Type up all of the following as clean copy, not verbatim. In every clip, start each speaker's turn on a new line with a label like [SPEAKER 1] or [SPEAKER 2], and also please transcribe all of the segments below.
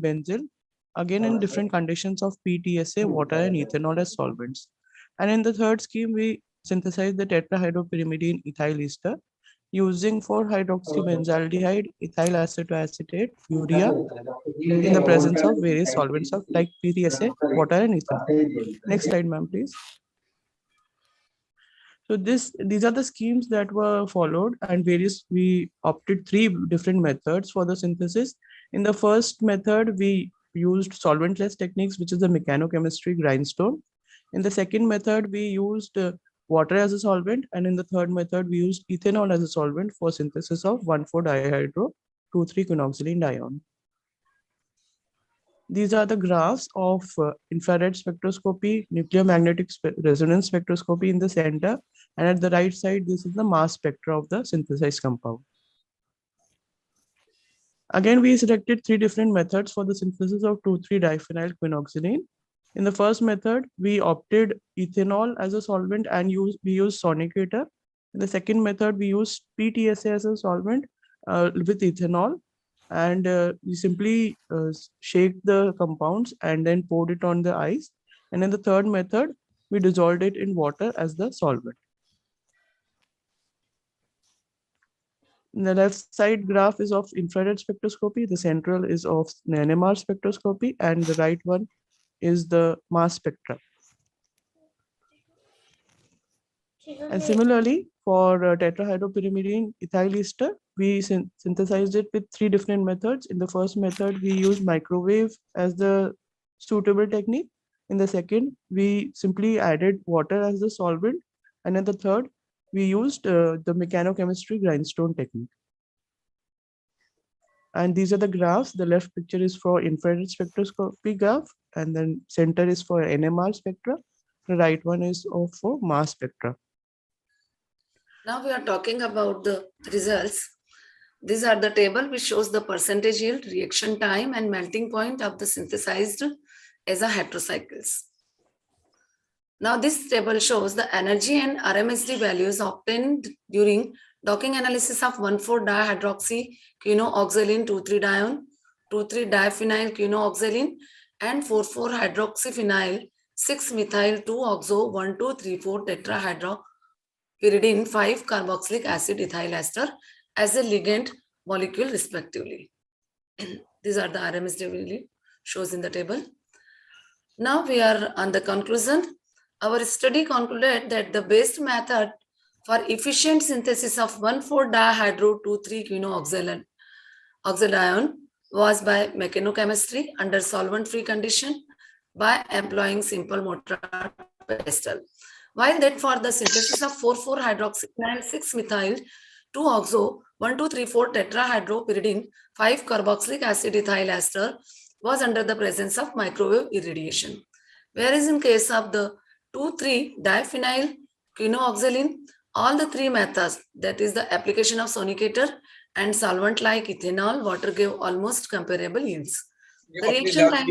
[SPEAKER 1] benzyl, again in different conditions of PTSA, water and ethanol as solvents. And in the third scheme, we synthesize the tetrahydropyrimidine ethyl ester using 4-hydroxybenzaldehyde, ethyl acetoacetate, urea in the presence of various solvents of like PTSA, water and ethanol. Next slide, ma'am, please. So these are the schemes that were followed, and we opted 3 different methods for the synthesis. In the first method, we used solventless techniques, which is the mechanochemistry grindstone. In the second method, we used water as a solvent, and in the third method, we used ethanol as a solvent for synthesis of 1,4-dihydro-2,3-quinoxylene dione. These are the graphs of infrared spectroscopy, nuclear magnetic resonance spectroscopy in the center, and at the right side, this is the mass spectra of the synthesized compound. Again, we selected 3 different methods for the synthesis of 2,3-diphenyl quinoxylene. In the first method, we opted ethanol as a solvent and we used sonicator. In the second method, we used PTSA as a solvent with ethanol. And we simply shake the compounds and then poured it on the ice. And in the third method, we dissolved it in water as the solvent. The left side graph is of infrared spectroscopy. The central is of NMR spectroscopy, and the right one is the mass spectra. And similarly, for tetrahydropyrimidine ethyl ester, we synthesized it with 3 different methods. In the first method, we used microwave as the suitable technique. In the second, we simply added water as the solvent. And in the third, we used the mechanochemistry grindstone technique. And these are the graphs. The left picture is for infrared spectroscopy graph, and then center is for NMR spectra. The right one is for mass spectra.
[SPEAKER 2] Now we are talking about the results. These are the table which shows the percentage yield, reaction time, and melting point of the synthesized as a heterocycles. Now this table shows the energy and RMSD values obtained during docking analysis of 1,4-dihydroxyquinoxylene 2,3-dione, 2,3-diphenyl quinoxylene, and 4,4-hydroxyphenyl 6-methyl-2-oxo 1,2,3,4-tetrahydropyridine 5-carboxylic acid ethyl ester as a ligand molecule respectively. These are the RMSD value shows in the table. Now we are on the conclusion. Our study concluded that the best method for efficient synthesis of 1,4-dihydro-2,3-quinoxylene was by mechanochemistry under solvent-free condition by employing simple motor pestle. While that for the synthesis of 4,4-hydroxyphenyl 6-methyl-2-oxo 1,2,3,4-tetrahydropyridine 5-carboxylic acid ethyl ester was under the presence of microwave irradiation. Whereas in case of the 2,3-diphenyl quinoxylene, all the 3 methods, that is the application of sonicator and solvent like ethanol, water gave almost comparable yields. The reaction time.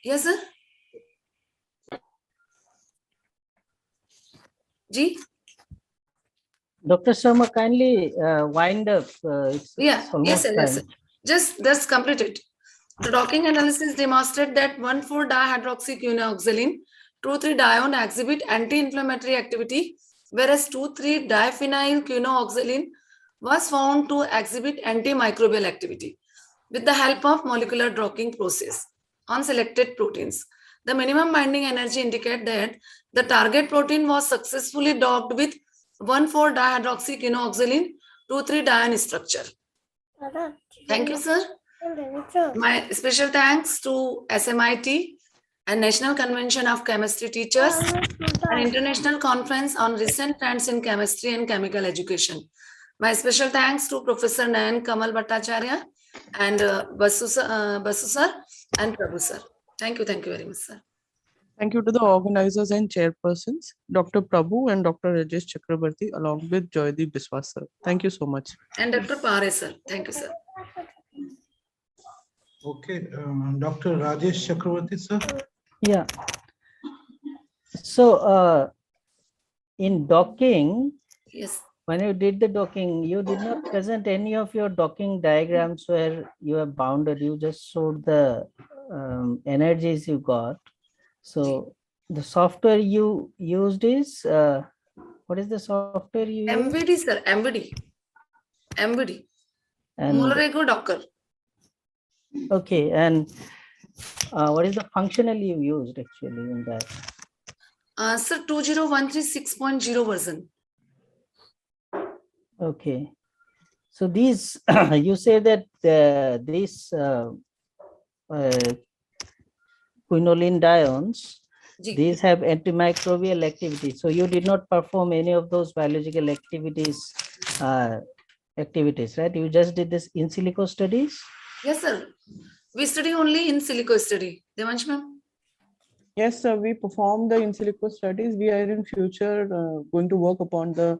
[SPEAKER 2] Yes, sir. Ji?
[SPEAKER 3] Dr. Sharma, kindly wind up.
[SPEAKER 2] Yes, sir. Just complete it. The docking analysis demonstrated that 1,4-dihydroxyquinoxylene 2,3-dione exhibit anti-inflammatory activity, whereas 2,3-diphenyl quinoxylene was found to exhibit antimicrobial activity with the help of molecular docking process on selected proteins. The minimum binding energy indicates that the target protein was successfully docked with 1,4-dihydroxyquinoxylene 2,3-dione structure. Thank you, sir. My special thanks to SMIT and National Convention of Chemistry Teachers, an international conference on recent trends in chemistry and chemical education. My special thanks to Professor Nayan Kamal Bhattacharya and Basu sir and Prabhu sir. Thank you very much, sir.
[SPEAKER 1] Thank you to the organizers and chairpersons, Dr. Prabhu and Dr. Rajesh Chakrabarti, along with Joydeep Biswas sir. Thank you so much.
[SPEAKER 2] And Dr. Pare sir. Thank you, sir.
[SPEAKER 4] Okay, Dr. Rajesh Chakrabarti sir.
[SPEAKER 3] Yeah. So in docking,
[SPEAKER 2] yes,
[SPEAKER 3] when you did the docking, you did not present any of your docking diagrams where you are bounded. You just showed the energies you got. So the software you used is, what is the software you used?
[SPEAKER 2] MVD, sir, MVD. MVD.
[SPEAKER 3] And
[SPEAKER 2] Morego Docker.
[SPEAKER 3] okay, and what is the functional you used actually in that?
[SPEAKER 2] Sir, 2013 6.0 version.
[SPEAKER 3] Okay, so these you say that these quinoline dions,
[SPEAKER 2] Ji.
[SPEAKER 3] these have antimicrobial activity. So you did not perform any of those biological activities, right? You just did this in silico studies.
[SPEAKER 2] Yes, sir. We study only in silico study. Devansh ma'am?
[SPEAKER 1] Yes, sir. We perform the in silico studies. We are in future going to work upon the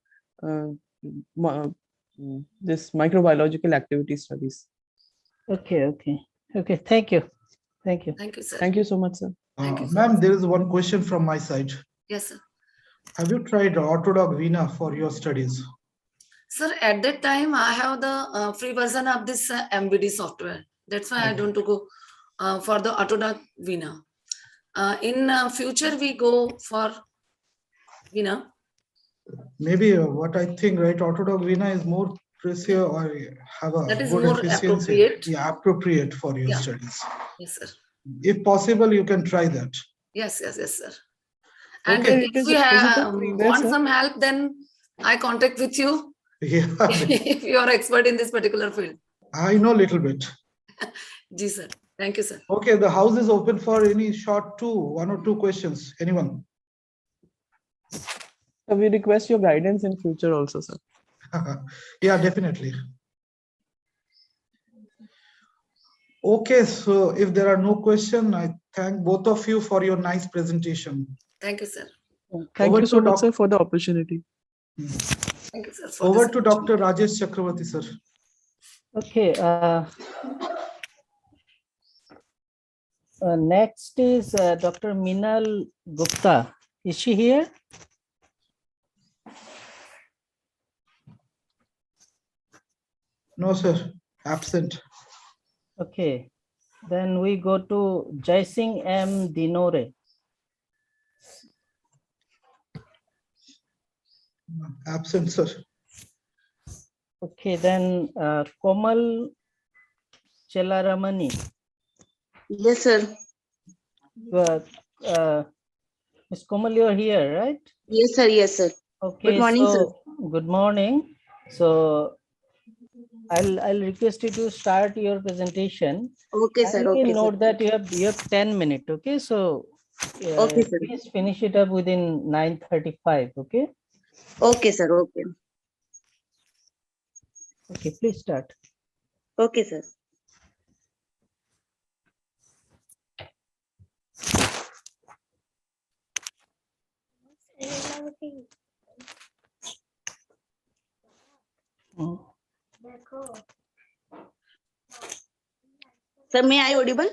[SPEAKER 1] this microbiological activity studies.
[SPEAKER 3] Okay. Thank you.
[SPEAKER 2] Thank you, sir.
[SPEAKER 1] Thank you so much, sir.
[SPEAKER 2] Thank you, sir.
[SPEAKER 4] Ma'am, there is one question from my side.
[SPEAKER 2] Yes, sir.
[SPEAKER 4] Have you tried Autodoc Vina for your studies?
[SPEAKER 2] Sir, at that time, I have the free version of this MVD software. That's why I don't go for the Autodoc Vina. In future, we go for Vina.
[SPEAKER 4] Maybe what I think, right, Autodoc Vina is more precise or have a
[SPEAKER 2] That is
[SPEAKER 4] good
[SPEAKER 2] more
[SPEAKER 4] efficiency.
[SPEAKER 2] appropriate.
[SPEAKER 4] Yeah, appropriate for your
[SPEAKER 2] Yeah.
[SPEAKER 4] studies.
[SPEAKER 2] Yes, sir.
[SPEAKER 4] If possible, you can try that.
[SPEAKER 2] Yes, sir. And
[SPEAKER 4] Okay.
[SPEAKER 1] It
[SPEAKER 2] if
[SPEAKER 1] is-
[SPEAKER 2] we
[SPEAKER 1] is it a
[SPEAKER 2] have,
[SPEAKER 1] freeware,
[SPEAKER 2] want
[SPEAKER 1] sir?
[SPEAKER 2] some help, then I contact with you
[SPEAKER 4] Yeah,
[SPEAKER 2] if you are expert in this particular field.
[SPEAKER 4] I know a little bit.
[SPEAKER 2] Ji, sir. Thank you, sir.
[SPEAKER 4] Okay, the house is open for any short one or two questions. Anyone?
[SPEAKER 1] So we request your guidance in future also, sir.
[SPEAKER 4] Yeah, definitely. Okay, so if there are no questions, I thank both of you for your nice presentation.
[SPEAKER 2] Thank you, sir.
[SPEAKER 1] Thank
[SPEAKER 4] Over
[SPEAKER 1] you so
[SPEAKER 4] to
[SPEAKER 1] much, sir, for the opportunity.
[SPEAKER 2] Thank you, sir. for
[SPEAKER 4] Over
[SPEAKER 2] this
[SPEAKER 4] to Dr. Rajesh Chakravarti, sir.
[SPEAKER 3] Okay. Next is Dr. Minal Gupta. Is she here?
[SPEAKER 4] No, sir. Absent.
[SPEAKER 3] Okay. Then we go to Jaising M. Dinore.
[SPEAKER 4] Absent, sir.
[SPEAKER 3] Okay, then Komal Chelaramani.
[SPEAKER 5] Yes, sir.
[SPEAKER 3] Ms. Komal, you're here, right?
[SPEAKER 5] Yes, sir. Yes, sir.
[SPEAKER 3] Okay.
[SPEAKER 5] Good morning, sir.
[SPEAKER 3] Good morning. So I'll request you to start your presentation.
[SPEAKER 5] Okay, sir.
[SPEAKER 3] Kindly
[SPEAKER 5] Okay, sir.
[SPEAKER 3] note that you have 10 minutes. Okay, so
[SPEAKER 5] Okay, sir.
[SPEAKER 3] please finish it up within 9:35. Okay.
[SPEAKER 5] Okay, sir. Okay.
[SPEAKER 3] Okay, please start.
[SPEAKER 5] Okay, sir.
[SPEAKER 3] Mm.
[SPEAKER 5] Sir, may I audible?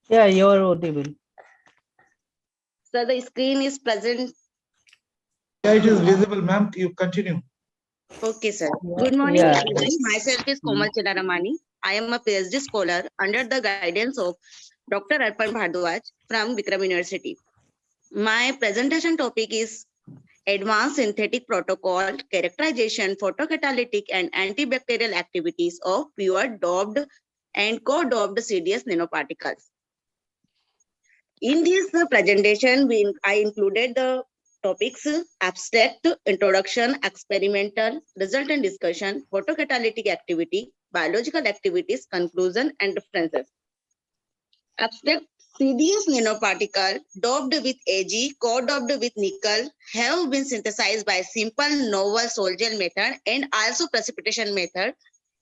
[SPEAKER 3] Yeah, you are audible.
[SPEAKER 5] Sir, the screen is present.
[SPEAKER 4] Yeah, it is visible, ma'am. You continue.
[SPEAKER 5] Okay, sir.
[SPEAKER 3] Yeah,
[SPEAKER 5] Good morning,
[SPEAKER 3] yeah.
[SPEAKER 5] everyone. Myself is Komal Chelaramani. I am a PhD scholar under the guidance of Dr. Arpan Bhardwaj from Vikram University. My presentation topic is Advanced Synthetic Protocol, Characterization, Photocatalytic and Antibacterial Activities of Pure Doped and Co-Doped CDS Nanoparticles. In this presentation, I included the topics abstract, introduction, experimental, result and discussion, photocatalytic activity, biological activities, conclusion, and references. Abstract CDS nanoparticle doped with Ag, co-doped with nickel have been synthesized by simple novel sol gel method and also precipitation method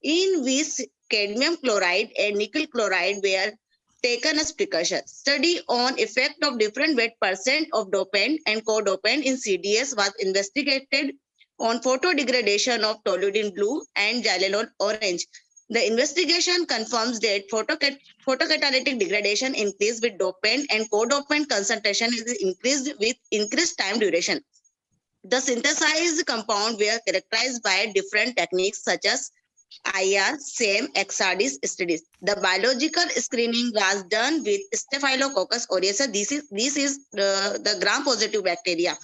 [SPEAKER 5] in which cadmium chloride and nickel chloride were taken as precaution. Study on effect of different weight percent of dopant and co-dopant in CDS was investigated on photodegradation of toluidine blue and xylenol orange. The investigation confirms that photocatalytic degradation increased with dopant and co-dopant concentration is increased with increased time duration. The synthesized compound were characterized by different techniques such as IR, SAM, XRD studies. The biological screening was done with Staphylococcus aureus. This is the gram-positive bacteria.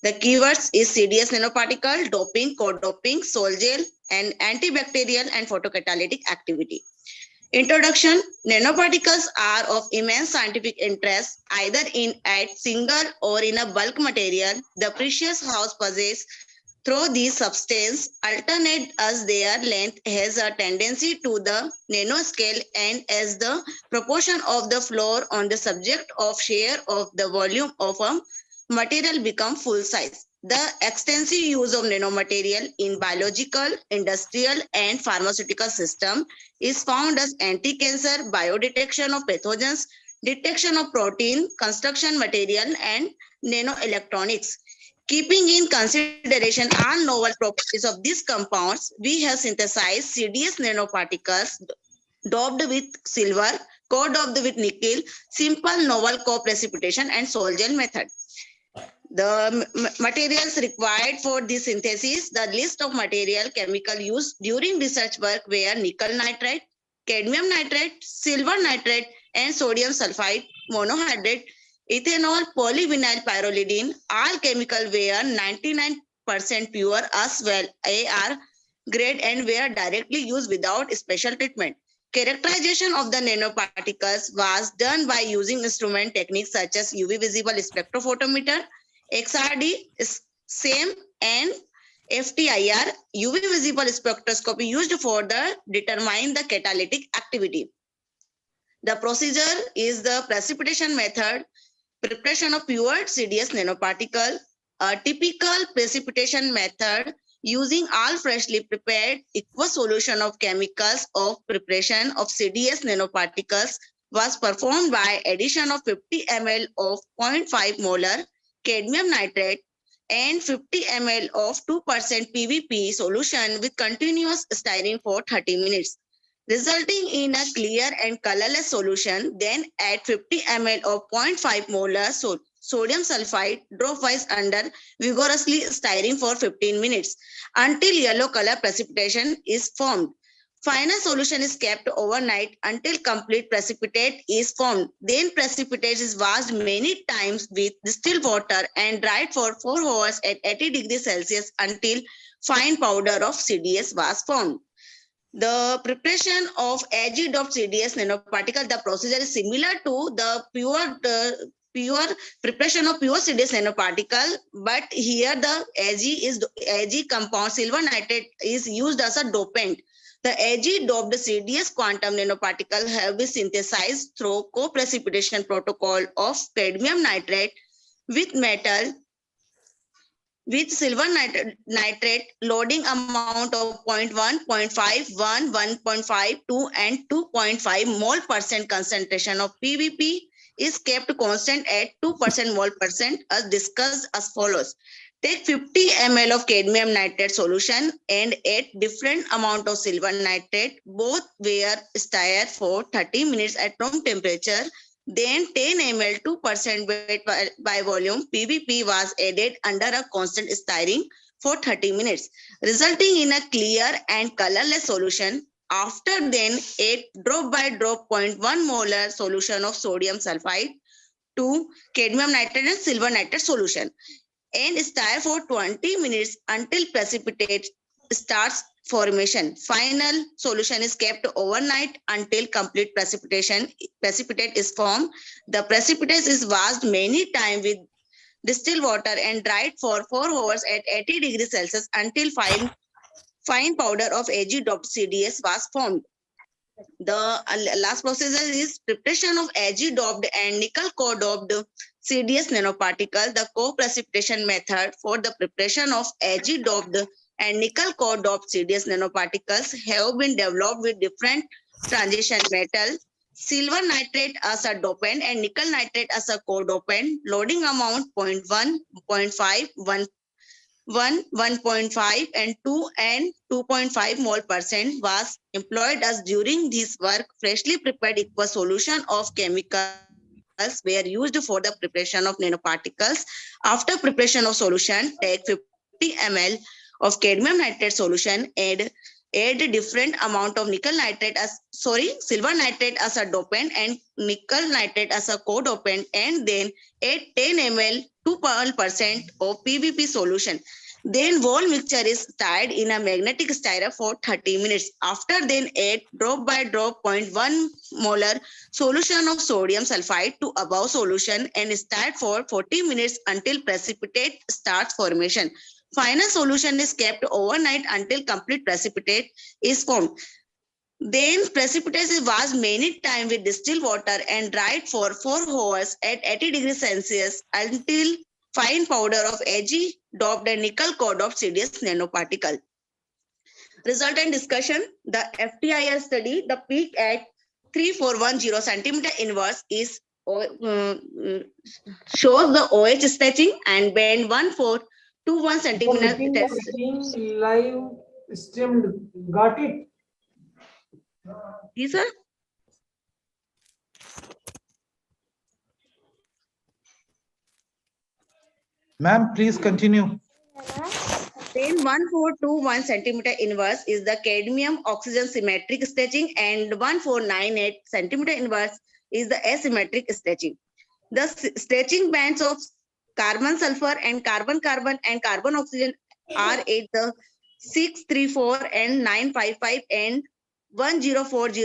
[SPEAKER 5] The keywords is CDS nanoparticle, doping, co-doping, sol-gel, and antibacterial and photocatalytic activity. Introduction. Nanoparticles are of immense scientific interest, either in a single or in a bulk material. The precious house possess through these substances alternate as their length has a tendency to the nanoscale, and as the proportion of the floor on the subject of share of the volume of a material become full size. The extensive use of nanomaterial in biological, industrial, and pharmaceutical system is found as anti-cancer, biodetection of pathogens, detection of protein, construction material, and nanoelectronics. Keeping in consideration all novel properties of these compounds, we have synthesized CDS nanoparticles doped with silver, co-doped with nickel, simple novel co-precipitation, and sol-gel method. The materials required for this synthesis, the list of material chemical used during research work were nickel nitrate, cadmium nitrate, silver nitrate, and sodium sulfide monohydrate, ethanol, polyvinyl pyrrolidine. All chemical were 99% pure as well AR grade and were directly used without special treatment. Characterization of the nanoparticles was done by using instrument techniques such as UV visible spectrophotometer, XRD, SAM, and FTIR, UV visible spectroscopy used for determine the catalytic activity. The procedure is the precipitation method, preparation of pure CDS nanoparticle, a typical precipitation method using all freshly prepared aqueous solution of chemicals of preparation of CDS nanoparticles was performed by addition of 50 ml of 0.5 molar cadmium nitrate and 50 ml of 2% PVP solution with continuous stirring for 30 minutes, resulting in a clear and colorless solution. Then add 50 ml of 0.5 molar sodium sulfide dropwise under vigorously stirring for 15 minutes until yellow color precipitation is formed. Final solution is kept overnight until complete precipitate is formed. Then precipitate is washed many times with distilled water and dried for 4 hours at 80 degrees Celsius until fine powder of CDS was formed. The preparation of AG-doped CDS nanoparticle, the procedure is similar to the pure preparation of pure CDS nanoparticle, but here the AG compound silver nitrate is used as a dopant. The AG-doped CDS quantum nanoparticle have been synthesized through co-precipitation protocol of cadmium nitrate with metal with silver nitrate loading amount of 0.1, 0.5, 1, 1.5, 2, and 2.5 mole percent concentration of PVP is kept constant at 2% mole percent as discussed as follows. Take 50 ml of cadmium nitrate solution and add different amount of silver nitrate. Both were stirred for 30 minutes at room temperature. Then 10 ml 2% weight by volume PVP was added under a constant stirring for 30 minutes, resulting in a clear and colorless solution. After then, add drop by drop 0.1 molar solution of sodium sulfide to cadmium nitrate and silver nitrate solution and stir for 20 minutes until precipitate starts formation. Final solution is kept overnight until complete precipitate is formed. The precipitate is washed many times with distilled water and dried for 4 hours at 80 degrees Celsius until fine powder of AG-doped CDS was formed. The last procedure is preparation of AG-doped and nickel co-doped CDS nanoparticle. The co-precipitation method for the preparation of AG-doped and nickel co-doped CDS nanoparticles have been developed with different transition metal, silver nitrate as a dopant and nickel nitrate as a co-dopant. Loading amount 0.1, 0.5, 1, 1.5 and 2 and 2.5 mole percent was employed as during this work. Freshly prepared aqueous solution of chemical nanoparticles were used for the preparation of nanoparticles. After preparation of solution, take 50 ml of cadmium nitrate solution, add different amount of silver nitrate as a dopant and nickel nitrate as a co-dopant, and then add 10 ml 2% of PVP solution. Then whole mixture is stirred in a magnetic stirrer for 30 minutes. After then add drop by drop 0.1 molar solution of sodium sulfide to above solution and stir for 40 minutes until precipitate starts formation. Final solution is kept overnight until complete precipitate is formed. Then precipitate is washed many times with distilled water and dried for 4 hours at 80 degrees Celsius until fine powder of Ag doped and nickel co-doped CDS nanoparticle. Result and discussion. The FTIR study, the peak at 3410 centimeter inverse is shows the OH stretching and bend 1421 centimeter.
[SPEAKER 6] Meeting is being live streamed. Got it?
[SPEAKER 5] Yes, sir.
[SPEAKER 4] Ma'am, please continue.
[SPEAKER 5] Then 1421 centimeter inverse is the cadmium oxygen symmetric stretching, and 1498 centimeter inverse is the asymmetric stretching. The stretching bands of carbon sulfur and carbon and carbon oxygen are at the 634 and 955 and 1040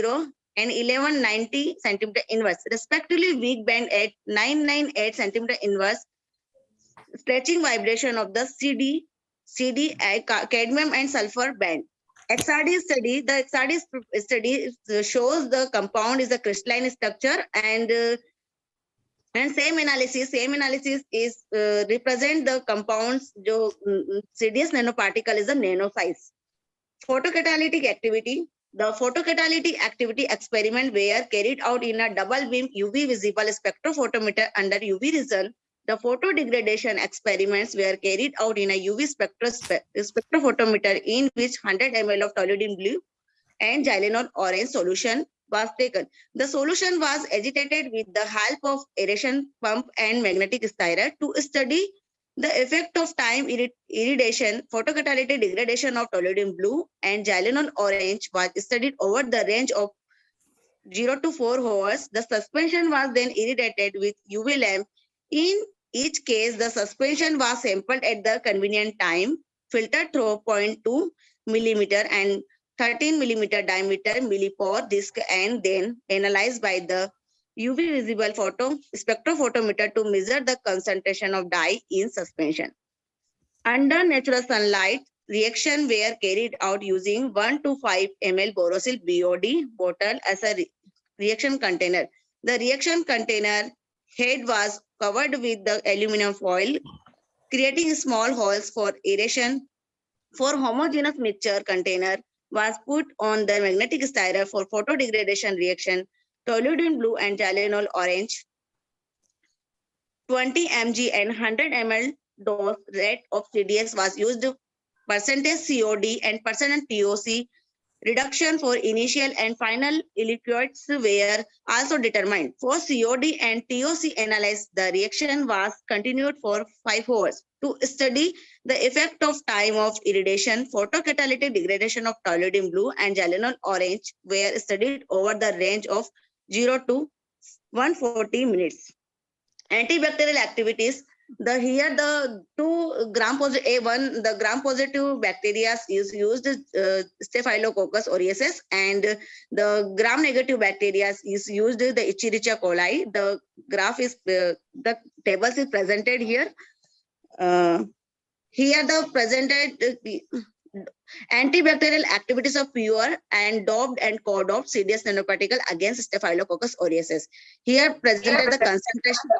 [SPEAKER 5] and 1190 centimeter inverse, respectively. Weak band at 998 centimeter inverse. Stretching vibration of the CD, cadmium and sulfur band. XRD study, the XRD study shows the compound is a crystalline structure, and same analysis is represent the compounds. Jo CDS nanoparticle is a nano size. Photocatalytic activity. The photocatalytic activity experiment were carried out in a double beam UV visible spectrophotometer under UV region. The photodegradation experiments were carried out in a UV spectrophotometer in which 100 ml of toluidine blue and xylenol orange solution was taken. The solution was agitated with the help of aeration pump and magnetic stirrer to study the effect of time irradiation. Photocatalytic degradation of toluidine blue and xylenol orange was studied over the range of 0 to 4 hours. The suspension was then irradiated with UV lamp. In each case, the suspension was sampled at the convenient time, filtered through 0.2 millimeter and 13 millimeter diameter millipore disc, and then analyzed by the UV visible spectrophotometer to measure the concentration of dye in suspension. Under natural sunlight, reaction were carried out using 1 to 5 ml borosil BOD bottle as a reaction container. The reaction container head was covered with the aluminum foil, creating small holes for aeration. For homogeneous mixture container was put on the magnetic stirrer for photodegradation reaction. Toluidine blue and xylenol orange 20 mg and 100 ml dose rate of CDS was used. Percentage COD and percentage TOC reduction for initial and final liquids were also determined. For COD and TOC analysis, the reaction was continued for 5 hours. To study the effect of time of irradiation, photocatalytic degradation of toluidine blue and xylenol orange were studied over the range of 0 to 140 minutes. Antibacterial activities. Here the 2 gram-positive A1, the gram-positive bacteria is used, Staphylococcus aureus, and the gram-negative bacteria is used, the Escherichia coli. The graph is, the tables is presented here. Here the presented antibacterial activities of pure and doped and co-doped CDS nanoparticle against Staphylococcus aureus. Here presented the concentration.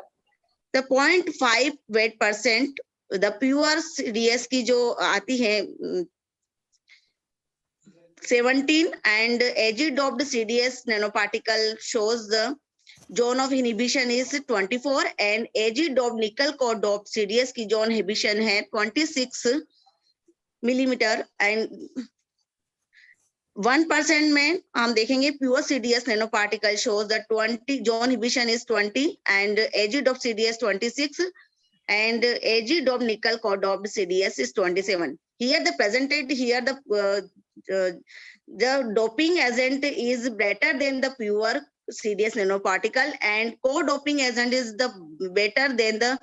[SPEAKER 5] The 0.5 weight percent, the pure CDS की जो आती है 17, and Ag doped CDS nanoparticle shows the zone of inhibition is 24, and Ag doped nickel core doped CDS की zone inhibition है 26 millimeter, and 1% में हम देखेंगे pure CDS nanoparticle shows that 20 zone inhibition is 20 and AG doped CDS 26 and AG doped nickel co-doped CDS is 27. Here the presented here the doping agent is better than the pure CDS nanoparticle and co-doping agent is the better than the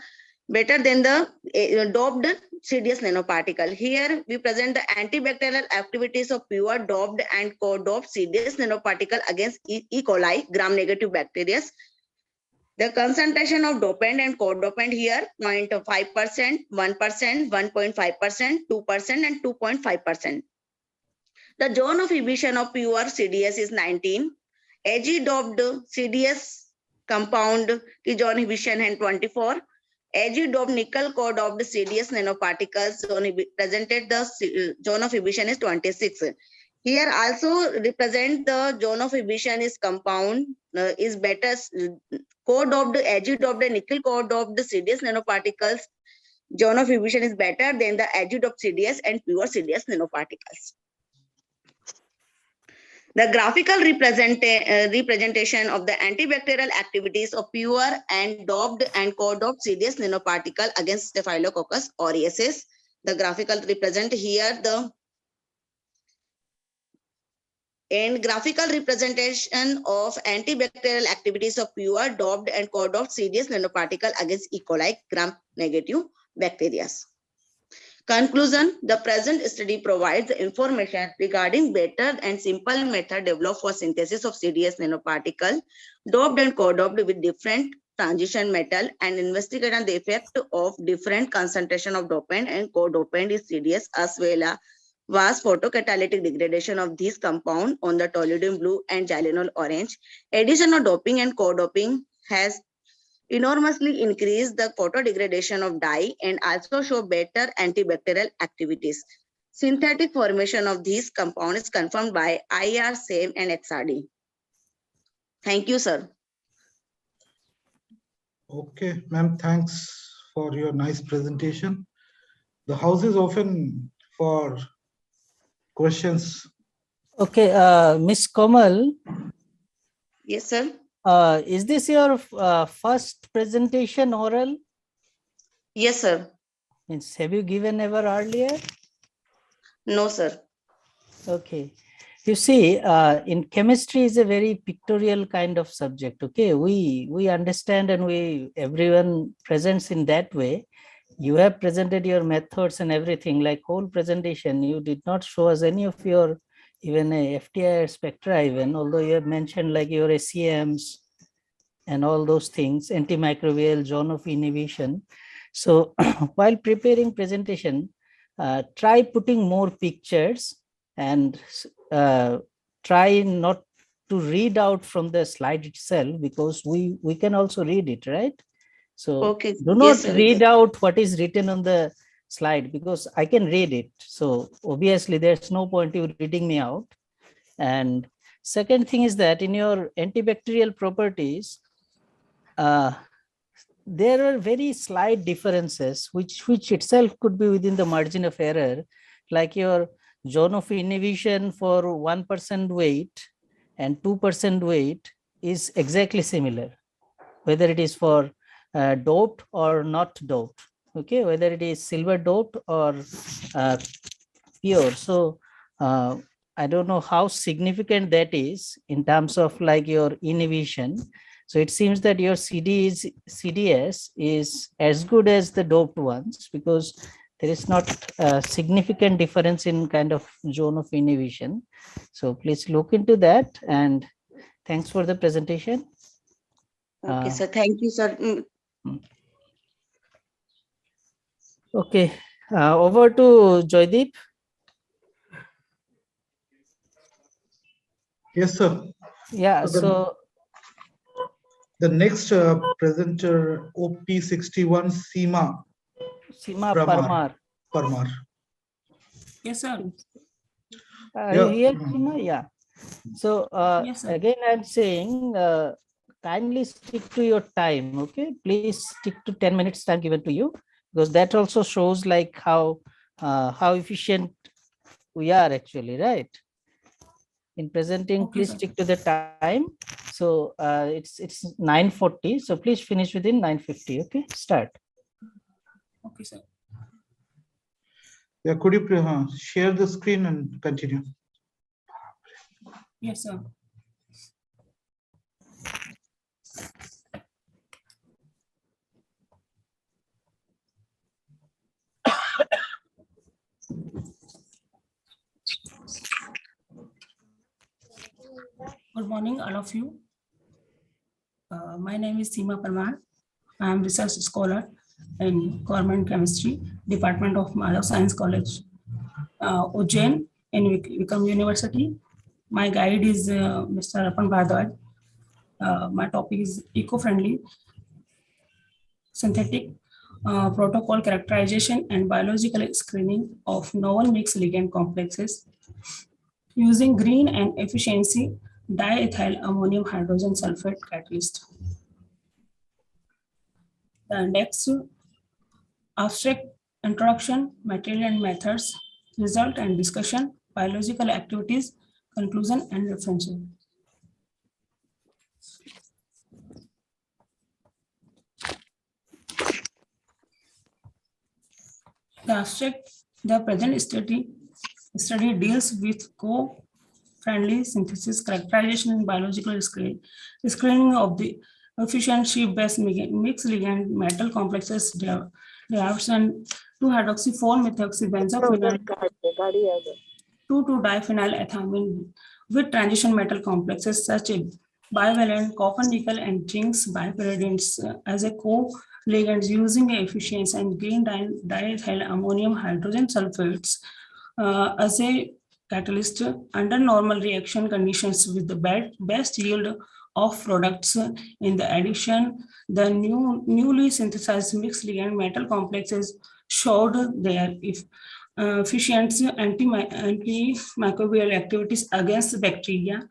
[SPEAKER 5] doped CDS nanoparticle. Here we present the antibacterial activities of pure doped and co-doped CDS nanoparticle against E. coli gram-negative bacteria. The concentration of dopant and co-dopant here 0.5%, 1%, 1.5%, 2%, and 2.5%. The zone of inhibition of pure CDS is 19. AG doped CDS compound की zone inhibition है 24. AG doped nickel co-doped CDS nanoparticles presented the zone of inhibition is 26. Here also represent the zone of inhibition is compound is better co-doped AG doped nickel co-doped CDS nanoparticles zone of inhibition is better than the AG doped CDS and pure CDS nanoparticles. The graphical representation of the antibacterial activities of pure and doped and co-doped CDS nanoparticle against Staphylococcus aureus. The graphical represent here the graphical representation of antibacterial activities of pure doped and co-doped CDS nanoparticle against E. coli gram-negative bacteria. Conclusion, the present study provides information regarding better and simple method developed for synthesis of CDS nanoparticle, doped and co-doped with different transition metal and investigate on the effect of different concentration of dopant and co-dopant in CDS as well as vast photocatalytic degradation of this compound on the toluidine blue and xylenol orange. Addition of doping and co-doping has enormously increase the photodegradation of dye and also show better antibacterial activities. Synthetic formation of these compounds is confirmed by IR, SAME and XRD. Thank you, sir.
[SPEAKER 4] Okay, ma'am, thanks for your nice presentation. The house is open for questions.
[SPEAKER 3] Okay, Miss Komal,
[SPEAKER 5] Yes, sir.
[SPEAKER 3] is this your first presentation oral?
[SPEAKER 5] Yes, sir.
[SPEAKER 3] Means have you given ever earlier?
[SPEAKER 5] No, sir.
[SPEAKER 3] Okay. You see, in chemistry is a very pictorial kind of subject. Okay, we understand and everyone presents in that way. You have presented your methods and everything, like whole presentation. You did not show us any of your even a FTI or spectra even, although you have mentioned like your SEMs and all those things, antimicrobial, zone of inhibition. So while preparing presentation, try putting more pictures and try not to read out from the slide itself, because we can also read it, right? So
[SPEAKER 5] Okay.
[SPEAKER 3] do not
[SPEAKER 5] Yes, sir.
[SPEAKER 3] read out what is written on the slide, because I can read it. So obviously there's no point you reading me out. And second thing is that in your antibacterial properties, there are very slight differences, which itself could be within the margin of error, like your zone of inhibition for 1% weight and 2% weight is exactly similar, whether it is for doped or not doped, okay, whether it is silver doped or pure. So I don't know how significant that is in terms of like your inhibition. So it seems that your CDS is as good as the doped ones, because there is not a significant difference in kind of zone of inhibition. So please look into that, and thanks for the presentation.
[SPEAKER 5] Okay, sir. Thank you, sir.
[SPEAKER 3] Okay, over to Joydeep.
[SPEAKER 4] Yes, sir.
[SPEAKER 3] Yeah, so
[SPEAKER 4] the next presenter, OP61 Seema
[SPEAKER 3] Parmar.
[SPEAKER 4] Parmar.
[SPEAKER 7] Yes, sir.
[SPEAKER 3] Are
[SPEAKER 4] Yeah.
[SPEAKER 3] you here, Seema? Yeah. So
[SPEAKER 7] Yes, sir.
[SPEAKER 3] again, I'm saying kindly stick to your time. Okay, please stick to 10 minutes time given to you, because that also shows like how efficient we are actually, right? In presenting,
[SPEAKER 7] Okay,
[SPEAKER 3] please
[SPEAKER 7] sir.
[SPEAKER 3] stick to the time. So it's 9:40. So please finish within 9:50. Okay, start.
[SPEAKER 7] Okay, sir.
[SPEAKER 4] Yeah, could you share the screen and continue?
[SPEAKER 7] Yes, sir. Good morning, all of you. My name is Seema Parmar. I am research scholar in Government Chemistry, Department of Madhav Science College, Ujjain in Vikram University. My guide is Mr. Arpan Bhardwaj. My topic is eco-friendly synthetic protocol characterization and biological screening of novel mixed ligand complexes using green and efficiency diethyl ammonium hydrogen sulfate catalyst. The next abstract introduction, material and methods, result and discussion, biological activities, conclusion and reference. The abstract, the present study deals with co-friendly synthesis, characterization, and biological screening of the efficient sheaf-based mixed ligand metal complexes diaphenol 2-hydroxy-4-methoxybenzophenol 2,2-diphenylethamine with transition metal complexes such as bivalent copper, nickel, and zinc bipyridines as a co-ligands using efficiency and green diethyl ammonium hydrogen sulfates as a catalyst under normal reaction conditions with the best yield of products. In the addition, the newly synthesized mixed ligand metal complexes showed their efficient antimicrobial activities against bacteria.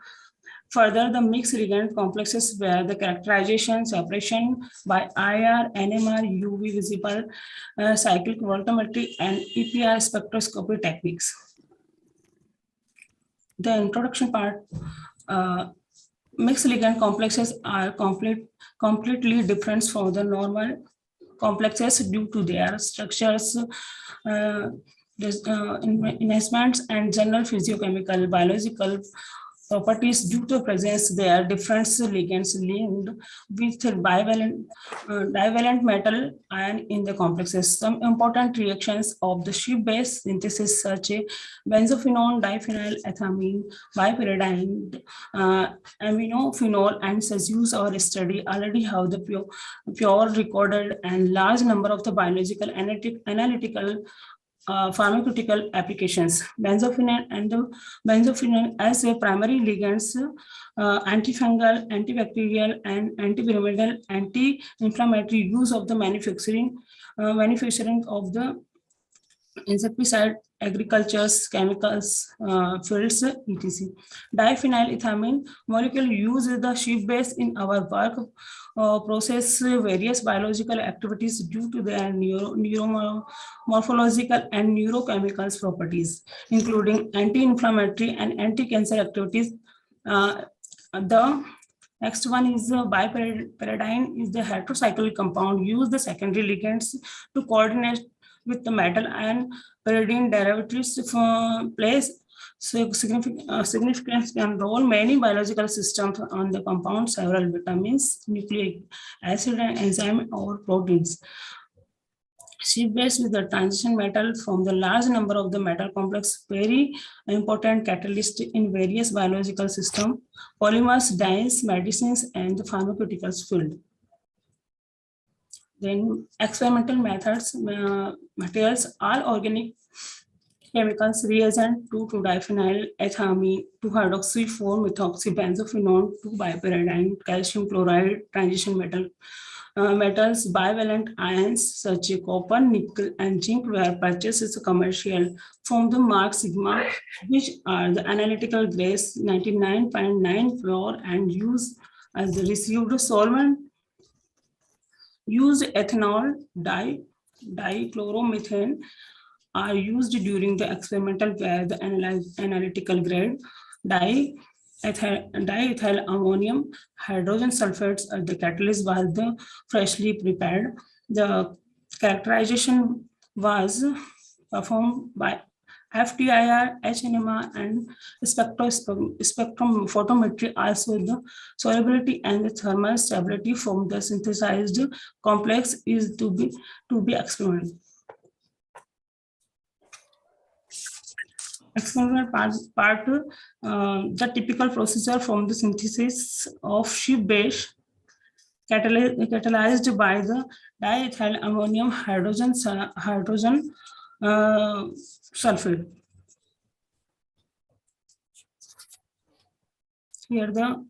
[SPEAKER 7] Further, the mixed ligand complexes were the characterization, separation by IR, NMR, UV visible, cyclic voltammetry, and EPR spectroscopy techniques. The introduction part, mixed ligand complexes are completely different from the normal complexes due to their structures, enhancements, and general physiochemical, biological properties due to presence their different ligands linked with divalent metal ion in the complexes. Some important reactions of the sheaf-based synthesis such as benzophenone, diphenylethamine, bipyridine, aminophenol, and use our study already have the pure recorded and large number of the biological analytical pharmaceutical applications. Benzophenone as a primary ligands, antifungal, antibacterial, and antiviral, anti-inflammatory use of the manufacturing of the insecticide, agriculture's chemicals, fields, etc. Diphenylethamine molecule used the sheaf-base in our work process various biological activities due to their neuromorphological and neurochemical properties, including anti-inflammatory and anti-cancer activities. The next one is bipyridine is the heterocyclic compound used the secondary ligands to coordinate with the metal and pyridine derivatives plays significant role many biological systems on the compound, several vitamins, nucleic acid and enzyme or proteins. Sheaf-based with the transition metal from the large number of the metal complex, very important catalyst in various biological systems, polymers, dyes, medicines, and the pharmaceuticals field. Then experimental methods, materials, all organic chemicals, reagent 2,2-diphenylethamine, 2-hydroxy-4-methoxybenzophenone, 2-bipyridine, calcium chloride, transition metals, bivalent ions such as copper, nickel, and zinc were purchased as commercial from the mark sigma, which are the analytical grades 99.9 pure and used as the received solvent. Used ethanol, dichloromethane are used during the experimental where the analytical grade diethyl ammonium hydrogen sulfates as the catalyst was the freshly prepared. The characterization was performed by FTIR, HNMR, and spectrum photometry, also the solubility and the thermal stability from the synthesized complex is to be experimented. Experimental part the typical procedure from the synthesis of ship base catalyzed by the diethyl ammonium hydrogen sulfate. Here the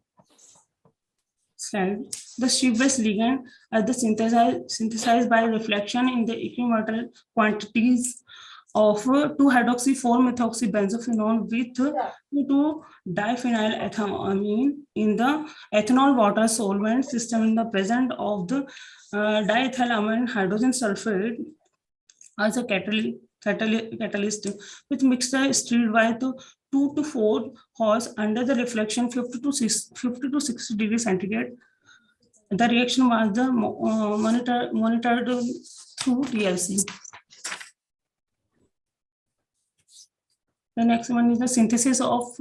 [SPEAKER 7] slide. The ship-based ligand are the synthesized by reflection in the equimetal quantities of 2-hydroxy-4-methoxybenzophenone with 2,2-diphenylethamine in the ethanol water solvent system in the presence of the diethyl ammonium hydrogen sulfate as a catalyst with mixture stirred by 2 to 4 hours under the reflection 50 to 60 degrees centigrade. The reaction was the monitored through TLC. The next one is the synthesis of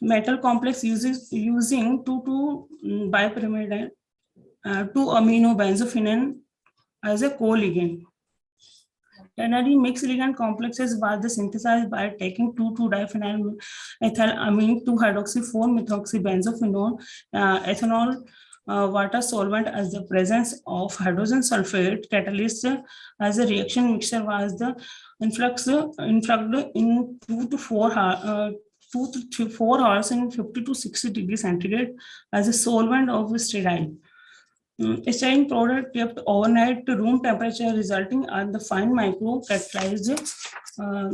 [SPEAKER 7] metal complex using 2,2-bipyrimidine 2-aminobenzophenone as a co-ligand. Ternary mixed ligand complexes were synthesized by taking 2,2-diphenylethylamine 2-hydroxy-4-methoxybenzophenone ethanol water solvent as the presence of hydrogen sulfate catalyst as a reaction mixture was the influxed in 2 to 4 hours in 50 to 60 degrees centigrade as a solvent of sterile. A sterile product kept overnight to room temperature resulting in the fine micro catalyzed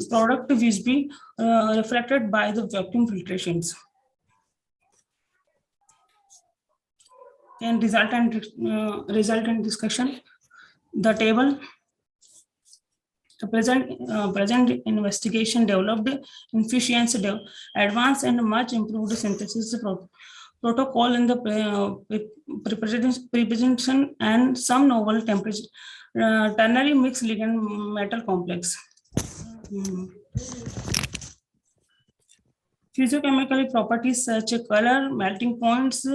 [SPEAKER 7] product which be reflected by the vacuum filtrations. And resultant discussion. The table. The present investigation developed efficient, advanced and much improved synthesis protocol in the preparation and some novel temperature ternary mixed ligand metal complex. Physiochemical properties such as color, melting points,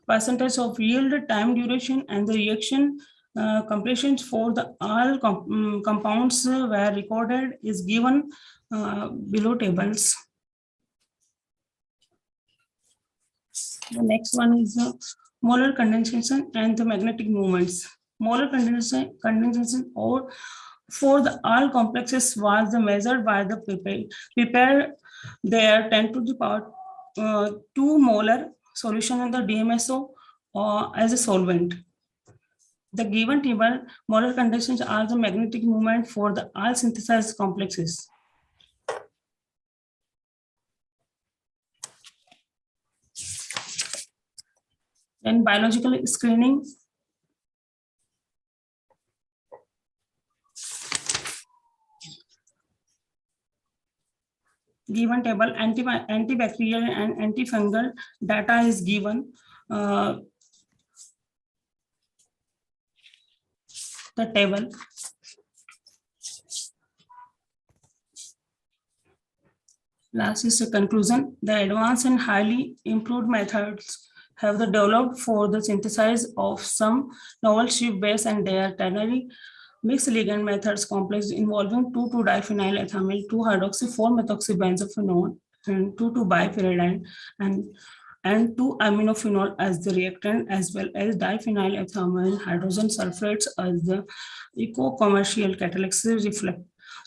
[SPEAKER 7] percentage of yield, time duration, and the reaction completions for the all compounds were recorded is given below tables. The next one is molar condensation and the magnetic moments. Molar condensation or for the all complexes was measured by the prepare their 10 to the power 2 molar solution in the DMSO as a solvent. The given table molar condensations are the magnetic moment for the all synthesized complexes. Then biological screening. Given table, antibacterial and antifungal data is given. The table. Last is the conclusion. The advanced and highly improved methods have developed for the synthesis of some novel ship-based and their ternary mixed ligand methods complex involving 2,2-diphenylethamine, 2-hydroxy-4-methoxybenzophenone, and 2,2-bipyridine and 2-aminophenol as the reactant, as well as diphenylethamine hydrogen sulfates as the eco-commercial catalysts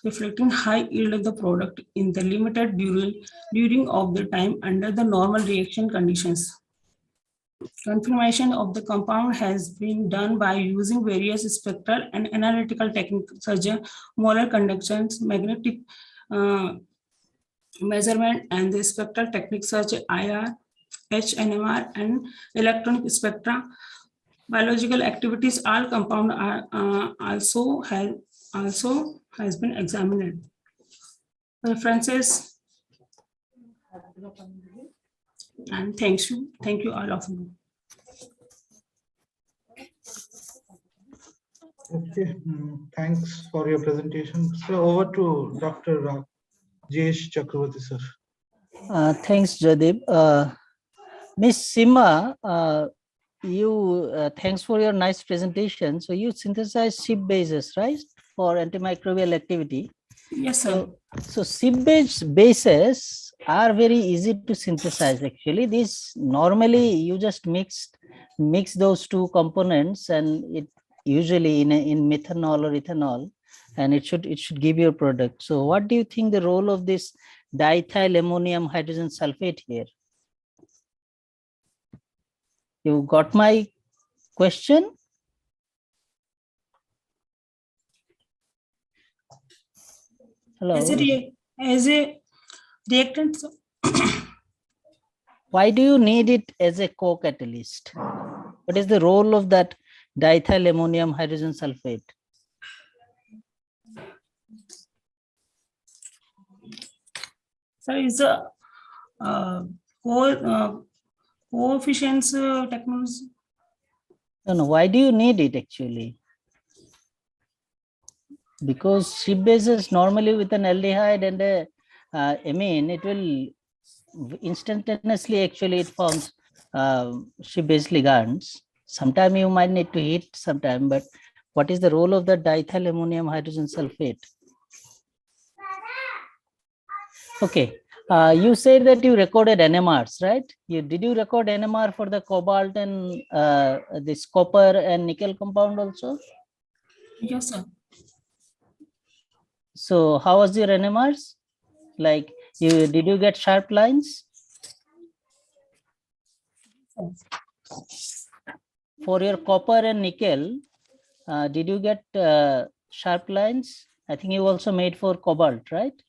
[SPEAKER 7] reflecting high yield of the product in the limited during of the time under the normal reaction conditions. Confirmation of the compound has been done by using various spectral and analytical techniques such as molar conductance, magnetic measurement, and the spectral techniques such as IR, HNMR, and electronic spectra. Biological activities, all compound are also has been examined. References. And thank you all of you.
[SPEAKER 4] Okay, thanks for your presentation. So over to Dr. Jayesh Chakravarti, sir.
[SPEAKER 3] Thanks, Jadip. Miss Sima, thanks for your nice presentation. So you synthesize SIP bases, right, for antimicrobial activity?
[SPEAKER 7] Yes, sir.
[SPEAKER 3] So SIP-based bases are very easy to synthesize. Actually, this normally you just mix those two components, and it usually in methanol or ethanol, and it should give you a product. So what do you think the role of this diethyl ammonium hydrogen sulfate here? You got my question? Hello.
[SPEAKER 7] As a reactant, sir.
[SPEAKER 3] Why do you need it as a co-catalyst? What is the role of that diethyl ammonium hydrogen sulfate?
[SPEAKER 7] Sir, is a coefficients technology.
[SPEAKER 3] No, why do you need it actually? Because SIP bases normally with an aldehyde and a amine, it will instantaneously actually it forms SIP based ligands. Sometime you might need to heat sometime, but what is the role of the diethyl ammonium hydrogen sulfate? Okay, you said that you recorded NMRs, right? Did you record NMR for the cobalt and this copper and nickel compound also?
[SPEAKER 7] Yes, sir.
[SPEAKER 3] So how was your NMRs? Like, did you get sharp lines? For your copper and nickel, did you get sharp lines? I think you also made for cobalt, right?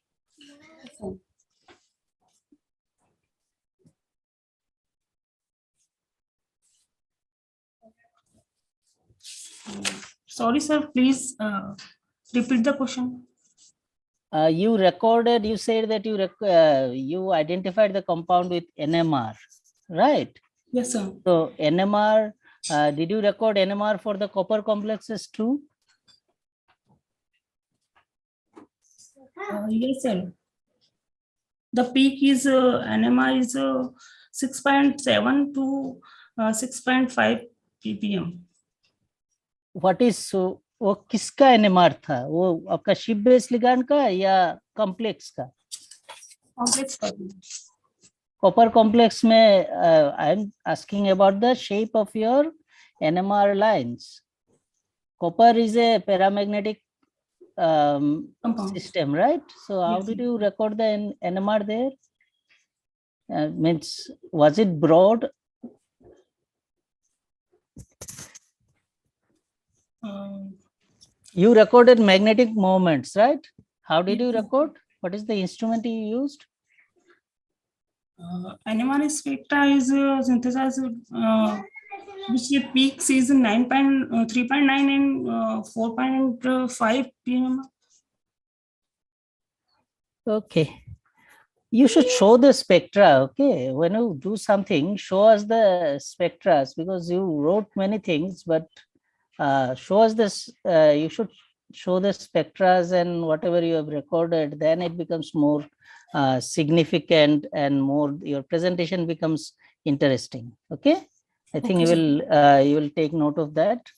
[SPEAKER 7] Sorry, sir. Please repeat the question.
[SPEAKER 3] You said that you identified the compound with NMR, right?
[SPEAKER 7] Yes, sir.
[SPEAKER 3] So NMR, did you record NMR for the copper complexes too?
[SPEAKER 7] Yes, sir. The peak is NMR is 6.7 to 6.5 ppm.
[SPEAKER 3] What is वो किसका NMR था? वो आपका ship base ligand का या complex का?
[SPEAKER 7] Complex.
[SPEAKER 3] Copper complex में I'm asking about the shape of your NMR lines. Copper is a paramagnetic system, right? So how
[SPEAKER 7] Yes,
[SPEAKER 3] did
[SPEAKER 7] sir.
[SPEAKER 3] you record the NMR there? Means, was it broad? You recorded magnetic moments, right? How did you record? What is the instrument you used?
[SPEAKER 7] NMR spectra is synthesized, which peaks is 3.9 and 4.5 pm.
[SPEAKER 3] Okay. You should show the spectra, okay? When you do something, show us the spectra, because you wrote many things, but show us this, you should show the spectras and whatever you have recorded, then it becomes more significant and more, your presentation becomes interesting, okay? I think
[SPEAKER 7] Okay,
[SPEAKER 3] you will take note of that.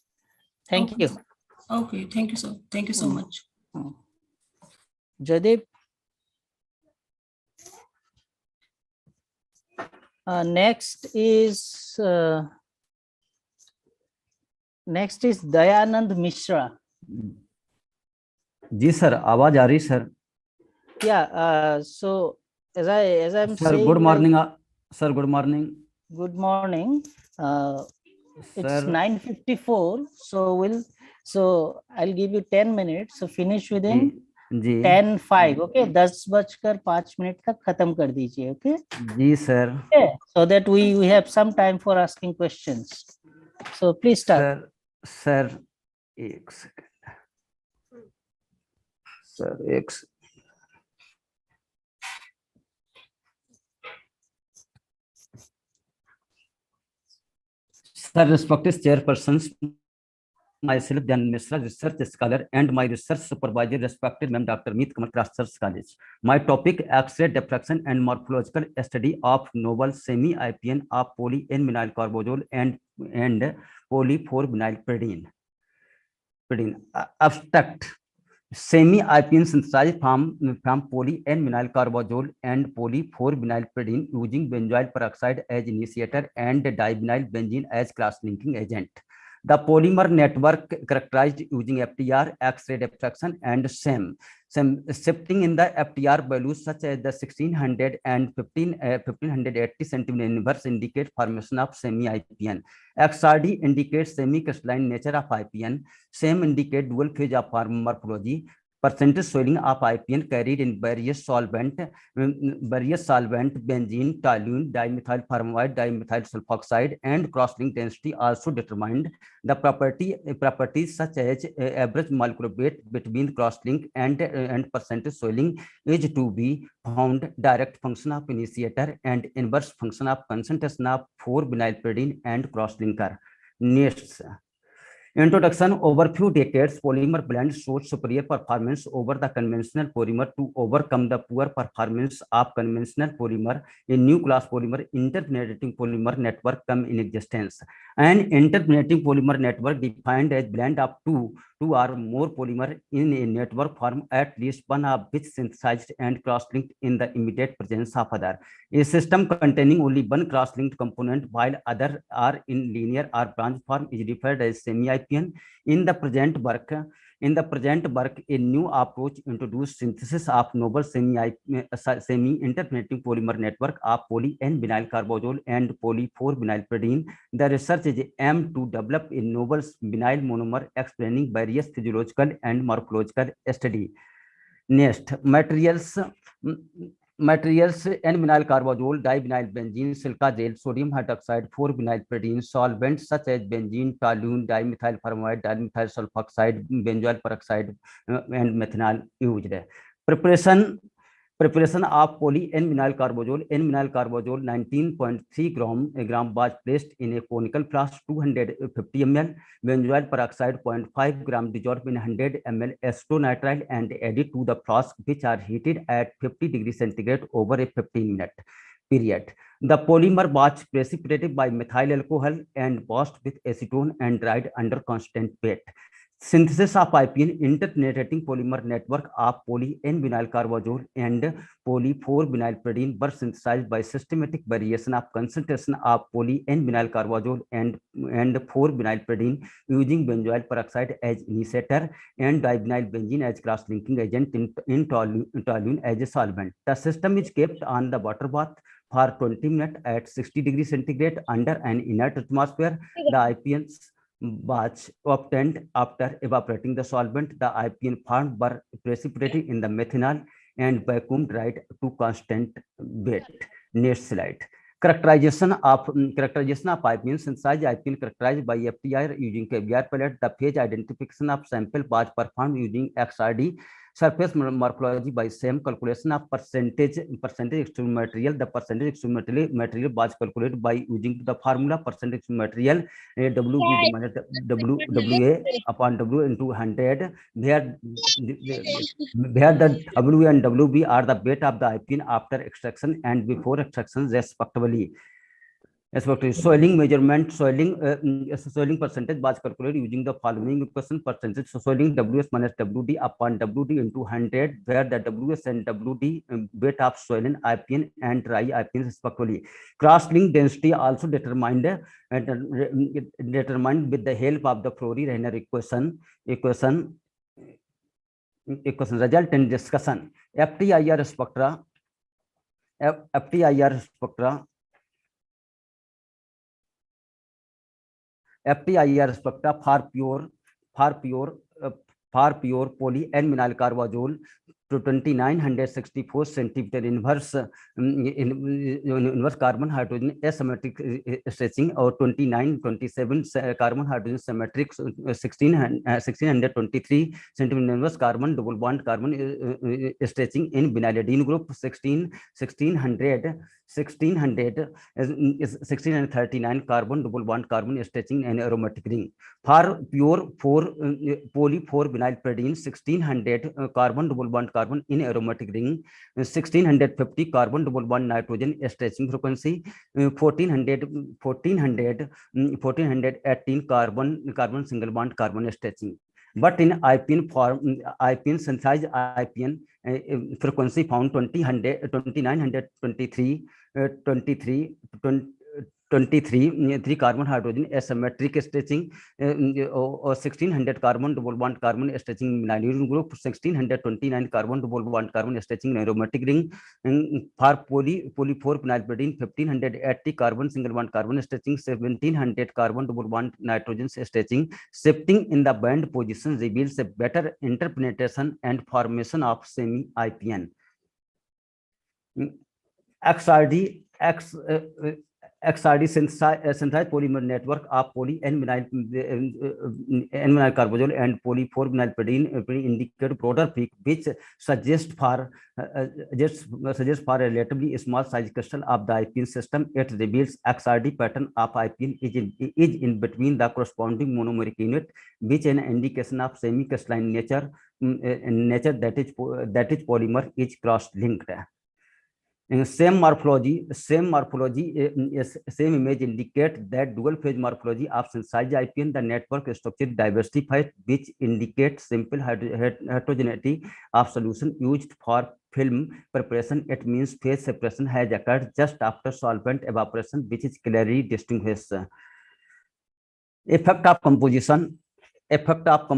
[SPEAKER 3] Thank
[SPEAKER 7] Okay,
[SPEAKER 3] you.
[SPEAKER 7] sir. Okay, thank you, sir. Thank you so much.
[SPEAKER 3] Jadip. Next is Dayanand Mishra.
[SPEAKER 8] जी sir, आवाज आ रही सर?
[SPEAKER 3] Yeah, so as I'm
[SPEAKER 8] sir
[SPEAKER 3] saying,
[SPEAKER 8] good morning sir, good morning.
[SPEAKER 3] Good morning. It's
[SPEAKER 8] Sir.
[SPEAKER 3] 9:54, so I'll give you 10 minutes, so finish within
[SPEAKER 8] जी
[SPEAKER 3] 10:05, okay? 10:05 तक खत्म कर दीजिए, okay?
[SPEAKER 8] जी sir.
[SPEAKER 3] Okay, so that we have some time for asking questions. So please start.
[SPEAKER 8] Sir एक second sir, Sir, respected chairpersons, myself, Jan Mishra, research scholar, and my research supervisor, respected Ma'am Dr. Meet Kamal, Christchurch College. My topic: X-ray diffraction and morphological study of novel semi-IPN of poly-N-vinyl carbazole and poly-4-vinyl pyridine. Abstract: semi-IPN synthesized from poly-N-vinyl carbazole and poly-4-vinyl pyridine using benzoyl peroxide as initiator and divinyl benzene as class-linking agent. The polymer network characterized using FTR, X-ray diffraction, and SEM. Shifting in the FTR values such as the 1600 and 1580 centimeter inverse indicate formation of semi-IPN. XRD indicates semi-crystalline nature of IPN. SEM indicate dual phase of morphology. Percentage swelling of IPN carried in various solvent, benzene, toluene, dimethyl formamide, dimethyl sulfoxide, and cross-link density also determined. The properties such as average molecular weight between cross-link and percentage swelling is to be found direct function of initiator and inverse function of concentration of 4-vinylpyridine and cross-linker. Next. Introduction: over few decades, polymer blends showed superior performance over the conventional polymer. To overcome the poor performance of conventional polymer, a new class polymer, interpenetrating polymer network, come in existence. An interpenetrating polymer network defined as blend of two or more polymer in a network form, at least one of which synthesized and cross-linked in the immediate presence of other. A system containing only one cross-linked component while other are in linear or branch form is referred as semi-IPN. In the present work, a new approach introduced synthesis of novel semi-interpenetrating polymer network of poly-N-vinyl carbazole and poly-4-vinylpyridine. The research is aimed to develop a novel vinyl monomer explaining various physiological and morphological study. Next, materials: N-vinyl carbazole, divinyl benzene, silica gel, sodium hydroxide, 4-vinylpyridine, solvents such as benzene, toluene, dimethyl formamide, dimethyl sulfoxide, benzoyl peroxide, and methanol used. Preparation of poly N-vinyl carbazole. N-vinyl carbazole 19.3 gram was placed in a conical flask 250 ml. Benzoyl peroxide 0.5 gram dissolved in 100 ml acetonitrile and added to the flask, which are heated at 50 degrees centigrade over a 15-minute period. The polymer was precipitated by methyl alcohol and washed with acetone and dried under constant wet. Synthesis of IPN, interpenetrating polymer network of poly-N-vinyl carbazole and poly-4-vinylpyridine were synthesized by systematic variation of concentration of poly-N-vinyl carbazole and 4-vinylpyridine using benzoyl peroxide as initiator and divinyl benzene as cross-linking agent in toluene as a solvent. The system is kept on the water bath for 20 minutes at 60 degrees centigrade under an inert atmosphere. The IPNs was obtained after evaporating the solvent. The IPN formed were precipitated in the methanol and vacuum dried to constant wet. Next slide. Characterization of IPN. Synthesized IPN characterized by FTR using caviar pellet. The phase identification of sample was performed using XRD. Surface morphology by same calculation of percentage extreme material. The percentage extreme material was calculated by using the formula percentage extreme material WB minus WA upon W into 100, where the W and WB are the weight of the IPN after extraction and before extraction respectively. Soiling measurement: soiling percentage was calculated using the following equation: percentage soiling WS minus WD upon WD into 100, where the WS and WD weight of soiling IPN and dry IPN respectively. Cross-link density also determined with the help of the Flory-Reiner equation. Result in discussion: FTIR spectra. FTIR spectra for pure poly N-vinyl carbazole to 2964 centimeter inverse inverse carbon hydrogen asymmetric stretching, or 2927 carbon hydrogen symmetric 1623 centimeter inverse carbon double bond carbon stretching in vinylidene group. 1639 carbon double bond carbon stretching and aromatic ring. For pure 4 poly 4 vinylpridine, 1600 carbon double bond carbon in aromatic ring, 1650 carbon double bond nitrogen stretching frequency, 1418 carbon single bond carbon stretching. But in IPN form, IPN synthesized IPN frequency found 2923 3 carbon hydrogen asymmetric stretching, or 1600 carbon double bond carbon stretching vinylidene group, 1629 carbon double bond carbon stretching aromatic ring. For poly 4 vinylpridine, 1580 carbon single bond carbon stretching, 1700 carbon double bond nitrogen stretching. Shifting in the band position reveals a better interpenetration and formation of semi IPN. XRD synthesized polymer network of poly N-vinyl carbazole and poly 4 vinylpridine indicate broader peak, which suggests for a relatively small size crystal of the IPN system. It reveals XRD pattern of IPN is in between the corresponding monomeric unit, which an indication of semi-crystalline nature that is polymer is cross-linked. Same morphology, same image indicate that dual phase morphology of synthesized IPN. The network structure diversified, which indicates simple heterogeneity of solution used for film preparation. It means phase separation has occurred just after solvent evaporation, which is clearly distinguished. Effect of composition. Effect of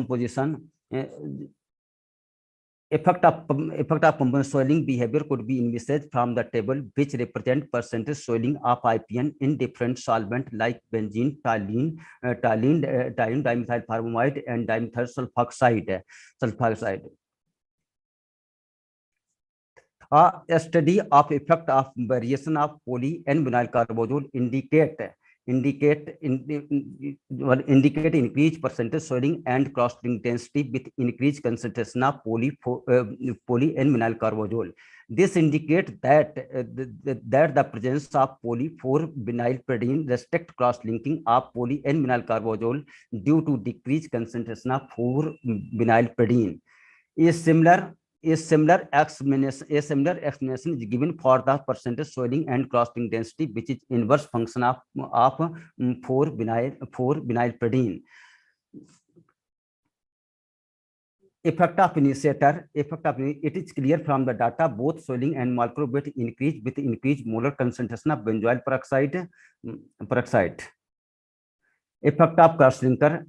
[SPEAKER 8] component soiling behavior could be envisaged from the table, which represent percentage soiling of IPN in different solvent like benzene, toluene, dimethyl formamide, and dimethyl sulfoxide. A study of effect of variation of poly and vinyl carbazole indicate increased percentage soiling and cross-link density with increased concentration of poly and vinyl carbazole. This indicates that the presence of poly 4 vinylpridine restrict cross-linking of poly and vinyl carbazole due to decreased concentration of 4 vinylpridine. A similar explanation is given for the percentage soiling and cross-link density, which is inverse function of 4 vinylpridine. Effect of initiator. It is clear from the data both soiling and molecular weight increase with increased molar concentration of benzoyl peroxide. Effect of crosslinker.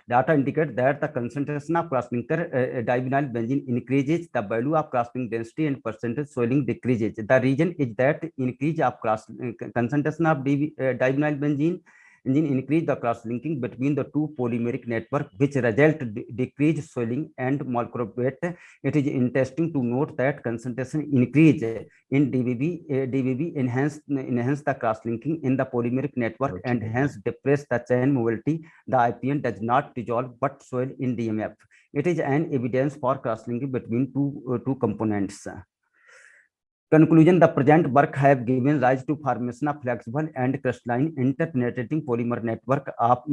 [SPEAKER 8] Data indicate that the concentration of crosslinker divinyl benzene increases, the value of crosslink density and percentage soiling decreases. The reason is that increase of concentration of divinyl benzene increase the cross-linking between the two polymeric network, which result decreased soiling and molecular weight. It is interesting to note that concentration increase in DVB enhance the cross-linking in the polymeric network and hence depress the chain mobility. The IPN does not dissolve but soil in DMF. It is an evidence for cross-linking between two components. Conclusion: the present work have given rise to formation of flexible and crystalline interpenetrating polymer network of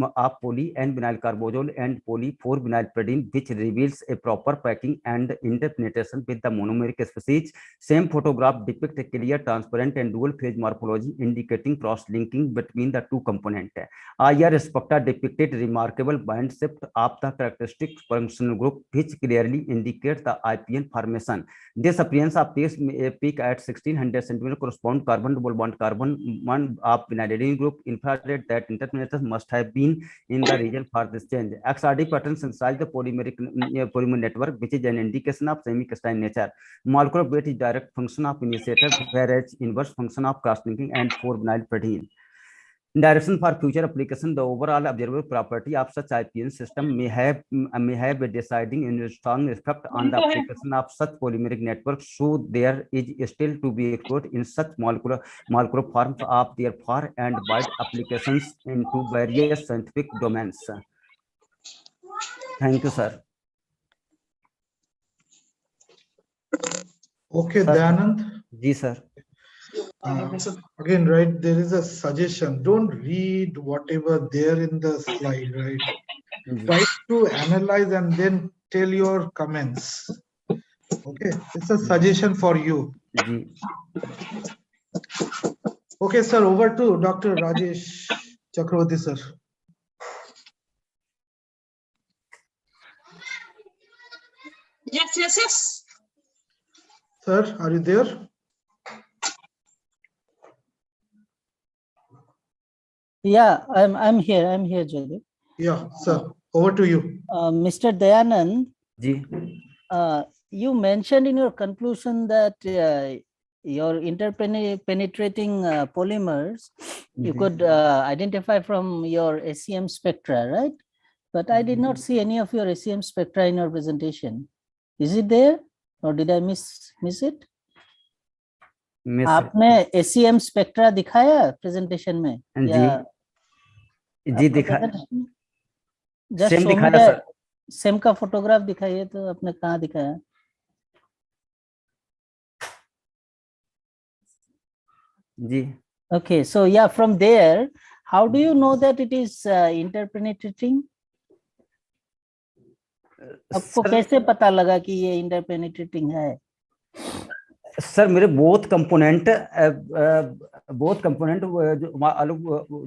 [SPEAKER 8] poly and vinyl carbazole and poly 4 vinylpridine, which reveals a proper packing and interpenetration with the monomeric species. Same photograph depicts a clear, transparent, and dual phase morphology indicating cross-linking between the two components. IR spectra depicted remarkable band shift of the characteristic functional group, which clearly indicates the IPN formation. This appearance of peak at 1600 centimeter correspond carbon double bond carbon one of vinylidene group. Infrared that interpenetration must have been in the region for this change. XRD patterns inside the polymer network, which is an indication of semi-crystalline nature. Molecular weight is direct function of initiator, whereas inverse function of cross-linking and 4 vinylpridine. Direction for future application: the overall observable property of such IPN system may have a deciding and strong effect on the application of such polymeric networks. So there is still to be explored in such molecular forms of their far and wide applications into various scientific domains. Thank you, sir.
[SPEAKER 4] Okay,
[SPEAKER 8] Sir.
[SPEAKER 4] Dayanand.
[SPEAKER 8] Yes, sir.
[SPEAKER 4] Again, right, there is a suggestion. Don't read whatever there in the slide, right? Try to analyze and then tell your comments. Okay, it's a suggestion for you. Okay, sir, over to Dr. Rajesh Chakravarti, sir.
[SPEAKER 9] Yes.
[SPEAKER 4] Sir, are you there?
[SPEAKER 3] Yeah, I'm here, Jyoti.
[SPEAKER 4] Yeah, sir, over to you.
[SPEAKER 3] Mr. Dayanand, you mentioned in your conclusion that your interpenetrating polymers you could identify from your SEM spectra, right? But I did not see any of your SEM spectra in your presentation. Is it there, or did I miss it? आपने SEM spectra दिखाया presentation में?
[SPEAKER 8] जी दिखा,
[SPEAKER 3] Just show me the SEM का photograph दिखाइए, तो आपने कहाँ दिखाया?
[SPEAKER 8] जी.
[SPEAKER 3] Okay, so yeah, from there, how do you know that it is interpenetrating? आपको कैसे पता लगा कि ये interpenetrating है?
[SPEAKER 8] सर मेरे बोथ कंपोनेंट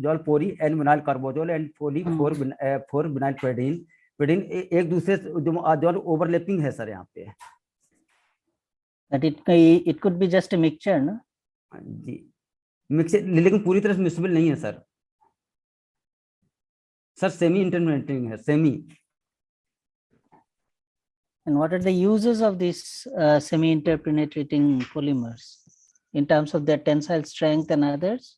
[SPEAKER 8] जो poly N vinyl carbazole and four vinyl pyridine एक दूसरे जो ओवरलैपिंग है सर यहाँ पे.
[SPEAKER 3] That it could be just a mixture, ना?
[SPEAKER 8] जी मिक्सर, लेकिन पूरी तरह से मिक्सबल नहीं है सर. सर सेमी इंटरपेनिट्रेटिंग है, semi.
[SPEAKER 3] And what are the uses of these semi-interpenetrating polymers in terms of their tensile strength and others?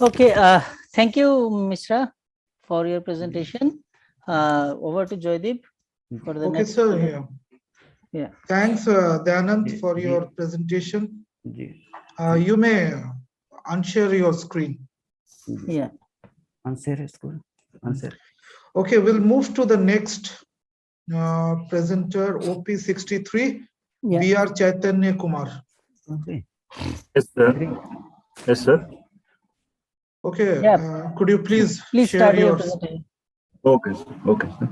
[SPEAKER 3] Okay, thank you, Mishra, for your presentation. Over to Joydeep for the next.
[SPEAKER 4] Okay, sir. Yeah. Thanks, Dayanand, for your presentation. You may unshare your screen.
[SPEAKER 3] Yeah.
[SPEAKER 8] Unshare screen. Unshare.
[SPEAKER 4] Okay, we'll move to the next presenter, OP63, BR Chaitanya Kumar.
[SPEAKER 8] Okay.
[SPEAKER 10] Yes, sir. Yes, sir.
[SPEAKER 4] Okay,
[SPEAKER 3] yeah.
[SPEAKER 4] Could you please
[SPEAKER 3] share your presentation?
[SPEAKER 10] Okay, okay, sir.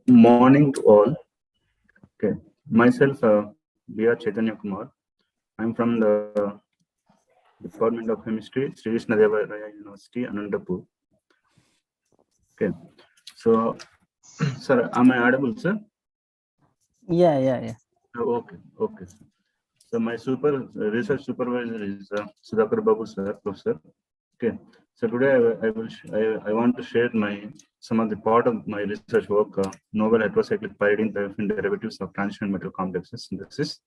[SPEAKER 10] Morning to all. Okay, myself, BR Chaitanya Kumar. I'm from the Department of Chemistry, Sri Vishnadeva Raya University, Anantapur. Okay, so, sir, am I audible, sir?
[SPEAKER 3] Yeah.
[SPEAKER 10] Oh, okay. So my research supervisor is Sudhakar Babu, sir, professor. Okay. So today I want to share some of the part of my research work, novel heterocyclic pyridine paraffin derivatives of transition metal complexes synthesis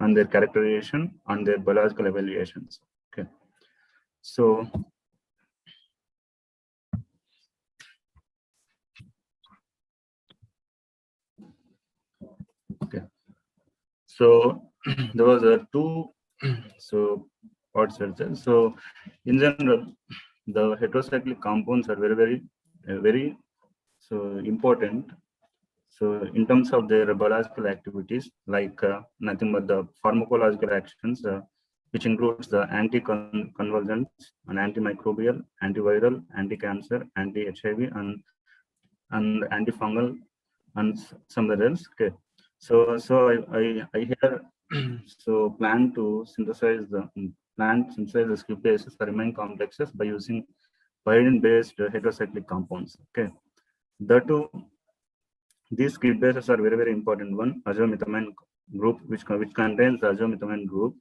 [SPEAKER 10] and their characterization and their biological evaluations. Okay. So okay. So there was two parts. So in general, the heterocyclic compounds are very important. So in terms of their biological activities, like nothing but the pharmacological actions, which includes the anti-convulsant and antimicrobial, antiviral, anti-cancer, anti-HIV, and antifungal, and some others. Okay. So I here plan to synthesize the script bases for remaining complexes by using pyridine-based heterocyclic compounds. Okay, these script bases are very important. One, azomethamine group which contains the azomethionine group.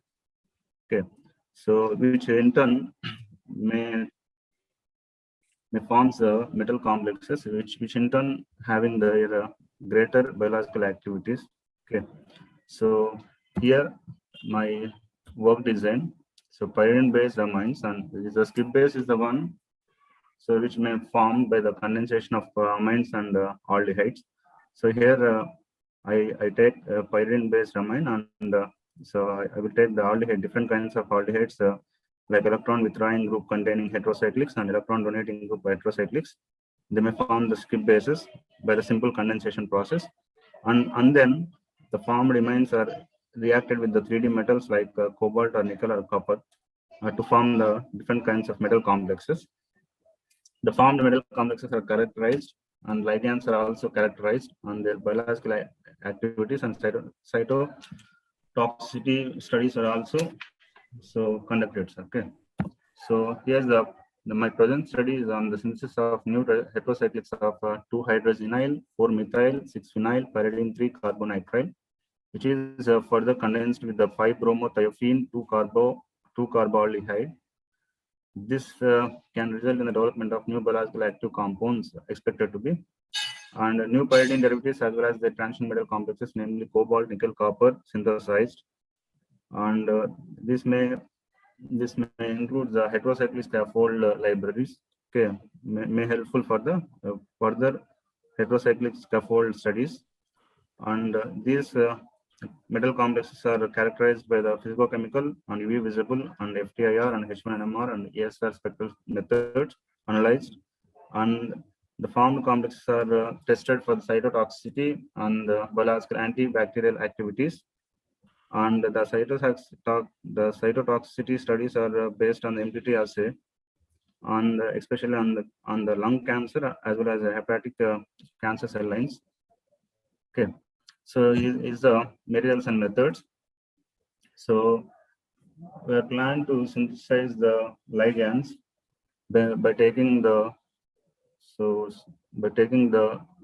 [SPEAKER 10] Okay, so which in turn may forms metal complexes, which in turn having the greater biological activities. Okay, so here my work design. So pyridine-based amines, and the skip base is the one, so which may form by the condensation of amines and aldehydes. So here I take pyridine-based amine, and so I will take the aldehyde, different kinds of aldehydes, like electron withdrawing group containing heterocyclics and electron donating group heterocyclics. They may form the skip bases by the simple condensation process, and then the formed amines are reacted with the 3D metals like cobalt or nickel or copper to form the different kinds of metal complexes. The formed metal complexes are characterized, and ligands are also characterized on their biological activities, and cytotoxicity studies are also conducted. Okay, so here's my present study is on the synthesis of new heterocyclics of 2-hydrogenyl, 4-methyl, 6-phenyl, pyridine 3-carbonitrile, which is further condensed with the 5-bromothiophene 2-carboaldehyde. This can result in the development of new biological active compounds expected to be, and new pyridine derivatives as well as the transition metal complexes, namely cobalt, nickel, copper, synthesized. And this may include the heterocyclic scaffold libraries. Okay, may helpful for the further heterocyclic scaffold studies. And these metal complexes are characterized by the physicochemical and UV visible and FTIR and H1NMR and ESR spectral methods analyzed, and the formed complexes are tested for the cytotoxicity and biological antibacterial activities. And the cytotoxicity studies are based on the MTT assay, and especially on the lung cancer as well as hepatic cancer cell lines. Okay, so is the materials and methods. So we are planning to synthesize the ligands by taking the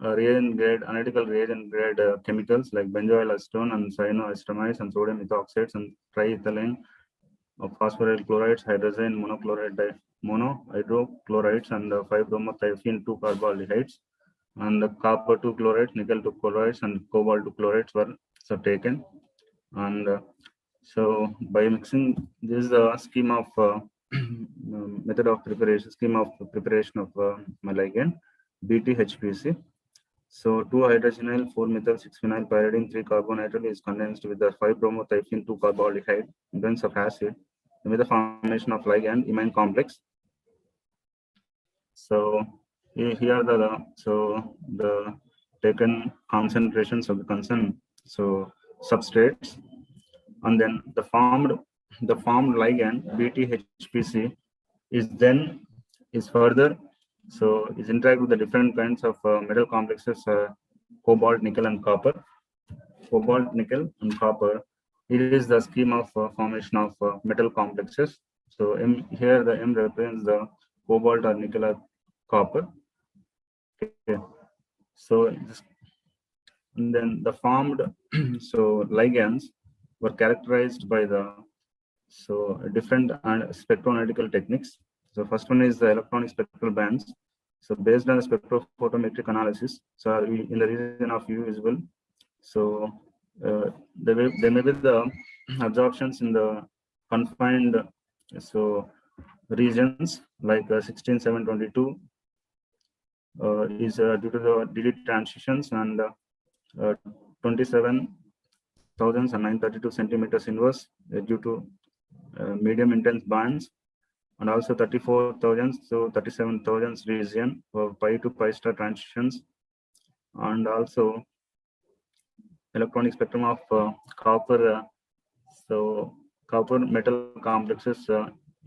[SPEAKER 10] reagent grade, analytical reagent grade chemicals like benzoyl acetone and cyanoacetamides and sodium ethoxates and triethylene of phosphoryl chlorides, hydrogen monochloride, monohydrochlorides, and 5-bromothiophene 2-carboaldehydes, and the copper 2 chlorides, nickel 2 chlorides, and cobalt 2 chlorides were taken. And so by mixing, this is the scheme of method of preparation, scheme of preparation of my ligand BTHPC. So 2-hydrogenyl, 4-methyl, 6-phenyl pyridine 3-carbonitrile is condensed with the 5-bromothiophene 2-carboaldehyde benz of acid with the formation of ligand imine complex. So here are the taken concentrations of the concerned substrates, and then the formed ligand BTHPC is further is interacted with the different kinds of metal complexes, cobalt, nickel, and copper. Cobalt, nickel, and copper. It is the scheme of formation of metal complexes. So here the M represents the cobalt or nickel or copper. Okay. So and then the formed ligands were characterized by the different spectroanalytical techniques. So first one is the electronic spectral bands. So based on the spectrophotometric analysis, so in the region of UV visible, so there may be the absorptions in the confined regions like 16722 is due to the DD transitions, and 27,932 centimeters inverse due to medium intense bands, and also 34,000 to 37,000 region for pi to pi star transitions, and also electronic spectrum of copper. Copper metal complexes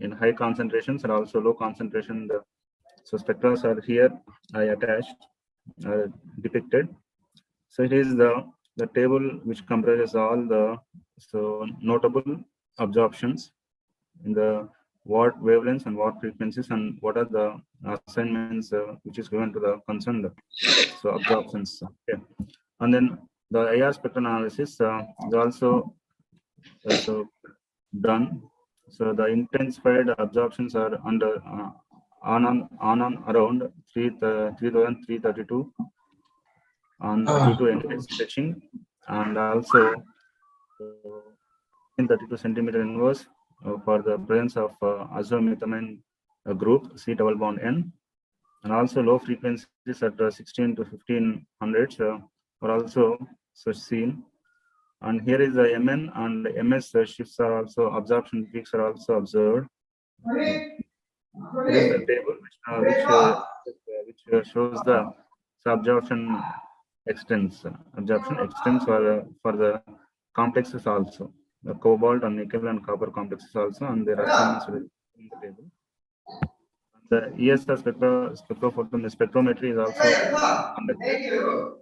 [SPEAKER 10] in high concentrations and also low concentration. So spectra are here I attached, depicted. So it is the table which comprises all the notable absorptions in the what wavelengths and what frequencies, and what are the assignments which is given to the concerned absorptions. Okay. And then The IR spectral analysis is also done. So the intensified absorptions are under on around 3,332 due to NH stretching, and also 32 centimeter inverse for the presence of azomethamine group C double bond N, and also low frequencies at 16 to 1500 are also seen. And here is the MN and MS shifts are also, absorption peaks are also observed. Here is the table which shows the absorption extents for the complexes also, the cobalt and nickel and copper complexes also, and their assignments in the table. The ESR spectrophotometry is also conducted.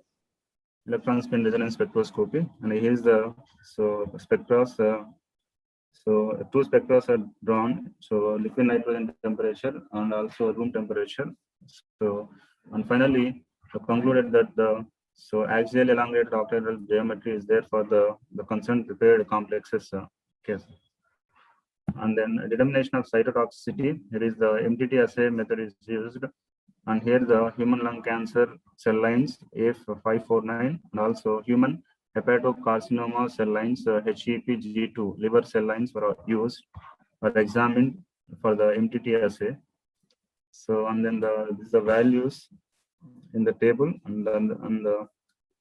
[SPEAKER 10] Electron spin resonance spectroscopy, and here is the spectra. So two spectra are drawn. So liquid nitrogen temperature and also room temperature. So, and finally concluded that the axial elongated octahedral geometry is there for the concerned prepared complexes case. And then determination of cytotoxicity. Here is the MTT assay method is used, and here the human lung cancer cell lines F549 and also human hepatocarcinoma cell lines HEPG2 liver cell lines were used or examined for the MTT assay. So, and then these are the values in the table, and then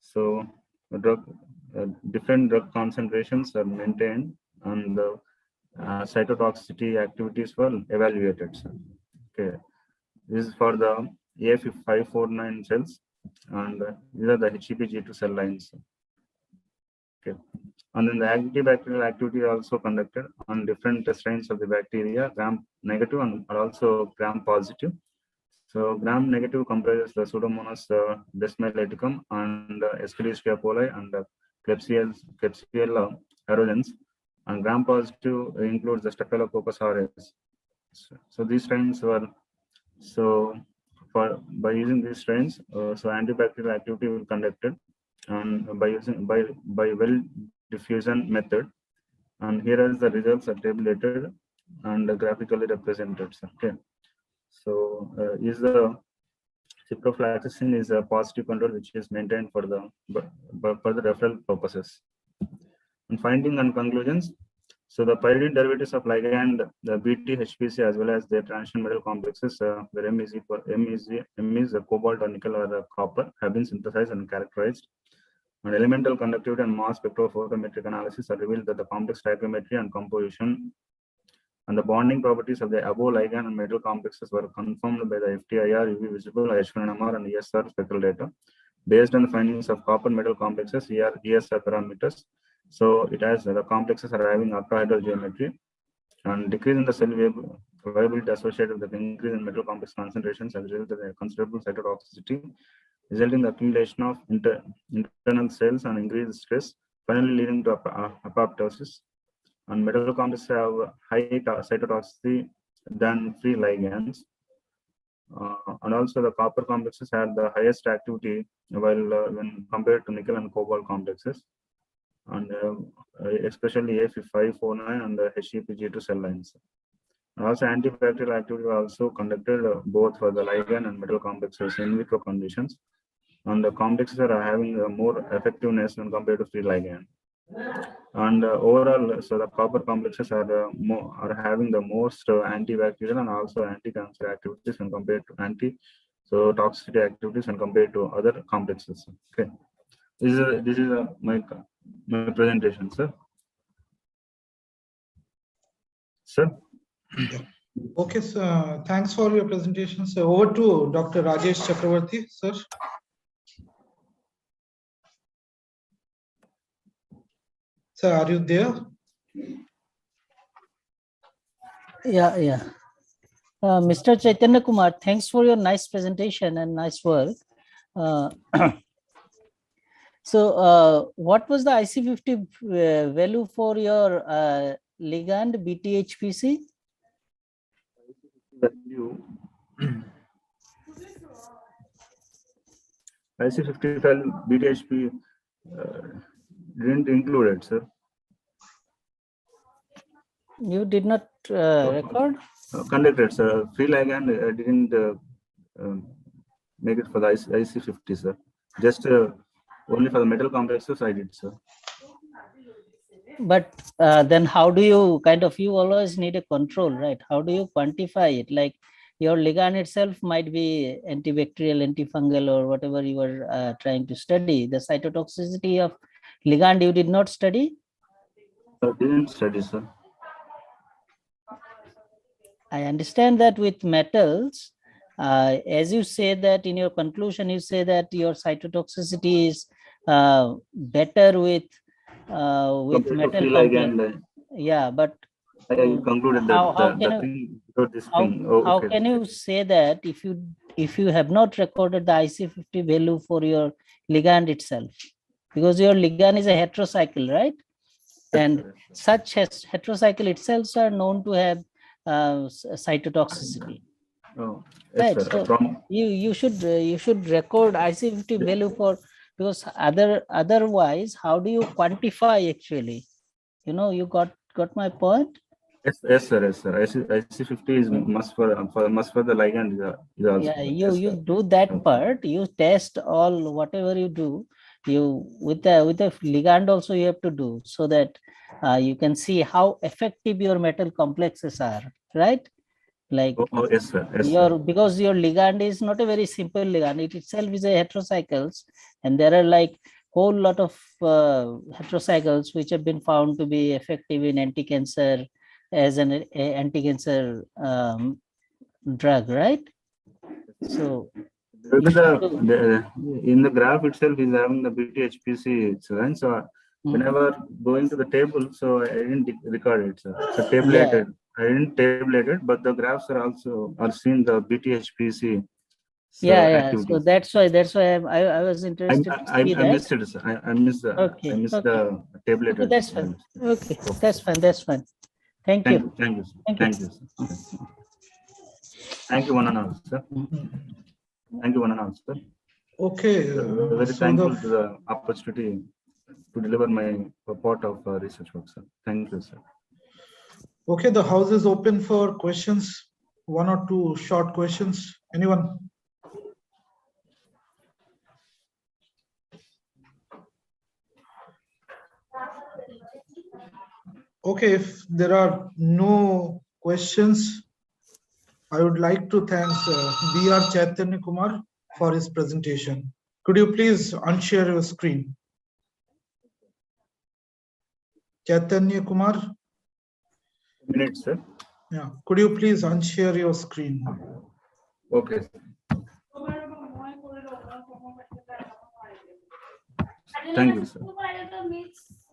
[SPEAKER 10] so the drug different drug concentrations are maintained, and the cytotoxicity activities were evaluated. Okay, this is for the AF549 cells, and these are the HEPG2 cell lines. Okay, and then the antibacterial activity also conducted on different strains of the bacteria, gram negative and also gram positive. So gram negative comprises the Pseudomonas desmyleticum and Escherichia coli and Klebsiella aerogens, and gram positive includes the Staphylococcus aureus. So these strains were by using these strains, so antibacterial activity will conducted, and by using by well diffusion method, and here is the results are tabulated and graphically represented. Okay, so is the ciprofloxacin is a positive control which is maintained for the referral purposes. And finding and conclusions. So the pyridine derivatives of ligand, the BT, HPC, as well as their transition metal complexes, where M is a cobalt or nickel or copper, have been synthesized and characterized. And elemental conductivity and mass spectrophotometric analysis have revealed that the complex stoichiometry and composition and the bonding properties of the above ligand and metal complexes were confirmed by the FTIR, UV visible, H1NMR, and ESR spectral data based on the findings of copper metal complexes, ESR parameters. So it has the complexes are having octahedral geometry, and decrease in the cell viability associated with the increase in metal complex concentrations has resulted in a considerable cytotoxicity, resulting in the accumulation of internal cells and increased stress, finally leading to apoptosis. And metal complexes have high cytotoxicity than free ligands. And also the copper complexes had the highest activity while when compared to nickel and cobalt complexes, and especially AF549 and the HEPG2 cell lines. And also antibacterial activity was also conducted both for the ligand and metal complexes in vitro conditions, and the complexes are having more effectiveness when compared to free ligand. And overall, so the copper complexes are having the most antibacterial and also anti-cancer activities when compared to toxicity activities when compared to other complexes. Okay, this is my presentation, sir. Sir.
[SPEAKER 4] Yeah. Okay, sir. Thanks for your presentation. So over to Dr. Rajesh Chakravarti, sir. Sir, are you there?
[SPEAKER 3] Yeah. Mr. Chaitanya Kumar, thanks for your nice presentation and nice work. So what was the IC50 value for your ligand BTHPC?
[SPEAKER 10] Value IC50 BTHP Didn't include it, sir.
[SPEAKER 3] You did not record?
[SPEAKER 10] Conducted, sir. Free ligand didn't make it for the IC50, sir. Just only for the metal complexes I did, sir.
[SPEAKER 3] But then how do you you always need a control, right? How do you quantify it? Like your ligand itself might be antibacterial, antifungal, or whatever you were trying to study. The cytotoxicity of ligand you did not study?
[SPEAKER 10] I didn't study, sir.
[SPEAKER 3] I understand that with metals, as you say that in your conclusion, you say that your cytotoxicity is better with metal
[SPEAKER 10] free
[SPEAKER 3] complex.
[SPEAKER 10] ligand,
[SPEAKER 3] Yeah, but
[SPEAKER 10] I concluded that
[SPEAKER 3] how can you say that if you have not recorded the IC50 value for your ligand itself? Because your ligand is a heterocycle, right? And such heterocycle itself are known to have cytotoxicity.
[SPEAKER 10] Oh,
[SPEAKER 3] Right.
[SPEAKER 10] yes, sir.
[SPEAKER 3] So you should record IC50 value for, because otherwise how do you quantify actually? You got my point?
[SPEAKER 10] Yes, sir. IC50 is must for the ligand. Is also,
[SPEAKER 3] Yeah,
[SPEAKER 10] yes,
[SPEAKER 3] you
[SPEAKER 10] sir.
[SPEAKER 3] do that part. You test all whatever you do. You with the ligand also you have to do, so that you can see how effective your metal complexes are, right? Like
[SPEAKER 10] yes, sir. Yes, sir.
[SPEAKER 3] because your ligand is not a very simple ligand. It itself is a heterocycles, and there are like whole lot of heterocycles which have been found to be effective in anti-cancer as an anti-cancer drug, right? So
[SPEAKER 10] in the graph itself is having the BTHPC, right? So whenever going to the table, so I didn't record it. So tabulated. I didn't tabulate it, but the graphs are seen the BTHPC.
[SPEAKER 3] Activity. So that's why I was interested to see that.
[SPEAKER 10] I missed it, sir. I missed the the tabulated.
[SPEAKER 3] Okay, that's fine. Okay, that's fine. Thank you.
[SPEAKER 10] Thank you, sir. Thank you, sir. Thank you, one and all, sir. Thank you, one and all, sir.
[SPEAKER 4] Okay.
[SPEAKER 10] Very thankful to the opportunity to deliver my report of research work, sir. Thank you, sir.
[SPEAKER 4] Okay, the house is open for questions. One or two short questions. Anyone? Okay, if there are no questions, I would like to thank B.R. Chaitanya Kumar for his presentation. Could you please unshare your screen? Chaitanya Kumar?
[SPEAKER 10] Minute, sir.
[SPEAKER 4] Yeah, could you please unshare your screen?
[SPEAKER 10] Okay. Thank you, sir.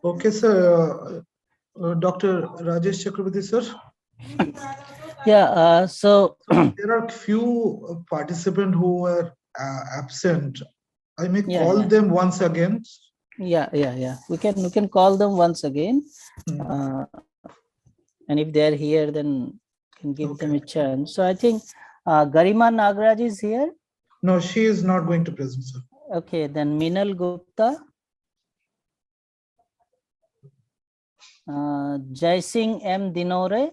[SPEAKER 4] Okay, sir. Dr. Rajesh Chakraborty, sir.
[SPEAKER 3] Yeah, so
[SPEAKER 4] there are few participants who were absent. I may call them once again.
[SPEAKER 3] Yeah. We can call them once again. And if they're here, then can give them a chance. So I think Garima Nagraj is here.
[SPEAKER 4] No, she is not going to present, sir.
[SPEAKER 3] Okay, then Minal Gupta. Jai Singh M. Dinore.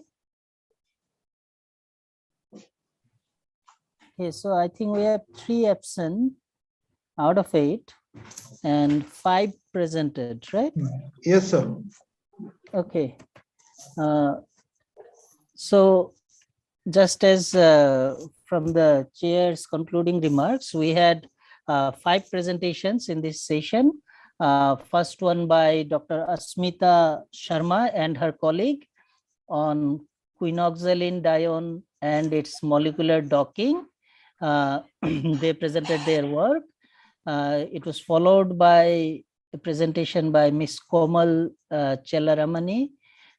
[SPEAKER 3] Okay, so I think we have 3 absent out of 8 and 5 presented, right?
[SPEAKER 4] Yes, sir.
[SPEAKER 3] Okay. So just as from the chair's concluding remarks, we had 5 presentations in this session. First one by Dr. Asmita Sharma and her colleague on quinoxaline dione and its molecular docking. They presented their work. It was followed by a presentation by Ms. Komal Chellaramani,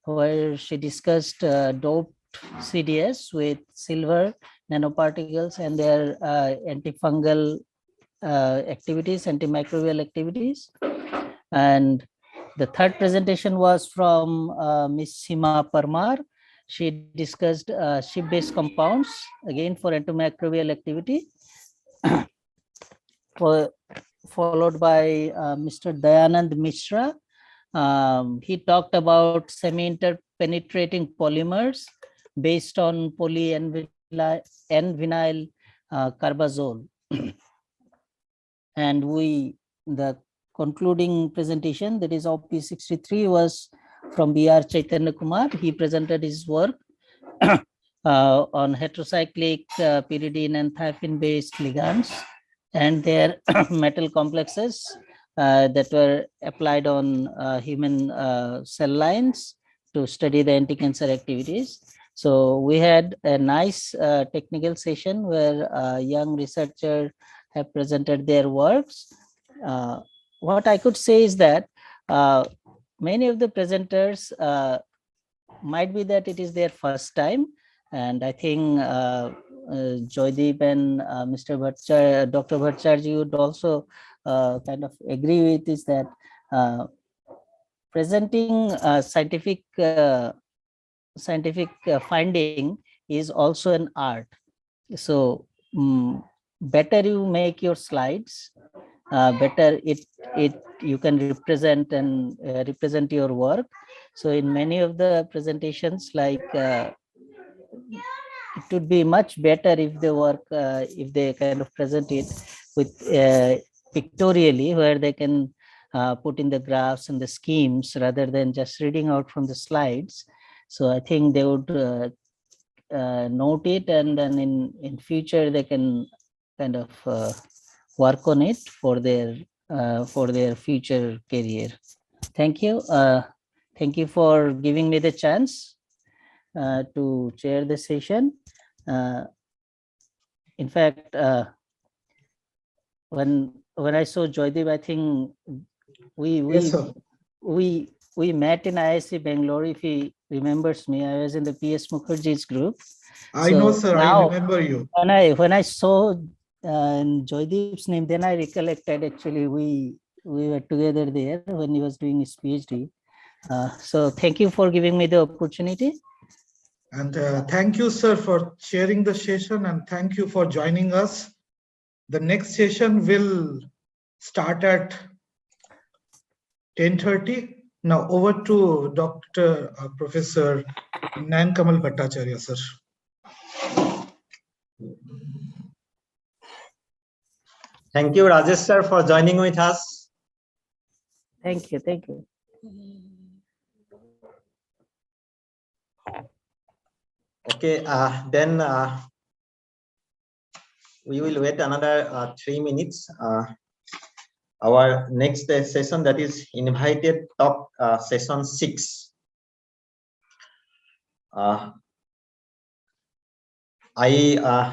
[SPEAKER 3] where she discussed doped CDS with silver nanoparticles and their antifungal activities, antimicrobial activities. And the third presentation was from Ms. Seema Parmar. She discussed ship-based compounds, again for antimicrobial activity. followed by Mr. Dayanand Mishra. He talked about semi-interpenetrating polymers based on poly-N-vinyl carbazole. And the concluding presentation, that is OP63, was from B.R. Chaitanya Kumar. He presented his work on heterocyclic pyridine and thiophene-based ligands and their metal complexes that were applied on human cell lines to study the anti-cancer activities. So we had a nice technical session where young researchers have presented their works. What I could say is that many of the presenters might be that it is their first time, and I think Joydeep and Mr. Bhattacharya, Dr. Bhattacharya would also kind of agree with is that presenting scientific finding is also an art. So better you make your slides, better you can represent and represent your work. So in many of the presentations, like it would be much better if they work, if they kind of present it with pictorially, where they can put in the graphs and the schemes rather than just reading out from the slides. So I think they would note it, and then in future they can kind of work on it for their future career. Thank you. Thank you for giving me the chance to chair the session. In fact, when I saw Joydeep, I think we met in IISc Bangalore. If he remembers me, I was in the PS Mukherjee's group.
[SPEAKER 4] I know, sir. I remember you.
[SPEAKER 3] When I saw Joydeep's name, then I recollected actually we were together there when he was doing his PhD. So thank you for giving me the opportunity.
[SPEAKER 4] And thank you, sir, for sharing the session, and thank you for joining us. The next session will start at 10:30. Now over to Dr. Professor Nayan Kamal Bhattacharya, sir.
[SPEAKER 9] Thank you, Rajesh sir, for joining with us.
[SPEAKER 3] Thank you. Thank you.
[SPEAKER 9] Okay, then we will wait another 3 minutes. Our next session, that is invited talk session 6. I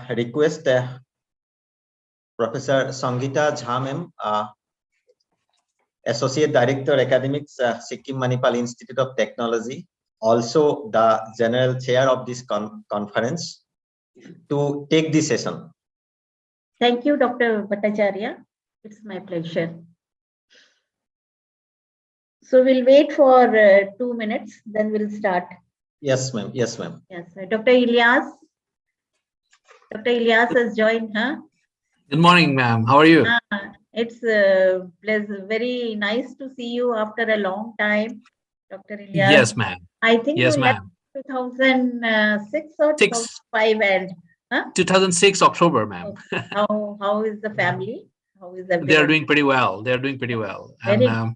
[SPEAKER 9] request Professor Sangeeta Jha ma'am, Associate Director Academics, Sikkim Manipal Institute of Technology, also the General Chair of this conference, to take this session.
[SPEAKER 11] Thank you, Dr. Bhattacharya. It's my pleasure. So we'll wait for 2 minutes, then we'll start.
[SPEAKER 9] Yes, ma'am. Yes, ma'am.
[SPEAKER 11] Yes, Dr. Ilyas. Dr. Ilyas has joined, huh?
[SPEAKER 12] Good morning, ma'am. How are you?
[SPEAKER 11] It's very nice to see you after a long time, Dr. Ilyas.
[SPEAKER 12] Yes, ma'am.
[SPEAKER 11] I think
[SPEAKER 12] yes,
[SPEAKER 11] you left 2006 or 2005 and
[SPEAKER 12] 2006 October, ma'am.
[SPEAKER 11] How is the family? How is everyone?
[SPEAKER 12] They're doing pretty well. They're doing pretty well. And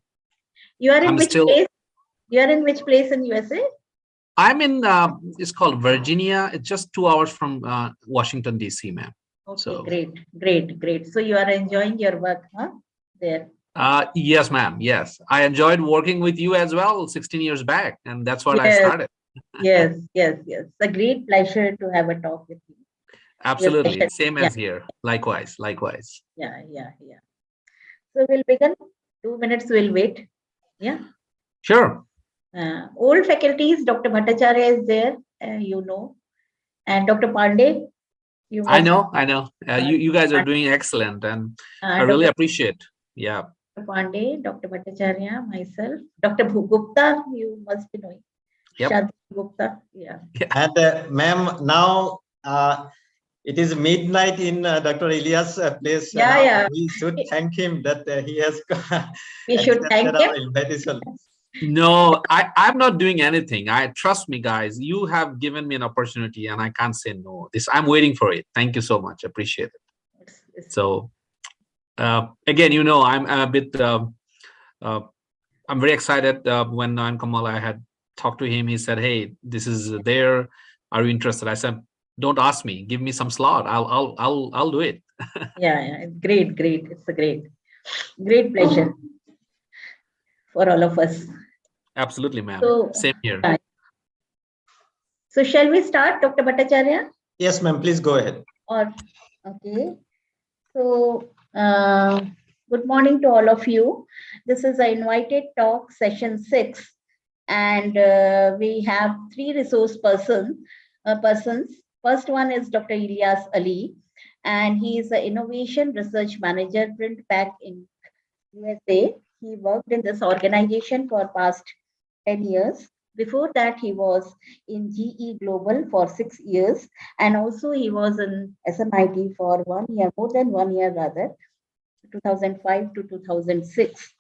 [SPEAKER 11] you are in which place? You are in which place in USA?
[SPEAKER 12] I'm in it's called Virginia. It's just 2 hours from Washington, DC, ma'am.
[SPEAKER 11] Okay,
[SPEAKER 12] so,
[SPEAKER 11] great. So you are enjoying your work, huh? There.
[SPEAKER 12] Yes, ma'am. Yes. I enjoyed working with you as well 16 years back, and that's what I started.
[SPEAKER 11] Yes. It's a great pleasure to have a talk with you.
[SPEAKER 12] Absolutely. Same as here. Likewise.
[SPEAKER 11] Yeah. So we'll begin. 2 minutes we'll wait. Yeah.
[SPEAKER 12] Sure.
[SPEAKER 11] Old faculties, Dr. Bhattacharya is there, you know, and Dr. Pandey.
[SPEAKER 12] I know. You guys are doing excellent, and I really appreciate. Yeah.
[SPEAKER 11] Dr. Pandey, Dr. Bhattacharya, myself, Dr. Gupta, you must be knowing.
[SPEAKER 12] Yep.
[SPEAKER 11] Shantanu Gupta, yeah.
[SPEAKER 9] And ma'am, now It is midnight in Dr. Elias' place.
[SPEAKER 11] Yeah,
[SPEAKER 9] Now
[SPEAKER 11] yeah.
[SPEAKER 9] we should thank him that he has
[SPEAKER 11] We should thank
[SPEAKER 9] accepted our
[SPEAKER 11] him.
[SPEAKER 9] invitation.
[SPEAKER 12] No, I'm not doing anything. Trust me, guys. You have given me an opportunity, and I can't say no. I'm waiting for it. Thank you so much. Appreciate it. So, again, I'm a bit. I'm very excited. When Nayan Kamal, I had talked to him, he said, "Hey, this is there. Are you interested?" I said, "Don't ask me. Give me some slot. I'll do it."
[SPEAKER 11] Yeah, great. It's a great pleasure for all of us.
[SPEAKER 12] Absolutely, ma'am.
[SPEAKER 11] So,
[SPEAKER 12] Same here.
[SPEAKER 11] So shall we start, Dr. Bhattacharya?
[SPEAKER 9] Yes, ma'am. Please go ahead.
[SPEAKER 11] Okay. So, good morning to all of you. This is an invited talk, session 6, and we have 3 resource persons. First one is Dr. Ilyas Ali, and he is an innovation research manager, Print Pack in USA. He worked in this organization for past 10 years. Before that, he was in GE Global for 6 years, and also he was in SMIT for 1 year, more than 1 year rather, 2005 to 2006.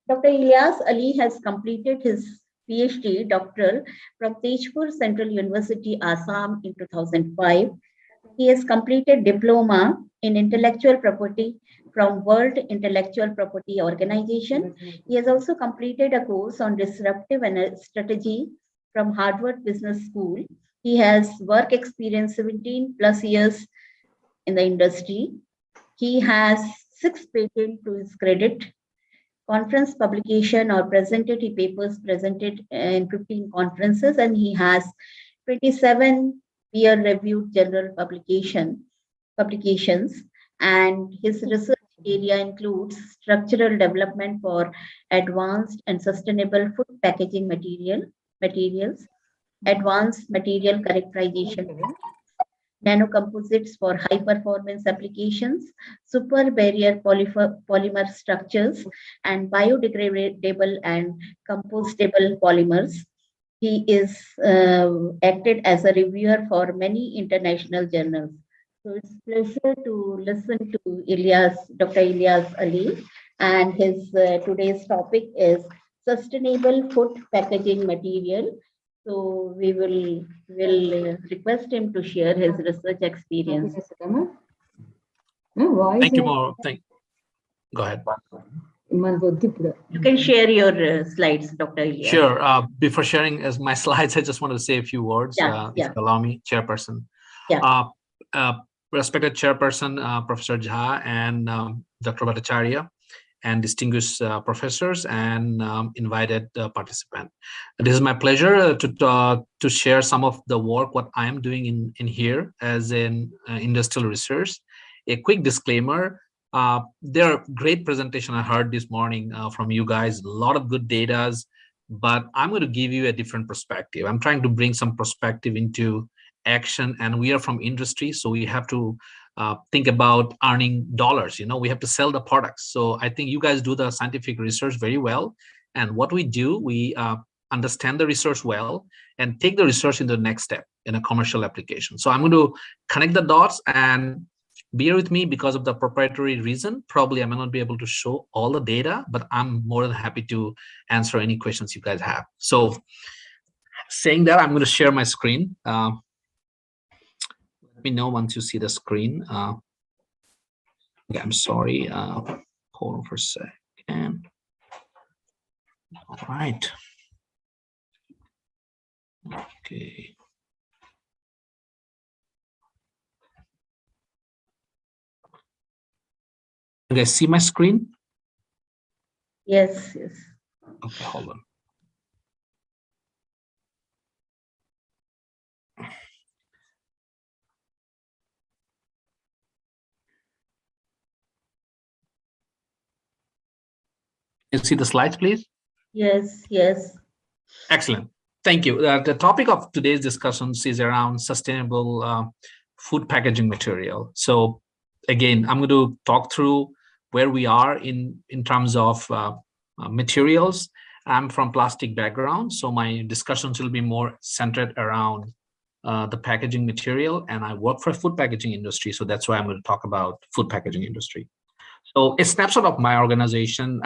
[SPEAKER 11] Dr. Ilyas Ali has completed his PhD doctoral from Tezpur Central University, Assam in 2005. He has completed diploma in intellectual property from World Intellectual Property Organization. He has also completed a course on disruptive strategy from Harvard Business School. He has work experience 17 plus years in the industry. He has 6 patents to his credit, conference publication or presented papers presented in 15 conferences, and he has 27 peer-reviewed journal publications, and his research area includes structural development for advanced and sustainable food packaging materials, advanced material characterization, nanocomposites for high performance applications, super barrier polymer structures, and biodegradable and compostable polymers. He is acted as a reviewer for many international journals. So it's a pleasure to listen to Dr. Ilyas Ali, and his today's topic is sustainable food packaging material. So we will request him to share his research experience.
[SPEAKER 12] Thank you, more. Go ahead.
[SPEAKER 11] You can share your slides, Dr. Ilyas.
[SPEAKER 12] Sure. Before sharing as my slides, I just want to say a few words, if you allow me, Chairperson.
[SPEAKER 11] Yeah.
[SPEAKER 12] Respected Chairperson, Professor Jha and Dr. Bhattacharya, and distinguished professors and invited participant. It is my pleasure to share some of the work, what I am doing in here as an industrial research. A quick disclaimer, there are great presentation I heard this morning from you guys, a lot of good data, but I'm going to give you a different perspective. I'm trying to bring some perspective into action, and we are from industry, so we have to think about earning dollars. We have to sell the products. So I think you guys do the scientific research very well, and what we do, we understand the research well and take the research into the next step in a commercial application. So I'm going to connect the dots, and bear with me because of the proprietary reason. Probably I may not be able to show all the data, but I'm more than happy to answer any questions you guys have. So saying that, I'm going to share my screen. Let me know once you see the screen. Okay, I'm sorry. Hold on for a second. All right. Okay. You guys see my screen?
[SPEAKER 11] Yes.
[SPEAKER 12] Okay, hold on. You see the slides, please?
[SPEAKER 11] Yes.
[SPEAKER 12] Excellent. Thank you. The topic of today's discussions is around sustainable food packaging material. So again, I'm going to talk through where we are in terms of materials. I'm from plastic background, so my discussions will be more centered around the packaging material, and I work for food packaging industry. So that's why I'm going to talk about food packaging industry. So a snapshot of my organization.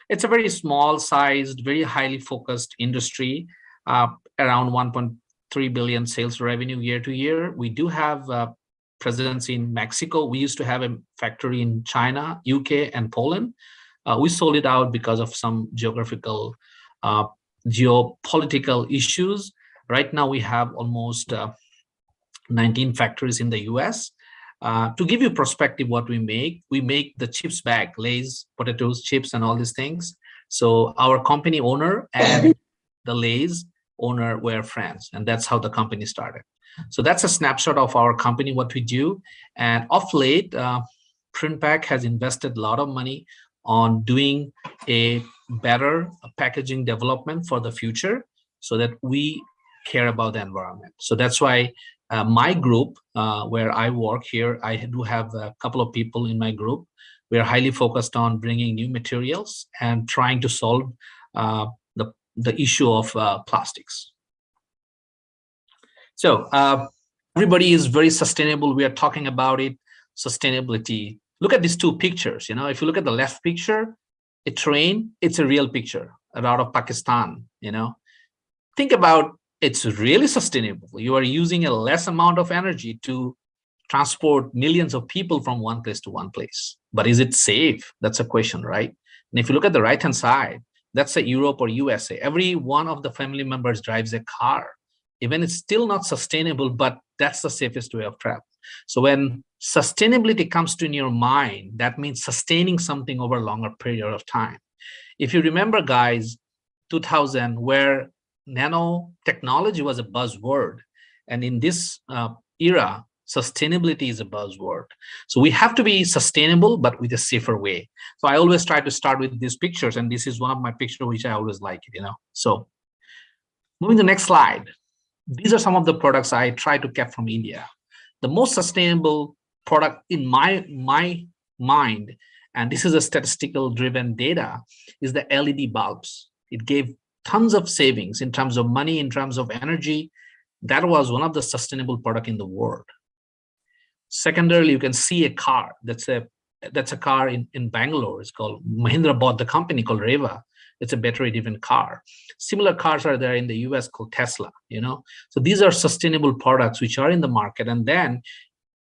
[SPEAKER 12] It's a very small sized, very highly focused industry, around 1.3 billion sales revenue year to year. We do have presence in Mexico. We used to have a factory in China, UK, and Poland. We sold it out because of some geographical, geopolitical issues. Right now, we have almost 19 factories in the US. To give you perspective, what we make the chips bag, Lay's, potatoes, chips, and all these things. So our company owner and the Lay's owner were friends, and that's how the company started. So that's a snapshot of our company, what we do. And of late, Printpack has invested a lot of money on doing a better packaging development for the future so that we care about the environment. So that's why my group, where I work here, I do have a couple of people in my group. We are highly focused on bringing new materials and trying to solve the issue of plastics. So everybody is very sustainable. We are talking about it, sustainability. Look at these two pictures. You know, if you look at the left picture, a train, it's a real picture out of Pakistan. You know, think about it's really sustainable. You are using a less amount of energy to transport millions of people from one place to one place. But is it safe? That's a question, right? And if you look at the right-hand side, that's a Europe or USA. Every one of the family members drives a car. Even it's still not sustainable, but that's the safest way of travel. So when sustainability comes to in your mind, that means sustaining something over a longer period of time. If you remember, guys, 2000, where nanotechnology was a buzzword, and in this era, sustainability is a buzzword. So we have to be sustainable, but with a safer way. So I always try to start with these pictures, and this is one of my pictures which I always like it, you know. So moving to the next slide. These are some of the products I try to get from India. The most sustainable product in my mind, and this is a statistical driven data, is the LED bulbs. It gave tons of savings in terms of money, in terms of energy. That was one of the sustainable product in the world. Secondarily, you can see a car. That's a car in Bangalore. It's called Mahindra bought the company called Reva. It's a battery-driven car. Similar cars are there in the US called Tesla, you know. So these are sustainable products which are in the market, and then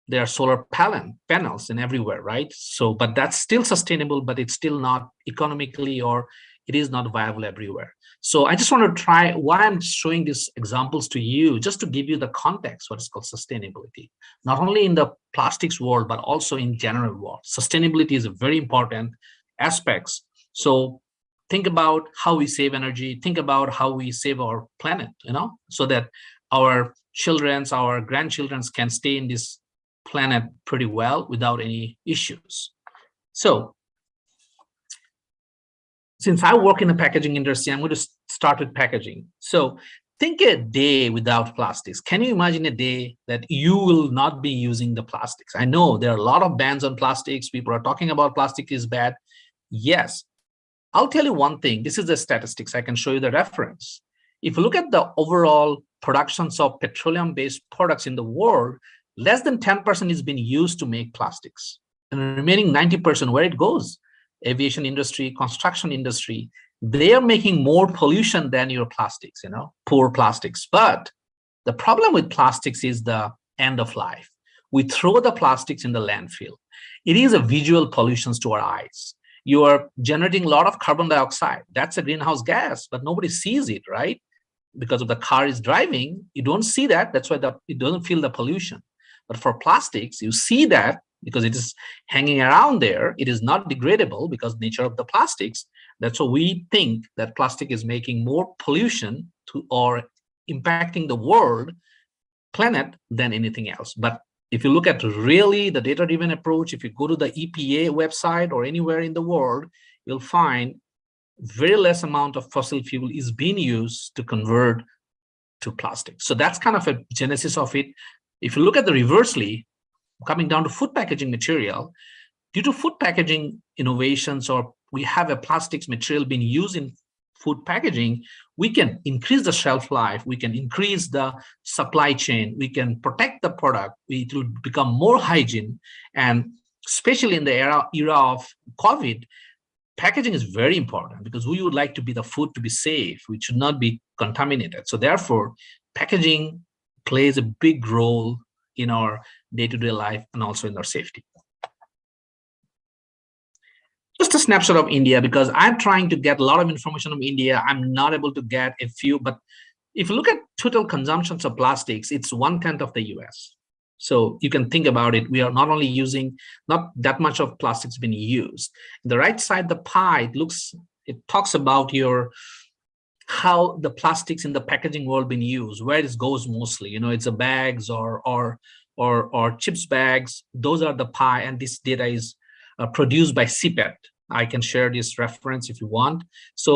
[SPEAKER 12] there are solar panels in everywhere, right? So, but that's still sustainable, but it's still not economically, or it is not viable everywhere. So I just want to try why I'm showing these examples to you, just to give you the context, what is called sustainability, not only in the plastics world, but also in general world. Sustainability is a very important aspects. So think about how we save energy, think about how we save our planet, you know, so that our children's, our grandchildren's can stay in this planet pretty well without any issues. So since I work in the packaging industry, I'm going to start with packaging. So think a day without plastics. Can you imagine a day that you will not be using the plastics? I know there are a lot of bans on plastics. People are talking about plastic is bad. Yes. I'll tell you one thing. This is the statistics. I can show you the reference. If you look at the overall productions of petroleum-based products in the world, less than 10% is being used to make plastics. And the remaining 90%, where it goes? Aviation industry, construction industry, they are making more pollution than your plastics, you know, poor plastics. But the problem with plastics is the end of life. We throw the plastics in the landfill. It is a visual pollution to our eyes. You are generating a lot of carbon dioxide. That's a greenhouse gas, but nobody sees it, right? Because of the car is driving, you don't see that. That's why it doesn't feel the pollution. But for plastics, you see that because it is hanging around there. It is not degradable because nature of the plastics. That's why we think that plastic is making more pollution to or impacting the world, planet, than anything else. But if you look at really the data-driven approach, if you go to the EPA website or anywhere in the world, you'll find very less amount of fossil fuel is being used to convert to plastic. So that's kind of a genesis of it. If you look at the reversely, coming down to food packaging material, due to food packaging innovations, or we have a plastics material being used in food packaging, we can increase the shelf life, we can increase the supply chain, we can protect the product, it will become more hygiene. And especially in the era of COVID, packaging is very important because we would like to be the food to be safe. We should not be contaminated. So therefore, packaging plays a big role in our day-to-day life and also in our safety. Just a snapshot of India, because I'm trying to get a lot of information on India. I'm not able to get a few, but if you look at total consumptions of plastics, it's 1/10 of the US. So you can think about it. We are not only using, not that much of plastics being used. The right side, the pie, it talks about how the plastics in the packaging world being used, where it goes mostly. It's the bags or chips bags. Those are the pie, and this data is produced by CPET. I can share this reference if you want. So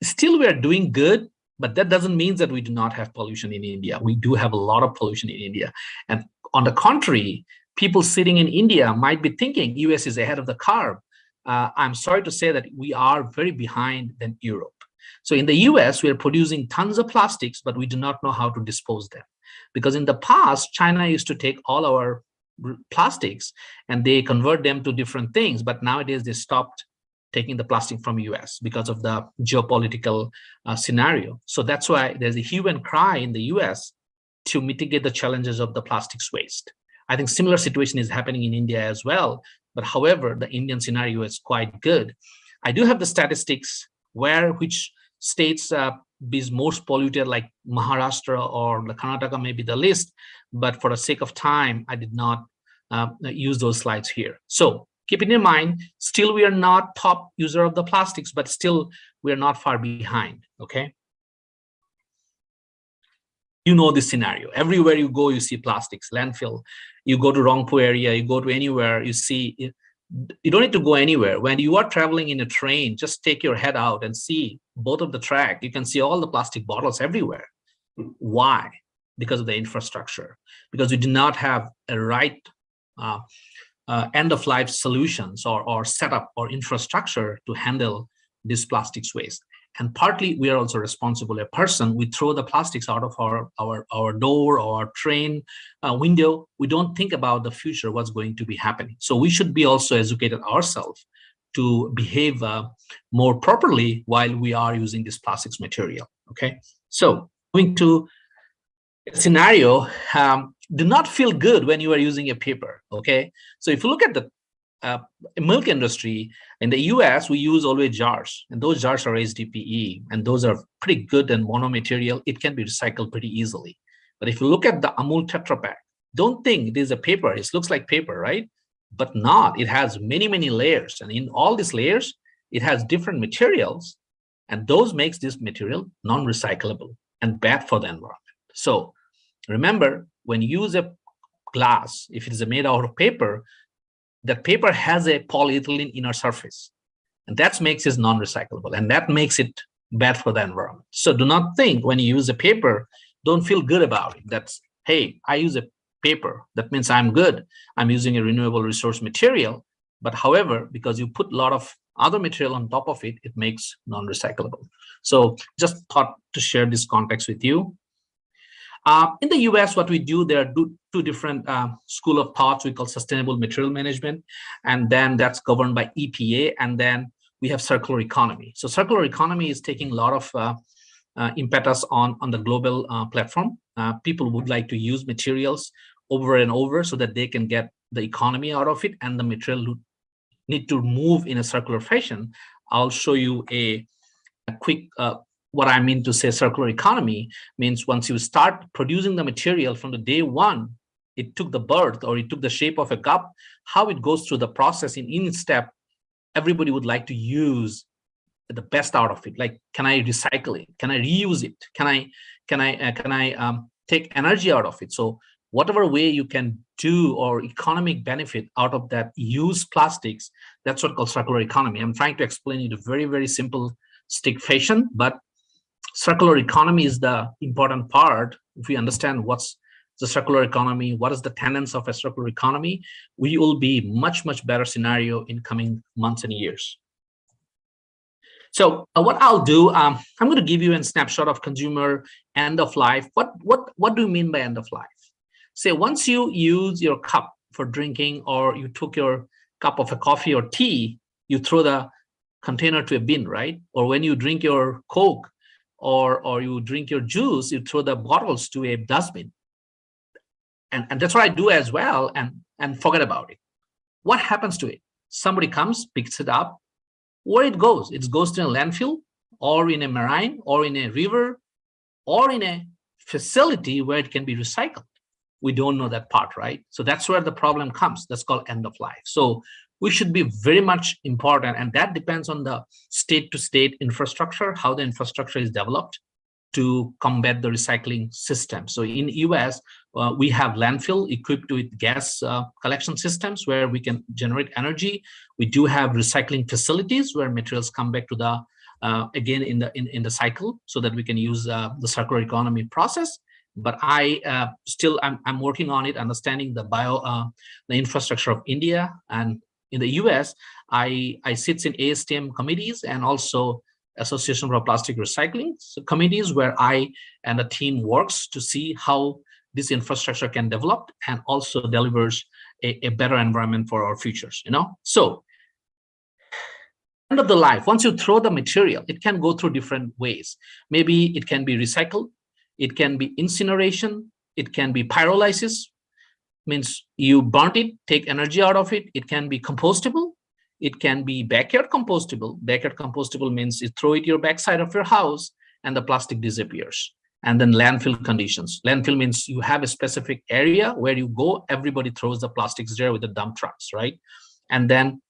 [SPEAKER 12] still we are doing good, but that doesn't mean that we do not have pollution in India. We do have a lot of pollution in India. And on the contrary, people sitting in India might be thinking US is ahead of the curve. I'm sorry to say that we are very behind than Europe. So in the US, we are producing tons of plastics, but we do not know how to dispose them. Because in the past, China used to take all our plastics and they convert them to different things, but nowadays they stopped taking the plastic from US because of the geopolitical scenario. So that's why there's a hue and cry in the US to mitigate the challenges of the plastics waste. I think similar situation is happening in India as well, but however, the Indian scenario is quite good. I do have the statistics which states is most polluted, like Maharashtra or the Karnataka may be the list, but for the sake of time, I did not use those slides here. So keep it in mind, still we are not top user of the plastics, but still we are not far behind, okay? You know this scenario. Everywhere you go, you see plastics, landfill. You go to Rangpur area, you go to anywhere, you see it. You don't need to go anywhere. When you are traveling in a train, just take your head out and see both of the track. You can see all the plastic bottles everywhere. Why? Because of the infrastructure. Because we do not have a right end-of-life solutions or setup or infrastructure to handle this plastics waste. And partly we are also responsible. A person, we throw the plastics out of our door or our train window. We don't think about the future, what's going to be happening. So we should be also educated ourselves to behave more properly while we are using this plastics material, okay? So going to a scenario, do not feel good when you are using a paper, okay? So if you look at the milk industry, in the US, we use always jars, and those jars are HDPE, and those are pretty good and monomaterial. It can be recycled pretty easily. But if you look at the Amul Tetra Pak, don't think it is a paper. It looks like paper, right? But not. It has many, many layers, and in all these layers, it has different materials, and those makes this material non-recyclable and bad for the environment. So remember, when you use a glass, if it is made out of paper, that paper has a polyethylene inner surface, and that makes it non-recyclable, and that makes it bad for the environment. So do not think when you use a paper, don't feel good about it. That's, hey, I use a paper, that means I'm good. I'm using a renewable resource material, but however, because you put a lot of other material on top of it, it makes non-recyclable. So just thought to share this context with you. In the US, what we do, there are two different school of thoughts we call sustainable material management, and then that's governed by EPA, and then we have circular economy. So circular economy is taking a lot of impetus on the global platform. People would like to use materials over and over so that they can get the economy out of it, and the material need to move in a circular fashion. I'll show you a quick what I mean to say circular economy means once you start producing the material from the day one, it took the birth or it took the shape of a cup, how it goes through the process in each step, everybody would like to use the best out of it. Like, can I recycle it? Can I reuse it? Can I take energy out of it? So whatever way you can do or economic benefit out of that used plastics, that's what called circular economy. I'm trying to explain it in a very, very simple stick fashion, but circular economy is the important part. If we understand what's the circular economy, what is the tenets of a circular economy, we will be much, much better scenario in coming months and years. So what I'll do, I'm going to give you a snapshot of consumer end of life. What do you mean by end of life? Say once you use your cup for drinking, or you took your cup of a coffee or tea, you throw the container to a bin, right? Or when you drink your Coke or you drink your juice, you throw the bottles to a dustbin. And that's what I do as well, and forget about it. What happens to it? Somebody comes, picks it up. Where it goes to a landfill, or in a marine, or in a river, or in a facility where it can be recycled. We don't know that part, right? So that's where the problem comes. That's called end of life. So we should be very much important, and that depends on the state-to-state infrastructure, how the infrastructure is developed to combat the recycling system. So in US, we have landfill equipped with gas collection systems where we can generate energy. We do have recycling facilities where materials come back to the again in the cycle, so that we can use the circular economy process. But I'm working on it, understanding the infrastructure of India. And in the US, I sit in ASTM committees and also Association for Plastic Recycling committees, where I and a team works to see how this infrastructure can develop and also delivers a better environment for our futures. So end of the life, once you throw the material, it can go through different ways. Maybe it can be recycled, it can be incineration, it can be pyrolysis, means you burnt it, take energy out of it. It can be compostable. It can be backyard compostable. Backyard compostable means you throw it your backside of your house and the plastic disappears. And then landfill conditions. Landfill means you have a specific area where you go, everybody throws the plastics there with the dump trucks, right? And then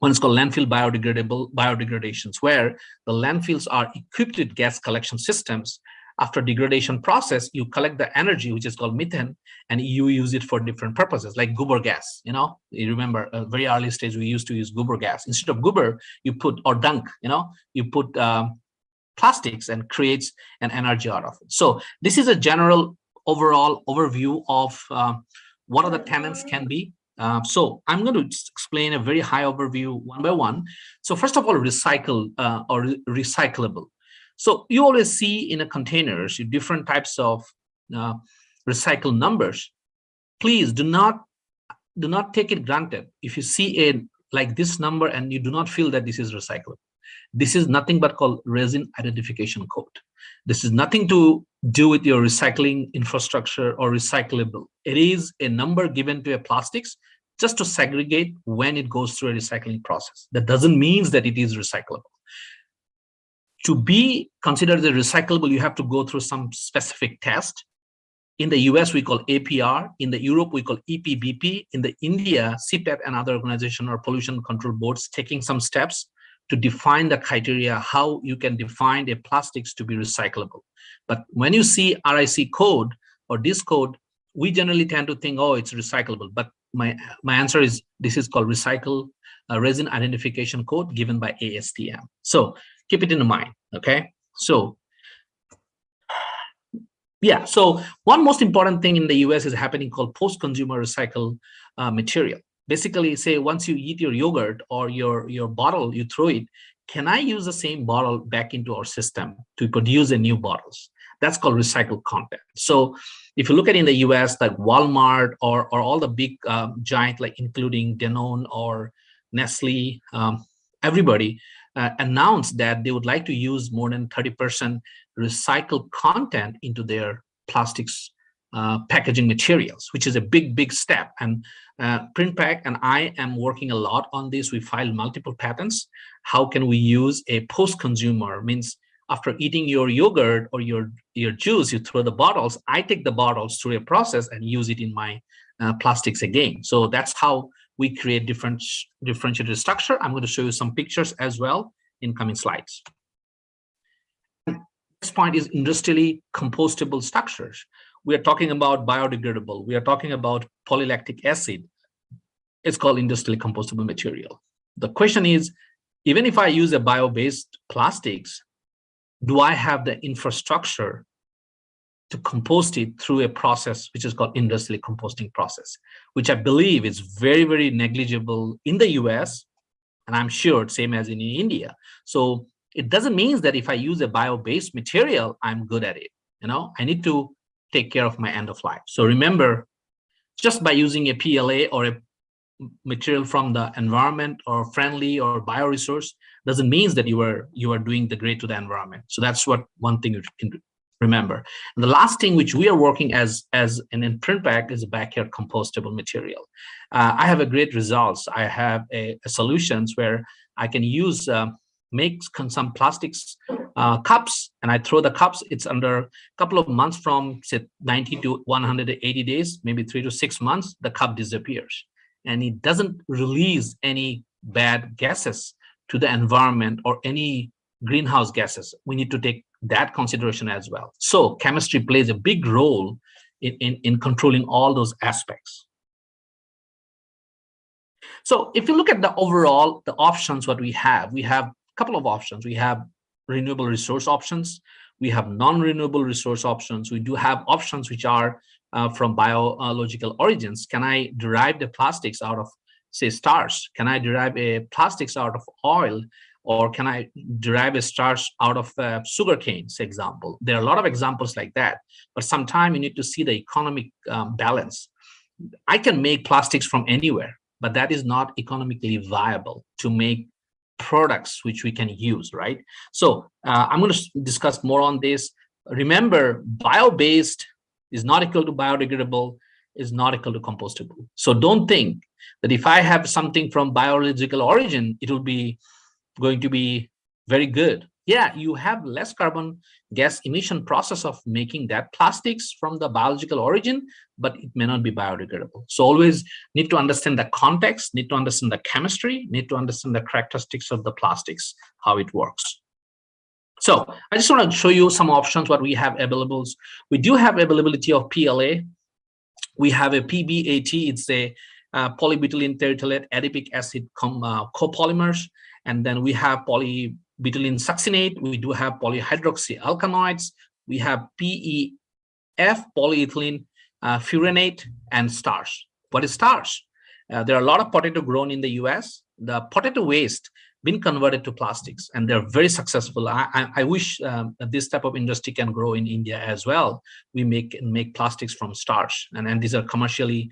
[SPEAKER 12] one is called landfill biodegradations, where the landfills are equipped with gas collection systems. After degradation process, you collect the energy, which is called methane, and you use it for different purposes, like goober gas. You remember a very early stage, we used to use goober gas. Instead of goober, you put, or dunk, you put plastics and creates an energy out of it. So this is a general overall overview of what are the tenants can be. So I'm going to explain a very high overview one by one. So first of all, recycle or recyclable. So you always see in a containers different types of recycle numbers. Please do not take it granted. If you see like this number and you do not feel that this is recyclable, this is nothing but called resin identification code. This is nothing to do with your recycling infrastructure or recyclable. It is a number given to a plastics just to segregate when it goes through a recycling process. That doesn't mean that it is recyclable. To be considered as recyclable, you have to go through some specific test. In the US, we call APR. In the Europe, we call EPBP. In the India, CPAT and other organization or pollution control boards taking some steps to define the criteria, how you can define a plastics to be recyclable. But when you see RIC code or this code, we generally tend to think, oh, it's recyclable. But my answer is, this is called resin identification code given by ASTM. So keep it in mind, okay? So yeah, so one most important thing in the US is happening called post-consumer recycled material. Basically, say once you eat your yogurt or your bottle, you throw it, can I use the same bottle back into our system to produce a new bottles? That's called recycled content. So if you look at in the US, like Walmart or all the big giant, like including Danone or Nestle, everybody announced that they would like to use more than 30% recycled content into their plastics packaging materials, which is a big step. And PrintPack and I am working a lot on this. We filed multiple patents. How can we use a post-consumer, means after eating your yogurt or your juice, you throw the bottles. I take the bottles through a process and use it in my plastics again. So that's how we create differentiated structure. I'm going to show you some pictures as well in coming slides. Next point is industrially compostable structures. We are talking about biodegradable. We are talking about polylactic acid. It's called industrially compostable material. The question is, even if I use a bio-based plastics, do I have the infrastructure to compost it through a process which is called industrially composting process, which I believe is very negligible in the US, and I'm sure it's same as in India. So it doesn't mean that if I use a bio-based material, I'm good at it. I need to take care of my end of life. So remember, just by using a PLA or a material from the environment or friendly or bioresource doesn't mean that you are doing the great to the environment. So that's one thing you can remember. And the last thing which we are working as in print pack is a backyard compostable material. I have a great results. I have a solutions where I can use make some plastics cups, and I throw the cups. It's under a couple of months, from say 90 to 180 days, maybe 3 to 6 months, the cup disappears, and it doesn't release any bad gases to the environment or any greenhouse gases. We need to take that consideration as well. So chemistry plays a big role in controlling all those aspects. So if you look at the overall, the options, what we have a couple of options. We have renewable resource options. We have non-renewable resource options. We do have options which are from biological origins. Can I derive the plastics out of, say, starch? Can I derive a plastics out of oil? Or can I derive a starch out of sugar cane, for example? There are a lot of examples like that, but sometimes you need to see the economic balance. I can make plastics from anywhere, but that is not economically viable to make products which we can use, right? So I'm going to discuss more on this. Remember, bio-based is not equal to biodegradable, is not equal to compostable. So don't think that if I have something from biological origin, it will be going to be very good. Yeah, you have less carbon gas emission process of making that plastics from the biological origin, but it may not be biodegradable. So always need to understand the context, need to understand the chemistry, need to understand the characteristics of the plastics, how it works. So I just want to show you some options what we have available. We do have availability of PLA. We have a PBAT, it's a polybutylene terephthalate adipic acid copolymers. And then we have polybutylene succinate. We do have polyhydroxyalkanoids. We have PEF, polyethylene furanate, and starch. What is starch? There are a lot of potato grown in the US. The potato waste been converted to plastics, and they're very successful. I wish this type of industry can grow in India as well. We make plastics from starch, and these are commercially,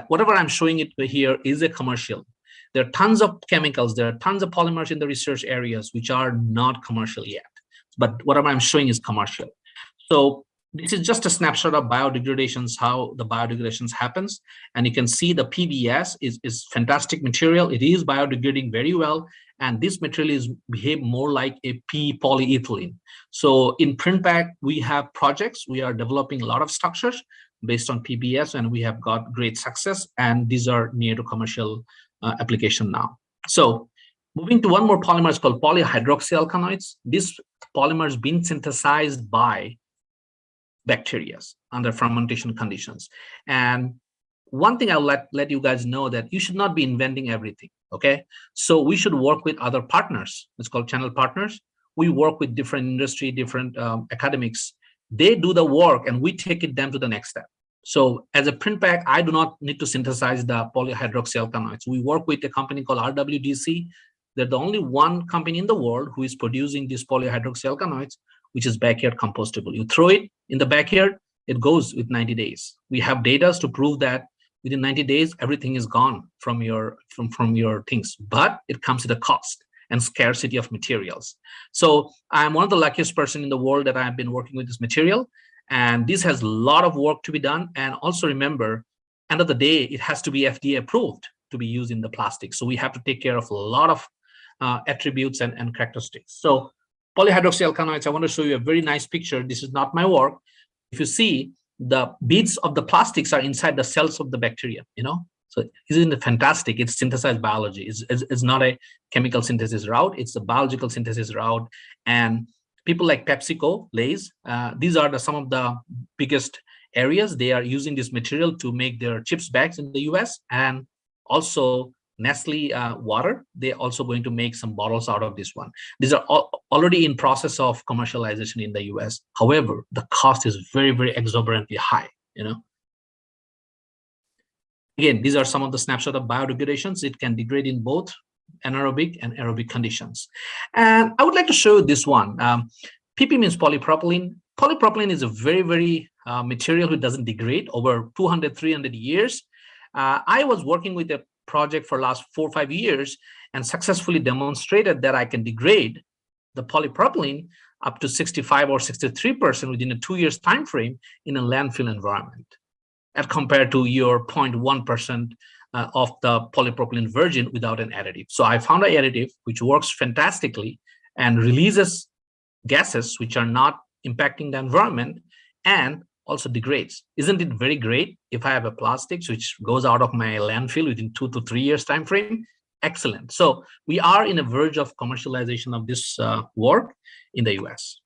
[SPEAKER 12] whatever I'm showing it here is a commercial. There are tons of chemicals, there are tons of polymers in the research areas which are not commercial yet, but whatever I'm showing is commercial. So this is just a snapshot of biodegradations, how the biodegradations happens. And you can see the PBS is fantastic material. It is biodegrading very well. And this material is behave more like a P polyethylene. So in PrintPack, we have projects. We are developing a lot of structures based on PBS, and we have got great success. And these are near to commercial application now. So moving to one more polymer is called polyhydroxyalkanoids. This polymer is being synthesized by bacteria under fermentation conditions. And one thing I'll let you guys know that you should not be inventing everything, okay? So we should work with other partners. It's called channel partners. We work with different industry, different academics. They do the work and we take it them to the next step. So as a PrintPack, I do not need to synthesize the polyhydroxyalkanoids. We work with a company called RWDC. They're the only one company in the world who is producing these polyhydroxyalkanoids, which is backyard compostable. You throw it in the backyard, it goes with 90 days. We have data to prove that within 90 days, everything is gone from your things, but it comes at a cost and scarcity of materials. So I'm one of the luckiest person in the world that I've been working with this material. And this has a lot of work to be done. And also remember, end of the day, it has to be FDA approved to be used in the plastic. So we have to take care of a lot of attributes and characteristics. So polyhydroxyalkanoids, I want to show you a very nice picture. This is not my work. If you see, the beads of the plastics are inside the cells of the bacteria, So isn't it fantastic? It's synthesized biology. It's not a chemical synthesis route. It's a biological synthesis route. And people like PepsiCo, Lay's, these are some of the biggest areas. They are using this material to make their chips bags in the US. And also Nestle water, they're also going to make some bottles out of this one. These are already in process of commercialization in the US. However, the cost is very, very exorbitantly high, Again, these are some of the snapshots of biodegradations. It can degrade in both anaerobic and aerobic conditions. And I would like to show you this one. PP means polypropylene. Polypropylene is a very, very material which doesn't degrade over 200, 300 years. I was working with a project for last 4 or 5 years and successfully demonstrated that I can degrade the polypropylene up to 65 or 63% within a 2 years time frame in a landfill environment, as compared to your 0.1% of the polypropylene virgin without an additive. So I found an additive which works fantastically and releases gases which are not impacting the environment and also degrades. Isn't it very great if I have a plastics which goes out of my landfill within 2 to 3 years time frame? Excellent. So we are in a verge of commercialization of this work in the US.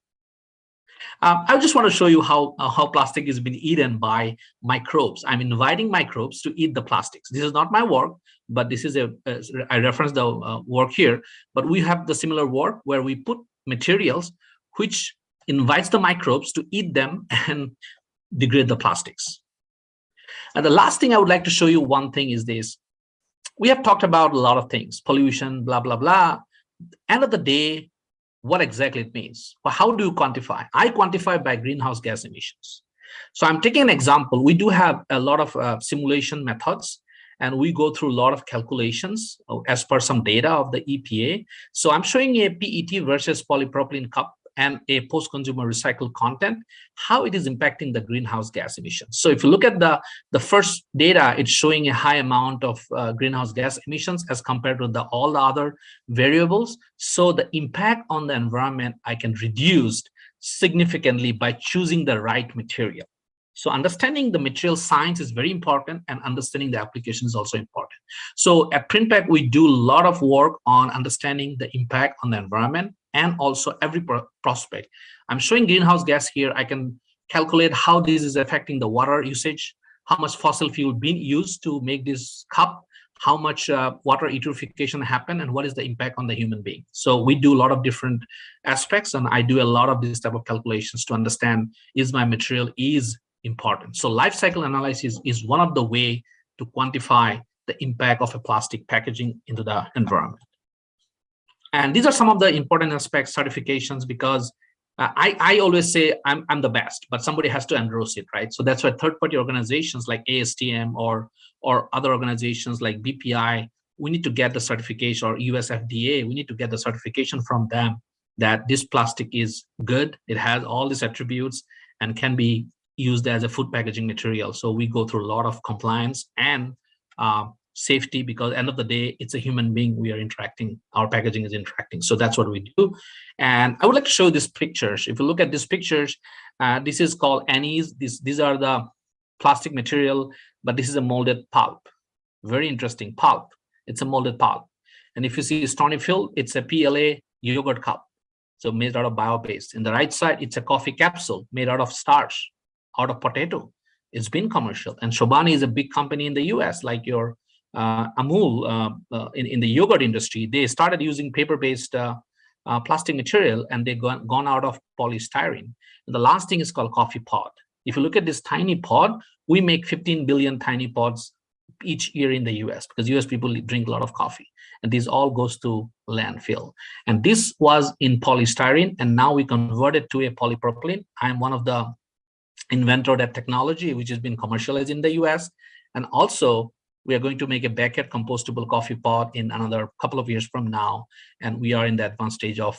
[SPEAKER 12] I just want to show you how plastic is being eaten by microbes. I'm inviting microbes to eat the plastics. This is not my work, but this is I reference the work here, but we have the similar work where we put materials which invites the microbes to eat them and degrade the plastics. And the last thing I would like to show you, one thing is this. We have talked about a lot of things, pollution, blah, blah, blah. End of the day, what exactly it means? Well, how do you quantify? I quantify by greenhouse gas emissions. So I'm taking an example. We do have a lot of simulation methods, and we go through a lot of calculations as per some data of the EPA. So I'm showing a PET versus polypropylene cup and a post-consumer recycled content, how it is impacting the greenhouse gas emissions. So if you look at the first data, it's showing a high amount of greenhouse gas emissions as compared to all the other variables. So the impact on the environment I can reduce significantly by choosing the right material. So understanding the material science is very important, and understanding the application is also important. So at Printpack, we do a lot of work on understanding the impact on the environment and also every prospect. I'm showing greenhouse gas here. I can calculate how this is affecting the water usage, how much fossil fuel being used to make this cup, how much water eutrophication happen, and what is the impact on the human being. So we do a lot of different aspects, and I do a lot of this type of calculations to understand is my material is important. So life cycle analysis is one of the way to quantify the impact of a plastic packaging into the environment. And these are some of the important aspects, certifications, because I always say I'm the best, but somebody has to endorse it, right? So that's why third-party organizations like ASTM or other organizations like BPI, we need to get the certification, or US FDA, we need to get the certification from them that this plastic is good, it has all these attributes, and can be used as a food packaging material. So we go through a lot of compliance and safety, because end of the day, it's a human being we are interacting, our packaging is interacting. So that's what we do. And I would like to show these pictures. If you look at these pictures, this is called anise. These are the plastic material, but this is a molded pulp. Very interesting pulp. It's a molded pulp. And if you see Stonyfield, it's a PLA yogurt cup. So made out of bio-based. In the right side, it's a coffee capsule made out of starch, out of potato. It's been commercial. And Chobani is a big company in the US, like your Amul in the yogurt industry. They started using paper-based plastic material, and they've gone out of polystyrene. And the last thing is called coffee pod. If you look at this tiny pod, we make 15 billion tiny pods each year in the US, because US people drink a lot of coffee, and this all goes to landfill. And this was in polystyrene, and now we converted to a polypropylene. I'm one of the inventor of that technology, which has been commercialized in the US. And also, we are going to make a Beckett compostable coffee pod in another couple of years from now. And we are in the advanced stage of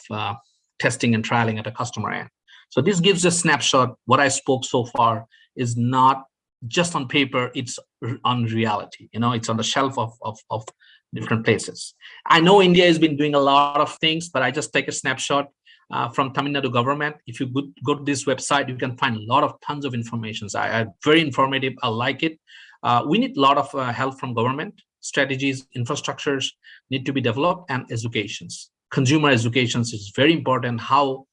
[SPEAKER 12] testing and trialing at a customer end. So this gives a snapshot. What I spoke so far is not just on paper, it's on reality. You know, it's on the shelf of different places. I know India has been doing a lot of things, but I just take a snapshot from Tamil Nadu government. If you go to this website, you can find a lot of tons of information. Very informative. I like it. We need a lot of help from government. Strategies, infrastructures need to be developed, and educations. Consumer educations is very important. How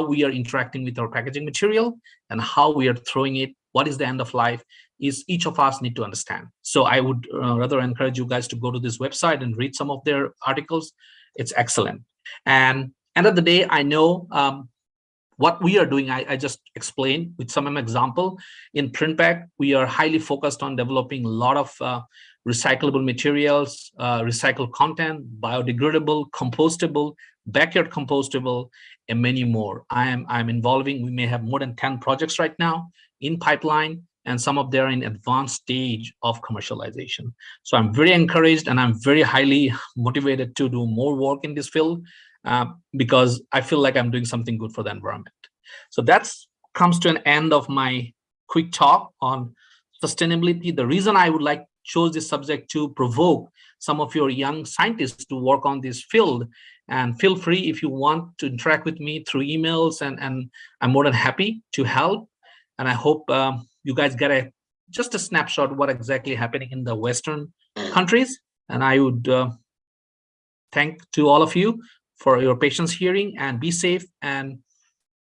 [SPEAKER 12] we are interacting with our packaging material and how we are throwing it. What is the end of life? Is each of us need to understand. So I would rather encourage you guys to go to this website and read some of their articles. It's excellent. And end of the day, I know what we are doing, I just explained with some example. In Printpack, we are highly focused on developing a lot of recyclable materials, recycled content, biodegradable, compostable, backyard compostable, and many more. I'm involving, we may have more than 10 projects right now in pipeline, and some of them are in advanced stage of commercialization. So I'm very encouraged and I'm very highly motivated to do more work in this field because I feel like I'm doing something good for the environment. So that's comes to an end of my quick talk on sustainability. The reason I would like chose this subject to provoke some of your young scientists to work on this field, and feel free if you want to interact with me through emails, and I'm more than happy to help. And I hope you guys get just a snapshot of what exactly happening in the Western countries. And I would thank to all of you for your patience hearing, and be safe and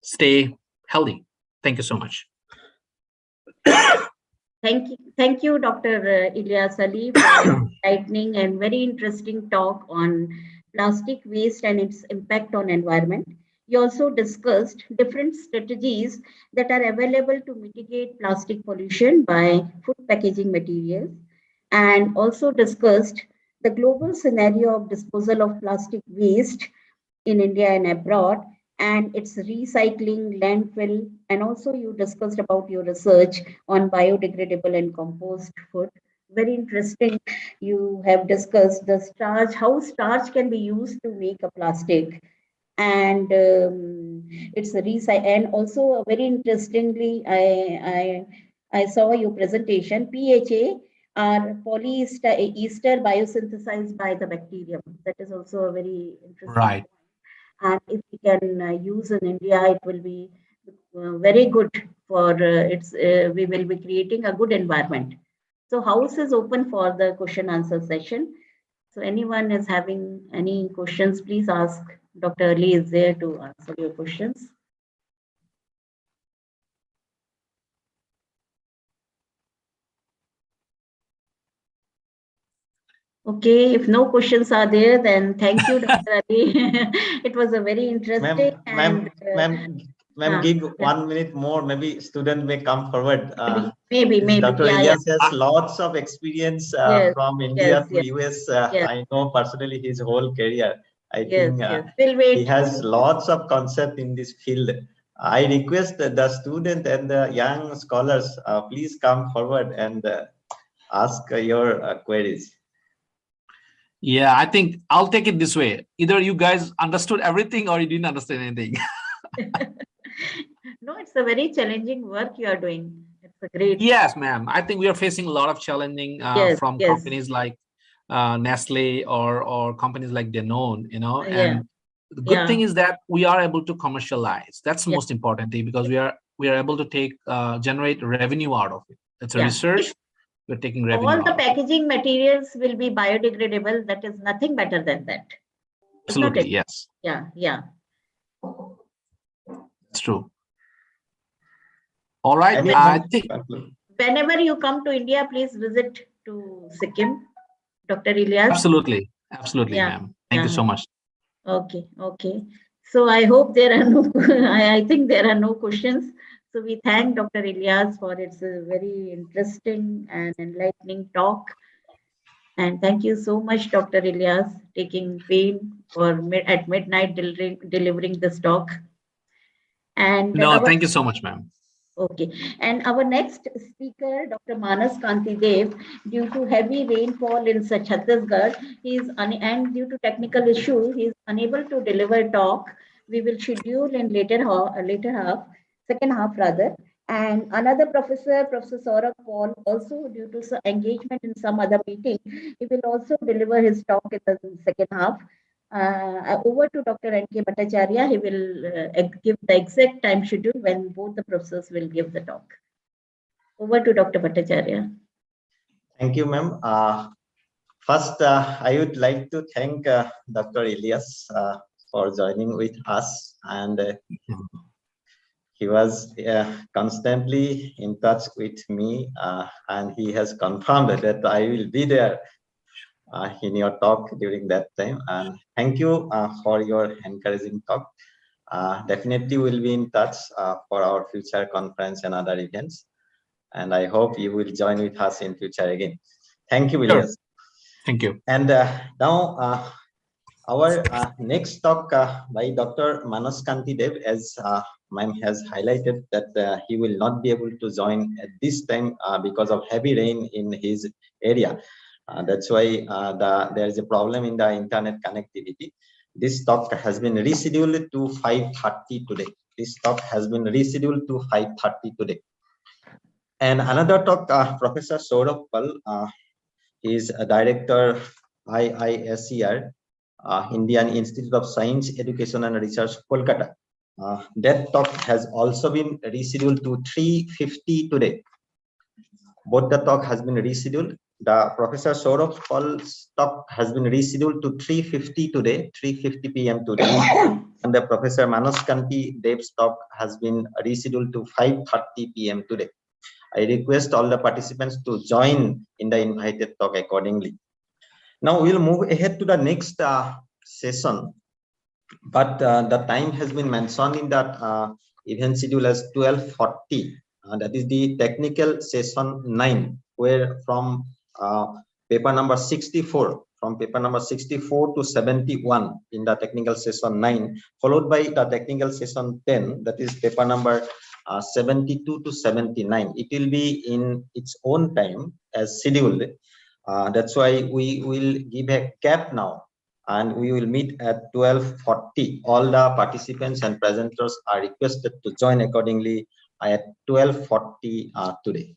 [SPEAKER 12] stay healthy. Thank you so much.
[SPEAKER 11] Thank you, Dr. Ilyas Ali, for enlightening and very interesting talk on plastic waste and its impact on environment. You also discussed different strategies that are available to mitigate plastic pollution by food packaging materials, and also discussed the global scenario of disposal of plastic waste in India and abroad, and its recycling, landfill, and also you discussed about your research on biodegradable and compost food. Very interesting. You have discussed the starch, how starch can be used to make a plastic, and it's a recycle. And also very interestingly, I saw your presentation. PHA are polyester biosynthesized by the bacterium. That is also a very interesting.
[SPEAKER 12] Right.
[SPEAKER 11] And if we can use in India, it will be very good for we will be creating a good environment. So house is open for the question answer session. So anyone is having any questions, please ask. Dr. Ali is there to answer your questions. Okay, if no questions are there, then thank you, Dr. Ali. It was a very interesting.
[SPEAKER 9] Ma'am, give 1 minute more. Maybe student may come forward.
[SPEAKER 11] Maybe.
[SPEAKER 9] Dr. Ilyas has lots of experience from India to US. I know personally his whole career. I think he has lots of concept in this field. I request the student and the young scholars, please come forward and ask your queries.
[SPEAKER 12] Yeah, I think I'll take it this way. Either you guys understood everything or you didn't understand anything.
[SPEAKER 11] No, it's a very challenging work you are doing. It's a great.
[SPEAKER 12] Yes, ma'am. I think we are facing a lot of challenging from companies like Nestle or companies like Danone, you know. And the good thing is that we are able to commercialize. That's the most important thing, because we are able to take generate revenue out of it. It's a research. We're taking revenue.
[SPEAKER 11] All the packaging materials will be biodegradable. That is nothing better than that.
[SPEAKER 12] Absolutely, yes.
[SPEAKER 11] Yeah.
[SPEAKER 12] It's true. All right. I think
[SPEAKER 11] whenever you come to India, please visit to Sikkim, Dr. Ilyas.
[SPEAKER 12] Absolutely, ma'am. Thank you so much.
[SPEAKER 11] Okay. So I hope there are no. I think there are no questions. So we thank Dr. Ilyas for its very interesting and enlightening talk. And thank you so much, Dr. Ilyas, taking pain for at midnight delivering this talk. And
[SPEAKER 12] no, thank you so much, ma'am.
[SPEAKER 11] Okay. And our next speaker, Dr. Manas Kanti Dev, due to heavy rainfall in Chhattisgarh, and due to technical issue, he is unable to deliver talk. We will schedule in second half rather. And another professor, Professor Saurabh Paul, also due to engagement in some other meeting, he will also deliver his talk in the second half. Over to Dr. N.K. Bhattacharya. He will give the exact time schedule when both the professors will give the talk. Over to Dr. Bhattacharya.
[SPEAKER 9] Thank you, ma'am. First, I would like to thank Dr. Ilyas for joining with us, and he was constantly in touch with me, and he has confirmed that I will be there in your talk during that time. And thank you for your encouraging talk. Definitely we'll be in touch for our future conference and other events. And I hope you will join with us in future again. Thank you,
[SPEAKER 12] Sure.
[SPEAKER 9] Ilyas.
[SPEAKER 12] Thank you.
[SPEAKER 9] And now our next talk by Dr. Manas Kanti Dev, as ma'am has highlighted that he will not be able to join at this time because of heavy rain in his area. That's why there is a problem in the internet connectivity. This talk has been rescheduled to 5:30 today. This talk has been rescheduled to 5:30 today. And another talk, Professor Saurabh Pal, is a director IISER, Indian Institute of Science, Education and Research, Kolkata. That talk has also been rescheduled to 3:50 today. Both the talk has been rescheduled. The Professor Saurabh Pal's talk has been rescheduled to 3:50 today, 3:50 p.m. today. And the Professor Manas Kanti Dev's talk has been rescheduled to 5:30 p.m. today. I request all the participants to join in the invited talk accordingly. Now we'll move ahead to the next session, but the time has been mentioned in that event schedule as 12:40. That is the technical session 9, where from paper number 64, from paper number 64 to 71 in the technical session 9, followed by the technical session 10, that is paper number 72 to 79. It will be in its own time as scheduled. That's why we will give a cap now, and we will meet at 12:40. All the participants and presenters are requested to join accordingly at 12:40 today.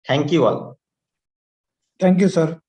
[SPEAKER 9] Thank you all.
[SPEAKER 6] Thank you, sir.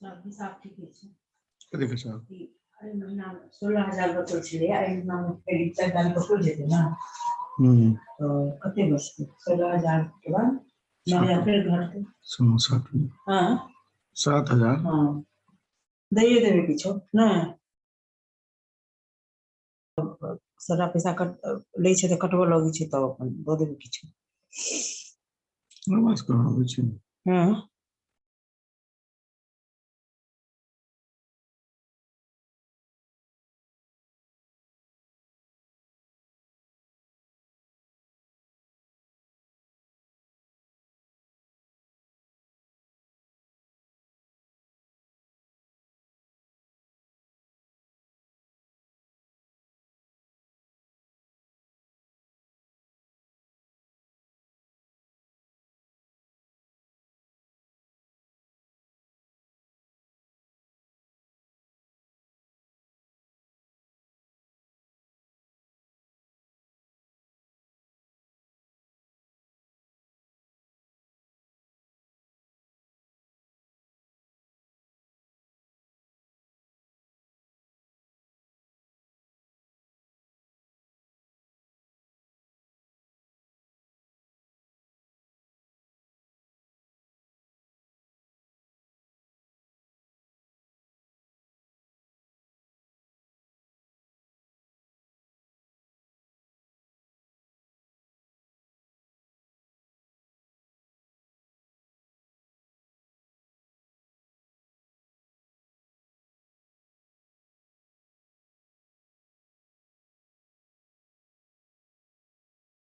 [SPEAKER 1] देखो साहब
[SPEAKER 13] 16,000 बचल छलै एहि नाम credit card दान पकड़ जेतै ना तो कते बचतै 16,000 के बाद 9,000 फिर घटतै
[SPEAKER 1] 7
[SPEAKER 13] हाँ
[SPEAKER 1] 7,000
[SPEAKER 13] हाँ दैए देबै किछो नहि सारा पैसा कट लै छै तऽ कटबऽ लगै छै तब अपन दऽ देबै किछो
[SPEAKER 1] नमाज कराबै छै
[SPEAKER 13] हाँ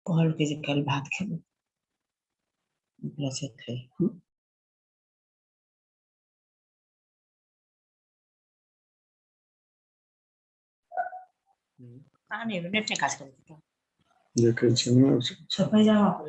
[SPEAKER 13] कहलकै जे काल्हि भात खेबै ओकरा से खाइ कहाँ नहीं नेट नहीं काज करै छै
[SPEAKER 1] देखै छी ने
[SPEAKER 13] सब पैजामा पर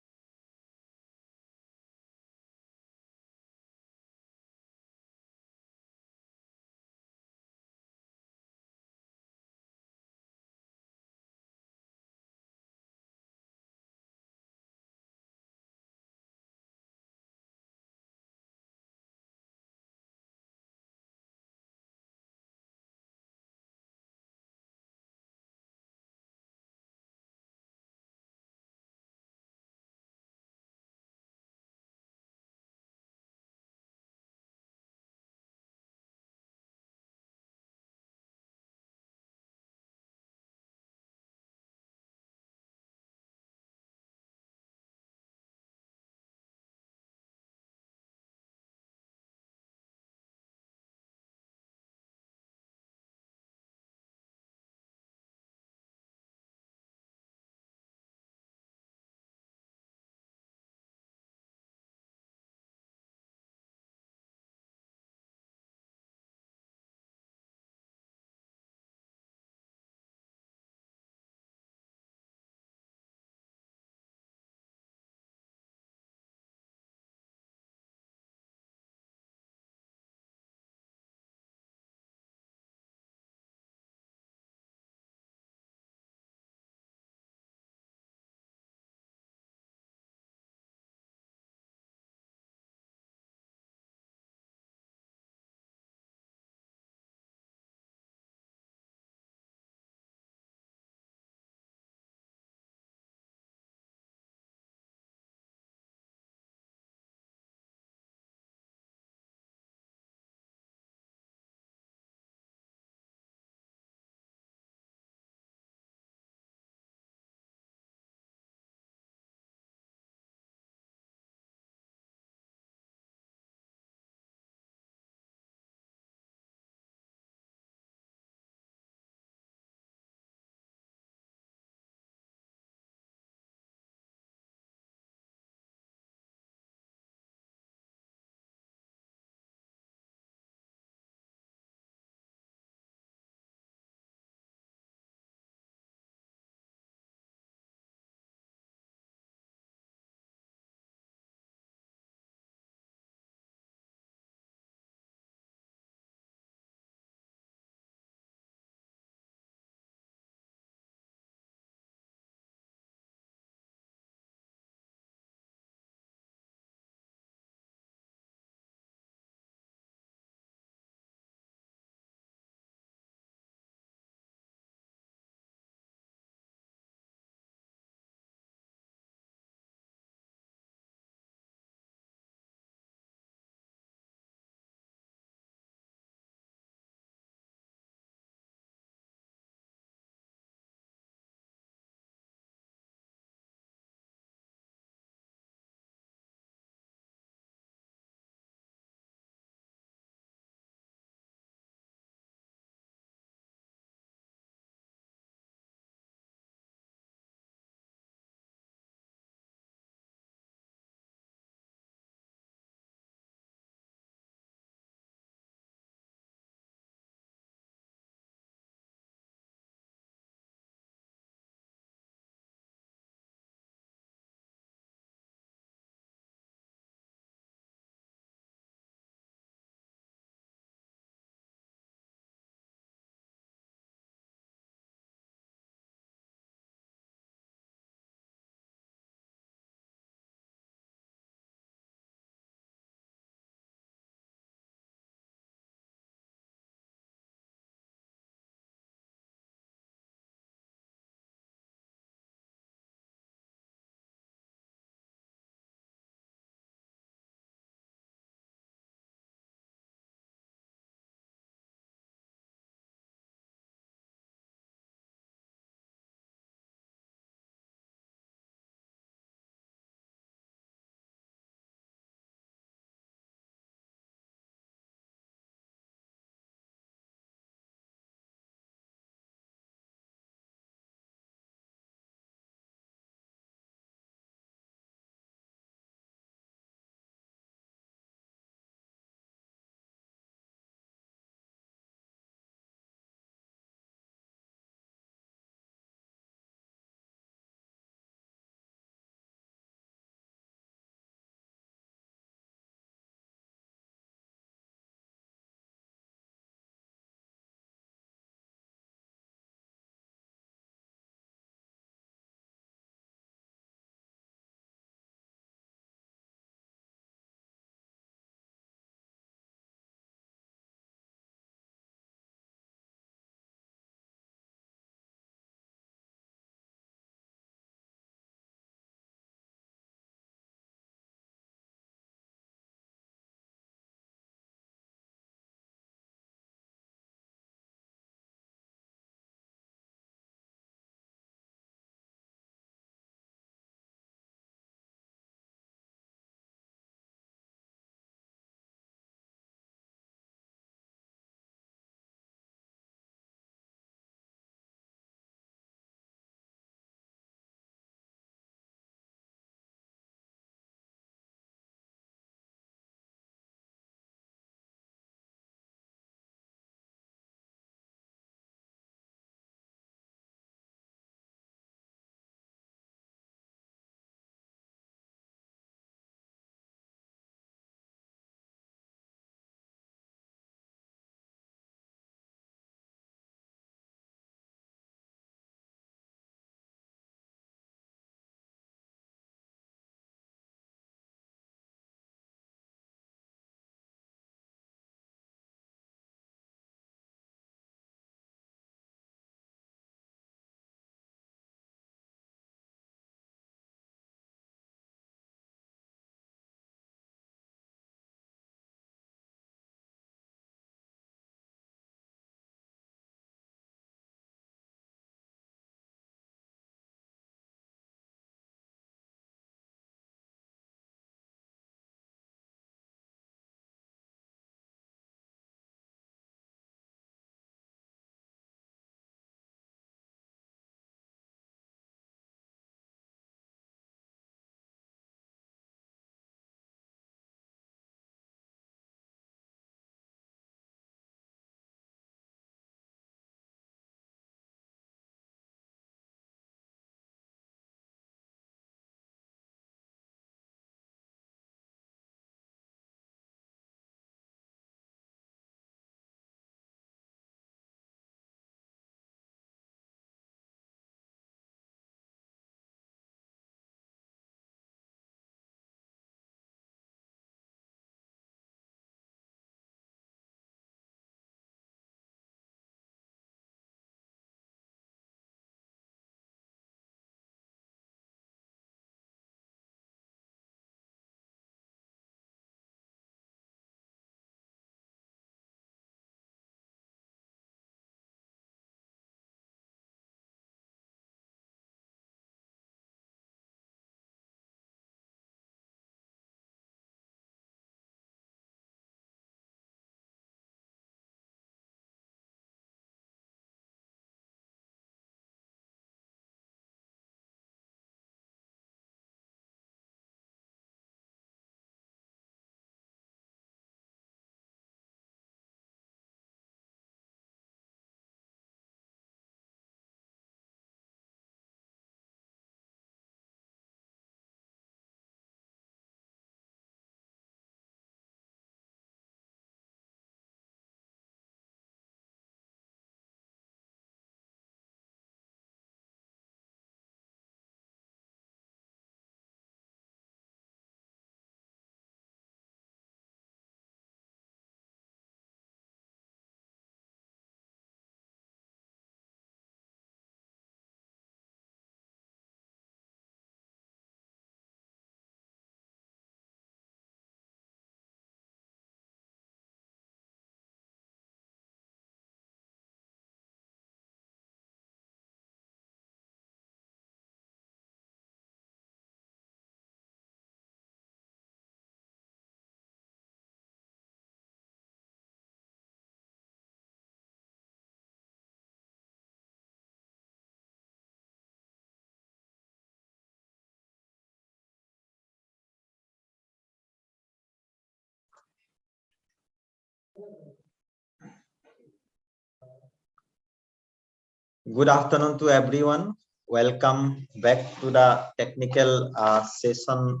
[SPEAKER 9] Good afternoon to everyone. Welcome back to the technical session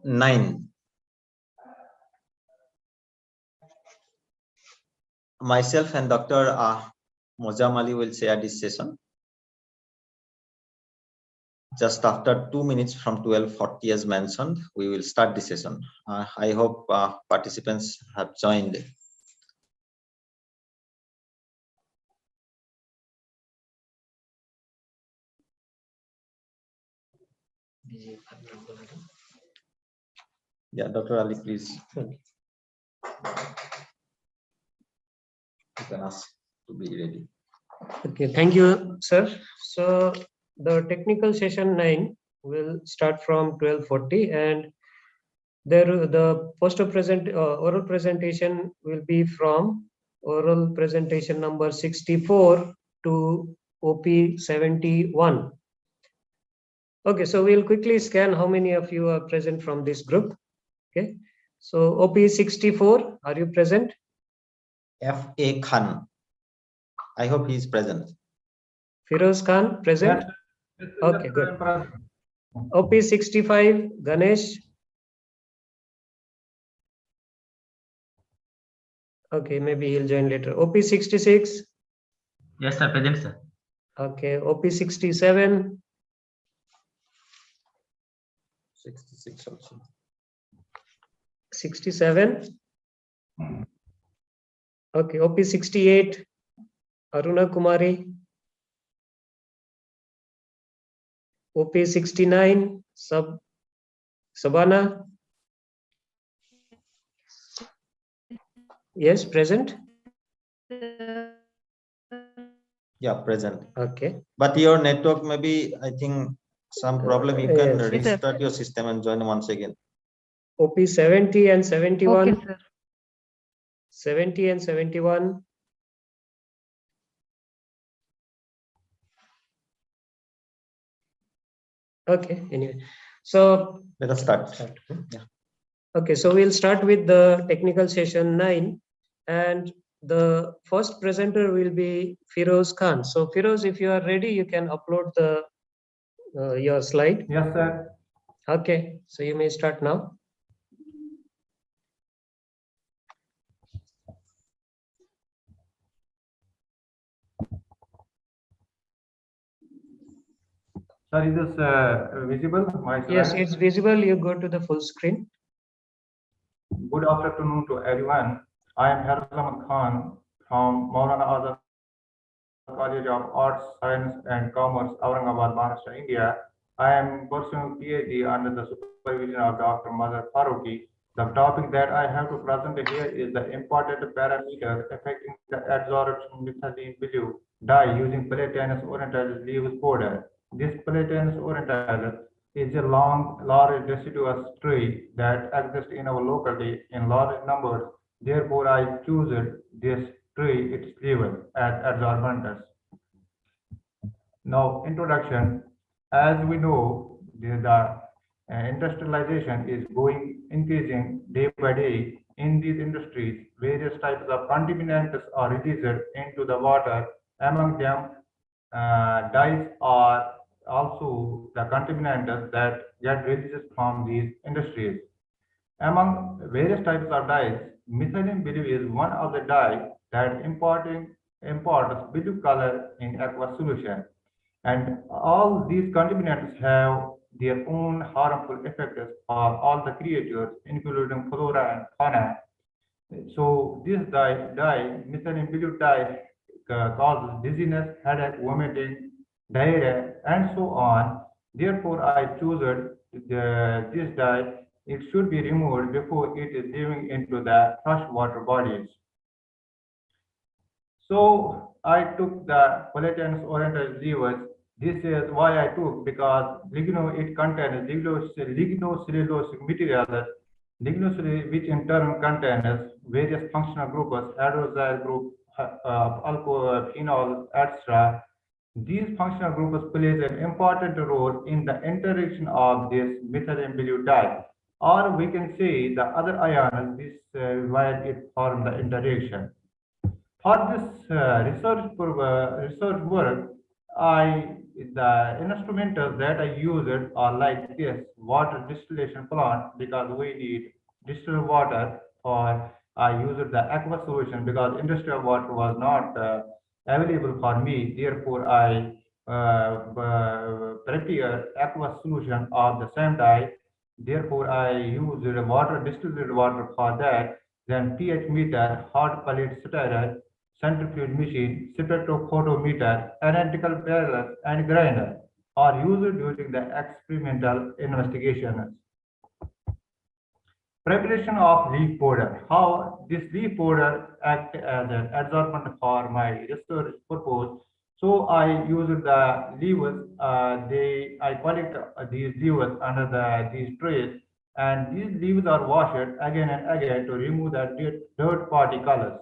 [SPEAKER 9] 9. Myself and Dr. Mojam Ali will share this session. Just after 2 minutes from 12:40 as mentioned, we will start the session. I hope participants have joined. Yeah, Dr. Ali, please. You can ask to be ready.
[SPEAKER 6] Okay, thank you, sir. So the technical session 9 will start from 12:40, and there the oral presentation will be from oral presentation number 64 to OP 71. Okay, so we'll quickly scan how many of you are present from this group. Okay, so OP 64, are you present?
[SPEAKER 9] F.A. Khan. I hope he is present.
[SPEAKER 6] Firoz Khan, present? Yes. Okay, good. OP 65, Ganesh. Okay, maybe he'll join later. OP 66.
[SPEAKER 14] Yes, sir, present, sir.
[SPEAKER 6] Okay, OP 67.
[SPEAKER 9] 66 also.
[SPEAKER 6] 67. Okay, OP 68. Aruna Kumari. OP 69. Sabana. Yes, present.
[SPEAKER 9] Yeah, present.
[SPEAKER 6] Okay.
[SPEAKER 9] But your network maybe, I think, some problem. You can
[SPEAKER 6] Yes.
[SPEAKER 9] restart your system and join once again.
[SPEAKER 6] OP 70 and 71.
[SPEAKER 15] Okay, sir.
[SPEAKER 6] 70 and 71. Okay, anyway. So
[SPEAKER 9] let us start.
[SPEAKER 6] Yeah. Okay, so we'll start with the technical session 9, and the first presenter will be Firoz Khan. So Firoz, if you are ready, you can upload the your slide.
[SPEAKER 16] Yes, sir.
[SPEAKER 6] Okay, so you may start now.
[SPEAKER 16] Sir, is this visible? My slide?
[SPEAKER 6] Yes, it's visible. You go to the full screen.
[SPEAKER 16] Good afternoon to everyone. I am Harzam Khan from Maulana Azad College of Arts, Science and Commerce, Aurangabad, Maharashtra, India. I am pursuing PhD under the supervision of Dr. Mazhar Faruqi. The topic that I have to present here is the important parameter affecting the adsorption methylene blue dye using Platanus orientalis leaves powder. This Platanus orientalis is a long, large deciduous tree that exists in our locality in large numbers. Therefore, I choose this tree, its leaves, as adsorbantes. Now, introduction. As we know, the industrialization is increasing day by day. In these industries, various types of contaminants are released into the water. Among them, dyes are also the contaminants that get released from these industries. Among various types of dyes, methylene blue is one of the dyes that imports blue color in aqueous solution. And all these contaminants have their own harmful effects for all the creatures, including flora and fauna. So this dye, methylene blue dye, causes dizziness, headache, vomiting, diarrhea, and so on. Therefore, I choose this dye. It should be removed before it is leaving into the freshwater bodies. So I took the Platanus orientalis leaves. This is why I took, because it contains lignocellulosic material, which in turn contains various functional groups, hydroxyl group, alcohol, phenol, etc. These functional groups plays an important role in the interaction of this methylene blue dye, or we can say the other ions, while it form the interaction. For this research work, the instrumentals that I used are like this water distillation plant, because we need distilled water for I used the aqua solution because industrial water was not available for me. Therefore, I prepare aqua solution of the same type. Therefore, I used water distilled water for that. Then pH meter, hot plate stirrer, centrifuge machine, spectrophotometer, analytical parallels, and grinder are used during the experimental investigations. Preparation of leaf powder. How this leaf powder act as an adsorbent for my research purpose. So I use the levers. I collect these levers under these trays, and these levers are washed again and again to remove the dirt particles.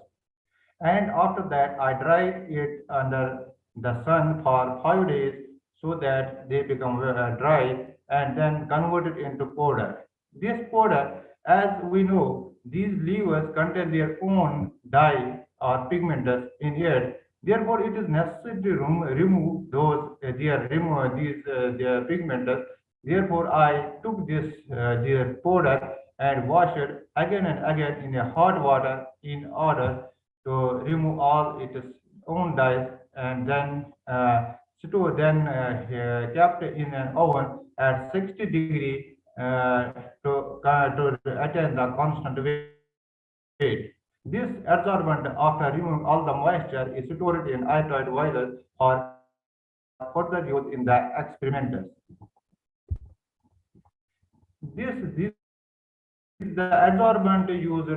[SPEAKER 16] And after that, I dry it under the sun for 5 days so that they become dry, and then convert it into powder. This powder, as we know, these levers contain their own dye or pigments in it. Therefore, it is necessary to remove those their pigments. Therefore, I took this their powder and washed it again and again in a hot water in order to remove all its own dyes, and then kept in an oven at 60 degrees to attain the constant weight. This adsorbent, after removing all the moisture, is stored in airtight vials for further use in the experimenters. The adsorbent used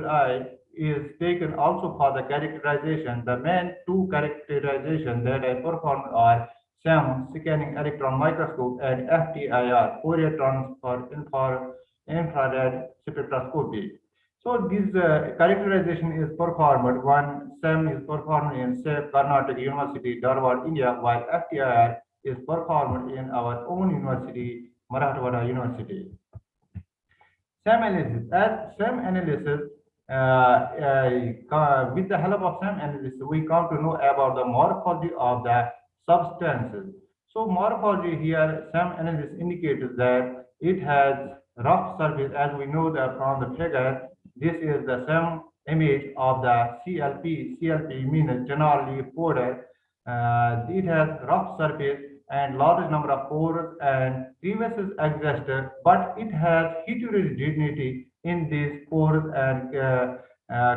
[SPEAKER 16] is taken also for the characterization. The main two characterizations that I performed are SEM, scanning electron microscope, and FTIR, Fourier transform for infrared spectroscopy. So this characterization is performed. One SEM is performed in SAFE, Karnataka University, Dharwad, India, while FTIR is performed in our own university, Marathwada University. SEM analysis. As SEM analysis, with the help of SEM analysis, we come to know about the morphology of the substances. So morphology here, SEM analysis indicates that it has rough surface, as we know that from the figure. This is the SEM image of the CLP. CLP means general leaf powder. It has rough surface and large number of pores and crevices exist, but it has heterogeneity in these pores and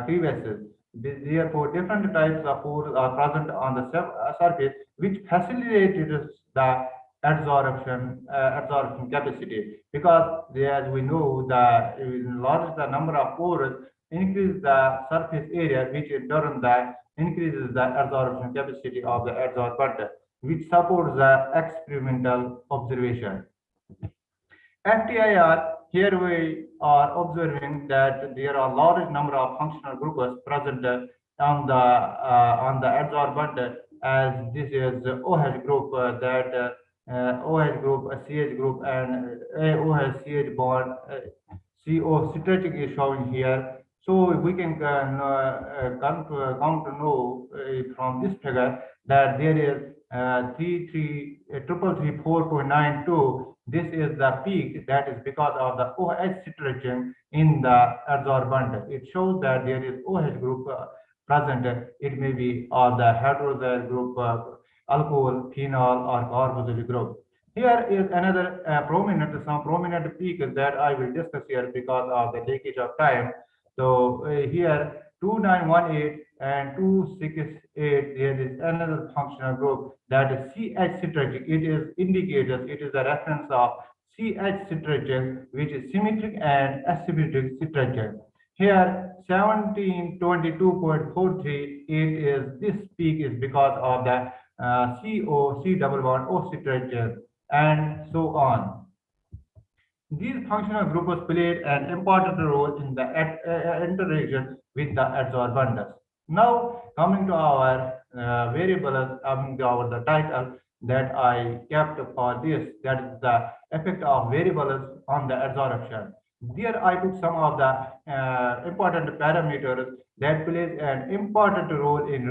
[SPEAKER 16] crevices. Therefore, different types of pores are present on the surface, which facilitates the absorption capacity. Because as we know, the large the number of pores increase the surface area, which in turn increases the absorption capacity of the adsorbent, which supports the experimental observation. FTIR, here we are observing that there are large number of functional groups present on the adsorbent, as this is OH group, OH group, CH group, and OH CH bond, CO stretching is shown here. So we can come to know from this figure that there is 33334.92. This is the peak, that is because of the OH stretching in the adsorbent. It shows that there is OH group present. It may be or the hydroxyl group, alcohol, phenol, or carboxyl group. Here is another some prominent peak that I will discuss here because of the leakage of time. So here 2918 and 268, there is another functional group, that is CH citragic. It is indicated, it is a reference of CH citragic, which is symmetric and asymmetric citragic. Here 1722.43, this peak is because of the CO, C double bond, O citragic, and so on. These functional groups played an important role in the interaction with the adsorbents. Now, coming to our variables, coming to the title that I kept for this, that is the effect of variables on the adsorption. There I took some of the important parameters that plays an important role in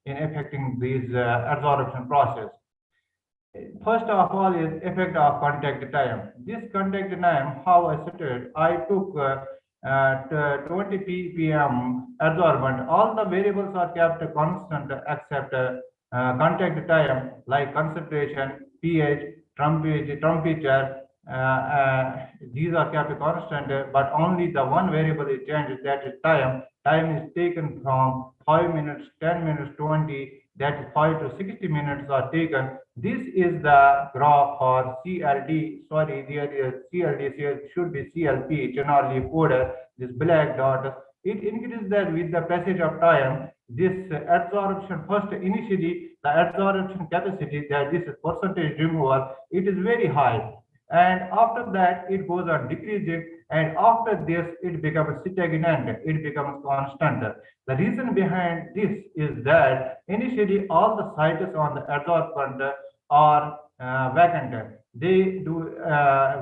[SPEAKER 16] affecting these absorption process. First of all is effect of contact time. This contact time, how I started, I took 20 ppm adsorbent. All the variables are kept constant except contact time like concentration, pH, temperature. These are kept constant, but only the one variable is changed, that is time. Time is taken from 5 minutes, 10 minutes, 20, that is 5 to 60 minutes are taken. This is the graph for CLD. Sorry, there is CLD, here should be CLP, generally powder, this black dot. It increases that with the passage of time. This adsorption, first initially, the adsorption capacity, that this is percentage removal, it is very high. And after that, it goes on decreasing. And after this, it becomes stagnant, it becomes constant. The reason behind this is that initially all the sites on the adsorbent are vacant. They do,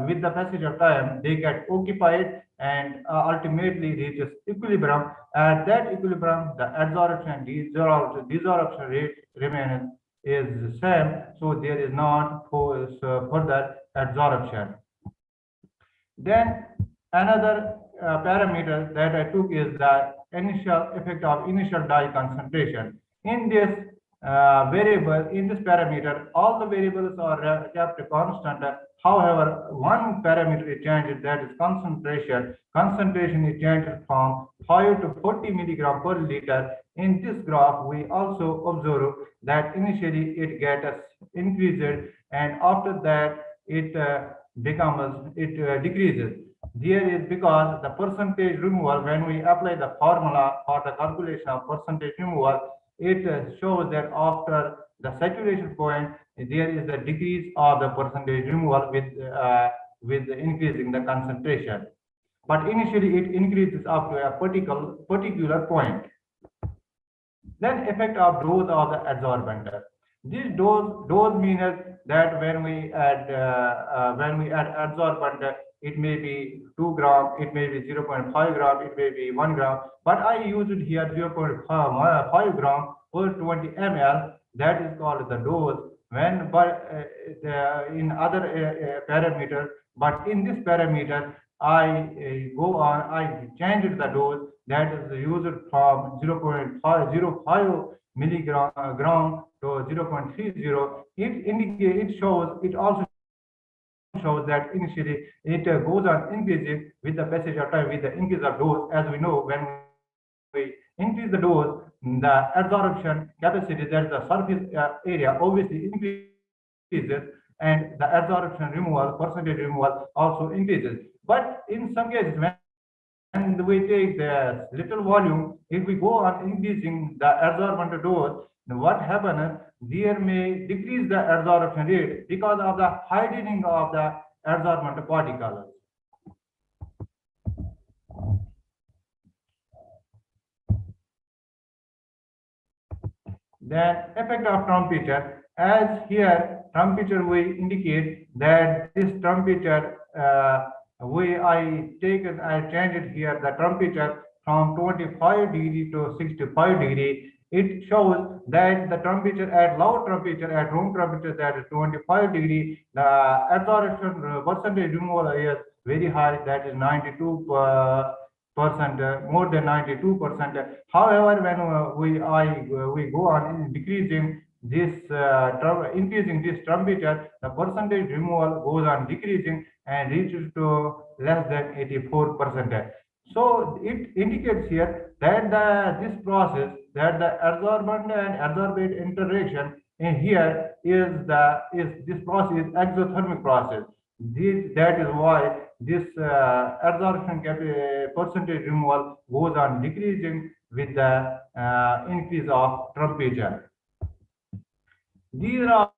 [SPEAKER 16] with the passage of time, they get occupied and ultimately reaches equilibrium. At that equilibrium, the adsorption desorption rate remains is the same, so there is not further adsorption. Then another parameter that I took is the initial effect of initial dye concentration. In this variable, in this parameter, all the variables are kept constant. However, one parameter is changed, that is concentration. Concentration is changed from 5 to 40 milligram per liter. In this graph, we also observe that initially it gets increased, and after that it decreases. There is because the percentage removal, when we apply the formula for the calculation of percentage removal, it shows that after the saturation point, there is a decrease of the percentage removal with increasing the concentration. But initially it increases up to a particular point. Then effect of dose of the adsorbent. This dose means that when we add adsorbent, it may be 2 gram, it may be 0.5 gram, it may be 1 gram, but I used here 0.5 gram per 20 ml. That is called the dose. When in other parameters, but in this parameter, I changed the dose, that is used from 0.505 milligram to 0.30. It also shows that initially it goes on increasing with the passage of time, with the increase of dose. As we know, when we increase the dose, the adsorption capacity, that is the surface area, obviously increases, and the adsorption removal, percentage removal also increases. But in some cases, when we take the little volume, if we go on increasing the adsorbent dose, what happens? There may decrease the adsorption rate because of the hydrogening of the adsorbent particles. Then effect of temperature. As here temperature we indicate that this temperature I changed here the temperature from 25 degree to 65 degree. It shows that the temperature at low temperature, at room temperature, that is 25 degree, the adsorption percentage removal is very high, that is 92%, more than 92%. However, when we go on decreasing this increasing this temperature, the percentage removal goes on decreasing and reaches to less than 84%. So it indicates here that this process, that the adsorbent and adsorbate interaction in here this process is exothermic process. That is why this adsorption percentage removal goes on decreasing with the increase of temperature. These are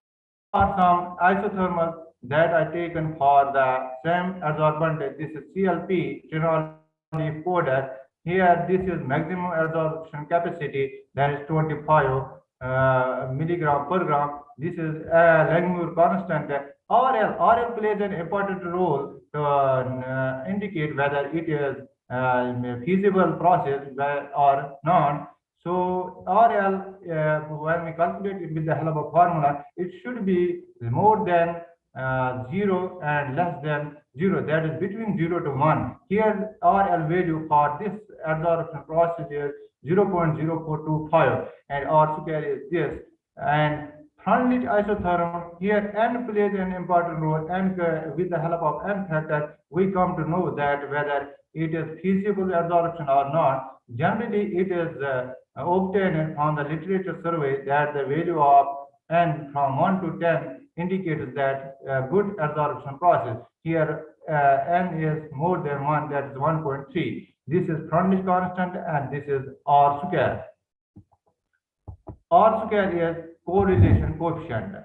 [SPEAKER 16] some isothermal that I taken for the same adsorbent. This is CLP, generally powder. Here, this is maximum adsorption capacity, that is 25 milligram per gram. This is Langmuir constant. RL plays an important role to indicate whether it is a feasible process or not. So RL, when we calculate it with the help of formula, it should be more than 0 and less than 0. That is between 0 to 1. Here RL value for this absorption process is 0.0425 and R square is this. And Front-lit isotherm, here N plays an important role, and with the help of N factor, we come to know that whether it is feasible absorption or not. Generally, it is obtained from the literature survey that the value of N from 1 to 10 indicates that good absorption process. Here, N is more than 1, that is 1.3. This is Front-lit constant, and this is R square. R square is correlation coefficient.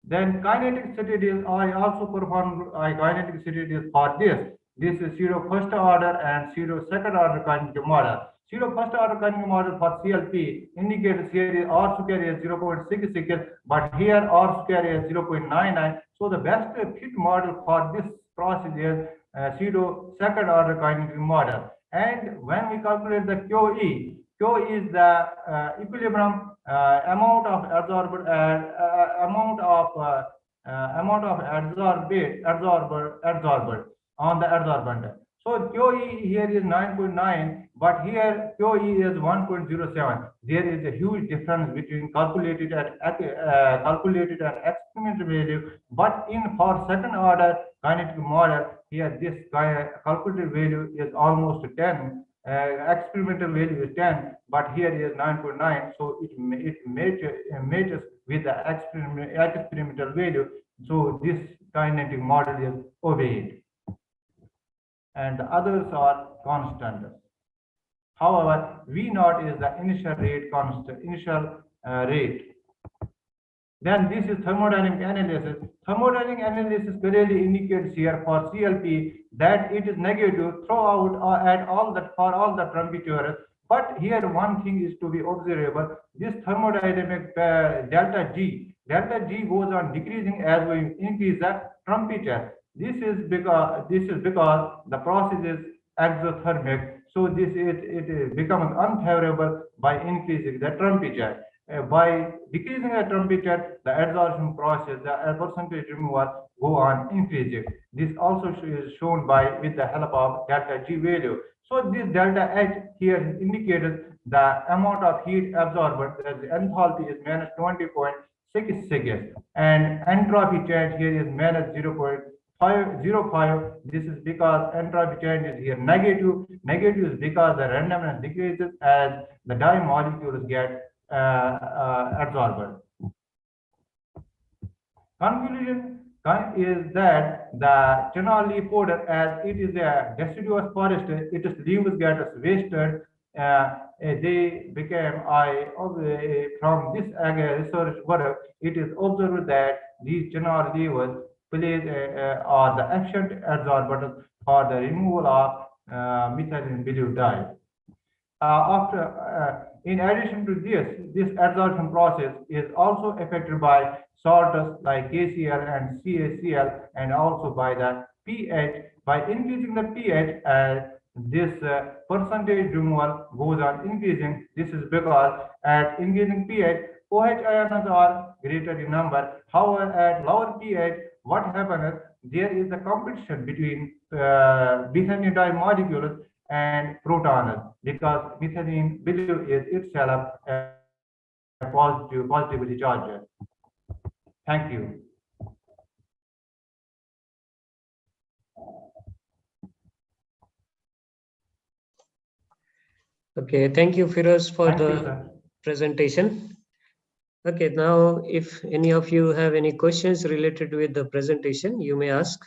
[SPEAKER 16] Then kinetic studies, I also performed kinetic studies for this. This is pseudo first order and pseudo second order kinetic model. Pseudo first order kinetic model for CLP indicates here R square is 0.66, but here R square is 0.99. So the best fit model for this process is pseudo second order kinetic model. And when we calculate the QE, Q is the equilibrium amount of absorbed and amount of absorbed on the adsorbent. So QE here is 9.9, but here QE is 1.07. There is a huge difference between calculated and experimental value. But for second order kinetic model, here this calculated value is almost 10. Experimental value is 10, but here is 9.9, so it matches with the experimental value. So this kinetic model is obeyed, and the others are constant. However, V naught is the initial rate constant, rate. Then this is thermodynamic analysis. Thermodynamic analysis clearly indicates here for CLP that it is negative throughout for all the temperatures. But here one thing is to be observable. This thermodynamic delta G goes on decreasing as we increase the temperature. This is because the process is exothermic. So it becomes unfavorable by increasing the temperature. By decreasing the temperature, the adsorption process, the percentage removal go on increasing. This also is shown with the help of delta G value. So this delta H here indicates the amount of heat absorbed, as the enthalpy is minus 20.66, and entropy change here is minus 0.505. This is because entropy change is here negative. Negative is because the randomness decreases as the dye molecules get absorbed. Conclusion is that the chenal leaf powder, as it is a deciduous forest, its leaves get wasted. They became from this research work, it is observed that these chenal leaves are the efficient adsorbers for the removal of methylene blue dye. In addition to this adsorption process is also affected by salts like KCl and CaCl, and also by the pH. By increasing the pH, this percentage removal goes on increasing. This is because at increasing pH, OH ions are greater in number. However, at lower pH, what happens? There is a competition between methylene dye molecules and protons, because methylene blue is itself a positively charged. Thank you.
[SPEAKER 6] Okay, thank you, Firoz, for the presentation. Okay, now if any of you have any questions related with the presentation, you may ask.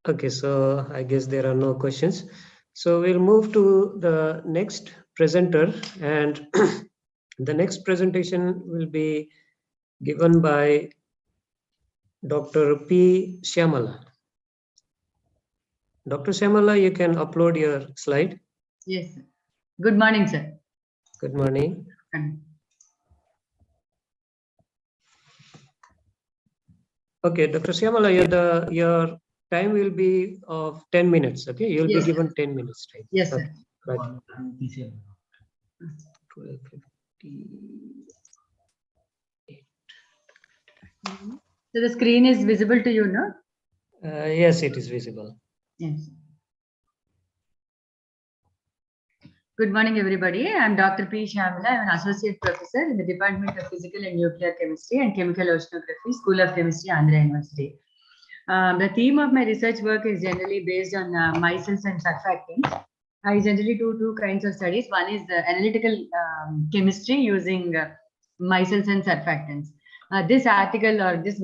[SPEAKER 6] Okay, so I guess there are no questions. So we'll move to the next presenter, and the next presentation will be given by Dr. P. Shyamala. Dr. Shyamala, you can upload your slide.
[SPEAKER 15] Yes, sir. Good morning, sir.
[SPEAKER 6] Good morning. Okay, Dr. Syamala, your time will be of 10 minutes. Okay, you'll
[SPEAKER 15] Yes,
[SPEAKER 6] be given 10 minutes time.
[SPEAKER 15] Yes, sir.
[SPEAKER 6] Okay. Right. 12:58.
[SPEAKER 15] So the screen is visible to you, no?
[SPEAKER 6] Yes, it is visible.
[SPEAKER 15] Yes. Good morning, everybody. I'm Dr. P. Shyamala. I'm an associate professor in the Department of Physical and Nuclear Chemistry and Chemical Oceanography, School of Chemistry, Andhra University. The theme of my research work is generally based on micelles and surfactants. I generally do two kinds of studies. One is the analytical chemistry using micelles and surfactants. This article or this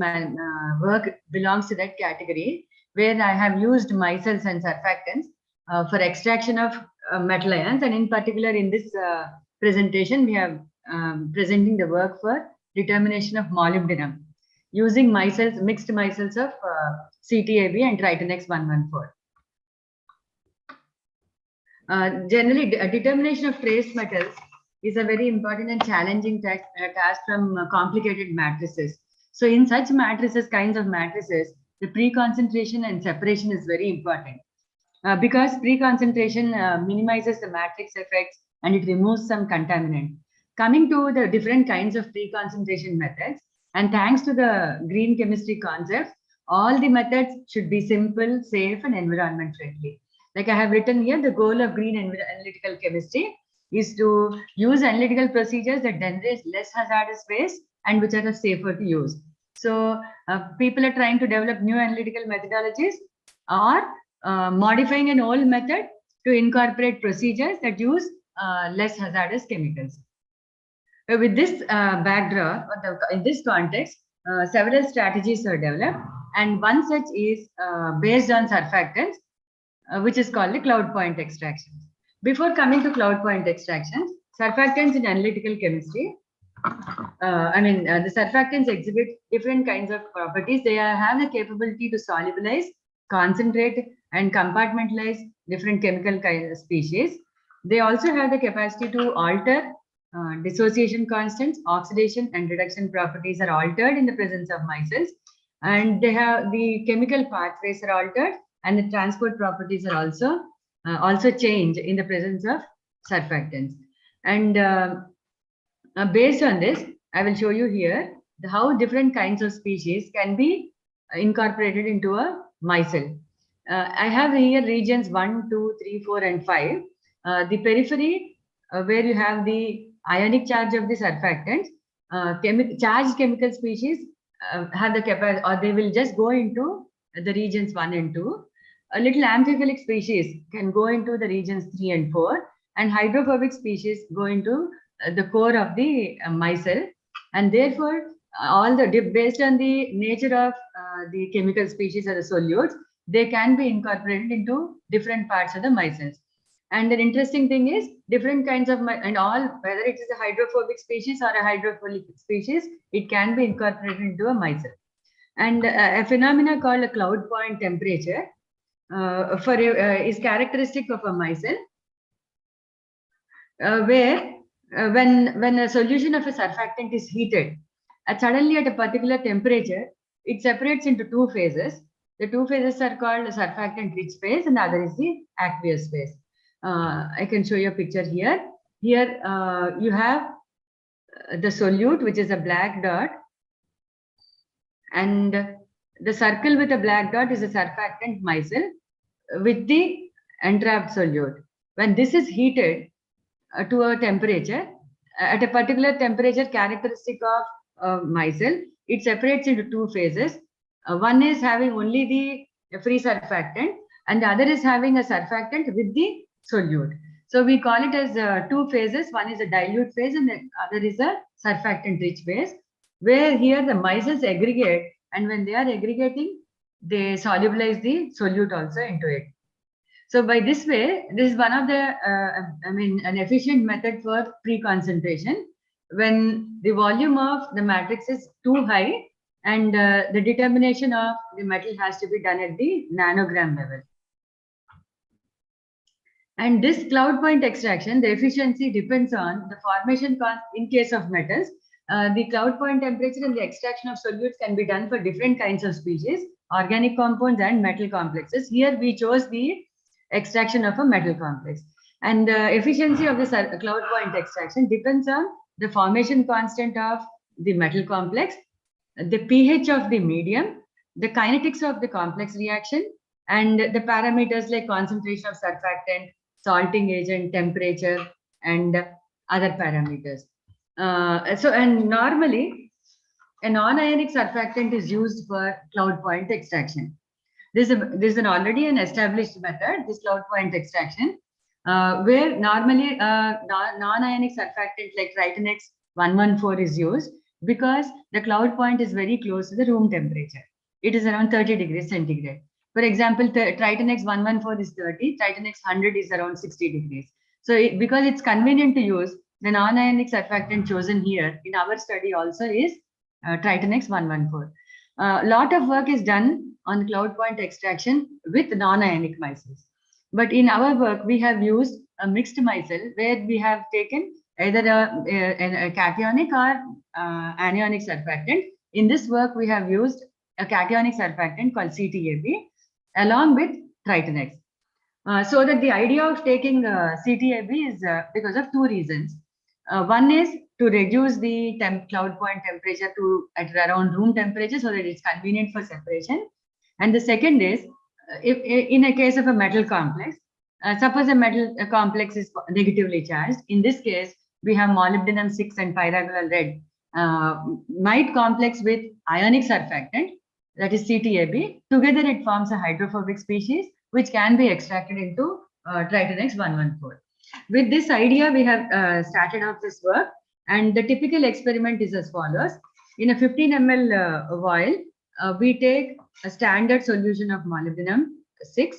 [SPEAKER 15] work belongs to that category where I have used micelles and surfactants for extraction of metal ions, and in particular in this presentation we have presenting the work for determination of molybdenum using micelles, mixed micelles of CTAB and Tritonex 114. Generally, determination of trace metals is a very important and challenging task from complicated matrices. So in such matrices, kinds of matrices, the pre-concentration and separation is very important. Because pre-concentration minimizes the matrix effects and it removes some contaminant. Coming to the different kinds of pre-concentration methods, and thanks to the green chemistry concepts, all the methods should be simple, safe, and environment friendly. Like I have written here, the goal of green analytical chemistry is to use analytical procedures that generate less hazardous waste and which are safer to use. So people are trying to develop new analytical methodologies or modifying an old method to incorporate procedures that use less hazardous chemicals. With this backdrop, in this context, several strategies are developed, and one such is based on surfactants, which is called the cloud point extraction. Before coming to cloud point extractions, surfactants in analytical chemistry, the surfactants exhibit different kinds of properties. They have the capability to solubilize, concentrate, and compartmentalize different chemical species. They also have the capacity to alter dissociation constants, oxidation, and reduction properties are altered in the presence of micelles, and they have the chemical pathways are altered, and the transport properties are also changed in the presence of surfactants. And based on this, I will show you here how different kinds of species can be incorporated into a micelle. I have here regions 1, 2, 3, 4, and 5. The periphery, where you have the ionic charge of the surfactants, charged chemical species have the capacity, or they will just go into the regions 1 and 2. A little amphiphilic species can go into the regions 3 and 4, and hydrophobic species go into the core of the micelle, and therefore based on the nature of the chemical species or the solutes, they can be incorporated into different parts of the micelles. And an interesting thing is different kinds of whether it is a hydrophobic species or a hydrophilic species, it can be incorporated into a micelle. And a phenomena called a cloud point temperature is characteristic of a micelle, where when a solution of a surfactant is heated, suddenly at a particular temperature, it separates into two phases. The two phases are called surfactant rich phase, and the other is the aqueous phase. I can show you a picture here. Here you have the solute, which is a black dot, and the circle with a black dot is a surfactant micelle with the entrapped solute. When this is heated to a temperature, at a particular temperature characteristic of micelle, it separates into two phases. One is having only the free surfactant, and the other is having a surfactant with the solute. So we call it as two phases. One is a dilute phase and the other is a surfactant rich phase, where here the micelles aggregate, and when they are aggregating, they solubilize the solute also into it. So by this way, this is one of the, an efficient method for pre-concentration when the volume of the matrix is too high, and the determination of the metal has to be done at the nanogram level. And this cloud point extraction, the efficiency depends on the formation cost in case of metals. The cloud point temperature and the extraction of solutes can be done for different kinds of species, organic compounds and metal complexes. Here we chose the extraction of a metal complex. And the efficiency of the cloud point extraction depends on the formation constant of the metal complex, the pH of the medium, the kinetics of the complex reaction, and the parameters like concentration of surfactant, salting agent, temperature, and other parameters. And normally, a non-ionic surfactant is used for cloud point extraction. This is already an established method, this cloud point extraction, where normally non-ionic surfactant like Tritinex 114 is used because the cloud point is very close to the room temperature. It is around 30 degrees centigrade. For example, Tritinex 114 is 30, Tritinex 100 is around 60 degrees. So because it's convenient to use, the non-ionic surfactant chosen here in our study also is Tritinex 114. A lot of work is done on cloud point extraction with non-ionic micelles. But in our work, we have used a mixed micelle where we have taken either a cationic or anionic surfactant. In this work, we have used a cationic surfactant called CTAB along with Tritinex. So that the idea of taking CTAB is because of two reasons. One is to reduce the cloud point temperature to at around room temperature so that it's convenient for separation. And the second is, if in a case of a metal complex, suppose a metal complex is negatively charged. In this case, we have molybdenum 6 and pyragonal red might complex with ionic surfactant, that is CTAB. Together, it forms a hydrophobic species which can be extracted into Tritinex 114. With this idea, we have started off this work, and the typical experiment is as follows. In a 15 ml vial, we take a standard solution of molybdenum 6,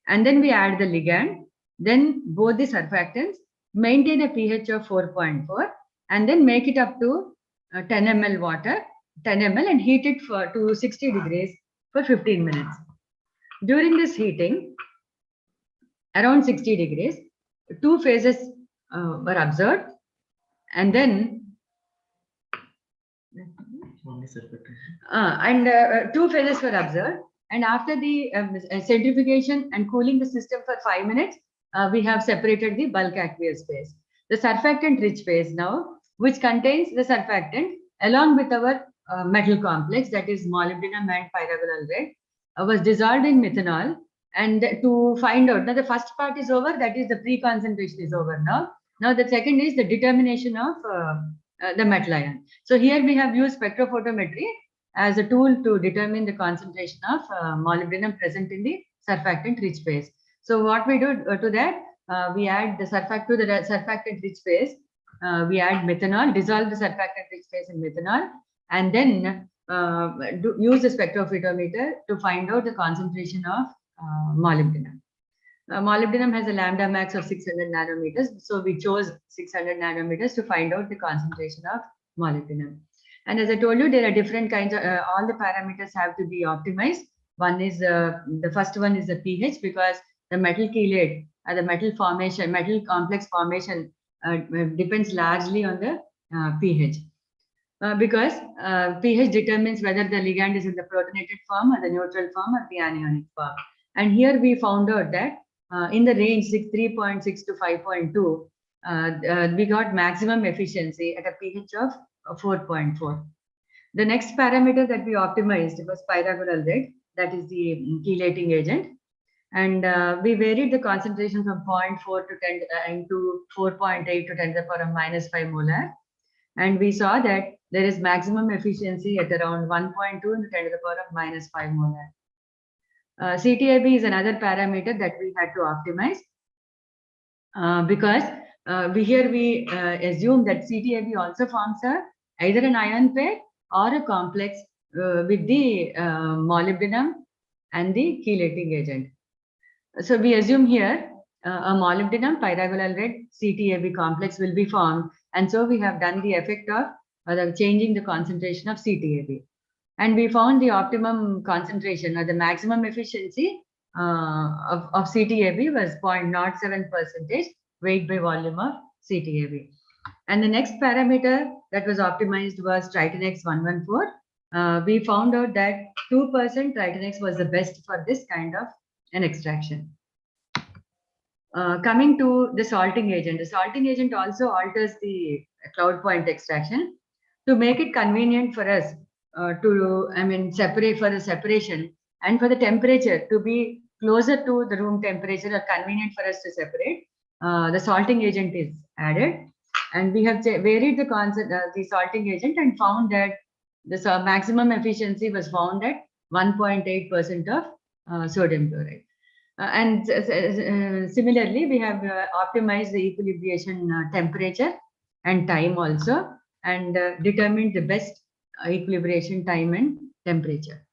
[SPEAKER 15] and then we add the ligand, then both the surfactants, maintain a pH of 4.4, and then make it up to 10 ml water, 10 ml, and heat it to 60 degrees for 15 minutes. During this heating, around 60 degrees, two phases were observed, and then two phases were observed, and after the centrifugation and cooling the system for 5 minutes, we have separated the bulk aqueous phase. The surfactant rich phase now, which contains the surfactant along with our metal complex, that is molybdenum and pyragonal red, was dissolved in methanol. And to find out, now the first part is over, that is the pre-concentration is over now. Now the second is the determination of the metal ion. So here we have used spectrophotometry as a tool to determine the concentration of molybdenum present in the surfactant rich phase. So what we do to that, we add the surfactant rich phase, we add methanol, dissolve the surfactant rich phase in methanol, and then use the spectrophotometer to find out the concentration of molybdenum. Molybdenum has a lambda max of 600 nanometers, so we chose 600 nanometers to find out the concentration of molybdenum. And as I told you, there are different kinds of, all the parameters have to be optimized. One is, the first one is the pH, because the metal chelate, the metal formation, metal complex formation depends largely on the pH. Because pH determines whether the ligand is in the protonated form or the neutral form or the anionic form. And here we found out that in the range 3.6 to 5.2, we got maximum efficiency at a pH of 4.4. The next parameter that we optimized was pyragonal red, that is the chelating agent. And we varied the concentration from 0.4 to 10 into 4.8 to 10 to the power of -5 molar. And we saw that there is maximum efficiency at around 1.2 into 10 to the power of -5 molar. CTAB is another parameter that we had to optimize because we assume that CTAB also forms either an ion pair or a complex with the molybdenum and the chelating agent. So we assume here a molybdenum pyragonal red CTAB complex will be formed, and so we have done the effect of changing the concentration of CTAB. And we found the optimum concentration or the maximum efficiency of CTAB was 0.07% weight by volume of CTAB. And the next parameter that was optimized was Tritinex 114. We found out that 2% Tritinex was the best for this kind of an extraction. Coming to the salting agent. The salting agent also alters the cloud point extraction to make it convenient for us separate for the separation and for the temperature to be closer to the room temperature or convenient for us to separate. The salting agent is added, and we have varied the concept, the salting agent, and found that the maximum efficiency was found at 1.8% of sodium chloride. And similarly, we have optimized the equilibration temperature and time also, and determined the best equilibration time and temperature.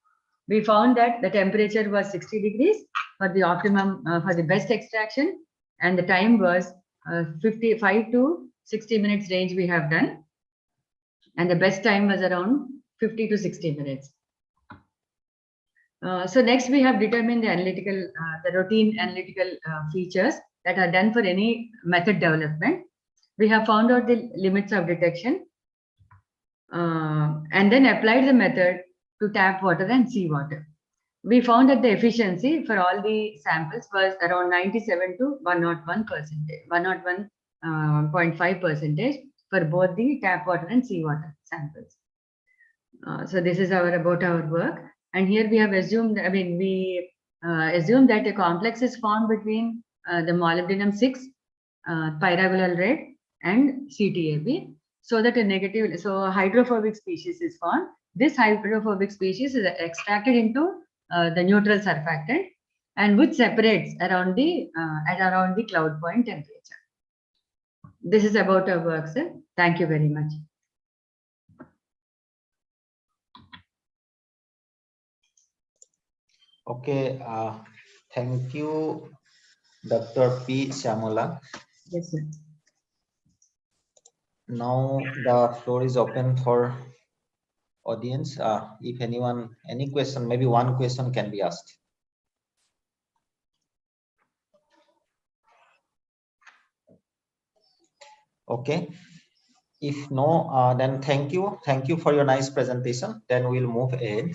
[SPEAKER 15] We found that the temperature was 60 degrees for the optimum, for the best extraction, and the time was 55 to 60 minutes range we have done, and the best time was around 50 to 60 minutes. So next we have determined the analytical, the routine analytical features that are done for any method development. We have found out the limits of detection and then applied the method to tap water and seawater. We found that the efficiency for all the samples was around 97 to 101%, 101.5% for both the tap water and seawater samples. So this is about our work. And here we have assumed, we assume that a complex is formed between the molybdenum-6, pyragulyl red, and CTAB, so that a hydrophobic species is formed. This hydrophobic species is extracted into the neutral surfactant, and which separates around the cloud point temperature. This is about our work, sir. Thank you very much.
[SPEAKER 9] Okay, thank you, Dr. P. Shyamala.
[SPEAKER 15] Yes, sir.
[SPEAKER 9] Now the floor is open for audience. If anyone, any question, maybe one question can be asked. Okay. If no, then thank you. Thank you for your nice presentation. Then we'll move ahead.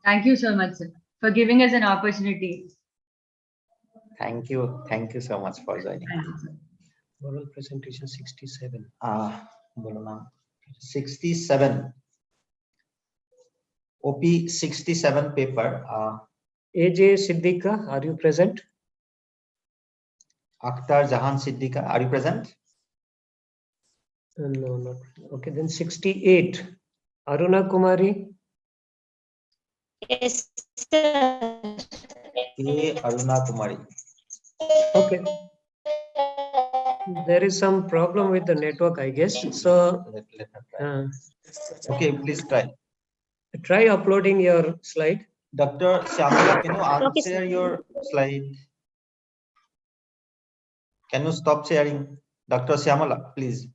[SPEAKER 15] Thank you so much, sir, for giving us an opportunity.
[SPEAKER 9] Thank you. Thank you so much for joining.
[SPEAKER 15] Thank you, sir.
[SPEAKER 6] Oral presentation 67.
[SPEAKER 9] 67. OP 67 paper.
[SPEAKER 6] AJ Siddiqa, are you present?
[SPEAKER 9] Akhtar Jahan Siddiqa, are you present?
[SPEAKER 6] No, not. Okay, then 68. Aruna Kumari.
[SPEAKER 17] Yes, sir.
[SPEAKER 9] A. Aruna Kumari.
[SPEAKER 6] Okay. There is some problem with the network, I guess. So,
[SPEAKER 9] let her try. Okay, please try.
[SPEAKER 6] Try uploading your slide.
[SPEAKER 9] Dr. Shyamala, can you unshare your slide? Can you stop sharing? Dr. Shyamala, please.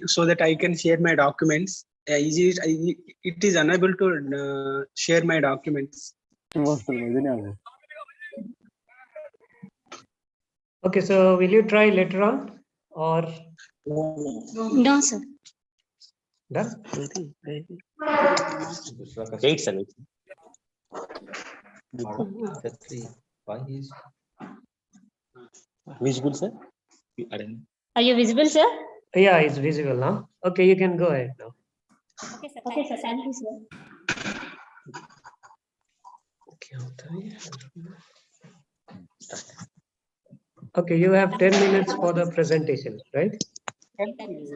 [SPEAKER 18] So that I can share my documents. It is unable to share my documents.
[SPEAKER 6] Okay, so will you try later on or?
[SPEAKER 17] No, sir.
[SPEAKER 6] Done?
[SPEAKER 14] Wait, sir. Visible, sir?
[SPEAKER 17] Are you visible, sir?
[SPEAKER 6] Yeah, it's visible now. Okay, you can go ahead now.
[SPEAKER 17] Okay, sir. Thank you, sir.
[SPEAKER 6] Okay, you have 10 minutes for the presentation, right?
[SPEAKER 17] Good afternoon,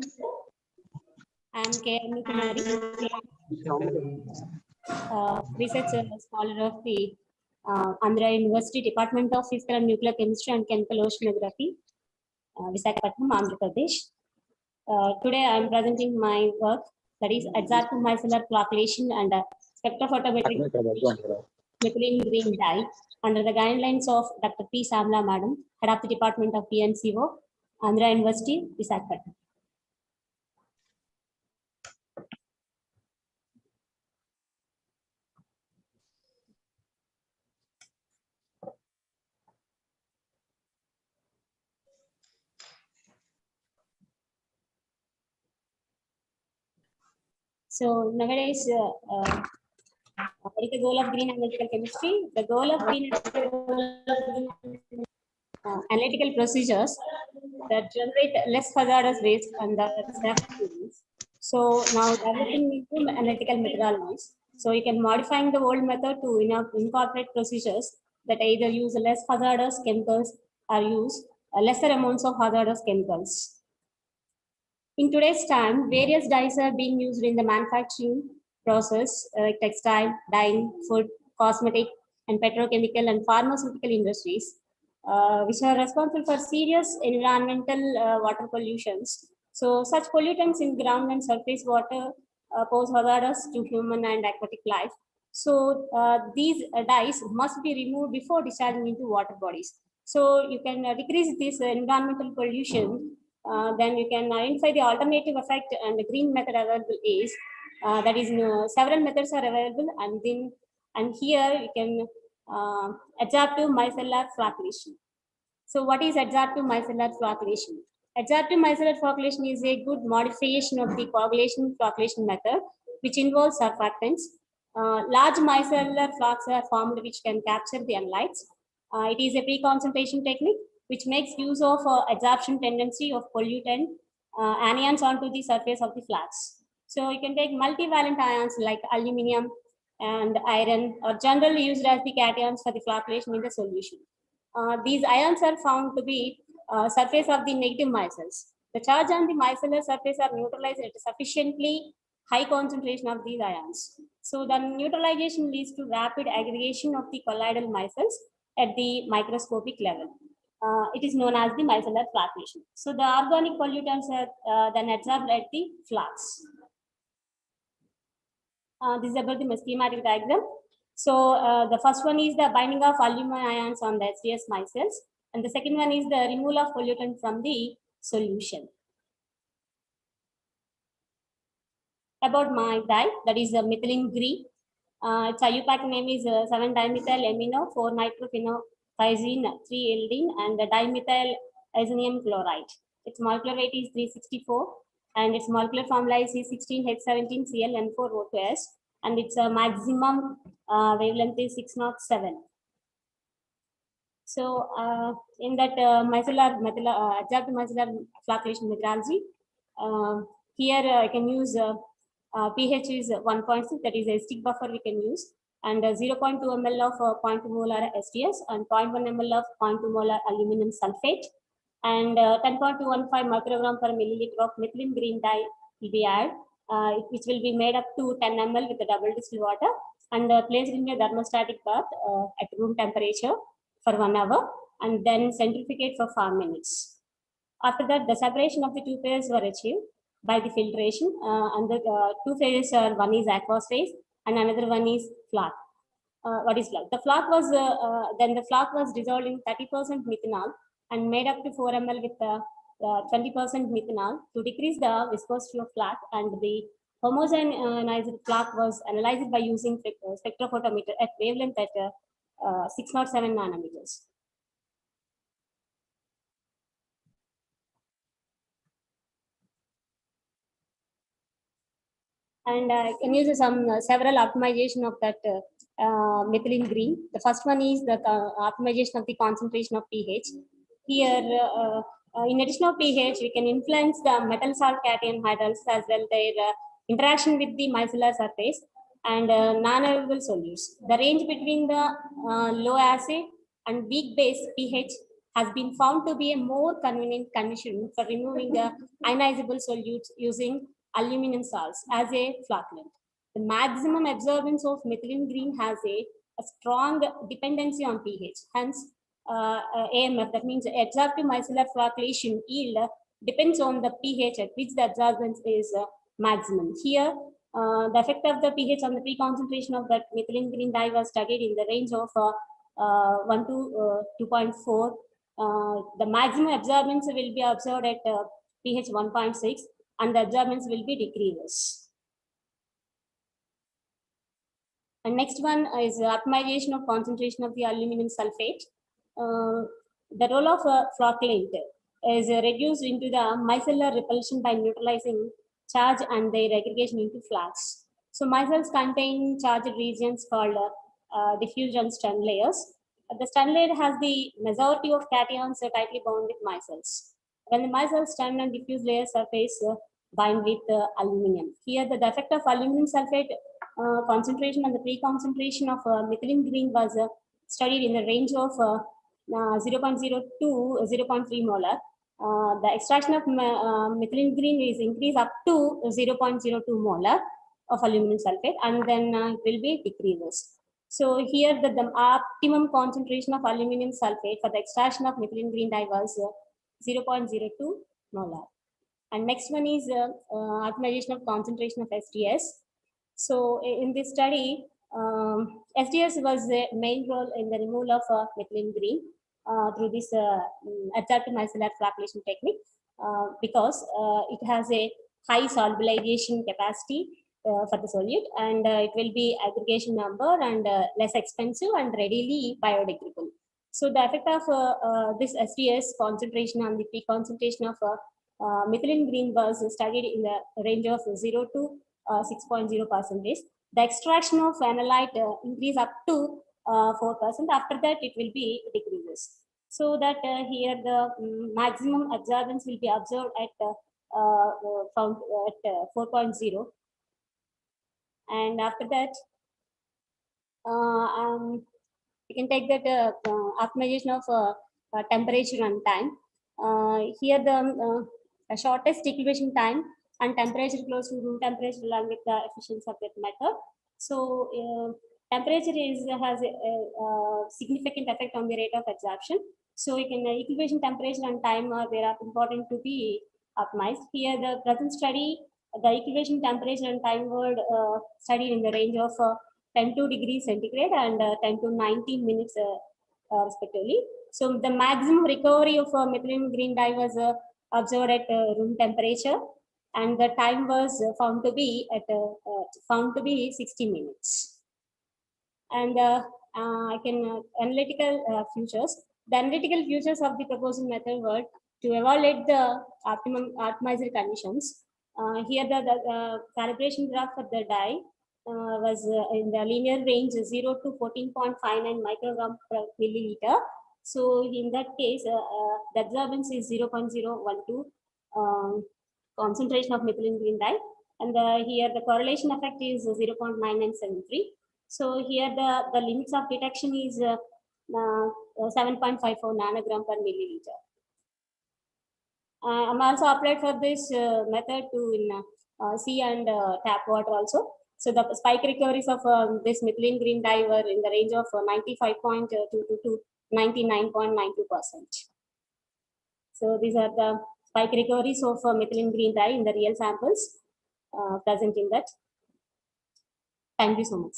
[SPEAKER 17] sir. I am K. Kumari, research scholar of the Andhra University Department of Physical and Nuclear Chemistry and Chemical Oceanography, Visakhapatnam, Andhra Pradesh. Today I am presenting my work, that is adsorptive micellar flocculation and spectrophotometric methylene green dye under the guidelines of Dr. P. Samla Madam, Head of the Department of PNCO, Andhra University, Visakhapatnam. So nowadays, what is the goal of green analytical chemistry? The goal of green analytical procedures that generate less hazardous waste and the safe. So now developing into analytical methodologies. So you can modifying the old method to incorporate procedures that either use less hazardous chemicals or use lesser amounts of hazardous chemicals. In today's time, various dyes are being used in the manufacturing process, like textile, dyeing, food, cosmetic, and petrochemical and pharmaceutical industries, which are responsible for serious environmental water pollutions. So such pollutants in ground and surface water pose hazardous to human and aquatic life. So these dyes must be removed before discharging into water bodies. So you can decrease this environmental pollution. Then you can identify the alternative effect, and the green method available is that is several methods are available, and here you can adsorptive micellar flocculation. So what is adsorptive micellar flocculation? Adsorptive micellar flocculation is a good modification of the coagulation flocculation method, which involves surfactants. Large micellar flocks are formed which can capture the analytes. It is a pre-concentration technique which makes use of adsorption tendency of pollutant anions onto the surface of the flask. So you can take multivalent ions like aluminum and iron, or generally used as the cations for the flocculation in the solution. These ions are found to be surface of the negative micelles. The charge on the micellar surface are neutralized at sufficiently high concentration of these ions. So the neutralization leads to rapid aggregation of the colloidal micelles at the microscopic level. It is known as the micellar flocculation. So the organic pollutants are then adsorbed at the flasks. This is about the schematic diagram. So the first one is the binding of aluminum ions on the SDS micelles, and the second one is the removal of pollutant from the solution. About my dye, that is the methylene green. Its IUPAC name is 7-dimethyl amino 4-nitrophenothiazine 3-aldene and the dimethyl isonium chloride. Its molecular weight is 364 and its molecular formula is C16H17Cl N4O2S, and its maximum wavelength is 607. So in that adsorptive micellar flocculation methodology, here I can use pH is 1.6, that is a stick buffer we can use, and 0.2 ml of 0.2 molar SDS and 0.1 ml of 0.2 molar aluminum sulfate, and 10.215 microgram per milliliter of methylene green dye will be added, which will be made up to 10 ml with the double distilled water and placed in a thermostatic bath at room temperature for 1 hour, and then centrifugate for 5 minutes. After that, the separation of the two phases were achieved by the filtration, and the two phases are, one is aqueous phase and another one is floc. What is floc? The floc was then the floc was dissolved in 30% methanol and made up to 4 ml with 20% methanol to decrease the viscosity of floc, and the homogenized floc was analyzed by using spectrophotometer at wavelength at 607 nanometers. And I can use some several optimization of that methylene green. The first one is the optimization of the concentration of pH. Here, in addition of pH, we can influence the metal salt cation hydrolysis as well, their interaction with the micellar surface, and non-available solutes. The range between the low acid and weak base pH has been found to be a more convenient condition for removing the ionizable solutes using aluminum salts as a flocculant. The maximum absorbance of methylene green has a strong dependency on pH. Hence, AMF, that means adsorptive micellar flocculation yield, depends on the pH at which the absorbance is maximum. Here, the effect of the pH on the pre-concentration of that methylene green dye was studied in the range of 1 to 2.4. The maximum absorbance will be observed at pH 1.6, and the absorbance will be decreases. And next one is optimization of concentration of the aluminum sulfate. The role of flocculant is reduced into the micellar repulsion by neutralizing charge and their aggregation into flux. So micelles contain charged regions called diffuse and strand layers. The strand layer has the majority of cations tightly bound with micelles. When the micelles, strand and diffuse layer surface bind with aluminum. Here, the effect of aluminum sulfate concentration and the pre-concentration of methylene green was studied in the range of 0.02 to 0.3 molar. The extraction of methylene green is increased up to 0.02 molar of aluminum sulfate, and then it will be decreases. So here the optimum concentration of aluminum sulfate for the extraction of methylene green dye was 0.02 molar. And next one is optimization of concentration of SDS. So in this study, SDS was the main role in the removal of methylene green through this adsorptive micellar flocculation technique because it has a high solubilization capacity for the solute, and it will be aggregation number and less expensive and readily biodegradable. So the effect of this SDS concentration on the peak concentration of methylene green was studied in the range of 0 to 6.0%. The extraction of analyte increase up to 4%. After that, it will be decreases. So that here the maximum absorbance will be observed at found at 4.0. And after that, we can take that optimization of temperature and time. Here the shortest incubation time and temperature close to room temperature along with the efficiency of that method. So temperature has a significant effect on the rate of absorption. So you can incubation temperature and time are important to be optimized. Here the present study, the incubation temperature and time were studied in the range of 10 to degrees centigrade and 10 to 90 minutes respectively. So the maximum recovery of methylene green dye was observed at room temperature, and the time was found to be 60 minutes. And I can analytical features. The analytical features of the proposed method were to evaluate the optimum optimizer conditions. Here the calibration graph for the dye was in the linear range 0 to 14.59 microgram per milliliter. So in that case, the absorbance is 0.012 concentration of methylene green dye, and here the correlation effect is 0.9973. So here the limits of detection is 7.54 nanogram per milliliter. I'm also applied for this method to in sea and tap water also. So the spike recoveries of this methylene green dye were in the range of 95.22 to 99.92%. So these are the spike recoveries of methylene green dye in the real samples present in that. Thank you so much.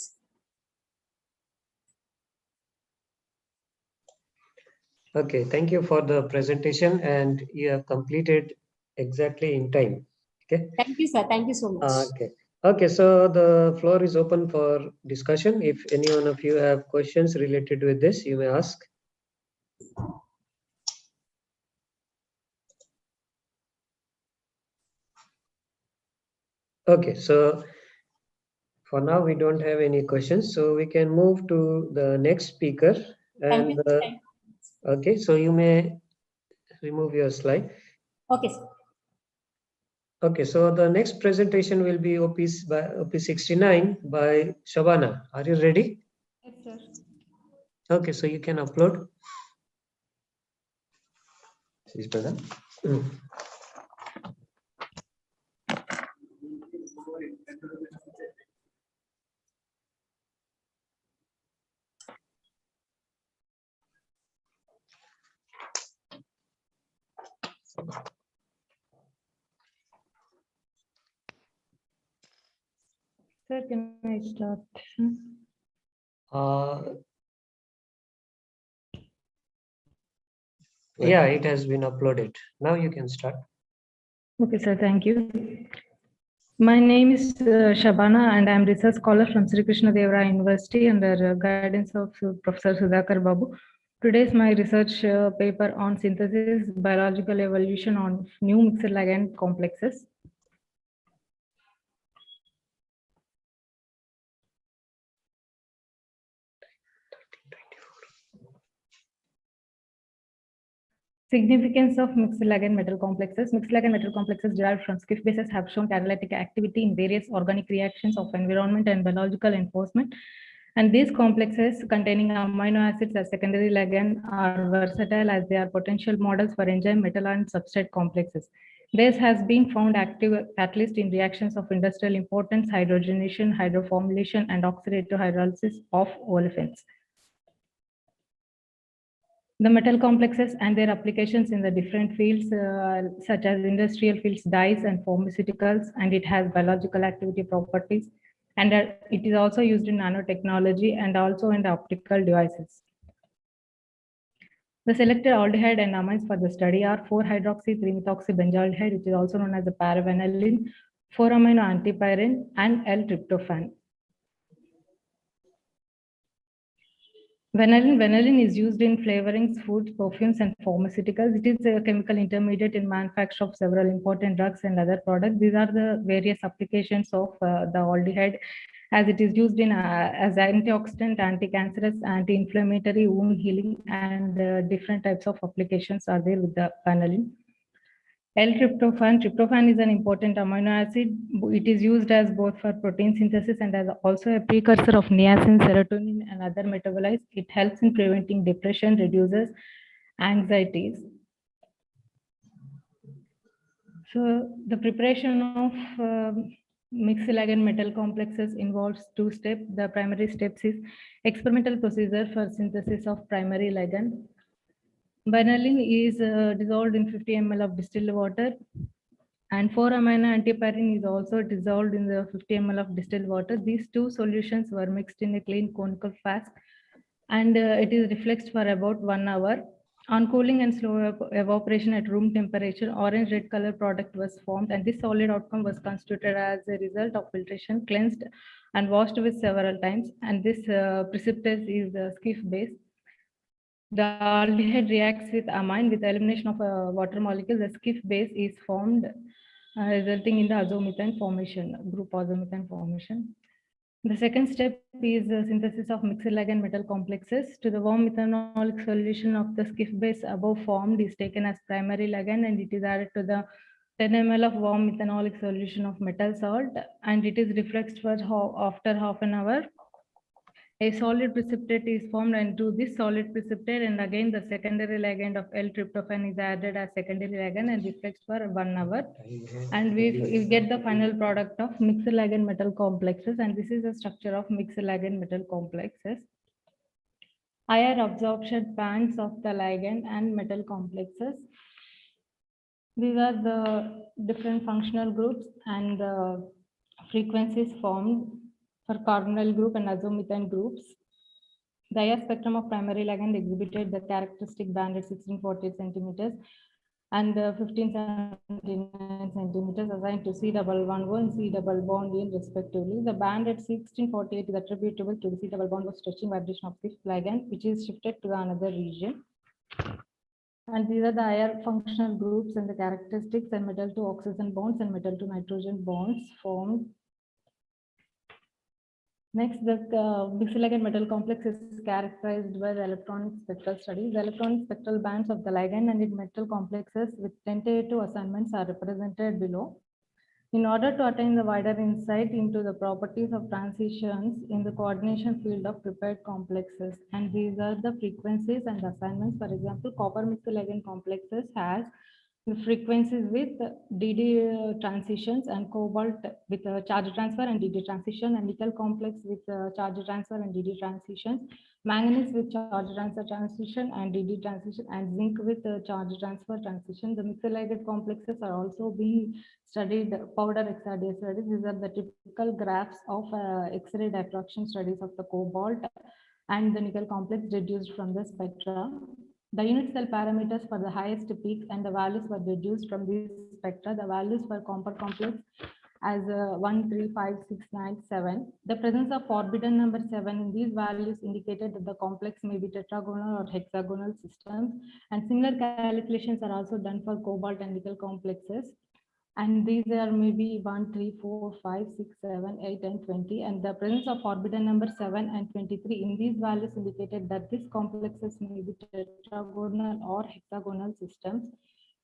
[SPEAKER 6] Okay, thank you for the presentation, and you have completed exactly in time. Okay.
[SPEAKER 17] Thank you, sir. Thank you so much.
[SPEAKER 6] Okay. Okay, so the floor is open for discussion. If any one of you have questions related with this, you may ask. Okay, so for now we don't have any questions, so we can move to the next speaker. And okay, so you may remove your slide.
[SPEAKER 17] Okay, sir.
[SPEAKER 6] Okay, so the next presentation will be OP69 by Shabana. Are you ready?
[SPEAKER 17] Yes, sir.
[SPEAKER 6] Okay, so you can upload.
[SPEAKER 9] She's present.
[SPEAKER 17] Sir, can I start?
[SPEAKER 6] Yeah, it has been uploaded. Now you can start.
[SPEAKER 17] Okay, sir, thank you. My name is Shabana and I am research scholar from Sri Krishna Deva University under guidance of Professor Sudhakar Babu. Today's my research paper on synthesis, biological evolution on new mixed ligand complexes. Significance of mixed ligand metal complexes. Mixed ligand metal complexes derived from Schiff bases have shown catalytic activity in various organic reactions of environment and biological enforcement. And these complexes containing amino acids as secondary ligand are versatile as they are potential models for enzyme, metal, and substrate complexes. This has been found active catalyst in reactions of industrial importance, hydrogenation, hydroformylation, and oxidative hydrolysis of olefins. The metal complexes and their applications in the different fields, such as industrial fields, dyes, and pharmaceuticals, and it has biological activity properties. And it is also used in nanotechnology and also in the optical devices. The selected aldehyde and amines for the study are 4-hydroxy-3-methoxybenzaldehyde, which is also known as the paravanillin, 4-amino-antipyrine, and L-tryptophan. Vanillin is used in flavorings, foods, perfumes, and pharmaceuticals. It is a chemical intermediate in manufacture of several important drugs and other products. These are the various applications of the aldehyde, as it is used in as antioxidant, anti-cancerous, anti-inflammatory, wound healing, and different types of applications are there with the vanillin. L-tryptophan. Tryptophan is an important amino acid. It is used as both for protein synthesis and as also a precursor of niacin, serotonin, and other metabolites. It helps in preventing depression, reduces anxieties. So the preparation of mixed ligand metal complexes involves two steps. The primary steps is experimental procedure for synthesis of primary ligand. Vanillin is dissolved in 50 ml of distilled water, and 4-amino-antipyrine is also dissolved in the 50 ml of distilled water. These two solutions were mixed in a clean conical flask, and it is reflexed for about 1 hour. On cooling and slow evaporation at room temperature, orange red color product was formed, and this solid outcome was constituted as a result of filtration, cleansed, and washed with several times. And this precipitate is the Schiff base. The aldehyde reacts with amine with elimination of a water molecule. The Schiff base is formed, resulting in the azomethane formation, group azomethane formation. The second step is the synthesis of mixed ligand metal complexes. To the warm methanolic solution of the Schiff base above formed is taken as primary ligand, and it is added to the 10 ml of warm methanolic solution of metal salt, and it is reflexed for after half an hour. A solid precipitate is formed, and to this solid precipitate, and again the secondary ligand of L-tryptophan is added as secondary ligand and reflexed for 1 hour. And we get the final product of mixed ligand metal complexes, and this is the structure of mixed ligand metal complexes. Higher absorption bands of the ligand and metal complexes. These are the different functional groups and the frequencies formed for carbonyl group and azomethane groups. The IR spectrum of primary ligand exhibited the characteristic band at 1648 centimeters and 1579 centimeters assigned to C11O and C double bond in respectively. The band at 1648 is attributable to the C double bond of stretching vibration of fifth ligand, which is shifted to another region. And these are the IR functional groups and the characteristics, and metal to oxygen bonds and metal to nitrogen bonds formed. Next, the mixed ligand metal complex is characterized by the electronic spectral studies. The electronic spectral bands of the ligand and its metal complexes with tentative assignments are represented below.
[SPEAKER 19] In order to attain the wider insight into the properties of transitions in the coordination field of prepared complexes, and these are the frequencies and assignments. For example, copper mixed ligand complexes has the frequencies with DD transitions, and cobalt with charge transfer and DD transition, and nickel complex with charge transfer and DD transitions, manganese with charge transfer transition and DD transition, and zinc with charge transfer transition. The mixed ligand complexes are also being studied, powder XRD studies. These are the typical graphs of X-ray diffraction studies of the cobalt and the nickel complex deduced from the spectra. The unit cell parameters for the highest peaks and the values were deduced from these spectra. The values for copper complex as 1, 3, 5, 6, 9, 7. The presence of forbidden number 7 in these values indicated that the complex may be tetragonal or hexagonal systems, and similar calculations are also done for cobalt and nickel complexes. And these are maybe 1, 3, 4, 5, 6, 7, 8, and 20. And the presence of forbidden number 7 and 23 in these values indicated that these complexes may be tetragonal or hexagonal systems.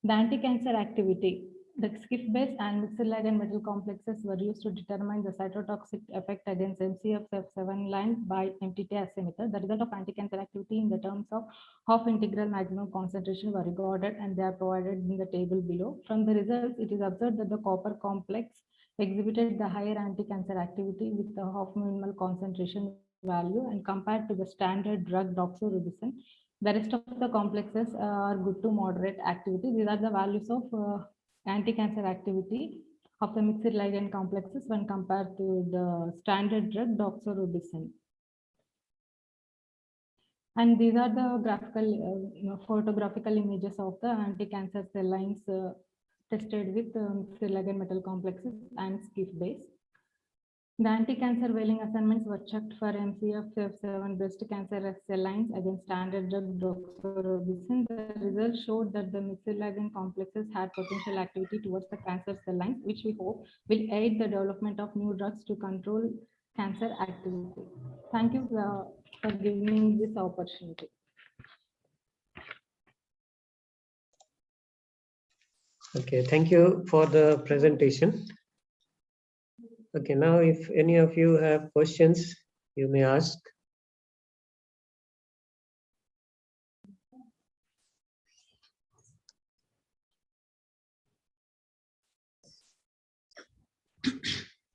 [SPEAKER 19] The anti-cancer activity. The skiff-based and mixed ligand metal complexes were used to determine the cytotoxic effect against MCF7 lines by MTT assay method. The result of anti-cancer activity in the terms of half integral maximum concentration were recorded, and they are provided in the table below. From the results, it is observed that the copper complex exhibited the higher anti-cancer activity with the half minimal concentration value, and compared to the standard drug doxorubicin, the rest of the complexes are good to moderate activity. These are the values of anti-cancer activity of the mixed ligand complexes when compared to the standard drug doxorubicin. And these are the graphical, photographical images of the anti-cancer cell lines tested with mixed ligand metal complexes and skiff base. The anti-cancer veiling assignments were checked for MCF7 breast cancer cell lines against standard drug doxorubicin. The results showed that the mixed ligand complexes had potential activity towards the cancer cell lines, which we hope will aid the development of new drugs to control cancer activity. Thank you for giving me this opportunity.
[SPEAKER 6] Okay, thank you for the presentation. Okay, now if any of you have questions, you may ask.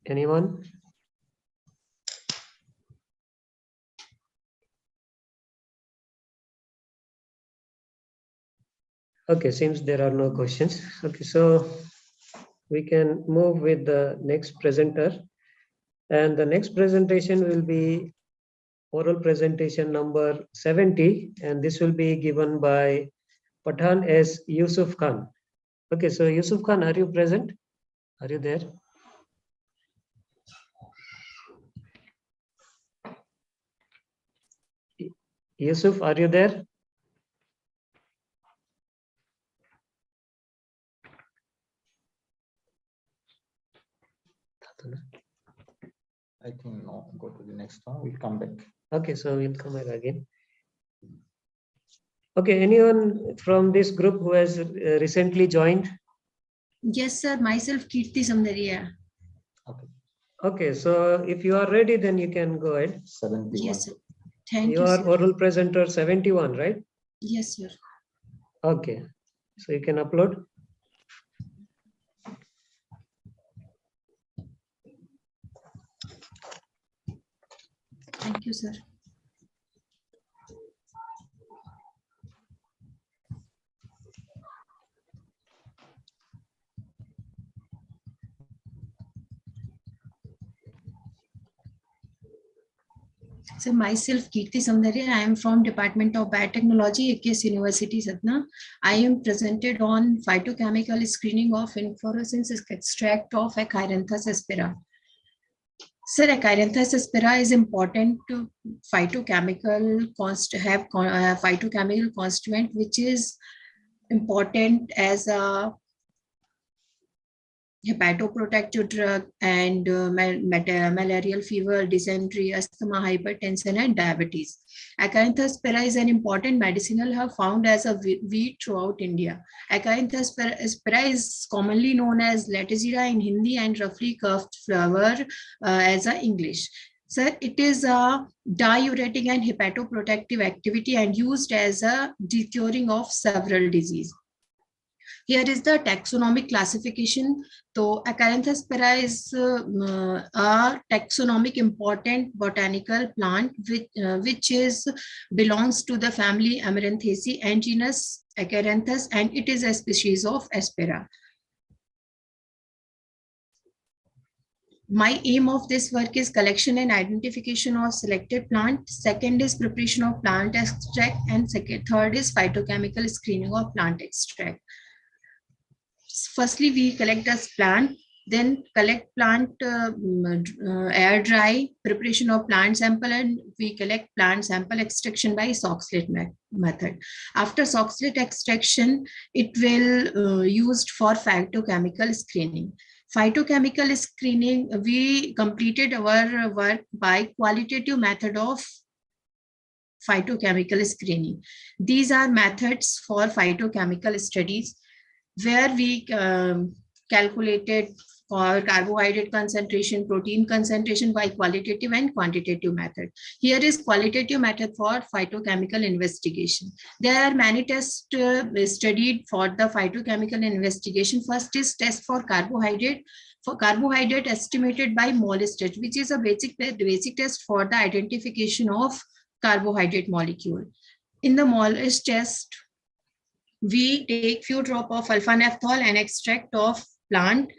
[SPEAKER 6] Anyone? Okay, seems there are no questions. Okay, so we can move with the next presenter. And the next presentation will be oral presentation number 70, and this will be given by Pathan S. Yusuf Khan. Okay, so Yusuf Khan, are you present? Are you there? Yusuf, are you there?
[SPEAKER 9] I think no, go to the next one. We'll come back.
[SPEAKER 6] Okay, so we'll come back again. Okay, anyone from this group who has recently joined?
[SPEAKER 20] Yes, sir. Myself, Kirti Samdaria.
[SPEAKER 6] Okay, so if you are ready, then you can go ahead.
[SPEAKER 9] 71.
[SPEAKER 20] Yes, sir. Thank
[SPEAKER 6] You
[SPEAKER 20] you,
[SPEAKER 6] are
[SPEAKER 20] sir.
[SPEAKER 6] oral presenter 71, right?
[SPEAKER 20] Yes, sir.
[SPEAKER 6] Okay, so you can upload.
[SPEAKER 20] Thank you, sir. So myself, Kirti Samdaria, I am from Department of Biotechnology, AKS University, Satna. I am presented on phytochemical screening of inflorescence extract of Acaranthus aspera. Sir, Acaranthus aspera is important to phytochemical phytochemical constituent, which is important as a hepatoprotective drug, and malarial fever, dysentery, asthma, hypertension, and diabetes. Acanthus spera is an important medicinal herb found as a weed throughout India. Acanthus spera is commonly known as Latigira in Hindi and roughly curved flower as a English. Sir, it is a diuretic and hepatoprotective activity and used as a decuring of several diseases. Here is the taxonomic classification. So Acanthus spera is a taxonomic important botanical plant which belongs to the family Amaranthaceae and genus Acanthus, and it is a species of Aspera. My aim of this work is collection and identification of selected plant. Second is preparation of plant extract, and third is phytochemical screening of plant extract. Firstly, we collect this plant, then collect plant air dry, preparation of plant sample, and we collect plant sample extraction by sock slit method. After sock slit extraction, it will used for phytochemical screening. Phytochemical screening, we completed our work by qualitative method of phytochemical screening. These are methods for phytochemical studies where we calculated for carbohydrate concentration, protein concentration by qualitative and quantitative method. Here is qualitative method for phytochemical investigation. There are many tests studied for the phytochemical investigation. First is test for carbohydrate. For carbohydrate estimated by Moles test, which is a basic test for the identification of carbohydrate molecule. In the Moles test, we take few drop of alpha-naphthol and extract of plant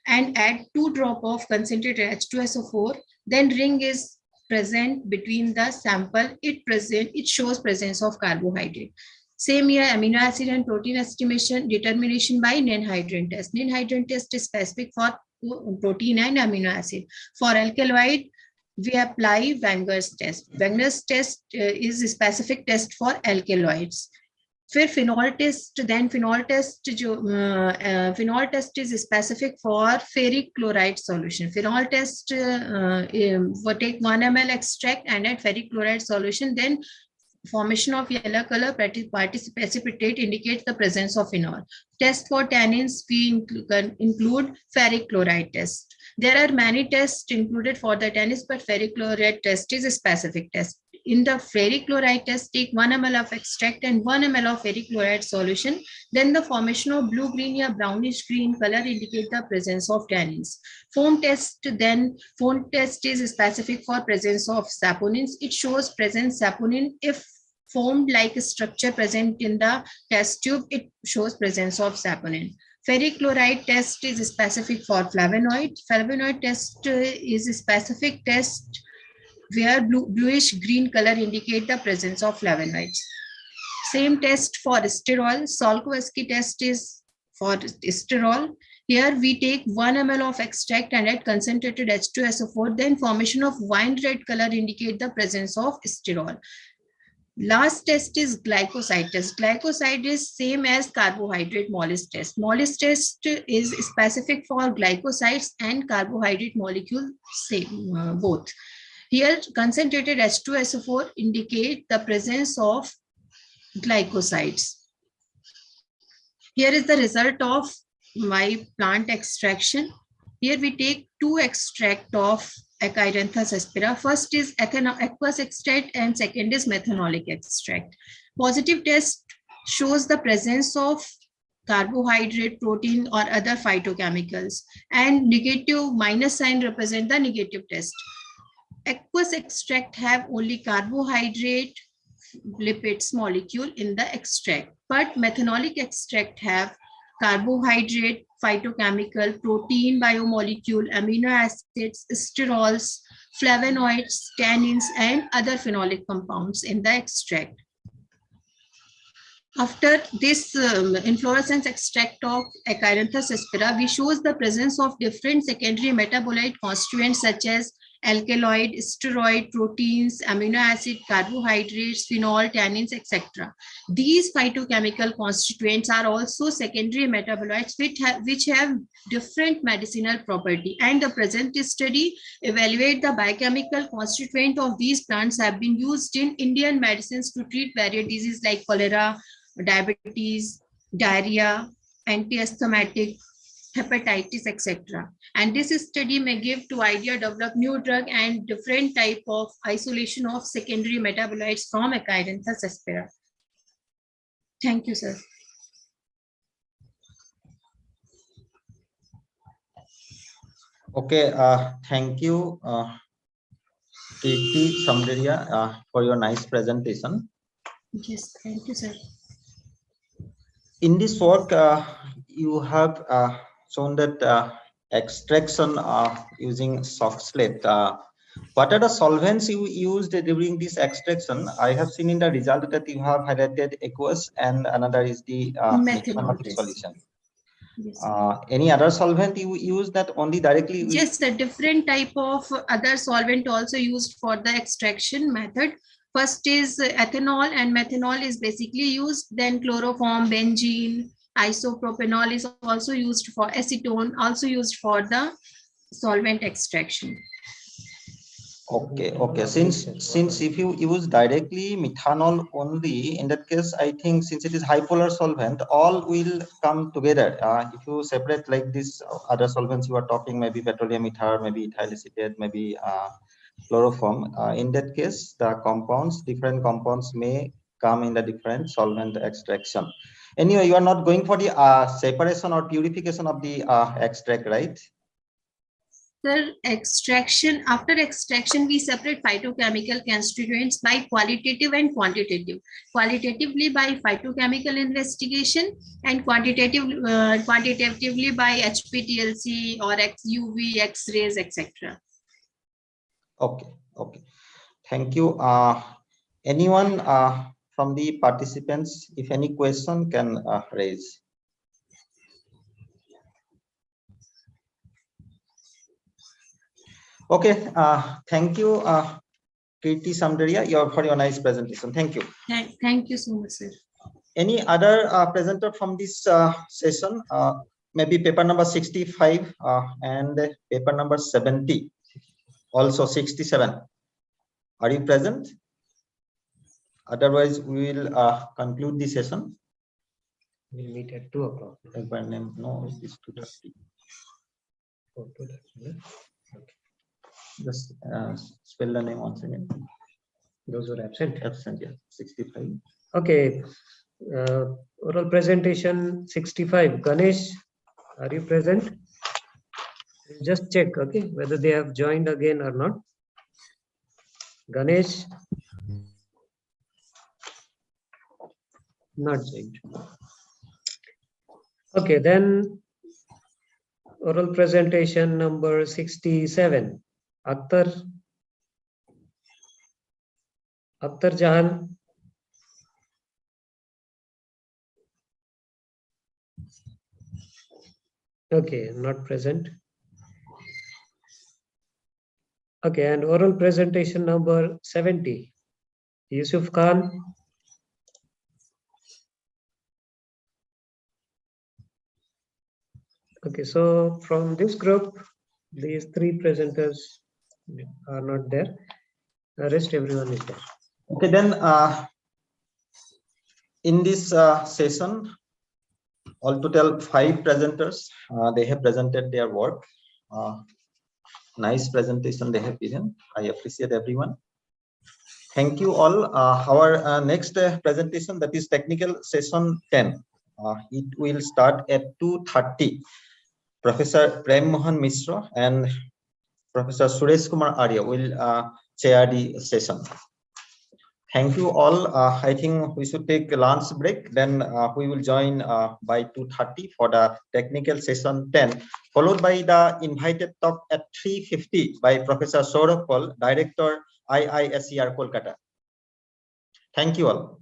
[SPEAKER 20] and add 2 drop of concentrated H2SO4. Then ring is present between the sample. It shows presence of carbohydrate. Same here, amino acid and protein estimation determination by Nenhydrin test. Nenhydrin test is specific for protein and amino acid. For alkaloid, we apply Wenger's test. Wenger's test is a specific test for alkaloids. फिर phenol test, then phenol test phenol test is specific for ferric chloride solution. Phenol test वो take 1 ml extract and add ferric chloride solution, then formation of yellow color precipitate indicates the presence of phenol. Test for tannins, we include ferric chloride test. There are many tests included for the tannins, but ferric chloride test is a specific test. In the ferric chloride test, take 1 ml of extract and 1 ml of ferric chloride solution. Then the formation of blue-green or brownish-green color indicate the presence of tannins. Foam test, then foam test is specific for presence of saponins. It shows presence saponin. If foamed like structure present in the test tube, it shows presence of saponin. Ferric chloride test is specific for flavonoid. Flavonoid test is a specific test where bluish green color indicate the presence of flavonoids. Same test for sterol. Solkowski test is for sterol. Here we take 1 ml of extract and add concentrated H2SO4. Then formation of wine red color indicate the presence of sterol. Last test is glycoside test. Glycoside is same as carbohydrate Moles test. Moles test is specific for glycosides and carbohydrate molecule, same both. Here, concentrated H2SO4 indicate the presence of glycosides. Here is the result of my plant extraction. Here we take 2 extract of Acanthus aspera. First is aqueous extract and second is methanolic extract. Positive test shows the presence of carbohydrate, protein or other phytochemicals, and negative minus sign represent the negative test. Aqueous extract have only carbohydrate, lipids molecule in the extract, but methanolic extract have carbohydrate, phytochemical, protein biomolecule, amino acids, sterols, flavonoids, tannins, and other phenolic compounds in the extract. After this inflorescence extract of Acanthus aspera, we shows the presence of different secondary metabolite constituents such as alkaloid, steroid, proteins, amino acid, carbohydrates, phenol, tannins, etc. These phytochemical constituents are also secondary metabolites which have different medicinal property, and the present study evaluate the biochemical constituent of these plants have been used in Indian medicines to treat various diseases like cholera, diabetes, diarrhea, anti-asthmatic, hepatitis, etc. And this study may give to idea develop new drug and different type of isolation of secondary metabolites from Achiranthus aspera. Thank you, sir.
[SPEAKER 9] Okay, thank you, Kirti Samdaria, for your nice presentation.
[SPEAKER 20] Yes, thank you, sir.
[SPEAKER 9] In this work, you have shown that extraction using soft slate. What are the solvents you used during this extraction? I have seen in the result that you have highlighted aqueous and another is the methanoic solution.
[SPEAKER 20] Yes.
[SPEAKER 9] Any other solvent you use that only directly?
[SPEAKER 20] Yes, a different type of other solvent also used for the extraction method. First is ethanol, and methanol is basically used. Then chloroform, benzene, isopropanol is also used for acetone, also used for the solvent extraction.
[SPEAKER 9] Okay, okay. Since if you use directly methanol only, in that case, I think since it is high polar solvent, all will come together. If you separate like this other solvents you are talking, maybe petroleum ether, maybe ethyl acetate, maybe chloroform. In that case, the compounds, different compounds may come in the different solvent extraction. Anyway, you are not going for the separation or purification of the extract, right?
[SPEAKER 20] Extraction, after extraction, we separate phytochemical constituents by qualitative and quantitative. Qualitatively by phytochemical investigation, and quantitatively by HPTLC or UV, X-rays, etc.
[SPEAKER 9] Okay, okay. Thank you. Anyone from the participants, if any question can raise. Okay, thank you, Kirti Samdaria, for your nice presentation. Thank you.
[SPEAKER 20] Thank you so much, sir.
[SPEAKER 9] Any other presenter from this session? Maybe paper number 65 and paper number 70, also 67. Are you present? Otherwise, we will conclude the session.
[SPEAKER 6] We'll meet at 2 o'clock.
[SPEAKER 9] No, it is 2:30.
[SPEAKER 6] Oh, 2:30. Okay.
[SPEAKER 9] Just spell the name once again.
[SPEAKER 6] Those who are absent.
[SPEAKER 9] Absent, yeah. 65.
[SPEAKER 6] Okay. Oral presentation 65. Ganesh, are you present? Just check, okay, whether they have joined again or not. Ganesh, not joined. Okay, then oral presentation number 67. Akhtar Jahan. Okay, not present. Okay, and oral presentation number 70. Yusuf Khan. Okay, so from this group, these three presenters are not there. The rest everyone is there.
[SPEAKER 9] Okay, then in this session, all total 5 presenters, they have presented their work. Nice presentation they have given. I appreciate everyone. Thank you all. Our next presentation, that is technical session 10. It will start at 2:30. Professor Prem Mohan Mishra and Professor Suresh Kumar Arya will chair the session. Thank you all. I think we should take a lunch break. Then we will join by 2:30 for the technical session 10, followed by the invited talk at 3:50 by Professor Saurabh Paul, Director IISER Kolkata. Thank you all.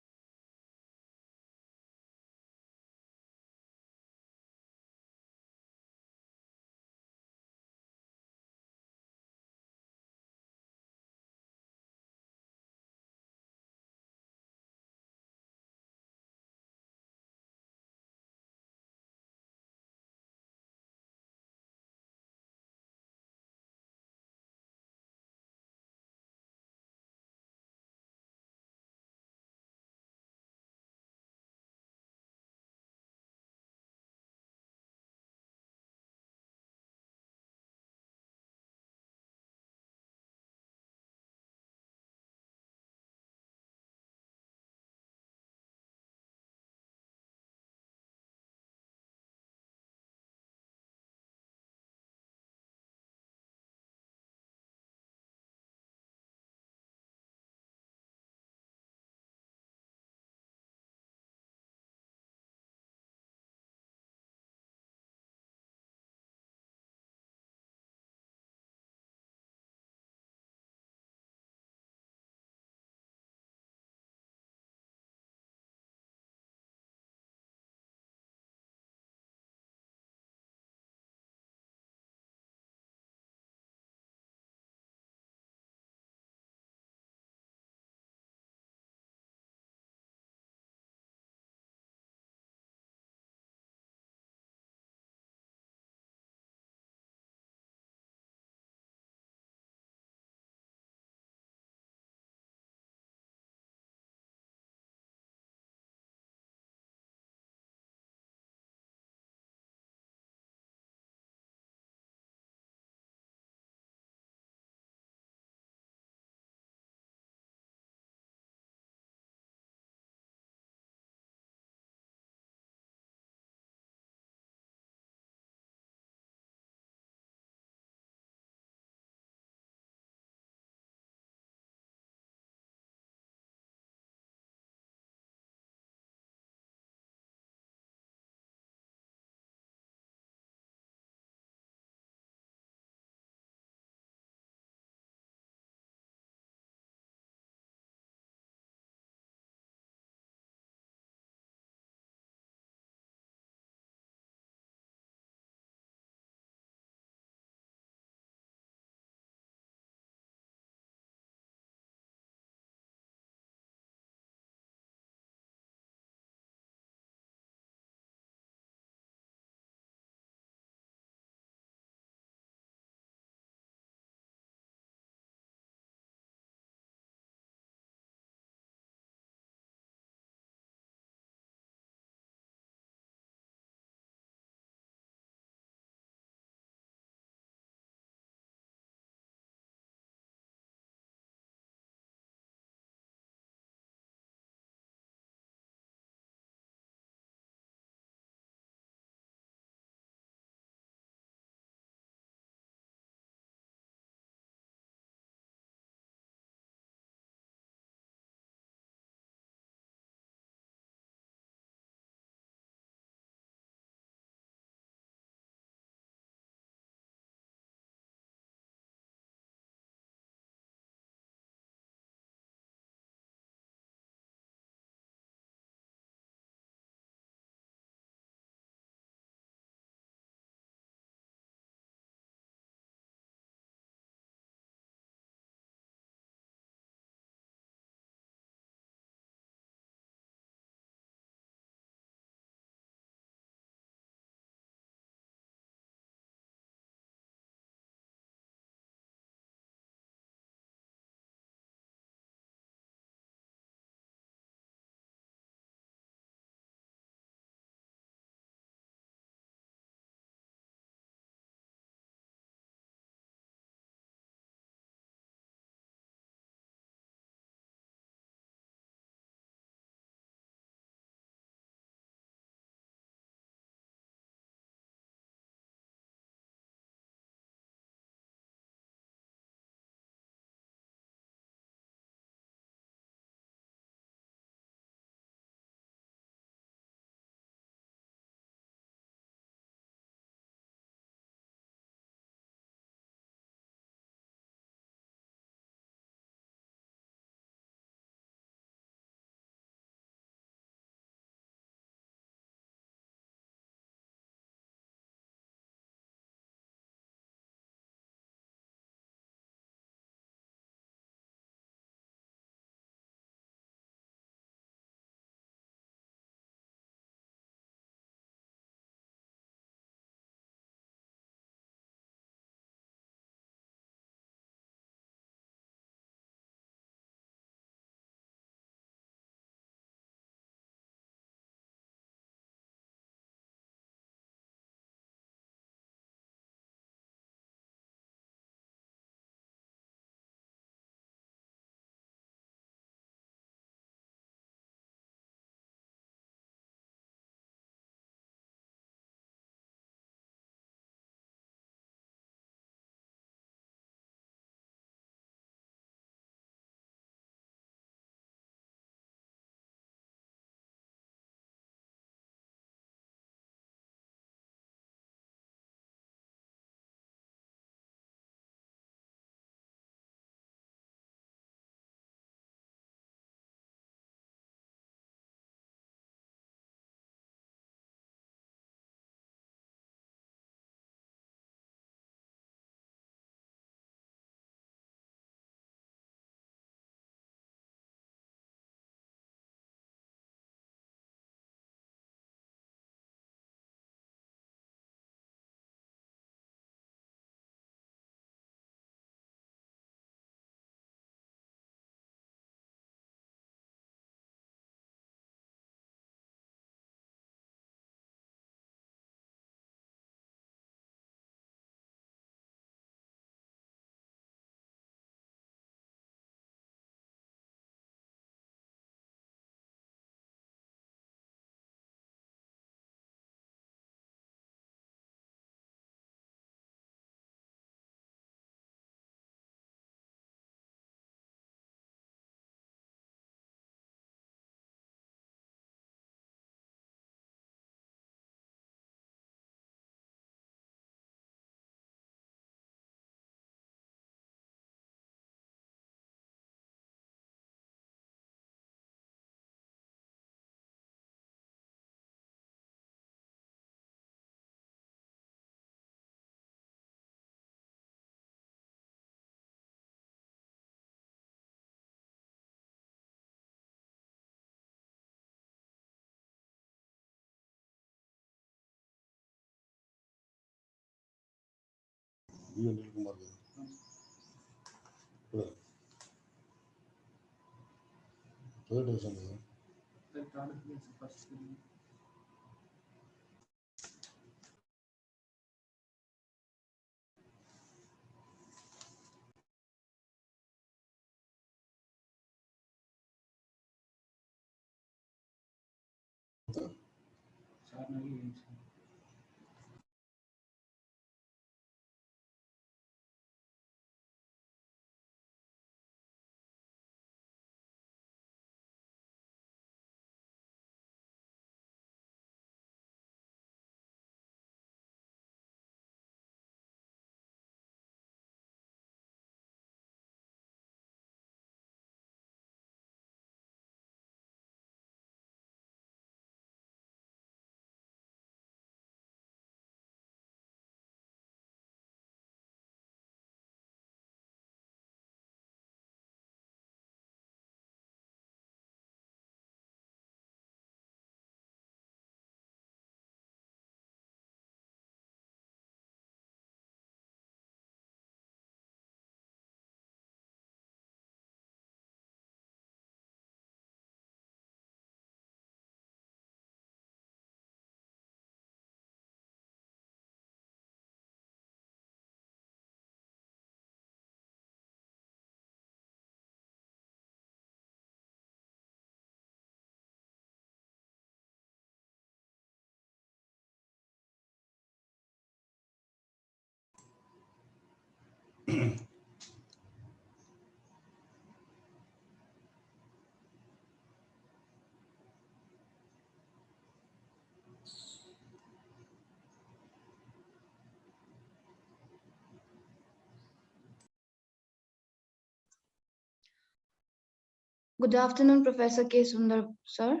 [SPEAKER 21] Good afternoon, Professor K. Sundar, sir.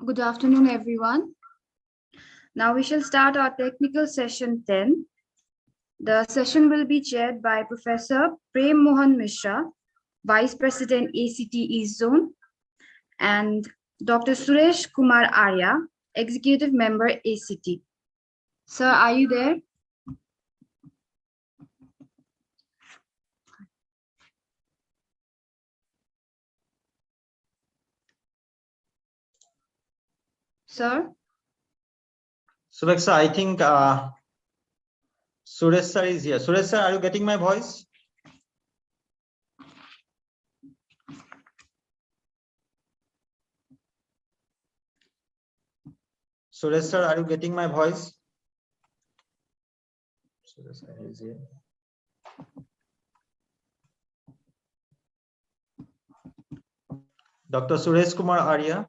[SPEAKER 21] Good afternoon, everyone. Now we shall start our technical session 10. The session will be chaired by Professor Prem Mohan Mishra, Vice President ACT East Zone, and Dr. Suresh Kumar Arya, Executive Member ACT. Sir, are you there? Sir?
[SPEAKER 9] Suresh, I think Suresh sir is here. Suresh sir, are you getting my voice? Suresh sir, are you getting my voice? Suresh sir is here. Dr. Suresh Kumar Arya.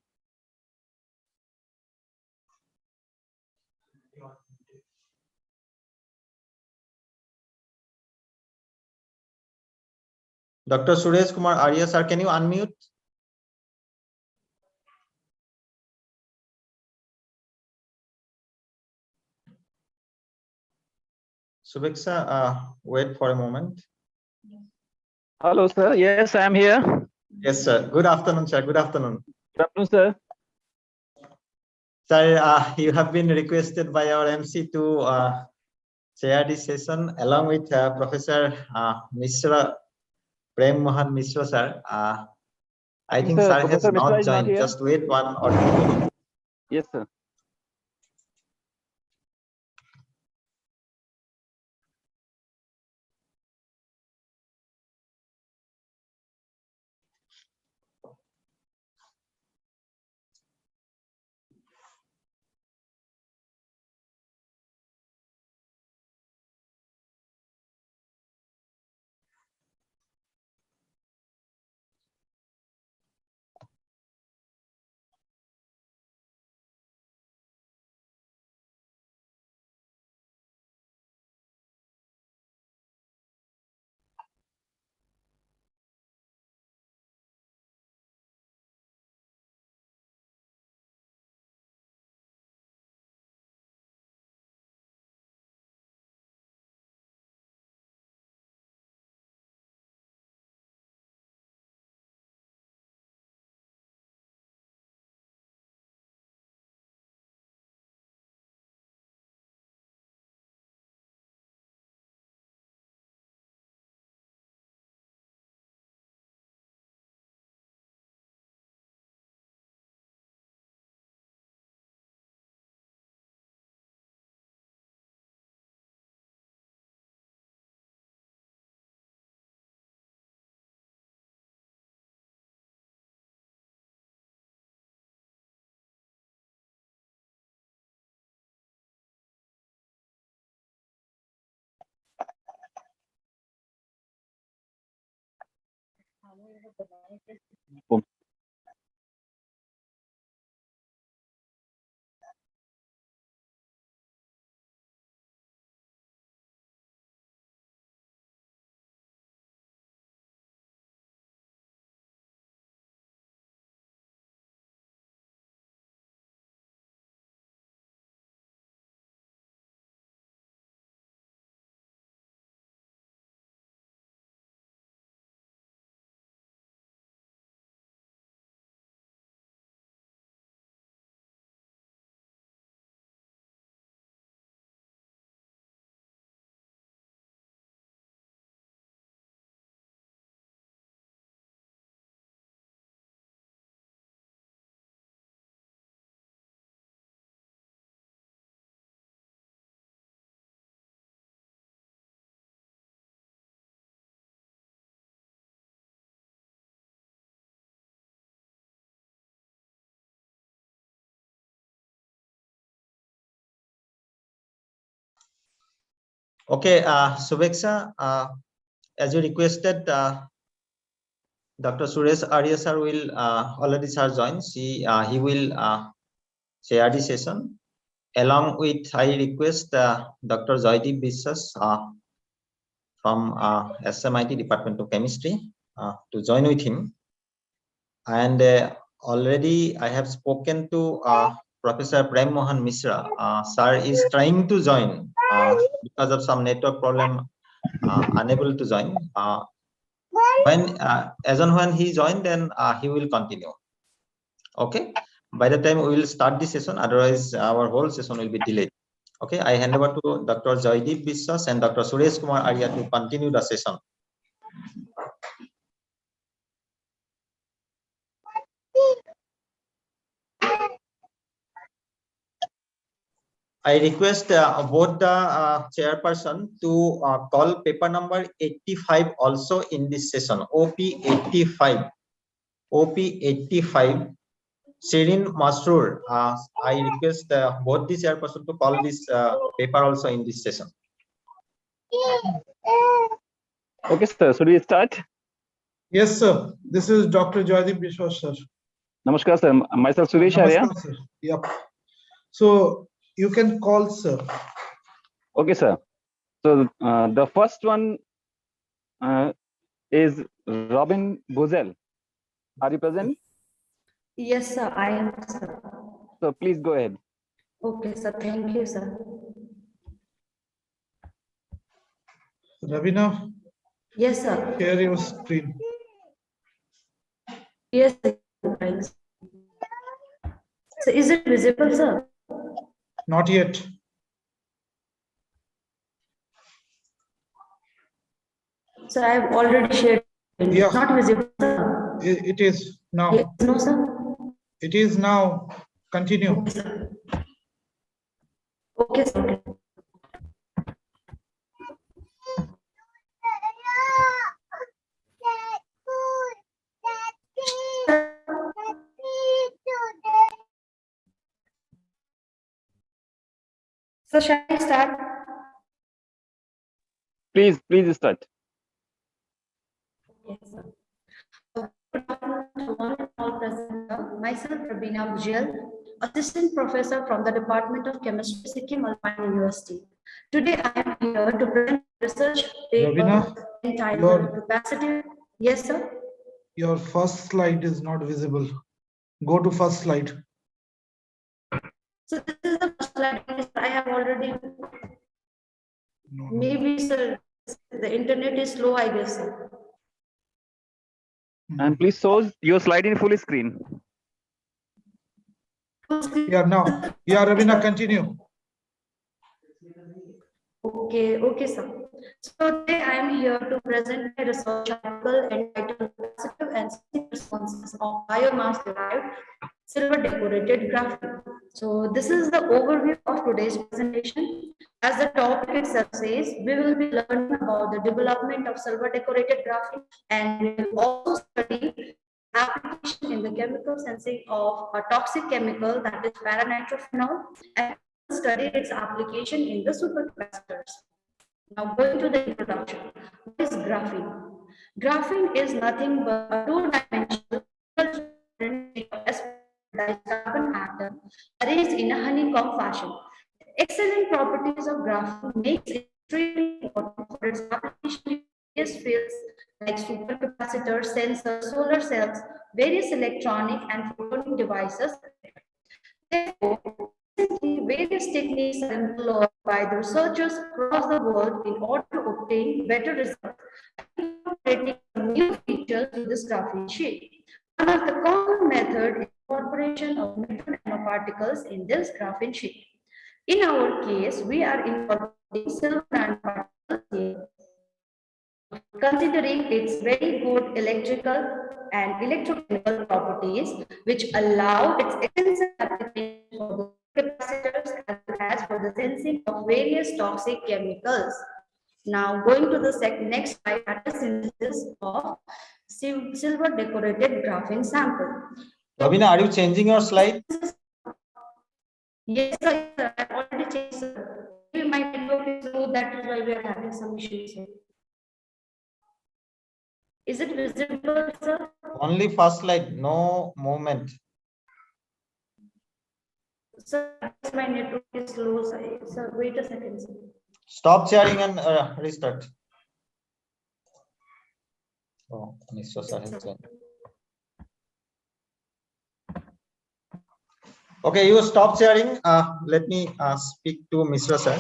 [SPEAKER 9] Dr. Suresh Kumar Arya, sir, can you unmute? Subek sir, wait for a moment.
[SPEAKER 2] Hello, sir. Yes, I am here.
[SPEAKER 9] Yes, sir. Good afternoon, sir. Good afternoon.
[SPEAKER 2] Good afternoon, sir.
[SPEAKER 9] Sir, you have been requested by our MC to chair this session along with Professor Mishra, Prem Mohan Mishra, sir. I think
[SPEAKER 2] sir,
[SPEAKER 9] sir has
[SPEAKER 2] Professor Mishra
[SPEAKER 9] not
[SPEAKER 2] is not
[SPEAKER 9] joined.
[SPEAKER 2] here.
[SPEAKER 9] Just wait 1 or 2 minutes.
[SPEAKER 2] Yes, sir.
[SPEAKER 9] Okay, Subeksa, as you requested, Dr. Suresh Arya sir will already sir joins. He will share the session. Along with, I request Dr. Joydeep Biswas from SMIT Department of Chemistry to join with him. And already I have spoken to Professor Prem Mohan Mishra. Sir is trying to join because of some network problem, unable to join. As and when he joined, then he will continue. Okay. By the time we will start the session, otherwise our whole session will be delayed. Okay. I hand over to Dr. Joydeep Biswas and Dr. Suresh Kumar Arya to continue the session. I request both the chairperson to call paper number 85 also in this session. OP 85. OP 85. Shirin Masroor. I request both the chairperson to call this paper also in this session.
[SPEAKER 2] Okay, sir. Should we start?
[SPEAKER 4] Yes, sir. This is Dr. Joydeep Biswas, sir.
[SPEAKER 2] Namaskar, sir. Myself, Suresh Arya.
[SPEAKER 4] Namaskar, sir. Yep. So you can call, sir.
[SPEAKER 2] Okay, sir. So the first one is Robin Buzel. Are you present?
[SPEAKER 5] Yes, sir. I am, sir.
[SPEAKER 2] So please go ahead.
[SPEAKER 5] Okay, sir. Thank you, sir.
[SPEAKER 4] Ravina.
[SPEAKER 5] Yes, sir.
[SPEAKER 4] Share your screen.
[SPEAKER 5] Yes, sir. So is it visible, sir?
[SPEAKER 4] Not yet.
[SPEAKER 5] So I have already shared.
[SPEAKER 4] Yeah.
[SPEAKER 5] Not visible, sir.
[SPEAKER 4] It is now.
[SPEAKER 5] Yes, no, sir.
[SPEAKER 4] It is now. Continue.
[SPEAKER 5] Okay, sir. Okay, sir. So shall I start?
[SPEAKER 2] Please start.
[SPEAKER 5] Yes, sir. Good afternoon to one and all present. Myself, Rabina Bujel, Assistant Professor from the Department of Chemistry, Sikkim Alpine University. Today, I am here to present research paper entitled Capacity. Yes, sir.
[SPEAKER 4] Your first slide is not visible. Go to first slide.
[SPEAKER 5] So this is the first slide I have already. Maybe, sir, the internet is slow, I guess, sir.
[SPEAKER 2] And please show your slide in full screen.
[SPEAKER 4] Yeah, now. Yeah, Ravina, continue.
[SPEAKER 5] Okay, sir. So today I am here to present a research article entitled Capacitive and Static Responses of Biomass Derived Silver Decorated Graphene. So this is the overview of today's presentation. As the topic itself says, we will be learning about the development of silver decorated graphene, and we will also study application in the chemical sensing of a toxic chemical, that is paranitrophenol, and study its application in the supercapacitors. Now going to the introduction. What is graphene? Graphene is nothing but a two-dimensional carbon atom arranged in a honeycomb fashion. The excellent properties of graphene makes it extremely important for its application in various fields like supercapacitors, sensors, solar cells, various electronic and photonic devices. Therefore, various techniques are employed by the researchers across the world in order to obtain better results, incorporating new features to this graphene sheet. One of the common methods is incorporation of metal nanoparticles in this graphene sheet. In our case, we are incorporating silver nanoparticles here, considering its very good electrical and electrochemical properties, which allow its extensive application for the capacitors as well as for the sensing of various toxic chemicals. Now going to the next slide, that is synthesis of silver decorated graphene sample.
[SPEAKER 9] Ravina, are you changing your slide?
[SPEAKER 5] Yes, sir. I already changed, sir. Maybe my network is slow, that is why we are having some issues here. Is it visible, sir?
[SPEAKER 9] Only first slide, no movement.
[SPEAKER 5] Sir, my network is slow, sir. Wait a second, sir.
[SPEAKER 9] Stop sharing and restart. Oh, Mr. Sir has joined. Okay, you stop sharing. Let me speak to Mr. Sir.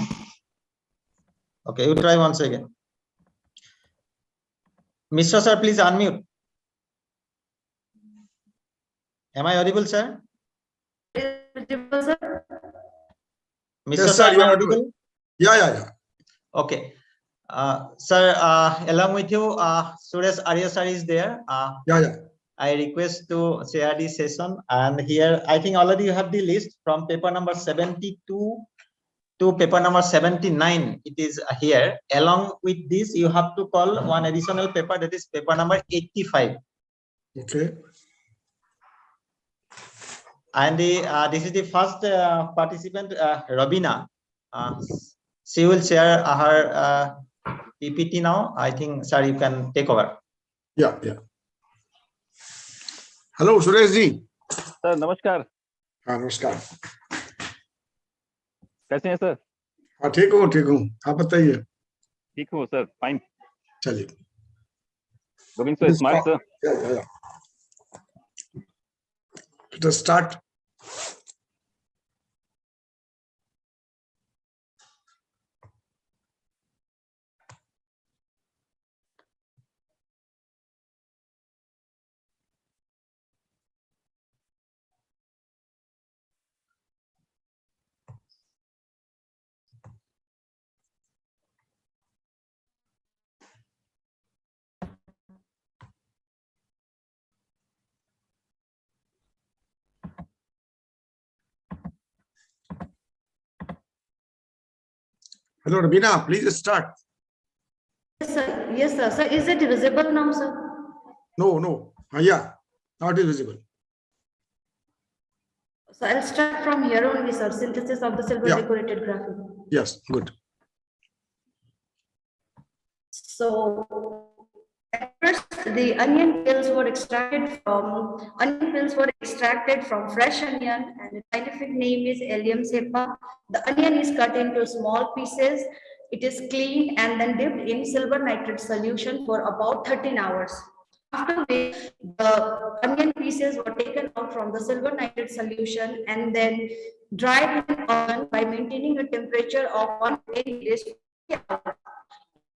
[SPEAKER 9] Okay, you try once again. Mr. Sir, please unmute. Am I audible, sir? Mr.
[SPEAKER 7] Yes,
[SPEAKER 9] Sir,
[SPEAKER 7] sir, you
[SPEAKER 9] am I
[SPEAKER 7] are
[SPEAKER 9] audible?
[SPEAKER 7] Yeah.
[SPEAKER 9] Okay. Sir, along with you, Suresh Aryasar is there.
[SPEAKER 7] Yeah.
[SPEAKER 9] I request to share the session, and here I think already you have the list from paper number 72 to paper number 79. It is here. Along with this, you have to call one additional paper, that is paper number 85.
[SPEAKER 7] Okay.
[SPEAKER 9] And this is the first participant, Robina. She will share her PPT now. I think, sir, you can take over.
[SPEAKER 7] Yeah. Hello, Suresh ji.
[SPEAKER 2] Sir नमस्कार.
[SPEAKER 7] हाँ नमस्कार.
[SPEAKER 2] कैसे हैं sir?
[SPEAKER 7] हाँ ठीक हूँ. आप बताइए.
[SPEAKER 2] ठीक हूँ सर. फाइन.
[SPEAKER 7] चलिए.
[SPEAKER 2] Going so smart sir.
[SPEAKER 7] Yeah. Let us start. Hello, Rabina, please start.
[SPEAKER 5] Yes, sir. Sir, is it visible now, sir?
[SPEAKER 7] No. Yeah, now it is visible.
[SPEAKER 5] So I'll start from here only, sir. Synthesis of the silver decorated graphene.
[SPEAKER 7] Yes, good.
[SPEAKER 5] So at first, the onion peels were extracted from fresh onion, and the scientific name is Allium cepa. The onion is cut into small pieces. It is cleaned and then dipped in silver nitrate solution for about 13 hours. After which, the onion pieces were taken out from the silver nitrate solution and then dried in an oven by maintaining a temperature of 180 degrees hours.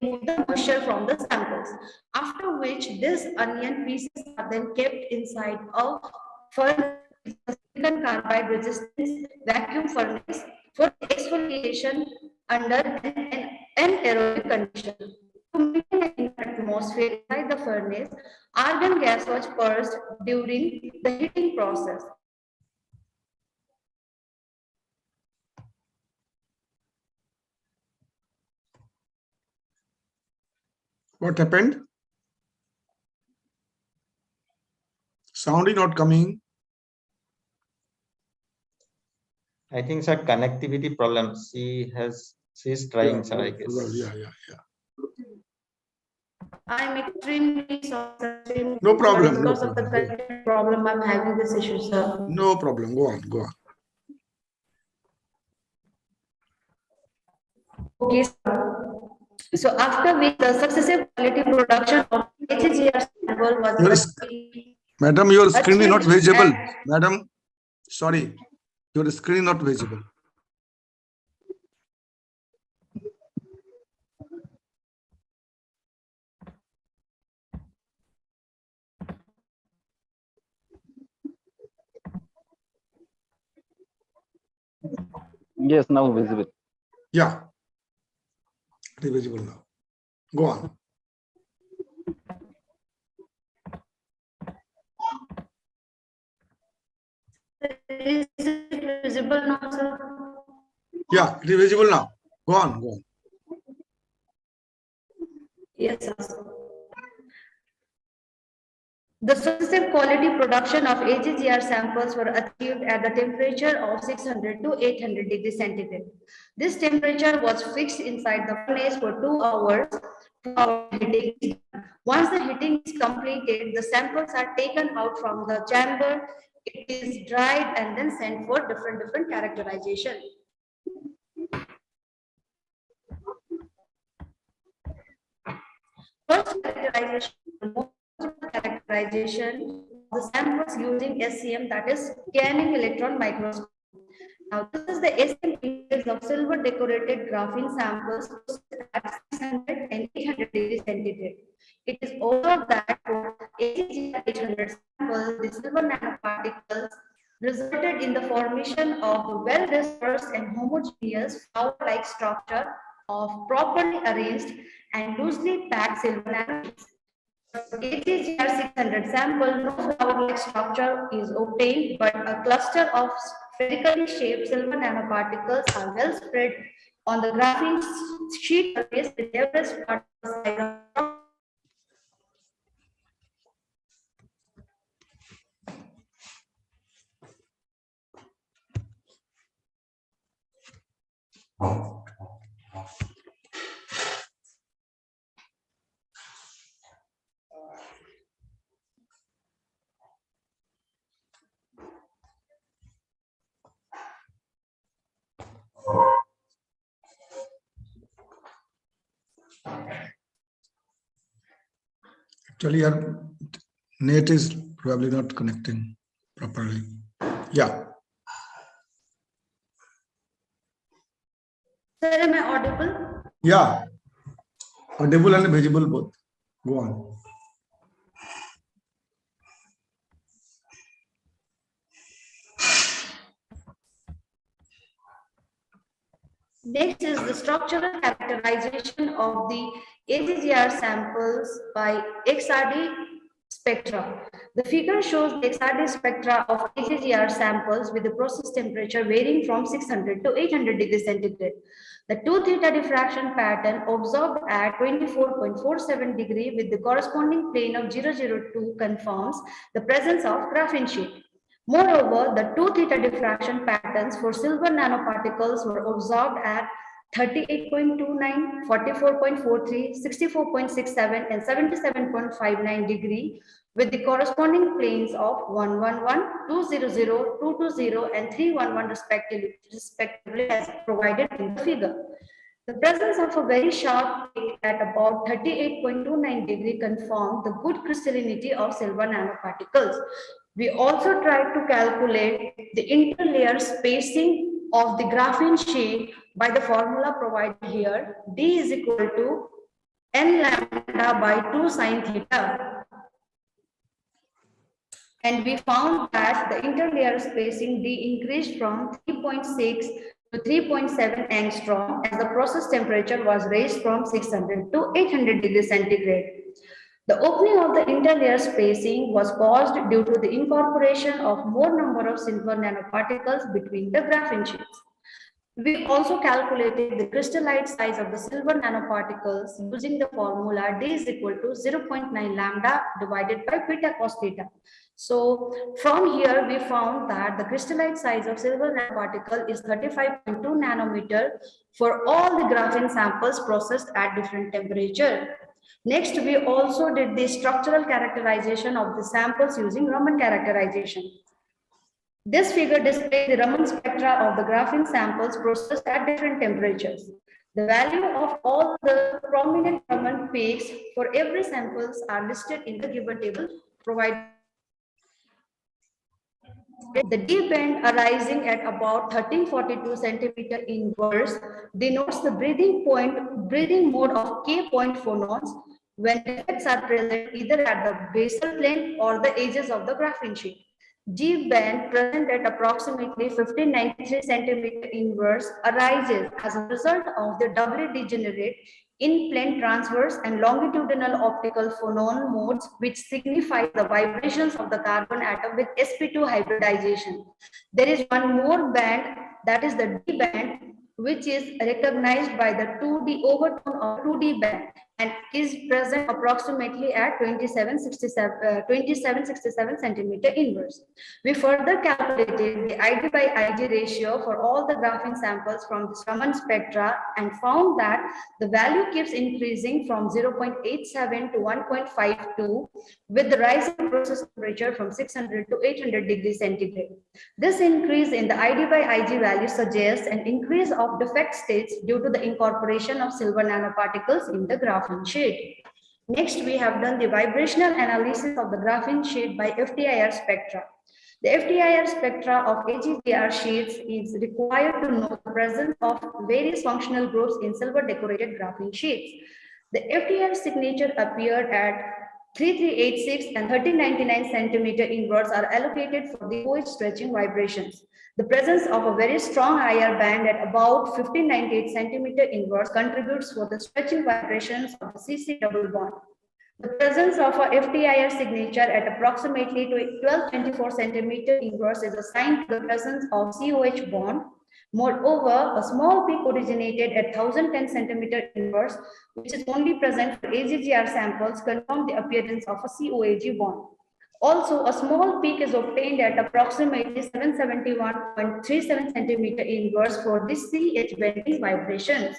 [SPEAKER 5] Remove the moisture from the samples. After which, these onion pieces are then kept inside a furnace, silicon carbide resistance vacuum furnace for exfoliation under an anaerobic condition. To maintain an atmosphere inside the furnace, argon gas was burst during the heating process.
[SPEAKER 7] What happened? Sound is not coming.
[SPEAKER 9] I think, sir, connectivity problem. She's trying, sir, I guess.
[SPEAKER 7] Yeah.
[SPEAKER 5] I'm extremely sorry.
[SPEAKER 7] No problem.
[SPEAKER 5] Because of the connectivity problem, I'm having this issue, sir.
[SPEAKER 7] No problem. Go on.
[SPEAKER 5] Okay, sir. So after which the successive quality production of HGR sample was
[SPEAKER 7] Madam, your screen is not visible. Madam, sorry, your screen not visible.
[SPEAKER 2] Yes, now visible.
[SPEAKER 7] Yeah, it is visible now. Go on.
[SPEAKER 5] Is it visible now, sir?
[SPEAKER 7] Yeah, it is visible now. Go on.
[SPEAKER 5] Yes, sir. The successive quality production of HGR samples were achieved at the temperature of 600 to 800 degrees centigrade. This temperature was fixed inside the furnace for 2 hours. Heating. Once the heating is completed, the samples are taken out from the chamber. It is dried and then sent for different characterization. First characterization, characterization of the samples using SEM, that is scanning electron microscope. Now, this is the SEM index of silver decorated graphene samples at 600 and 800 degrees centigrade. It is also that for ACGR 800 samples, the silver nanoparticles resulted in the formation of the well-dispersed and homogeneous flower-like structure of properly arranged and loosely packed silver nanoparticles. For ACGR 600 sample, no flower-like structure is obtained, but a cluster of spherically shaped silver nanoparticles are well spread on the graphene sheet surface with every part of the side of
[SPEAKER 7] Actually, your net is probably not connecting properly. Yeah.
[SPEAKER 5] Sir, am I audible?
[SPEAKER 7] Yeah. Audible and visible both. Go on.
[SPEAKER 5] Next is the structural characterization of the ACGR samples by XRD spectra. The figure shows the XRD spectra of ACGR samples with the process temperature varying from 600 to 800 degrees centigrade. The 2 theta diffraction pattern observed at 24.47 degree with the corresponding plane of 002 confirms the presence of graphene sheet. Moreover, the 2 theta diffraction patterns for silver nanoparticles were observed at 38.29, 44.43, 64.67, and 77.59 degree with the corresponding planes of 111, 200, 220, and 311 respectively as provided in the figure. The presence of a very sharp peak at about 38.29 degree confirmed the good crystallinity of silver nanoparticles. We also tried to calculate the interlayer spacing of the graphene sheet by the formula provided here. D is equal to n lambda by 2 sine theta. And we found that the interlayer spacing D increased from 3.6 to 3.7 angstrom as the process temperature was raised from 600 to 800 degrees centigrade. The opening of the interlayer spacing was caused due to the incorporation of more number of silver nanoparticles between the graphene sheets. We also calculated the crystallite size of the silver nanoparticles using the formula D is equal to 0.9 lambda divided by beta cos theta. So from here we found that the crystallite size of silver nanoparticle is 35.2 nanometer for all the graphene samples processed at different temperature. Next, we also did the structural characterization of the samples using Raman characterization. This figure displays the Raman spectra of the graphene samples processed at different temperatures. The value of all the prominent Raman peaks for every samples are listed in the given table provided. The D band arising at about 1342 centimeter inverse denotes the breathing mode of K point phonons when defects are present either at the basal plane or the edges of the graphene sheet. G band present at approximately 1593 centimeter inverse arises as a result of the doubly degenerate in-plane transverse and longitudinal optical phonon modes, which signify the vibrations of the carbon atom with sp2 hybridization. There is one more band, that is the D band, which is recognized by the 2D overtone of 2D band and is present approximately at 2767 centimeter inverse. We further calculated the ID by IG ratio for all the graphene samples from the Raman spectra and found that the value keeps increasing from 0.87 to 1.52 with the rise in process temperature from 600 to 800 degrees centigrade. This increase in the ID by IG value suggests an increase of defect states due to the incorporation of silver nanoparticles in the graphene sheet. Next, we have done the vibrational analysis of the graphene sheet by FTIR spectra. The FTIR spectra of AGGR sheets is required to know the presence of various functional groups in silver decorated graphene sheets. The FTIR signature appeared at 3386 and 1399 centimeter inwards are allocated for the OH stretching vibrations. The presence of a very strong IR band at about 1598 centimeter inwards contributes for the stretching vibrations of the CC double bond. The presence of a FTIR signature at approximately 1224 centimeter inwards is a sign to the presence of COH bond. Moreover, a small peak originated at 1010 centimeter inwards, which is only present for AGGR samples, confirm the appearance of a COAG bond. Also, a small peak is obtained at approximately 771.37 centimeter inwards for the CH bending vibrations.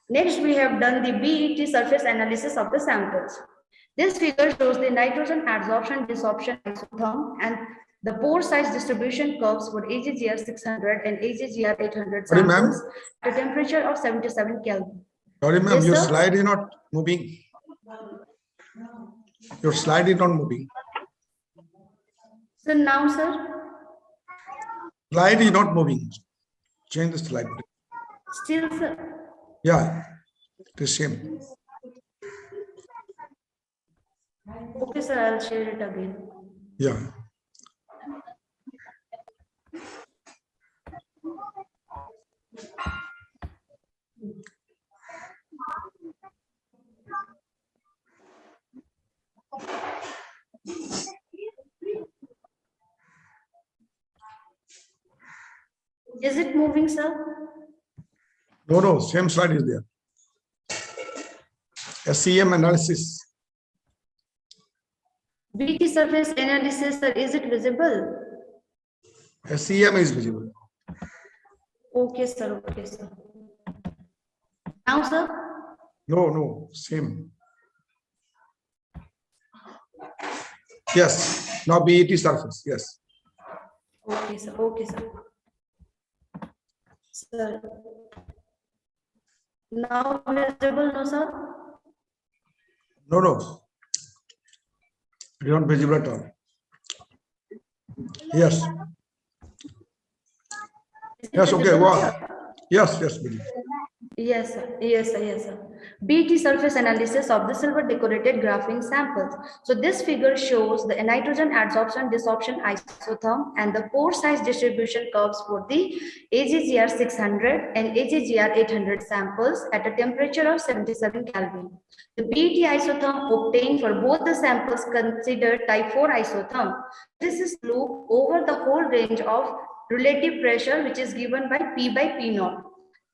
[SPEAKER 5] Next, we have done the BET surface analysis of the samples. This figure shows the nitrogen adsorption desorption isotherm and the pore size distribution curves for AGGR 600 and AGGR 800
[SPEAKER 7] Sorry,
[SPEAKER 5] samples at a temperature of 77 Kelvin.
[SPEAKER 7] Sorry, ma'am,
[SPEAKER 5] Yes,
[SPEAKER 7] your
[SPEAKER 5] sir?
[SPEAKER 7] slide is not moving. Your slide is not moving.
[SPEAKER 5] So now, sir?
[SPEAKER 7] Slide is not moving. Change the slide.
[SPEAKER 5] Still, sir?
[SPEAKER 7] Yeah, the same.
[SPEAKER 5] Okay, sir, I'll share it again.
[SPEAKER 7] Yeah.
[SPEAKER 5] Is it moving, sir?
[SPEAKER 7] No, same slide is there. SEM analysis.
[SPEAKER 5] BT surface analysis, sir, is it visible?
[SPEAKER 7] SEM is visible.
[SPEAKER 5] Okay, sir. Okay, sir. Now, sir?
[SPEAKER 7] No, same. Yes, now BET surface, yes.
[SPEAKER 5] Okay, sir. Okay, sir. Sir. Now visible, no, sir?
[SPEAKER 7] No. It is not visible at all. Yes. Yes, okay, go on. Yes, visible.
[SPEAKER 5] Yes, sir. Yes, sir. Yes, sir. BT surface analysis of the silver decorated graphene samples. So this figure shows the nitrogen adsorption desorption isotherm and the pore size distribution curves for the AGGR 600 and AGGR 800 samples at a temperature of 77 Kelvin. The BT isotherm obtained for both the samples considered type 4 isotherm. This is loop over the whole range of relative pressure, which is given by P by P naught.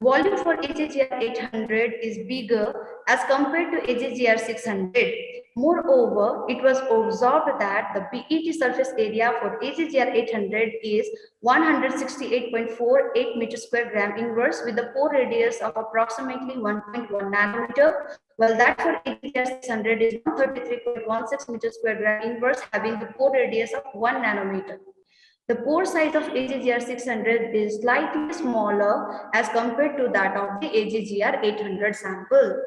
[SPEAKER 5] Volume for AGGR 800 is bigger as compared to AGGR 600. Moreover, it was observed that the BET surface area for AGGR 800 is 168.48 meter square gram inverse with a pore radius of approximately 1.1 nanometer, while that for AGGR 600 is 133.16 meter square gram inverse having the pore radius of 1 nanometer. The pore size of AGGR 600 is slightly smaller as compared to that of the AGGR 800 sample.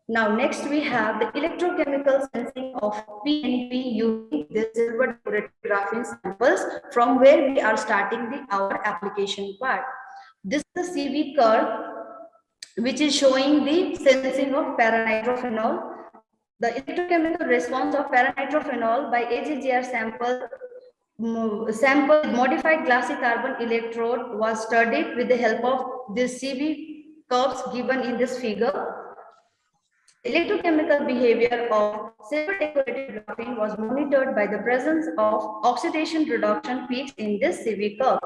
[SPEAKER 5] Now next we have the electrochemical sensing of PNP using the silver decorated graphene samples, from where we are starting our application part. This is the CV curve which is showing the sensing of paranitrophenol. The electrochemical response of paranitrophenol by AGGR sample modified glassy carbon electrode was studied with the help of the CV curves given in this figure. Electrochemical behavior of silver decorated graphene was monitored by the presence of oxidation reduction peaks in this CV curve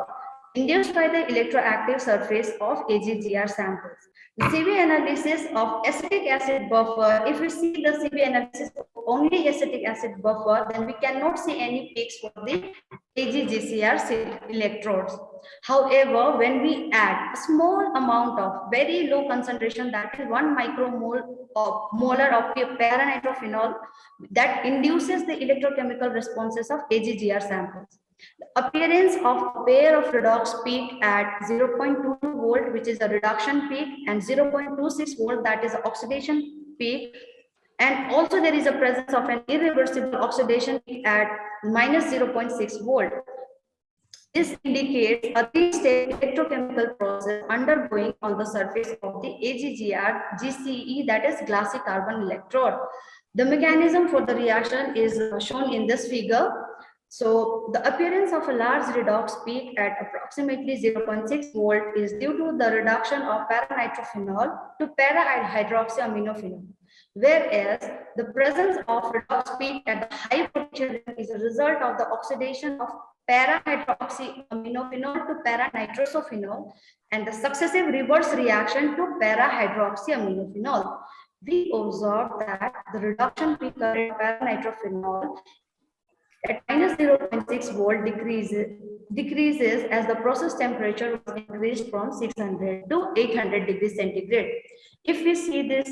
[SPEAKER 5] induced by the electroactive surface of AGGR samples. The CV analysis of acetic acid buffer, if we see the CV analysis of only acetic acid buffer, then we cannot see any peaks for the AGGCR electrodes. However, when we add a small amount of very low concentration, that is 1 micromolar of paranitrophenol, that induces the electrochemical responses of AGGR samples. The appearance of a pair of redox peak at 0.22 volt, which is a reduction peak, and 0.26 volt, that is oxidation peak, And also there is a presence of an irreversible oxidation at minus 0.6 volt. This indicates a three-stage electrochemical process undergoing on the surface of the AGGR GCE, that is glassy carbon electrode. The mechanism for the reaction is shown in this figure. So the appearance of a large redox peak at approximately 0.6 volt is due to the reduction of paranitrophenol to para-hydroxyaminophenol, whereas the presence of redox peak at the high potential is a result of the oxidation of para-hydroxyaminophenol to para-nitrosophenol and the successive reverse reaction to para-hydroxyaminophenol. We observed that the reduction peak current para-nitrophenol at minus 0.6 volt decreases as the process temperature was increased from 600 to 800 degrees centigrade. If we see this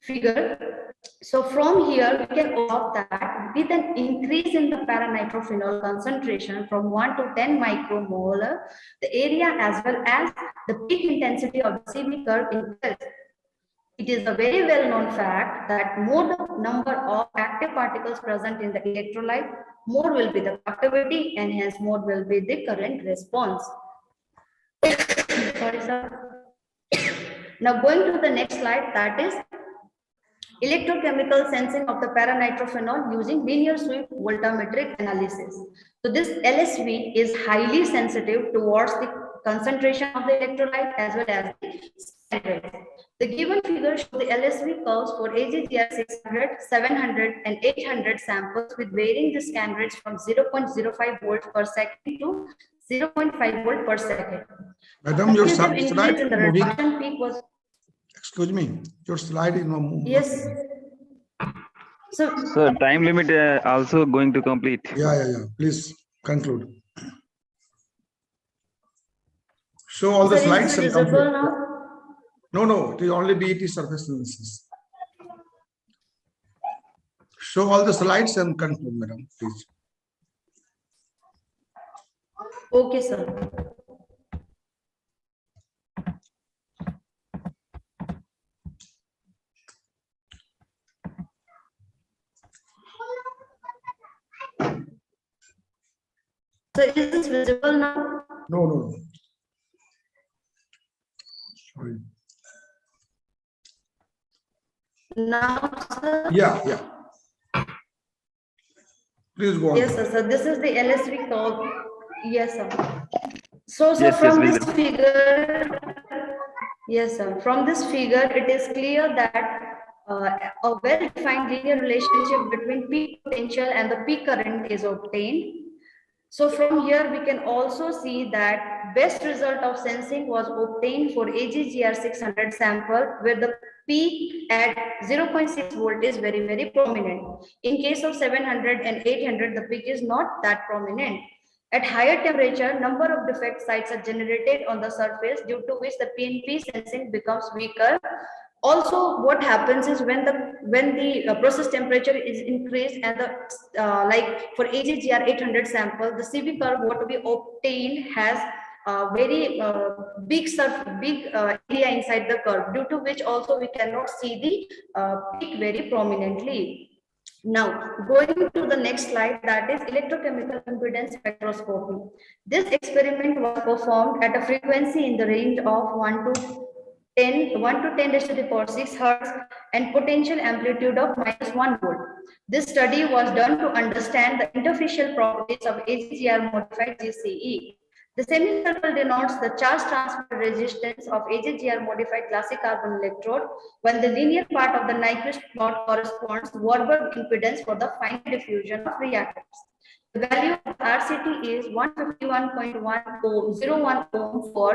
[SPEAKER 5] figure, so from here we can observe that with an increase in the paranitrophenol concentration from 1 to 10 micromolar, the area as well as the peak intensity of the CV curve increases. It is a very well-known fact that more the number of active particles present in the electrolyte, more will be the conductivity and hence more will be the current response. Sorry, sir. Now going to the next slide, that is electrochemical sensing of the paranitrophenol using linear sweep voltammetric analysis. So this LSV is highly sensitive towards the concentration of the electrolyte as well as the scan rate. The given figure shows the LSV curves for AGGR 600, 700 and 800 samples with varying the scan rates from 0.05 volt per second to 0.5 volt per second.
[SPEAKER 7] Madam, your slide
[SPEAKER 5] in the
[SPEAKER 7] moving.
[SPEAKER 5] reduction peak was.
[SPEAKER 7] Excuse me, your slide is not moving.
[SPEAKER 5] Yes.
[SPEAKER 2] So time limit also going to complete.
[SPEAKER 7] Yeah. Please conclude. Show all the
[SPEAKER 5] So
[SPEAKER 7] slides and complete.
[SPEAKER 5] now?
[SPEAKER 7] No, it will only BET surface analysis. Show all the slides and conclude, madam, please.
[SPEAKER 5] Okay, sir. So is this visible now?
[SPEAKER 7] No. Sorry.
[SPEAKER 5] Now, sir?
[SPEAKER 7] Yeah. Please go on.
[SPEAKER 5] Yes, sir. So this is the LSV curve. Yes, sir. So
[SPEAKER 2] Yes,
[SPEAKER 5] from this
[SPEAKER 2] visible.
[SPEAKER 5] figure, yes, sir. From this figure, it is clear that a well-defined linear relationship between peak potential and the peak current is obtained. So from here, we can also see that best result of sensing was obtained for AGGR 600 sample, where the peak at 0.6 volt is very, very prominent. In case of 700 and 800, the peak is not that prominent. At higher temperature, number of defect sites are generated on the surface, due to which the PNP sensing becomes weaker. Also, what happens is when the process temperature is increased and the like for AGGR 800 sample, the CV curve what we obtained has very big area inside the curve, due to which also we cannot see the peak very prominently. Now, going to the next slide, that is electrochemical impedance spectroscopy. This experiment was performed at a frequency in the range of 1 to 10 raised to the power 6 hertz and potential amplitude of -1 volt. This study was done to understand the interfacial properties of AGGR modified GCE. The semicircle denotes the charge transfer resistance of AGGR modified glassy carbon electrode, while the linear part of the Nyquist plot corresponds to Warburg impedance for the final diffusion of reactants. The value of RCT is 151.01 ohm for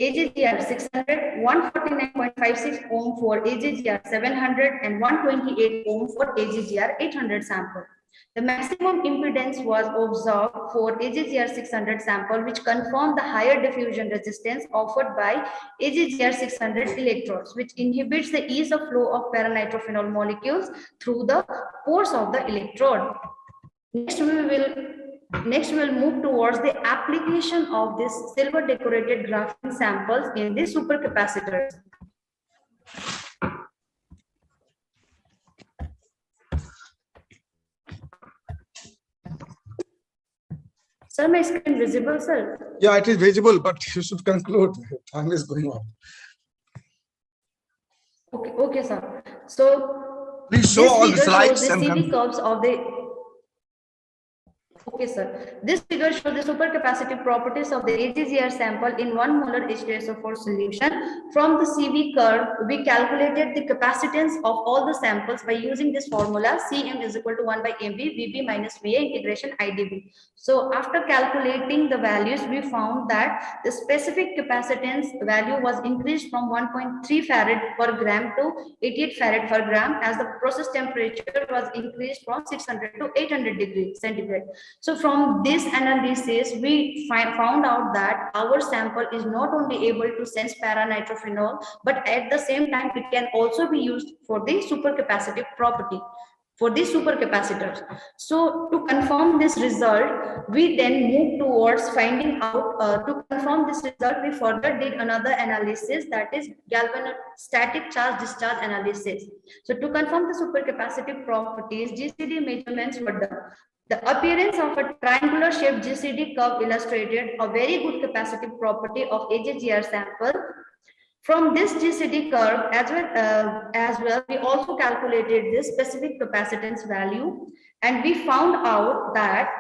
[SPEAKER 5] AGGR 600, 149.56 ohm for AGGR 700, and 128 ohm for AGGR 800 sample. The maximum impedance was observed for AGGR 600 sample, which confirmed the higher diffusion resistance offered by AGGR 600 electrodes, which inhibits the ease of flow of paranitrophenol molecules through the pores of the electrode. Next, we will move towards the application of this silver decorated graphene samples in the supercapacitors. Sir, my screen visible, sir?
[SPEAKER 7] Yeah, it is visible, but you should conclude. Time is going on.
[SPEAKER 5] Okay, okay, sir. So
[SPEAKER 7] Please show
[SPEAKER 5] this
[SPEAKER 7] all the
[SPEAKER 5] figure shows
[SPEAKER 7] slides
[SPEAKER 5] the
[SPEAKER 7] and
[SPEAKER 5] CV
[SPEAKER 7] conclude.
[SPEAKER 5] curves of the. Okay, sir. This figure shows the supercapacitive properties of the AGGR sample in 1 molar H2SO4 solution. From the CV curve, we calculated the capacitance of all the samples by using this formula Cm is equal to 1 by mv Vb minus Va integration IdV. So after calculating the values, we found that the specific capacitance value was increased from 1.3 farad per gram to 88 farad per gram as the process temperature was increased from 600 to 800 degrees centigrade. So from this analysis, we found out that our sample is not only able to sense para-nitrophenol, but at the same time, it can also be used for the supercapacitive property, for the supercapacitors. So to confirm this result, we then moved towards finding out, to confirm this result, we further did another analysis, that is galvanostatic charge discharge analysis. So to confirm the supercapacitive properties, GCD measurements were done. The appearance of a triangular shaped GCD curve illustrated a very good capacitive property of AGGR sample. From this GCD curve as well, we also calculated this specific capacitance value, and we found out that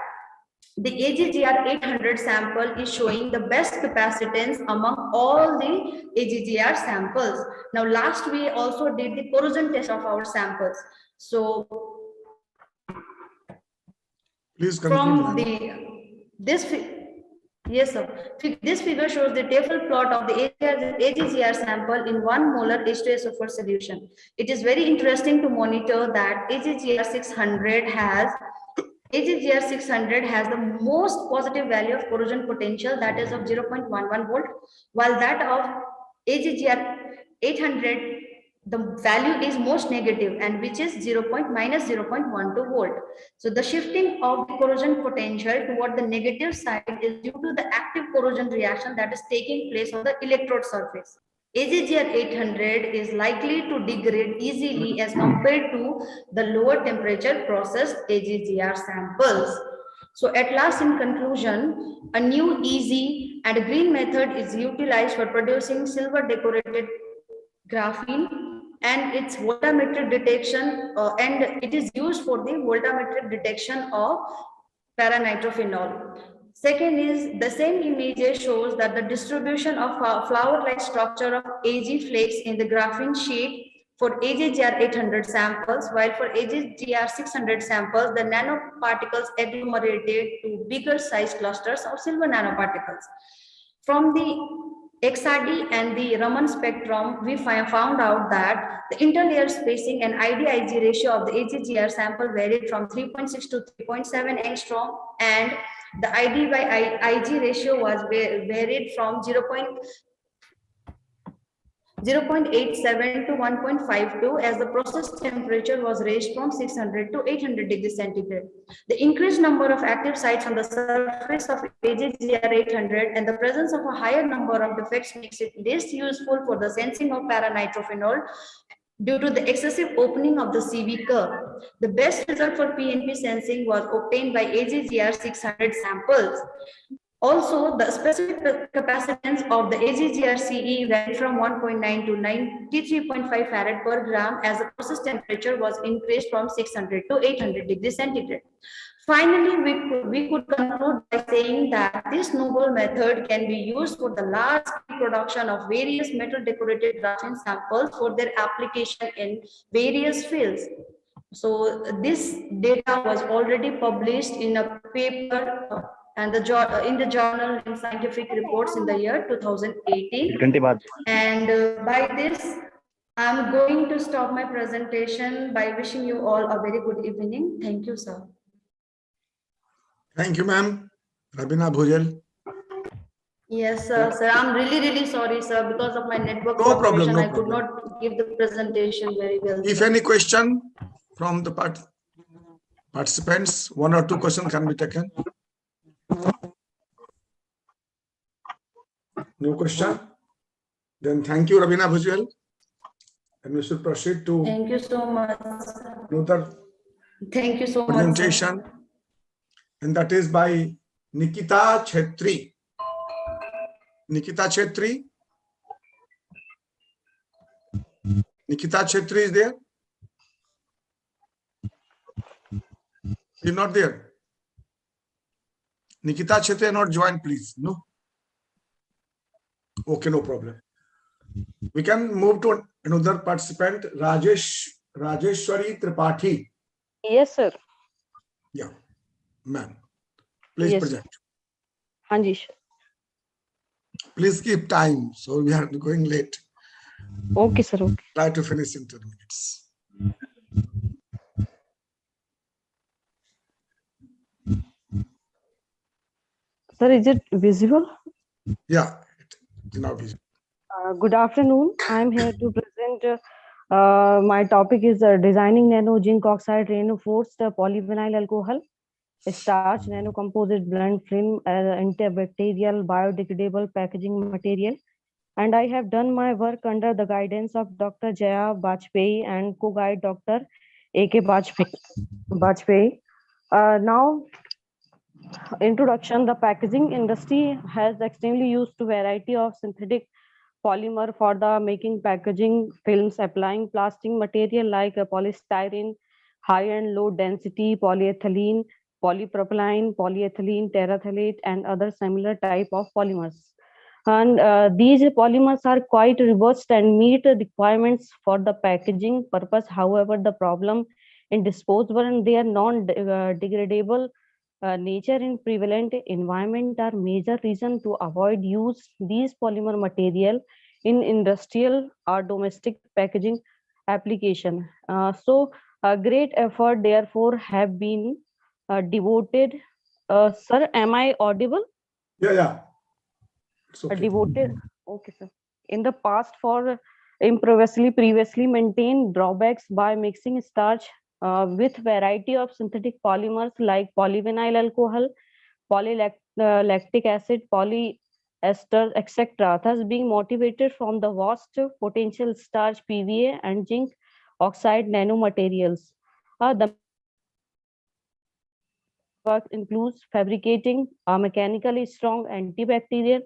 [SPEAKER 5] the AGGR 800 sample is showing the best capacitance among all the AGGR samples. Now, last we also did the corrosion test of our samples. So
[SPEAKER 7] please
[SPEAKER 5] from this figure shows the table plot of the AGGR sample in 1 molar H2SO4 solution. It is very interesting to monitor that AGGR 600 has the most positive value of corrosion potential, that is of 0.11 volt, while that of AGGR 800, the value is most negative, and which is minus 0.12 volt. So the shifting of the corrosion potential toward the negative side is due to the active corrosion reaction that is taking place on the electrode surface. AGGR 800 is likely to degrade easily as compared to the lower temperature processed AGGR samples. So at last, in conclusion, a new easy and green method is utilized for producing silver decorated graphene, and its voltammetric detection, and it is used for the voltammetric detection of para-nitrophenol. Second is the same image shows that the distribution of flower-like structure of AG flakes in the graphene sheet for AGGR 800 samples, while for AGGR 600 samples, the nanoparticles agglomerated to bigger size clusters of silver nanoparticles. From the XRD and the Raman spectrum, we found out that the interlayer spacing and ID-IG ratio of the AGGR sample varied from 3.6 to 3.7 angstrom, and the ID by IG ratio was varied from 0.87 to 1.52 as the process temperature was raised from 600 to 800 degrees centigrade. The increased number of active sites on the surface of AGGR 800 and the presence of a higher number of defects makes it less useful for the sensing of para-nitrophenol due to the excessive opening of the CV curve. The best result for PNP sensing was obtained by AGGR 600 samples. Also, the specific capacitance of the AGGR CE varied from 1.9 to 93.5 farad per gram as the process temperature was increased from 600 to 800 degrees centigrade. Finally, we could conclude by saying that this novel method can be used for the large production of various metal decorated graphene samples for their application in various fields. So this data was already published in a paper and in the journal in Scientific Reports in the year 2018. And by this, I'm going to stop my presentation by wishing you all a very good evening. Thank you, sir.
[SPEAKER 7] Thank you, ma'am. Rabina Bhujal.
[SPEAKER 5] Yes, sir. I'm really sorry, sir, because of my network
[SPEAKER 7] No problem, no
[SPEAKER 5] I could not give the presentation very well.
[SPEAKER 7] If any question from the participants, 1 or 2 questions can be taken. No question? Then thank you, Rabina Bhujal. And we should proceed to
[SPEAKER 5] Thank you so much.
[SPEAKER 7] another
[SPEAKER 5] Thank you so much.
[SPEAKER 7] presentation. And that is by Nikita Chetri. Nikita Chetri. Nikita Chetri is there? You're not there. Nikita Chetri not joined, please. No. Okay, no problem. We can move to another participant, Rajeshwari Tripathi.
[SPEAKER 8] Yes, sir.
[SPEAKER 7] Yeah, ma'am. Please
[SPEAKER 8] Yes.
[SPEAKER 7] present.
[SPEAKER 8] Hanji, sir.
[SPEAKER 7] Please keep time. So we are going late.
[SPEAKER 8] Okay, sir. Okay.
[SPEAKER 7] Try to finish in 2 minutes.
[SPEAKER 8] Sir, is it visible?
[SPEAKER 7] Yeah, it's now visible.
[SPEAKER 8] Good afternoon. I'm here to present. My topic is designing nano zinc oxide reinforced polyvinyl alcohol starch nano composite blend film antibacterial biodegradable packaging material. And I have done my work under the guidance of Dr. Jaya Bajpayee and co-guide Dr. A.K. Bajpayee. Now, introduction, the packaging industry has extremely used a variety of synthetic polymer for the making packaging films, applying plastic material like polystyrene, high and low density polyethylene, polypropylene, polyethylene, terephthalate, and other similar type of polymers. And these polymers are quite robust and meet the requirements for the packaging purpose. However, the problem in disposable and their non-degradable nature in prevalent environment are major reason to avoid use these polymer material in industrial or domestic packaging application. So a great effort therefore have been devoted. Sir, am I audible?
[SPEAKER 7] Yeah. It's okay.
[SPEAKER 8] Devoted. Okay, sir. In the past for previously maintained drawbacks by mixing starch with variety of synthetic polymers like polyvinyl alcohol, polylactic acid, polyester, etc. Thus being motivated from the vast potential starch, PVA, and zinc oxide nanomaterials. The work includes fabricating a mechanically strong antibacterial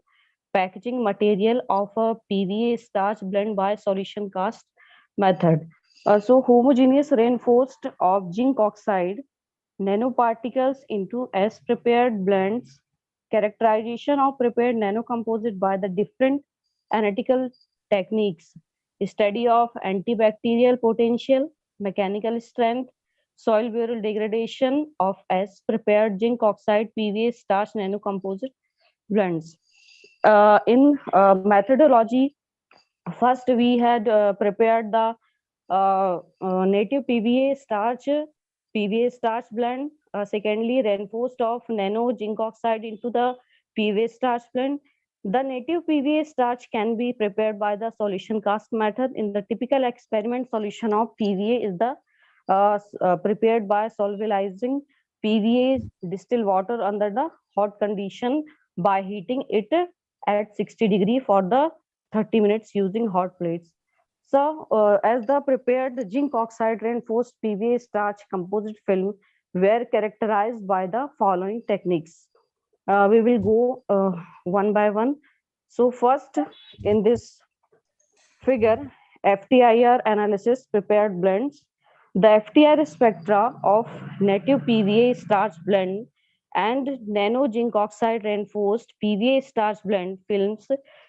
[SPEAKER 8] packaging material of a PVA starch blend by solution cast method. So homogeneous reinforced of zinc oxide nanoparticles into as prepared blends, characterization of prepared nanocomposite by the different analytical techniques, study of antibacterial potential, mechanical strength, soil burial degradation of as prepared zinc oxide PVA starch nanocomposite blends. In methodology, first we had prepared the native PVA starch blend. Secondly, reinforced of nano zinc oxide into the PVA starch blend. The native PVA starch can be prepared by the solution cast method. In the typical experiment, solution of PVA is the prepared by solubilizing PVA distilled water under the hot condition by heating it at 60 degree for the 30 minutes using hot plates. So, as the prepared zinc oxide reinforced PVA starch composite film were characterized by the following techniques. We will go one by one. So, first in this figure, FTIR analysis prepared blends. The FTIR spectra of native PVA starch blend and nano zinc oxide reinforced PVA starch blend films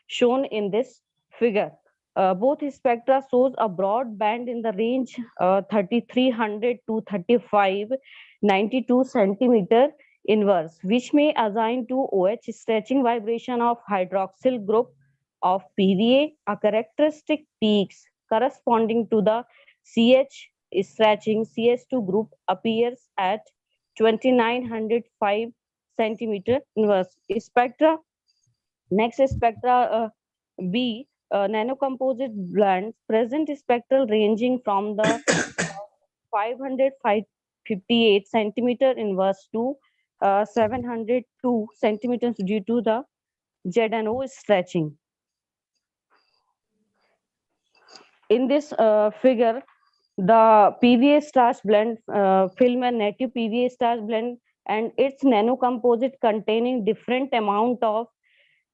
[SPEAKER 8] shown in this figure. Both spectra shows a broad band in the range 3300 to 3592 centimeter inverse, which may assign to OH stretching vibration of hydroxyl group of PVA, a characteristic peaks corresponding to the CH stretching CH2 group appears at 2905 centimeter inverse. Spectra, next spectra B, nanocomposite blends present spectral ranging from the 558 centimeter inverse to 702 centimeters due to the ZNO stretching. In this figure, the PVA starch blend film and native PVA starch blend and its nanocomposite containing different amount of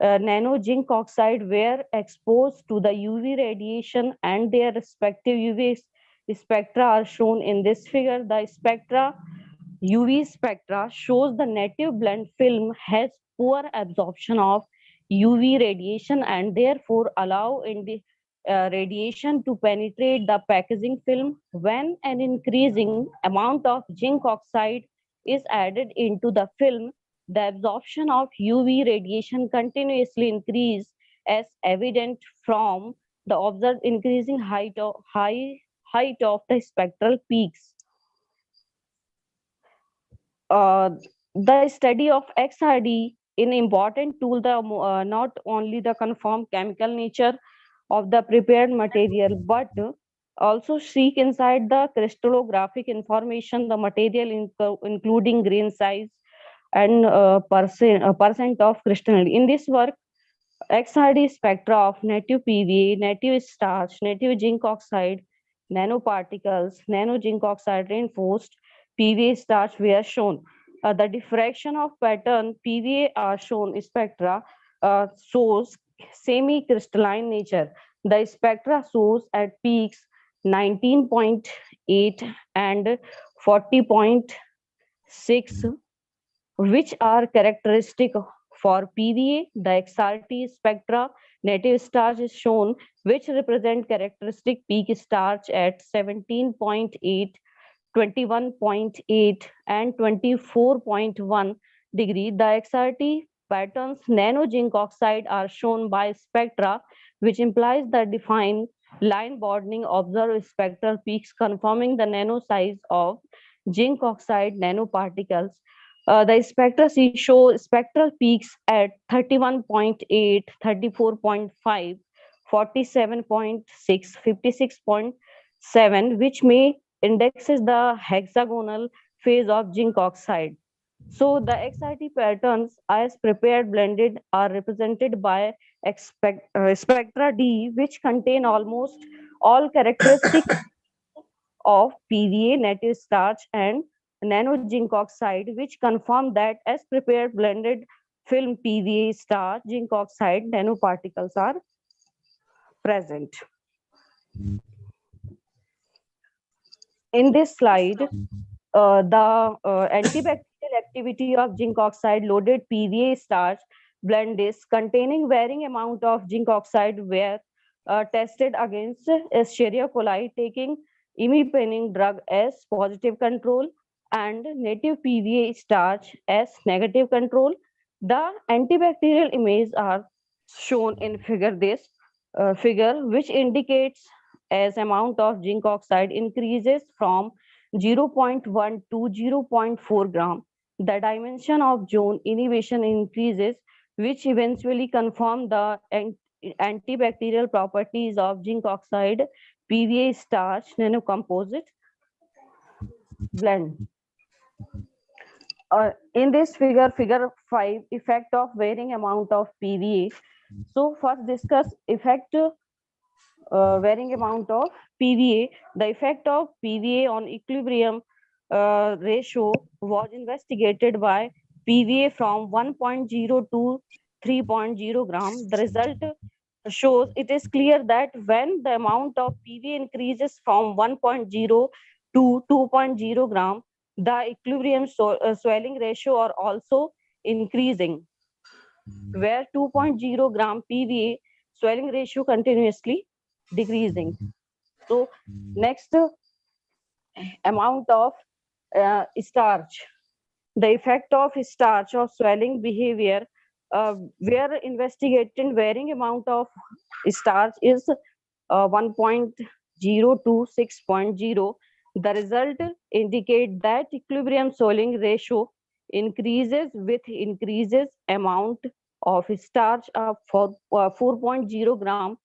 [SPEAKER 8] nano zinc oxide were exposed to the UV radiation, and their respective UV spectra are shown in this figure. The UV spectra shows the native blend film has poor absorption of UV radiation and therefore allow in the radiation to penetrate the packaging film. When an increasing amount of zinc oxide is added into the film, the absorption of UV radiation continuously increase as evident from the observed increasing height of the spectral peaks. The study of XRD in important tool not only the confirm chemical nature of the prepared material but also seek inside the crystallographic information the material including grain size and percent of crystallinity. In this work, XRD spectra of native PVA, native starch, native zinc oxide, nanoparticles, nano zinc oxide reinforced PVA starch were shown. The diffraction of pattern PVA are shown spectra shows semi-crystalline nature. The spectra shows at peaks 19.8 and 40.6, which are characteristic for PVA. The XRT spectra native starch is shown, which represent characteristic peak starch at 17.8, 21.8 and 24.1 degree. The XRT patterns nano zinc oxide are shown by spectra, which implies the defined line broadening observed spectral peaks confirming the nano size of zinc oxide nanoparticles. The spectra show spectral peaks at 31.8, 34.5, 47.6, 56.7, which may indexes the hexagonal phase of zinc oxide. So the XRT patterns as prepared blended are represented by spectra D, which contain almost all characteristics of PVA, native starch, and nano zinc oxide, which confirm that as prepared blended film PVA, starch, zinc oxide, nanoparticles are present. In this slide, the antibacterial activity of zinc oxide loaded PVA starch blend is containing varying amount of zinc oxide were tested against Escherichia coli, taking imipenem drug as positive control and native PVA starch as negative control. The antibacterial images are shown in figure, which indicates as amount of zinc oxide increases from 0.1 to 0.4 gram. The dimension of zone inhibition increases, which eventually confirm the antibacterial properties of zinc oxide, PVA starch, nanocomposite blend. In this figure 5, effect of varying amount of PVA. So first discuss effect varying amount of PVA. The effect of PVA on equilibrium ratio was investigated by PVA from 1.0 to 3.0 gram. The result shows it is clear that when the amount of PVA increases from 1.0 to 2.0 gram, the equilibrium swelling ratio are also increasing, where 2.0 gram PVA swelling ratio continuously decreasing. So next, amount of starch. The effect of starch of swelling behavior, where investigating varying amount of starch is 1.0 to 6.0. The result indicate that equilibrium swelling ratio increases with increases amount of starch for 4.0 gram,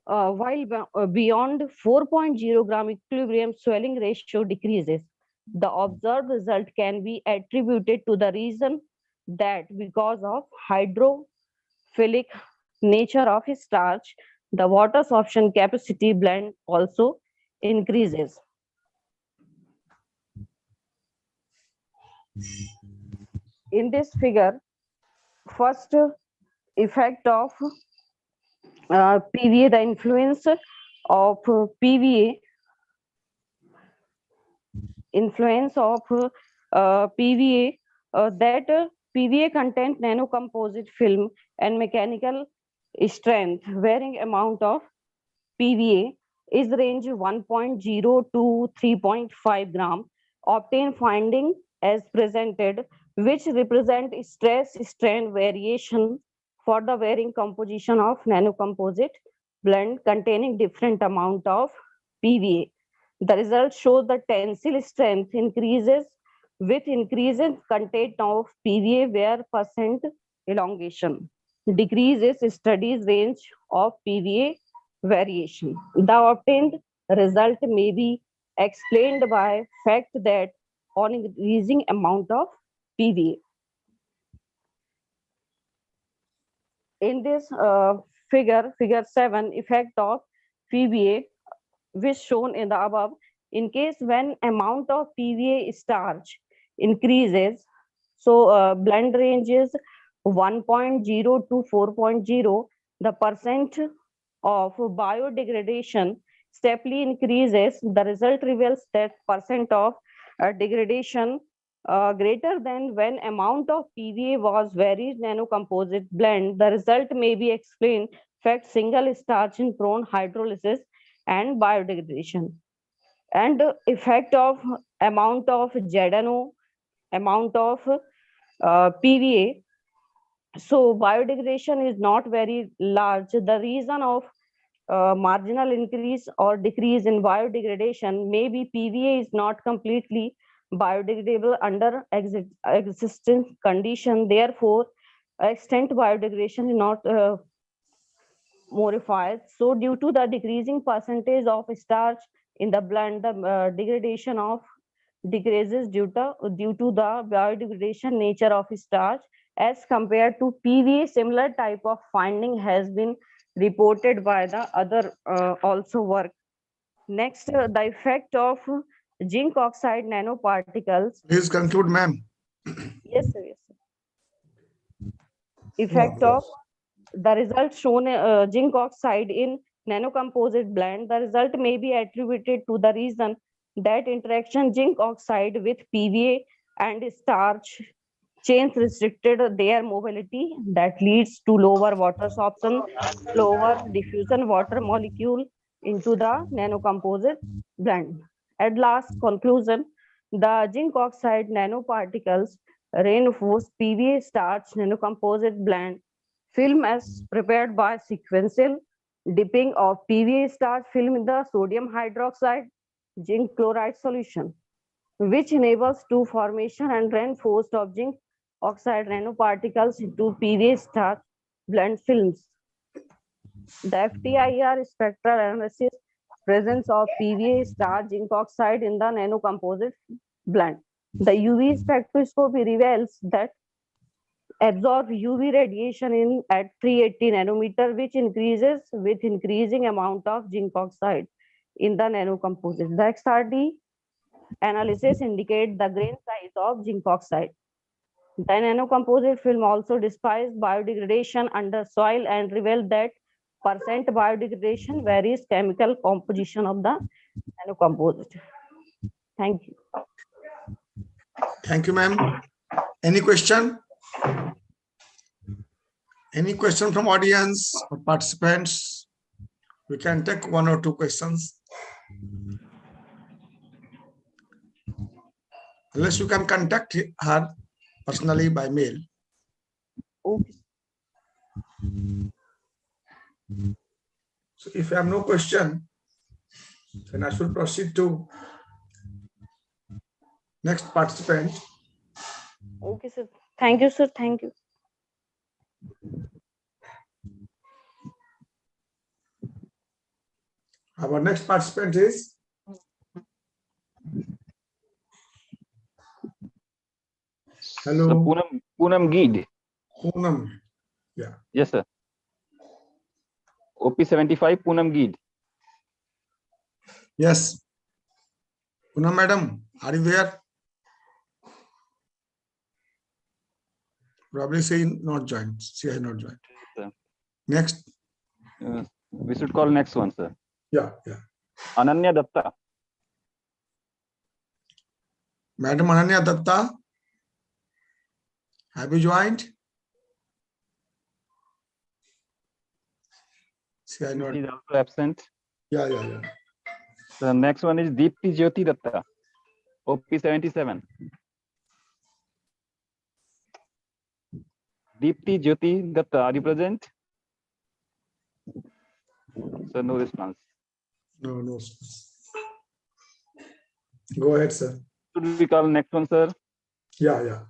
[SPEAKER 8] while beyond 4.0 gram equilibrium swelling ratio decreases. The observed result can be attributed to the reason that because of hydrophilic nature of starch, the water sorption capacity blend also increases. In this figure, first effect of PVA, the influence of PVA, PVA, that PVA content nanocomposite film and mechanical strength varying amount of PVA is range 1.0 to 3.5 gram. Obtain finding as presented, which represent stress strain variation for the varying composition of nanocomposite blend containing different amount of PVA. The result shows the tensile strength increases with increasing content of PVA where percent elongation decreases studies range of PVA variation. The obtained result may be explained by fact that on increasing amount of PVA. In this figure 7, effect of PVA, which shown in the above, in case when amount of PVA starch increases, so blend range is 1.0 to 4.0, the percent of biodegradation steeply increases. The result reveals that percent of degradation greater than when amount of PVA was very nanocomposite blend. The result may be explained fact single starch in prone hydrolysis and biodegradation. And effect of amount of ZNO, amount of PVA. So biodegradation is not very large. The reason of marginal increase or decrease in biodegradation may be PVA is not completely biodegradable under existing condition. Therefore, extent biodegradation is not modified. So due to the decreasing percentage of starch in the blend, the degradation of decreases due to the biodegradation nature of starch as compared to PVA. Similar type of finding has been reported by the other also work. Next, the effect of zinc oxide nanoparticles.
[SPEAKER 7] Please conclude, ma'am.
[SPEAKER 8] Yes, sir. Yes, sir. Effect of the result shown zinc oxide in nanocomposite blend. The result may be attributed to the reason that interaction zinc oxide with PVA and starch chains restricted their mobility, that leads to lower water absorption, lower diffusion water molecule into the nanocomposite blend. At last conclusion, the zinc oxide nanoparticles reinforce PVA starch nanocomposite blend film as prepared by sequential dipping of PVA starch film in the sodium hydroxide zinc chloride solution, which enables two formation and reinforced of zinc oxide nanoparticles into PVA starch blend films. The FTIR spectral analysis presence of PVA starch zinc oxide in the nanocomposite blend. The UV spectroscopy reveals that absorb UV radiation in at 380 nanometer, which increases with increasing amount of zinc oxide in the nanocomposite. The XRD analysis indicate the grain size of zinc oxide. The nanocomposite film also displays biodegradation under soil and reveal that percent biodegradation varies chemical composition of the nanocomposite. Thank you.
[SPEAKER 7] Thank you, ma'am. Any question? Any question from audience or participants? We can take one or two questions. Unless you can contact her personally by mail.
[SPEAKER 8] Okay.
[SPEAKER 7] So if you have no question, then I should proceed to next participant.
[SPEAKER 8] Okay, sir. Thank you, sir. Thank you.
[SPEAKER 7] Our next participant is hello.
[SPEAKER 2] So Poonam Geed.
[SPEAKER 7] Poonam. Yeah.
[SPEAKER 2] Yes, sir. OP75 Poonam Geed.
[SPEAKER 7] Yes. Poonam madam, are you there? Probably she not joined. She has not joined.
[SPEAKER 2] Sir.
[SPEAKER 7] Next.
[SPEAKER 2] We should call next one, sir.
[SPEAKER 7] Yeah.
[SPEAKER 2] Ananya Datta.
[SPEAKER 7] Madam Ananya Datta, have you joined? She is not.
[SPEAKER 2] She is also absent.
[SPEAKER 7] Yeah.
[SPEAKER 2] The next one is Deepti Jyoti Datta, OP77. Deepti Jyoti Datta, are you present? Sir, no response.
[SPEAKER 7] No. Go ahead, sir.
[SPEAKER 2] Should we call next one, sir?
[SPEAKER 7] Yeah.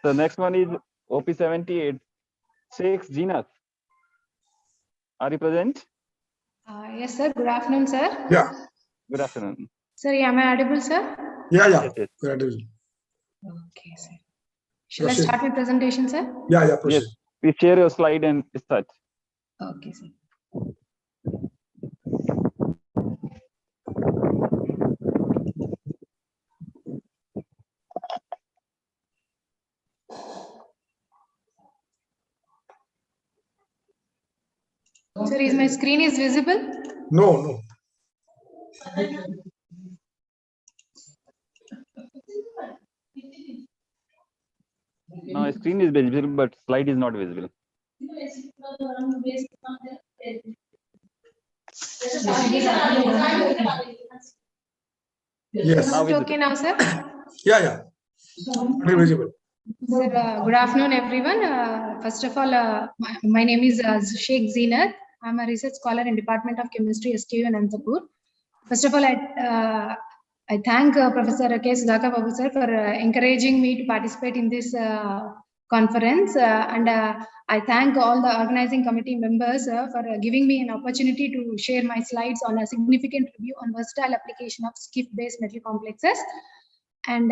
[SPEAKER 2] The next one is OP78, Sheikh Zinat. Are you present?
[SPEAKER 10] Yes, sir. Good afternoon, sir.
[SPEAKER 7] Yeah.
[SPEAKER 2] Good afternoon.
[SPEAKER 10] Sir, am I audible, sir?
[SPEAKER 7] Yeah.
[SPEAKER 2] Yes.
[SPEAKER 10] Okay, sir. Shall I start my presentation, sir?
[SPEAKER 7] Yeah, proceed.
[SPEAKER 2] Yes, please share your slide and start.
[SPEAKER 10] Okay, sir. Sir, is my screen is visible?
[SPEAKER 7] No.
[SPEAKER 2] No, screen is visible, but slide is not visible.
[SPEAKER 7] Yes.
[SPEAKER 2] Now
[SPEAKER 10] Okay now, sir?
[SPEAKER 7] Yeah. Very visible.
[SPEAKER 10] Sir, good afternoon, everyone. First of all, my name is Sheikh Zinat. I'm a research scholar in Department of Chemistry, SKU in Anantapur. First of all, I thank Professor K. Sudhakar Babu sir for encouraging me to participate in this conference. And I thank all the organizing committee members for giving me an opportunity to share my slides on a significant review on versatile application of skiff-based metal complexes. And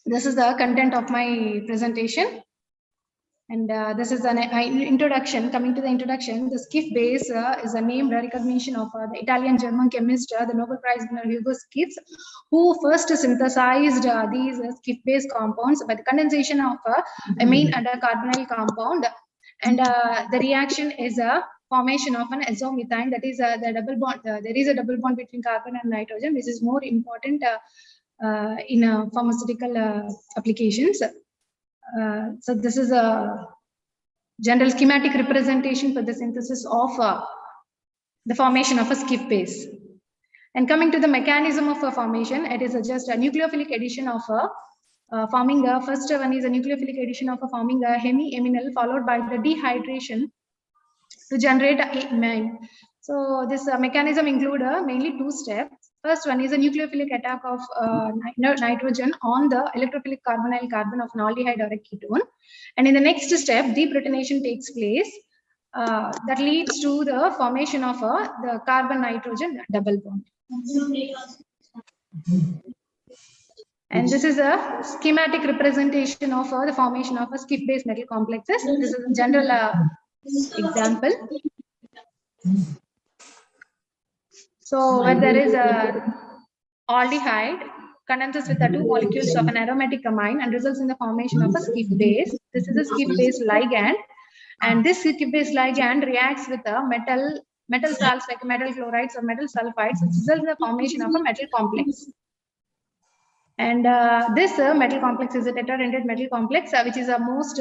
[SPEAKER 10] this is the content of my presentation. And this is an introduction. Coming to the introduction, the skiff base is a named recognition of the Italian-German chemist, the Nobel Prize winner Hugo Schiff, who first synthesized these skiff-based compounds by the condensation of amine and a carbonyl compound. And the reaction is a formation of an azomethane, that is the double bond. There is a double bond between carbon and nitrogen, which is more important in pharmaceutical applications. So this is a general schematic representation for the synthesis of the formation of a skiff base. And coming to the mechanism of a formation, it is just a nucleophilic addition of forming a, first one is a nucleophilic addition of forming a hemiaminal followed by the dehydration to generate amine. So this mechanism include mainly two steps. First one is a nucleophilic attack of nitrogen on the electrophilic carbonyl carbon of an aldehyde or a ketone. And in the next step, deprotonation takes place. That leads to the formation of the carbon-nitrogen double bond. And this is a schematic representation of the formation of a skiff-based metal complexes. This is a general example. So where there is a aldehyde condenses with the two molecules of an aromatic amine and results in the formation of a skiff base. This is a skiff base ligand, and this skiff base ligand reacts with a metal salts like metal chlorides or metal sulfides, which results in the formation of a metal complex. And this metal complex is a tetradentate metal complex, which is a most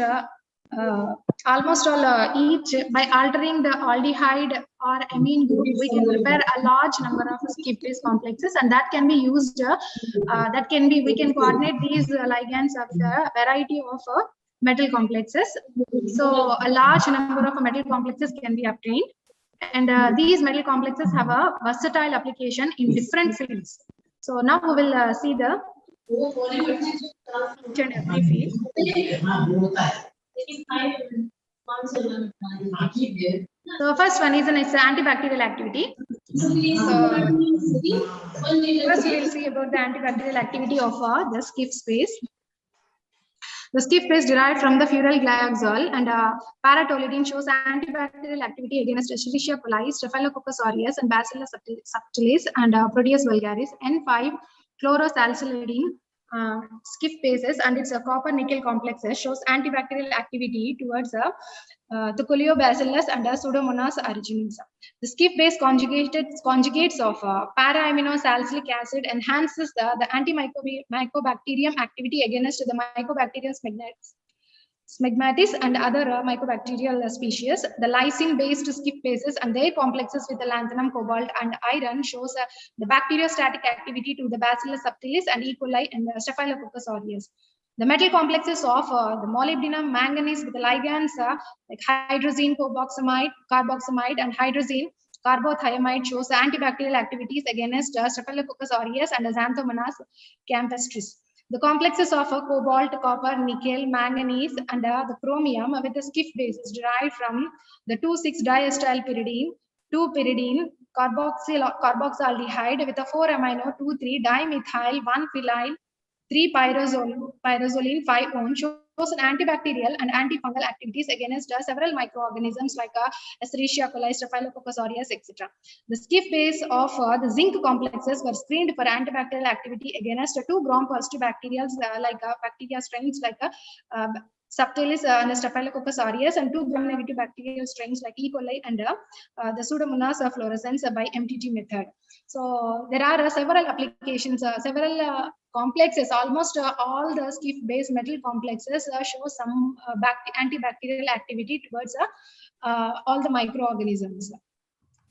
[SPEAKER 10] almost all each by altering the aldehyde or amine group, we can prepare a large number of skiff base complexes, and that can be used. We can coordinate these ligands with a variety of metal complexes. So a large number of metal complexes can be obtained, and these metal complexes have a versatile application in different fields. So now we will see the each and every field. So first one is its antibacterial activity. First we will see about the antibacterial activity of the skiff space. The skiff base derived from the furyl glyoxal and paratolidine shows antibacterial activity against Escherichia coli, Staphylococcus aureus, and Bacillus subtilis and Proteus vulgaris. N5 chlorosalzidine skip bases and its copper nickel complexes shows antibacterial activity towards the Coleobacillus and Pseudomonas aeruginosa. The skip base conjugates of para-amino salicylic acid enhances the antimycobacterium activity against the Mycobacterium smegmatis and other mycobacterial species. The lysine-based skip bases and their complexes with the lanthanum, cobalt, and iron shows the bacteriostatic activity to the Bacillus subtilis and E. coli and Staphylococcus aureus. The metal complexes of the molybdenum, manganese with the ligands like hydrazine carboxamide, and hydrazine carbothiamide shows antibacterial activities against Staphylococcus aureus and Xanthomonas campestris. The complexes of cobalt, copper, nickel, manganese, and the chromium with the skip bases derived from the 2,6-diacetylpyridine, 2-pyridine, carboxaldehyde with a 4-amino 2,3-dimethyl 1-phenyl 3-pyrozoline 5-one shows an antibacterial and antifungal activities against several microorganisms like Escherichia coli, Staphylococcus aureus, etc. The skip base of the zinc complexes were screened for antibacterial activity against 2 gram-positive bacteria like bacteria strains like Subtilis and Staphylococcus aureus, and 2 gram-negative bacterial strains like E. coli and the Pseudomonas fluorescens by MTG method. So there are several applications, several complexes, almost all the skip-based metal complexes show some antibacterial activity towards all the microorganisms.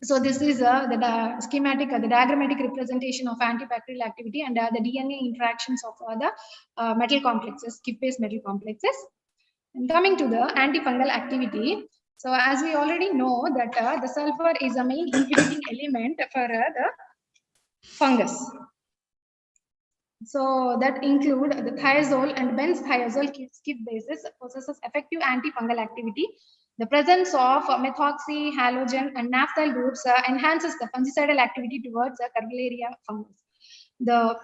[SPEAKER 10] So this is the schematic, the diagrammatic representation of antibacterial activity and the DNA interactions of the metal complexes, skip-based metal complexes. And coming to the antifungal activity, so as we already know that the sulfur is a main inhibiting element for the fungus. So that include the thiazole and benz-thiazole skip bases possesses effective antifungal activity. The presence of methoxy, halogen, and naphthyl groups enhances the fungicidal activity towards the Carvelaria fungus. The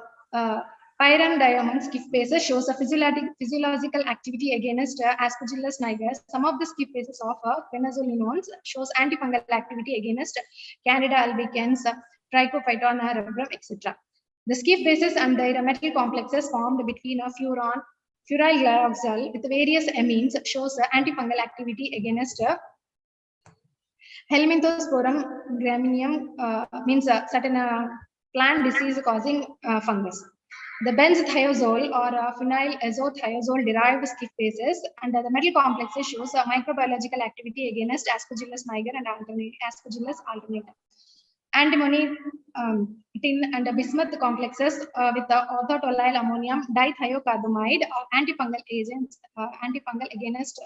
[SPEAKER 10] pyrandiamine skip bases shows a physiological activity against Aspergillus niger. Some of the skip bases of quinazolinones shows antifungal activity against Candida albicans, Trichophyton rubrum, etc. The skip bases and their metal complexes formed between a furyl glyoxal with various amines shows antifungal activity against Helminthosporum gramineum, means certain plant disease causing fungus. The benz-thiazole or phenyl-azothiazole derived skip bases and the metal complexes shows microbiological activity against Aspergillus niger and Aspergillus alternata. Antimony, tin, and bismuth complexes with the orthotoluene ammonium dithiocarbamide are antifungal agents, antifungal against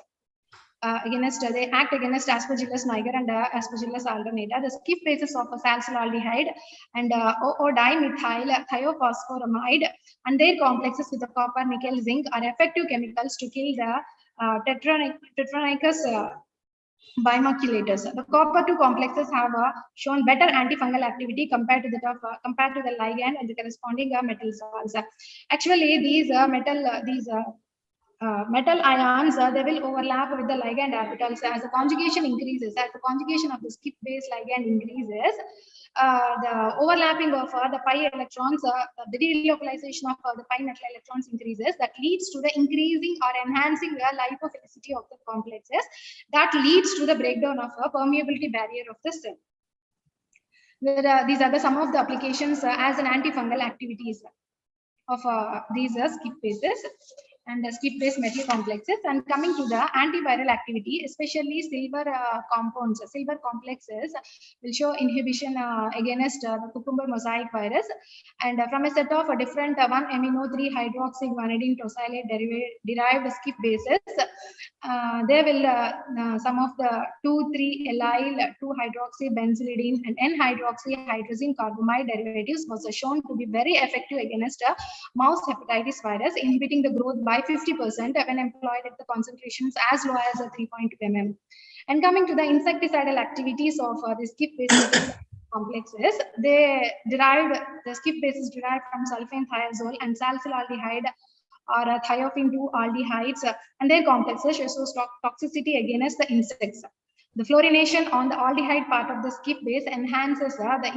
[SPEAKER 10] they act against Aspergillus niger and Aspergillus alternata. The skip bases of salicylaldehyde and O-dimethyl thiophosphoramide and their complexes with the copper, nickel, zinc are effective chemicals to kill the Tetranicus bimaculators. The copper-2 complexes have shown better antifungal activity compared to the ligand and the corresponding metal salts. Actually, these metal ions they will overlap with the ligand orbitals as the conjugation increases. As the conjugation of the skip-based ligand increases, the overlapping of the pi electrons, the delocalization of the pi metal electrons increases. That leads to the increasing or enhancing the lipophilicity of the complexes. That leads to the breakdown of a permeability barrier of the cell. These are some of the applications as an antifungal activities of these skip bases and skip-based metal complexes. And coming to the antiviral activity, especially silver compounds, silver complexes will show inhibition against the cucumber mosaic virus. And from a set of different 1-amino 3-hydroxyguanidine tosylate derived skip bases, they will some of the 2,3-allyl 2-hydroxybenzylidine and N-hydroxyhydrazine carbamide derivatives was shown to be very effective against mouse hepatitis virus, inhibiting the growth by 50% when employed at the concentrations as low as 3.2 mm. And coming to the insecticidal activities of the skip-based complexes, the skip bases derived from sulfane thiazole and salicylaldehyde or thiophene-2 aldehydes and their complexes shows toxicity against the insects. The fluorination on the aldehyde part of the skip base enhances the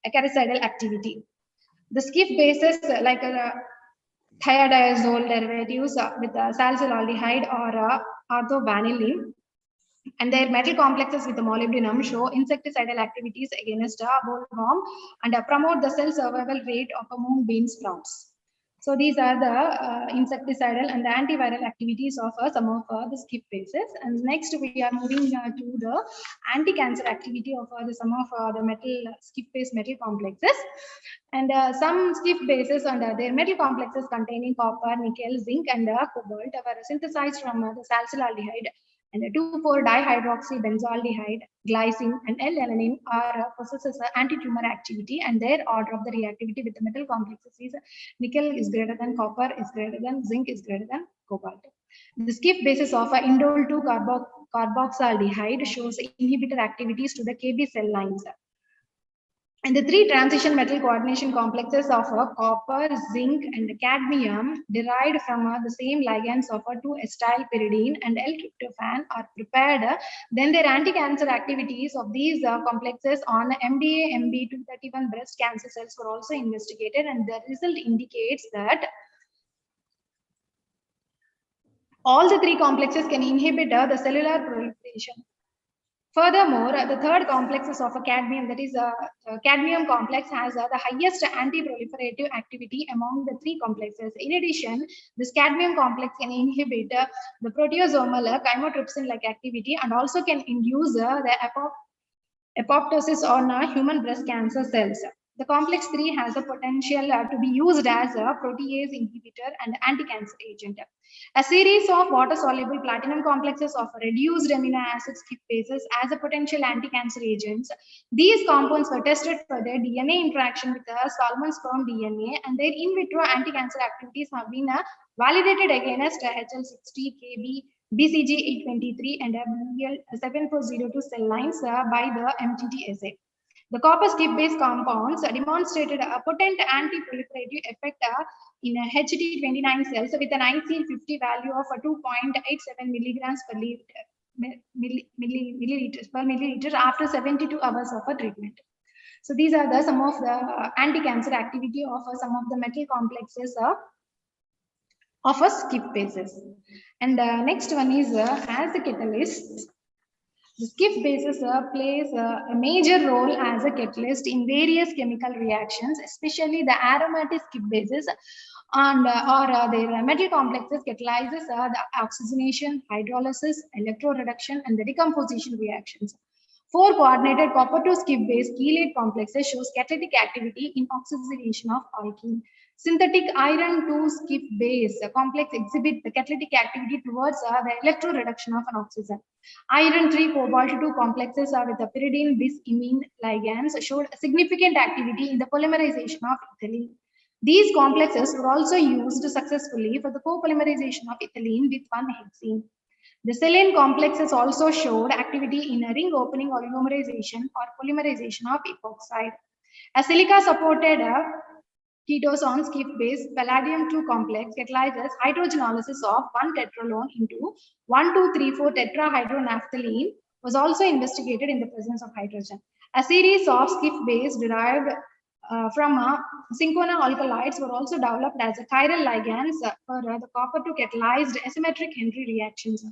[SPEAKER 10] insectoacaricidial activity. The skip bases like thiazole derivatives with salicylaldehyde or orthovanillin, and their metal complexes with the molybdenum show insecticidal activities against bollworm and promote the cell survival rate of mung bean sprouts. So these are the insecticidal and the antiviral activities of some of the skip bases. And next we are moving to the anti-cancer activity of some of the metal skip base metal complexes. And some skip bases and their metal complexes containing copper, nickel, zinc, and cobalt were synthesized from the salicylaldehyde and 2,4-dihydroxybenzaldehyde, glycine, and L-alanine are possesses anti-tumor activity, and their order of the reactivity with the metal complexes is nickel is greater than copper, is greater than zinc, is greater than cobalt. The skip basis of indole 2-carboxaldehyde shows inhibitor activities to the Kb cell lines. And the three transition metal coordination complexes of copper, zinc, and cadmium derived from the same ligands of 2-acetylpyridine and L-tryptophan are prepared. Then their anti-cancer activities of these complexes on MDA MB231 breast cancer cells were also investigated, and the result indicates that all the three complexes can inhibit the cellular proliferation. Furthermore, the third complexes of a cadmium, that is cadmium complex, has the highest anti-proliferative activity among the three complexes. In addition, this cadmium complex can inhibit the proteasomal chymotrypsin-like activity and also can induce the apoptosis on human breast cancer cells. The complex 3 has the potential to be used as a protease inhibitor and anti-cancer agent. A series of water-soluble platinum complexes of reduced amino acid skip bases as a potential anti-cancer agents. These compounds were tested for their DNA interaction with the salmon sperm DNA, and their in vitro anti-cancer activities have been validated against HL60, KB, BCG823, and BL7402 cell lines by the MTT assay. The copper skip-based compounds demonstrated a potent anti-proliferative effect in HT29 cells with an IC50 value of 2.87 milligrams per milliliter after 72 hours of treatment. So these are the some of the anti-cancer activity of some of the metal complexes of a skip bases. And next one is as a catalyst. The skip bases plays a major role as a catalyst in various chemical reactions, especially the aromatic skip bases and their metal complexes catalyzes the oxygenation, hydrolysis, electroreduction, and the decomposition reactions. 4 coordinated copper-2 skip-base chelate complexes shows catalytic activity in oxidation of alkene. Synthetic iron-2 skip-base complex exhibit the catalytic activity towards the electroreduction of an oxygen. Iron-3 cobalt-2 complexes with the pyridine bis-imine ligands showed significant activity in the polymerization of ethylene. These complexes were also used successfully for the co-polymerization of ethylene with 1-hexene. The selene complexes also showed activity in a ring opening oligomerization or polymerization of epoxide. A silica-supported ketone skip base palladium-2 complex catalyzes hydrogenolysis of 1-tetralone into 1,2,3,4 tetrahydronaphthalene was also investigated in the presence of hydrogen. A series of skip base derived from cinchona alkalides were also developed as a chiral ligands for the copper-2 catalyzed asymmetric Henry reactions.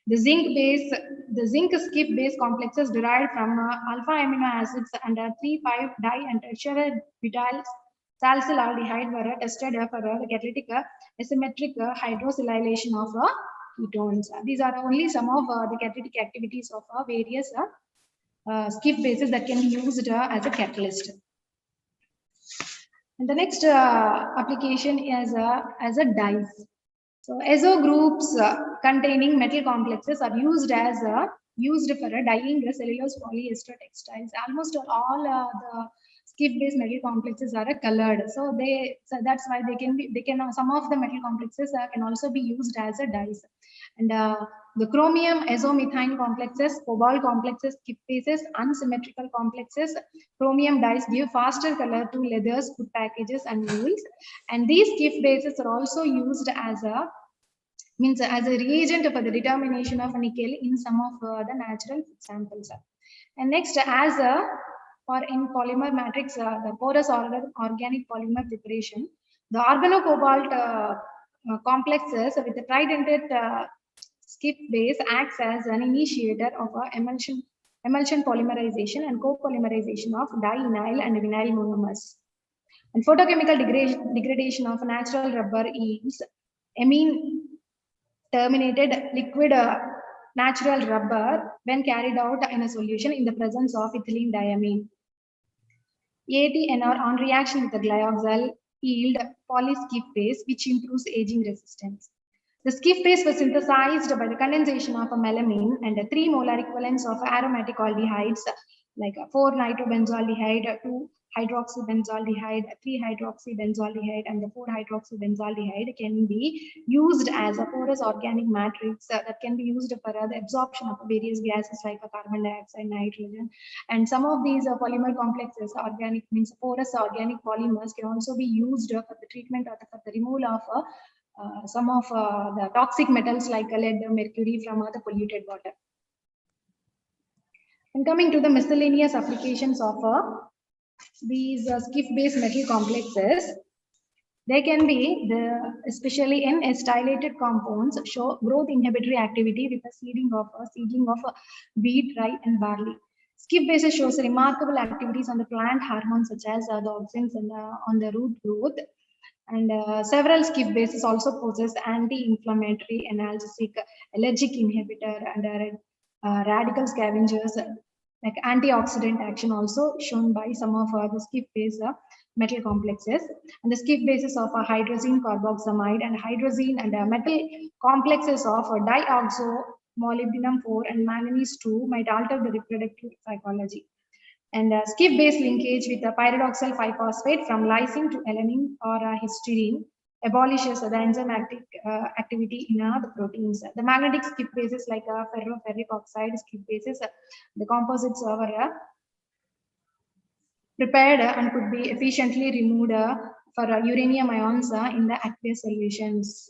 [SPEAKER 10] The zinc skip base complexes derived from alpha amino acids and 3,5-di and tertiary butyl salicylaldehyde were tested for the catalytic asymmetric hydrosilylation of ketones. These are only some of the catalytic activities of various skip bases that can be used as a catalyst. And the next application is as a dyes. So azo groups containing metal complexes are used as used for dyeing the cellulose polyester textiles. Almost all the skip-based metal complexes are colored, so that's why some of the metal complexes can also be used as a dyes. And the chromium azomethine complexes, cobalt complexes, skip bases, unsymmetrical complexes, chromium dyes give faster color to leathers, food packages, and wools. And these skip bases are also used as a reagent for the determination of nickel in some of the natural samples. And next, or in polymer matrix, the porous organic polymer preparation, The organocobalt complexes with a tridentate skip base acts as an initiator of emulsion polymerization and copolymerization of dienyl and vinyl monomers. And photochemical degradation of natural rubber yields amine terminated liquid natural rubber when carried out in a solution in the presence of ethylene diamine. ATNR on reaction with the glyoxal yield polyskip base, which improves aging resistance. The skip base was synthesized by the condensation of a melamine and 3 molar equivalents of aromatic aldehydes like 4-nitrobenzaldehyde, 2-hydroxybenzaldehyde, 3-hydroxybenzaldehyde, and the 4-hydroxybenzaldehyde can be used as a porous organic matrix that can be used for the absorption of various gases like carbon dioxide, nitrogen, and some of these polymer complexes, organic means porous organic polymers, can also be used for the treatment or for the removal of some of the toxic metals like lead, mercury from the polluted water. And coming to the miscellaneous applications of these skip-based metal complexes, they can be, especially in acylated compounds, show growth inhibitory activity with the seedling of wheat, rye, and barley. Skip bases shows remarkable activities on the plant hormones such as the auxins and on the root growth. And several skip bases also possess anti-inflammatory, analgesic, allergic inhibitor, and radical scavengers like antioxidant action also shown by some of the skip base metal complexes. And the skip bases of hydrazine carboxamide and hydrazine and metal complexes of dioxo, molybdenum 4 and manganese 2 might alter the reproductive psychology. And skip base linkage with the pyridoxal 5-phosphate from lysine to alanine or histidine abolishes the enzymatic activity in the proteins. The magnetic skip bases like ferroferric oxide skip bases, the composites are prepared and could be efficiently removed for uranium ions in the aqueous solutions.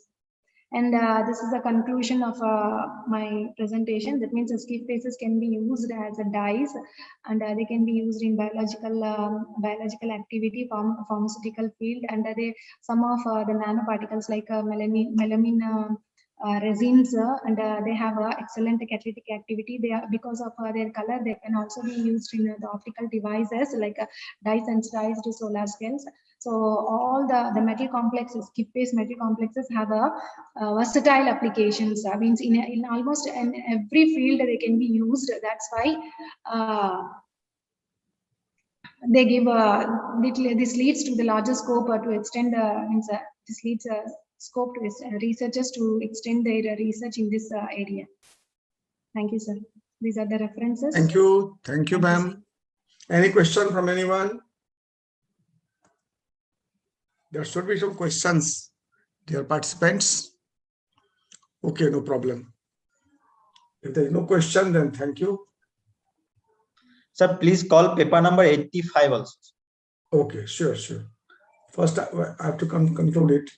[SPEAKER 10] And this is the conclusion of my presentation. That means the skip bases can be used as a dyes, and they can be used in biological activity, pharmaceutical field, and some of the nanoparticles like melamine resins, and they have excellent catalytic activity. They are, because of their color, they can also be used in the optical devices like dye-sensitized solar cells. So all the metal complexes, skip-based metal complexes have a versatile applications. That means in almost in every field they can be used. That's why they give this leads to the larger scope to extend this leads scope to researchers to extend their research in this area. Thank you, sir. These are the references.
[SPEAKER 7] Thank you, ma'am. Any question from anyone? There should be some questions, dear participants. Okay, no problem. If there is no question, then thank you.
[SPEAKER 9] Sir, please call paper number 85 also.
[SPEAKER 7] Okay, sure. First, I have to conclude it.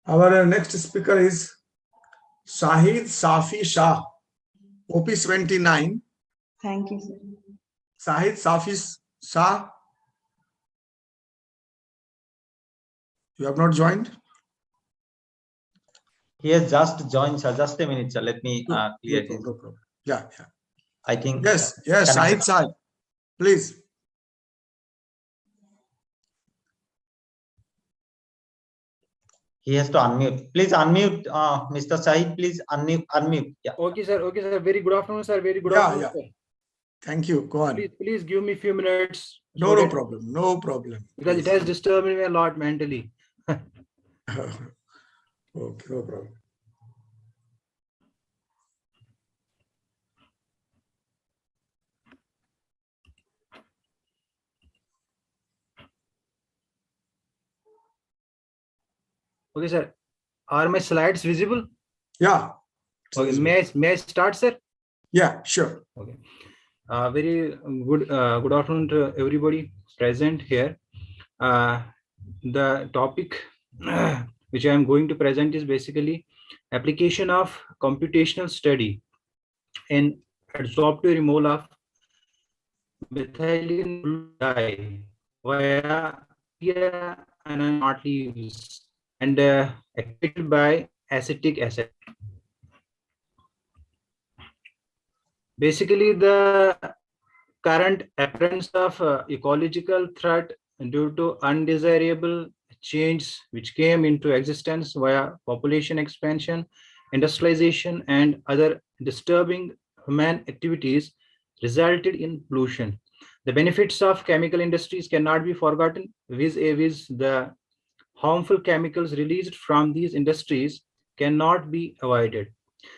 [SPEAKER 7] Our next speaker is Shahid Safi Shah, OP 79.
[SPEAKER 10] Thank you, sir.
[SPEAKER 7] Shahid Safi Shah. You have not joined?
[SPEAKER 9] He has just joined, sir. Just a minute, sir. Let me clear his.
[SPEAKER 7] No problem. Yeah.
[SPEAKER 9] I think.
[SPEAKER 7] Yes, Shahid Shah, please.
[SPEAKER 9] He has to unmute. Please unmute, Mr. Shahid. Please unmute. Yeah.
[SPEAKER 3] Okay, sir. Very good afternoon, sir. Very good
[SPEAKER 7] Yeah.
[SPEAKER 3] afternoon, sir.
[SPEAKER 7] Thank you. Go on.
[SPEAKER 3] Please give me a few minutes.
[SPEAKER 7] No problem. No problem.
[SPEAKER 3] Because it has disturbed me a lot mentally.
[SPEAKER 7] Okay, no problem.
[SPEAKER 3] Okay, sir. Are my slides visible?
[SPEAKER 7] Yeah.
[SPEAKER 3] Okay. May I start, sir?
[SPEAKER 7] Yeah, sure.
[SPEAKER 3] Okay. Very good afternoon to everybody present here. The topic which I am going to present is basically application of computational study in adsorptive removal of methylene dye via knot leaves and activated by acetic acid. Basically, the current appearance of ecological threat due to undesirable change which came into existence via population expansion, industrialization, and other disturbing human activities resulted in pollution. The benefits of chemical industries cannot be forgotten, vis-a-vis the harmful chemicals released from these industries cannot be avoided.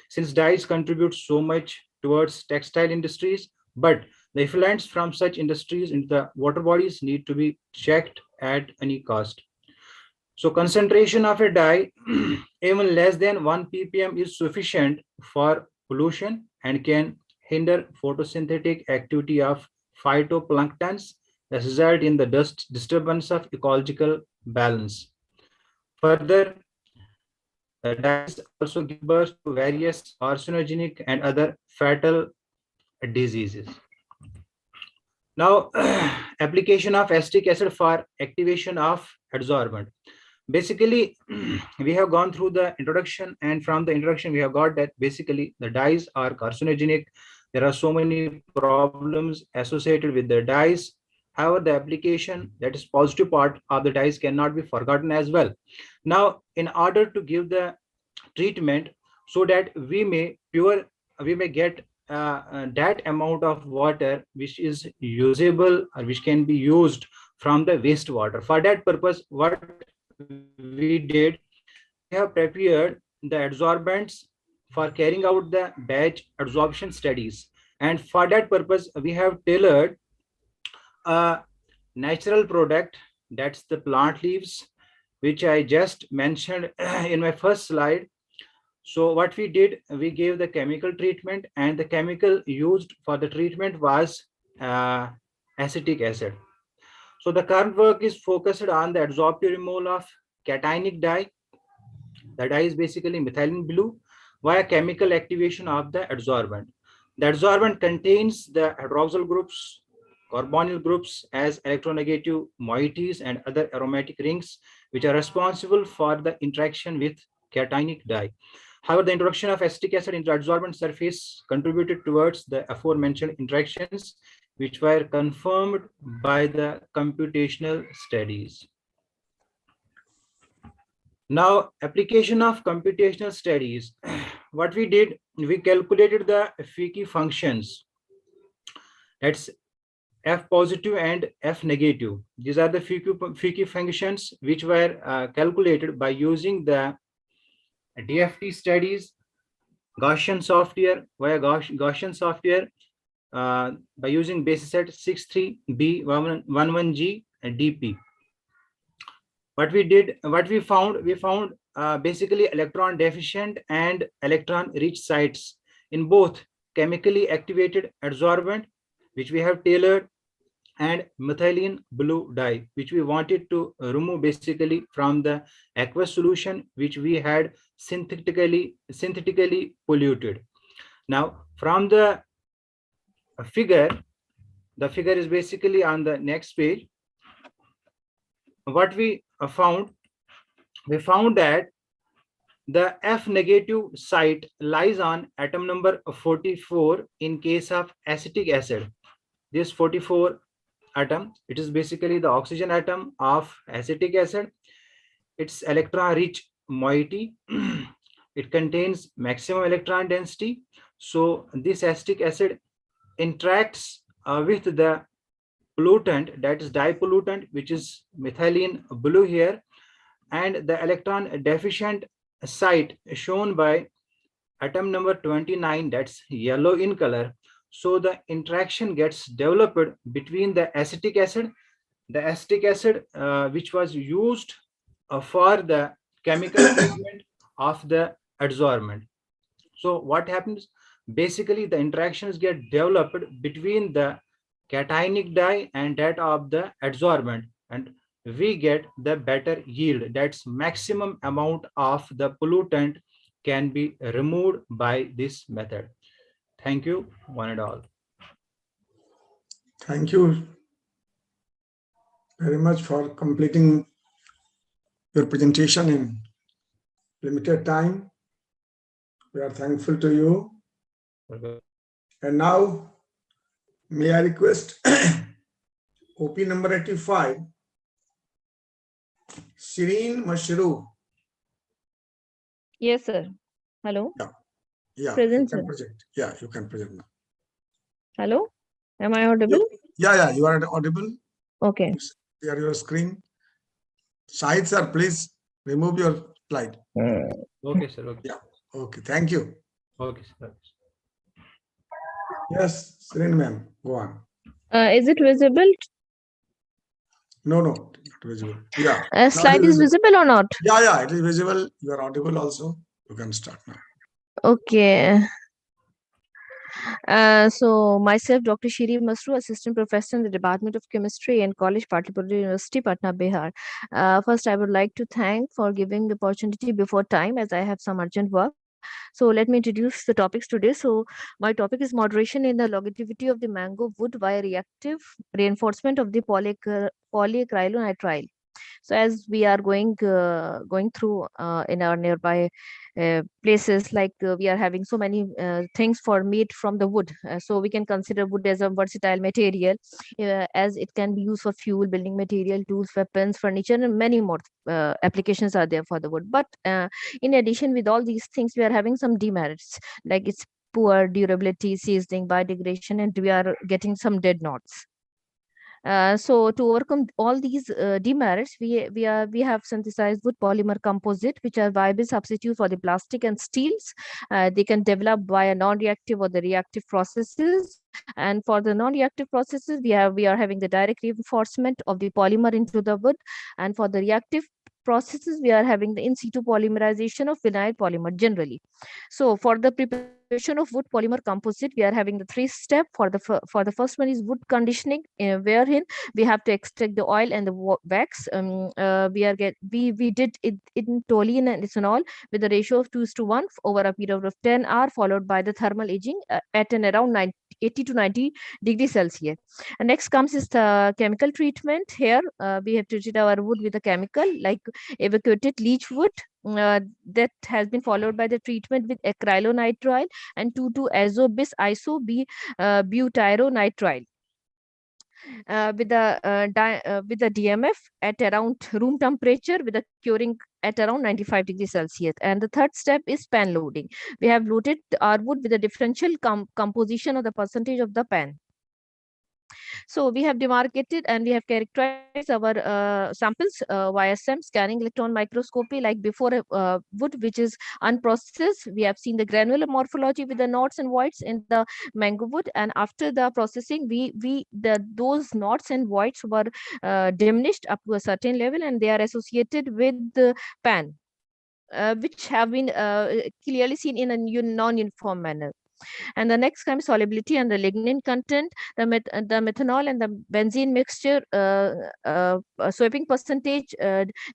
[SPEAKER 3] Since dyes contribute so much towards textile industries, but the effluents from such industries into the water bodies need to be checked at any cost. So concentration of a dye even less than 1 ppm is sufficient for pollution and can hinder photosynthetic activity of phytoplanktons that result in the dust disturbance of ecological balance. Further, the dyes also give birth to various carcinogenic and other fatal diseases. Now, application of acetic acid for activation of adsorbent. Basically, we have gone through the introduction, and from the introduction, we have got that basically the dyes are carcinogenic. There are so many problems associated with the dyes. However, the application, that is positive part of the dyes, cannot be forgotten as well. Now, in order to give the treatment so that we may get that amount of water which is usable or which can be used from the wastewater. For that purpose, what we did, we have prepared the adsorbents for carrying out the batch adsorption studies, and for that purpose we have tailored a natural product, that's the plant leaves, which I just mentioned in my first slide. So what we did, we gave the chemical treatment, and the chemical used for the treatment was acetic acid. So the current work is focused on the adsorptive removal of cationic dye. The dye is basically methylene blue via chemical activation of the adsorbent. The adsorbent contains the hydroxyl groups, carbonyl groups as electronegative moieties and other aromatic rings, which are responsible for the interaction with cationic dye. However, the introduction of acetic acid into adsorbent surface contributed towards the aforementioned interactions, which were confirmed by the computational studies. Now, application of computational studies. What we did, we calculated the Fichte functions. That's F positive and F negative. These are the Fichte functions which were calculated by using the DFT studies, Gaussian software, via Gaussian software, by using basis set 63B11G and DP. What we found basically electron deficient and electron rich sites in both chemically activated adsorbent, which we have tailored, and methylene blue dye, which we wanted to remove basically from the aqueous solution, which we had synthetically polluted. Now, from the figure, the figure is basically on the next page. What we found that the F negative site lies on atom number 44 in case of acetic acid. This 44 atom, it is basically the oxygen atom of acetic acid. It's electron rich moiety. It contains maximum electron density. So this acetic acid interacts with the pollutant, that is dye pollutant, which is methylene blue here, and the electron deficient site shown by atom number 29, that's yellow in color. So the interaction gets developed between the acetic acid which was used for the chemical treatment of the adsorbent. So what happens, basically the interactions get developed between the cationic dye and that of the adsorbent, and we get the better yield. That's maximum amount of the pollutant can be removed by this method. Thank you, one and all.
[SPEAKER 7] Thank you very much for completing your presentation in limited time. We are thankful to you. And now, may I request OP number 85, Shireen Mashru.
[SPEAKER 11] Yes, sir. Hello.
[SPEAKER 7] Yeah,
[SPEAKER 11] Present,
[SPEAKER 7] you can
[SPEAKER 11] sir.
[SPEAKER 7] project. Yeah, you can project now.
[SPEAKER 11] Hello. Am I audible?
[SPEAKER 7] Yeah, you are audible.
[SPEAKER 11] Okay.
[SPEAKER 7] Share your screen. Shahid sir, please remove your slide.
[SPEAKER 3] Okay, sir. Okay.
[SPEAKER 7] Yeah. Okay. Thank you.
[SPEAKER 3] Okay, sir.
[SPEAKER 7] Yes, Shireen ma'am, go on.
[SPEAKER 11] Is it visible?
[SPEAKER 7] No, not visible. Yeah.
[SPEAKER 11] Slide is visible or not?
[SPEAKER 7] Yeah, it is visible. You are audible also. You can start now.
[SPEAKER 11] Okay. So myself, Dr. Shiri Masru, Assistant Professor in the Department of Chemistry and College Patliputra University, Patna, Bihar. First, I would like to thank for giving the opportunity before time, as I have some urgent work. So let me introduce the topics today. So my topic is moderation in the longevity of the mango wood via reactive reinforcement of the polyacrylonitrile. So as we are going through in our nearby places, like we are having so many things for made from the wood, so we can consider wood as a versatile material, as it can be used for fuel, building material, tools, weapons, furniture, and many more applications are there for the wood. But in addition, with all these things, we are having some demerits, like its poor durability, seasoning, biodegradation, and we are getting some dead knots. So to overcome all these demerits, we have synthesized wood polymer composite, which are viable substitute for the plastic and steels. They can develop via non-reactive or the reactive processes. And for the non-reactive processes, we are having the direct reinforcement of the polymer into the wood. And for the reactive processes, we are having the in situ polymerization of vinyl polymer generally. So for the preparation of wood polymer composite, we are having the 3-step. For the first one is wood conditioning, wherein we have to extract the oil and the wax. We did it in toluene and ethanol with a ratio of 2:1 over a period of 10 hours, followed by the thermal aging at an around 80 to 90 degrees Celsius. And next comes is the chemical treatment. Here we have treated our wood with a chemical like evacuated leach wood, that has been followed by the treatment with acrylonitrile and 2,2-azobis butyronitrile. With the DMF at around room temperature, with a curing at around 95 degrees Celsius. And the third step is pan loading. We have loaded our wood with a differential composition of the percentage of the pan. So we have demarcated and we have characterized our samples via SEM, scanning electron microscopy, like before wood which is unprocessed. We have seen the granular morphology with the knots and voids in the mango wood, and after the processing, those knots and voids were diminished up to a certain level, and they are associated with the pan, which have been clearly seen in a non-uniform manner. And the next comes solubility and the lignin content. The methanol and the benzene mixture swapping percentage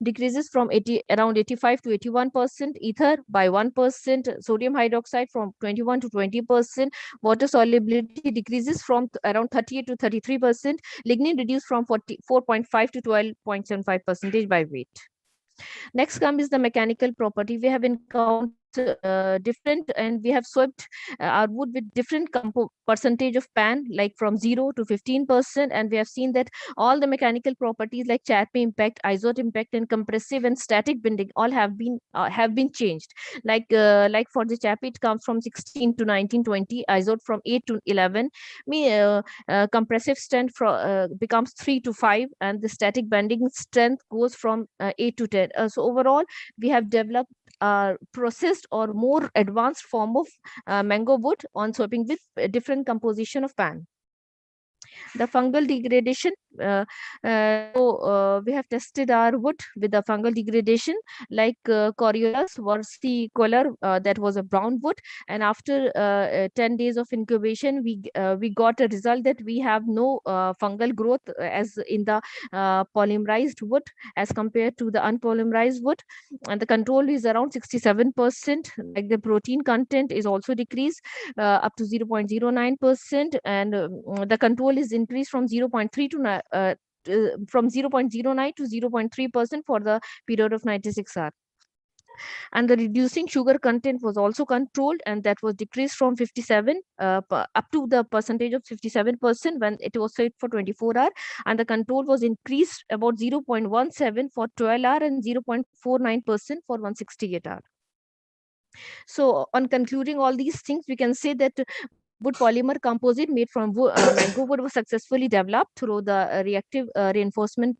[SPEAKER 11] decreases from around 85 to 81%, ether by 1%, sodium hydroxide from 21 to 20%, water solubility decreases from around 38 to 33%, lignin reduced from 4.5 to 12.75% by weight. Next comes the mechanical property. We have encountered different, and we have swapped our wood with different percentage of pan, like from 0 to 15%, and we have seen that all the mechanical properties like Chapman impact, isotope impact, and compressive and static bending all have been changed. Like for the Chapman, it comes from 16 to 19, 20, isotope from 8 to 11. Compressive strength becomes 3 to 5, and the static bending strength goes from 8 to 10. So overall, we have developed processed or more advanced form of mango wood on swapping with a different composition of pan. The fungal degradation, we have tested our wood with the fungal degradation, like Coriolis versicolor, that was a brown wood, and after 10 days of incubation, we got a result that we have no fungal growth as in the polymerized wood as compared to the unpolymerized wood, and the control is around 67%. Like the protein content is also decreased up to 0.09%, and the control is increased from 0.3 to from 0.09 to 0.3% for the period of 96 hours. And the reducing sugar content was also controlled, and that was decreased from 57 up to the percentage of 57% when it was set for 24 hours, and the control was increased about 0.17 for 12 hours and 0.49% for 168 hours. So on concluding all these things, we can say that wood polymer composite made from mango wood was successfully developed through the reactive reinforcement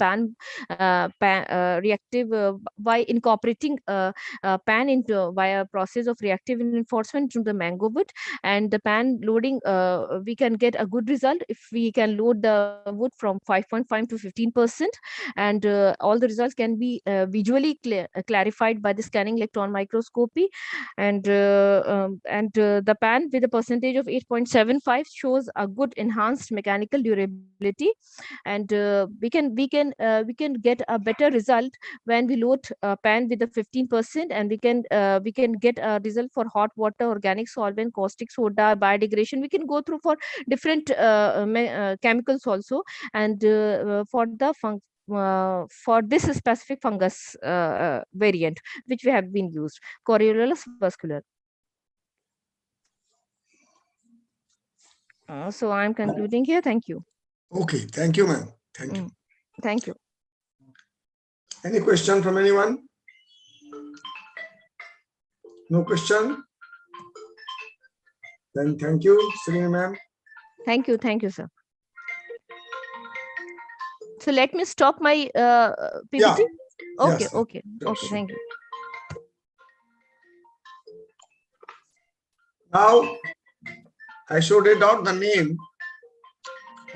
[SPEAKER 11] reactive by incorporating pan into via process of reactive reinforcement into the mango wood. And the pan loading, we can get a good result if we can load the wood from 5.5 to 15%, and all the results can be visually clarified by the scanning electron microscopy. And the pan with a percentage of 8.75 shows a good enhanced mechanical durability, and we can get a better result when we load a pan with a 15%, and we can get a result for hot water, organic solvent, caustic soda, biodegradation. We can go through for different chemicals also, and for this specific fungus variant which we have been used, Coriolis vascular. So I'm concluding here. Thank you.
[SPEAKER 7] Okay, thank you, ma'am. Thank you.
[SPEAKER 11] Thank you.
[SPEAKER 7] Any question from anyone? No question? Then thank you, Srini ma'am.
[SPEAKER 11] Thank you, sir. So let me stop my PPT.
[SPEAKER 7] Yeah.
[SPEAKER 11] Okay,
[SPEAKER 7] Yes,
[SPEAKER 11] okay,
[SPEAKER 7] sure,
[SPEAKER 11] okay.
[SPEAKER 7] sure.
[SPEAKER 11] Thank you.
[SPEAKER 7] Now, I should read out the name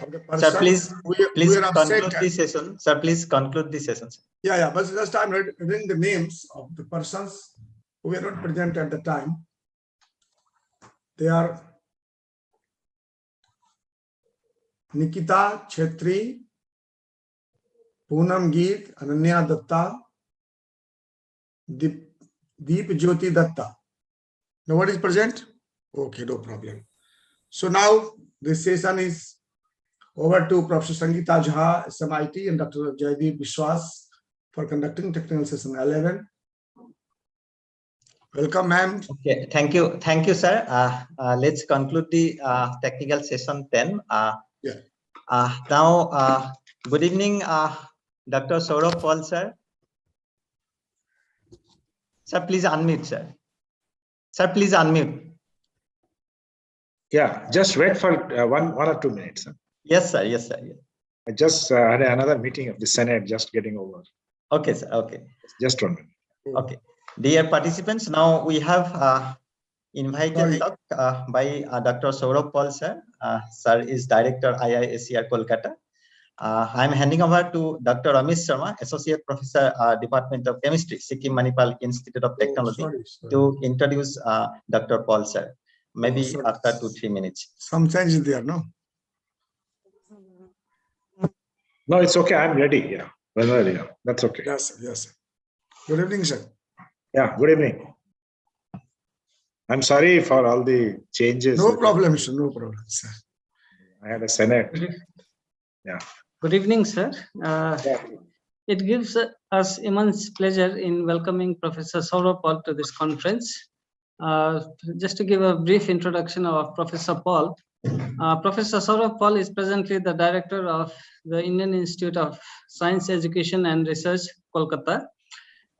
[SPEAKER 7] of the person.
[SPEAKER 9] Sir, please
[SPEAKER 7] who are
[SPEAKER 9] conclude
[SPEAKER 7] absent.
[SPEAKER 9] the session. Sir, please conclude the session.
[SPEAKER 7] Yeah, but just I'm reading the names of the persons who were not present at the time. They are Nikita Chetri, Poonam Geet, Ananya Datta, Deep Jyoti Datta. Nobody is present? Okay, no problem. So now this session is over to Professor Sangeeta Jha, SMIT, and Dr. Jaideep Biswas for conducting technical session 11. Welcome, ma'am.
[SPEAKER 9] Okay, thank you, sir. Let's conclude the technical session 10. Now, good evening, Dr. Saurabh Paul, sir. Sir, please unmute, sir. Sir, please unmute.
[SPEAKER 12] Yeah, just wait for 1 or 2 minutes. Huh?
[SPEAKER 9] Yes, sir. Yes, sir. Yes.
[SPEAKER 12] I just had another meeting of the Senate just getting over.
[SPEAKER 9] Okay, sir. Okay.
[SPEAKER 12] Just 1 minute.
[SPEAKER 9] Okay. Dear participants, now we have invited talk by Dr. Saurabh Paul, sir. Sir is Director IISER Kolkata. I'm handing over to Dr. Amish Sharma, Associate Professor, Department of Chemistry, Sikkim Manipal Institute of Technology, to introduce Dr. Paul, sir. Maybe after 2-3 minutes.
[SPEAKER 7] Some change is there, no?
[SPEAKER 12] No, it's okay. I'm ready. Yeah. Whenever, yeah. That's okay.
[SPEAKER 7] Yes, sir. Yes, sir. Good evening, sir.
[SPEAKER 12] Yeah, good evening. I'm sorry for all the changes.
[SPEAKER 7] No problem, sir. No problem, sir.
[SPEAKER 12] I had a Senate. Yeah.
[SPEAKER 22] Good evening, sir. It gives us immense pleasure in welcoming Professor Saurabh Paul to this conference. Just to give a brief introduction of Professor Paul. Professor Saurabh Paul is presently the Director of the Indian Institute of Science, Education and Research, Kolkata.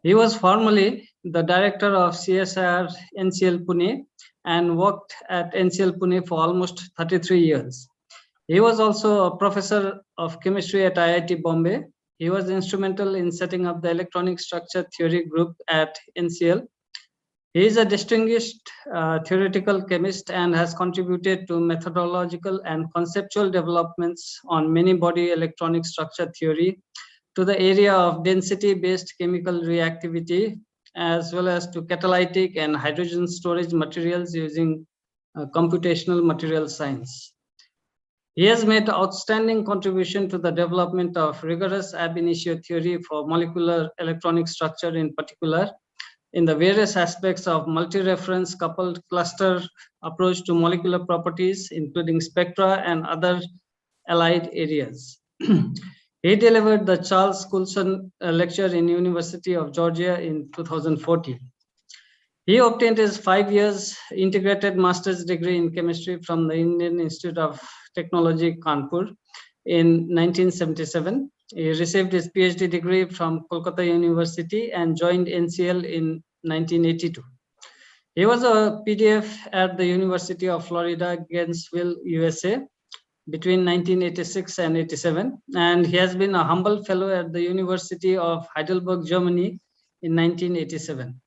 [SPEAKER 22] He was formerly the Director of CSIR NCL Pune and worked at NCL Pune for almost 33 years. He was also a Professor of Chemistry at IIT Bombay. He was instrumental in setting up the Electronic Structure Theory group at NCL. He is a distinguished theoretical chemist and has contributed to methodological and conceptual developments on many body electronic structure theory, to the area of density-based chemical reactivity, as well as to catalytic and hydrogen storage materials using computational material science. He has made outstanding contribution to the development of rigorous ab initio theory for molecular electronic structure in particular, in the various aspects of multi-reference coupled cluster approach to molecular properties, including spectra and other allied areas. He delivered the Charles Coulson Lecture in University of Georgia in 2014. He obtained his 5 years integrated master's degree in chemistry from the Indian Institute of Technology, Kanpur in 1977. He received his PhD degree from Kolkata University and joined NCL in 1982. He was a PDF at the University of Florida, Gainesville, USA between 1986 and 87, and he has been a humble fellow at the University of Heidelberg, Germany in 1987.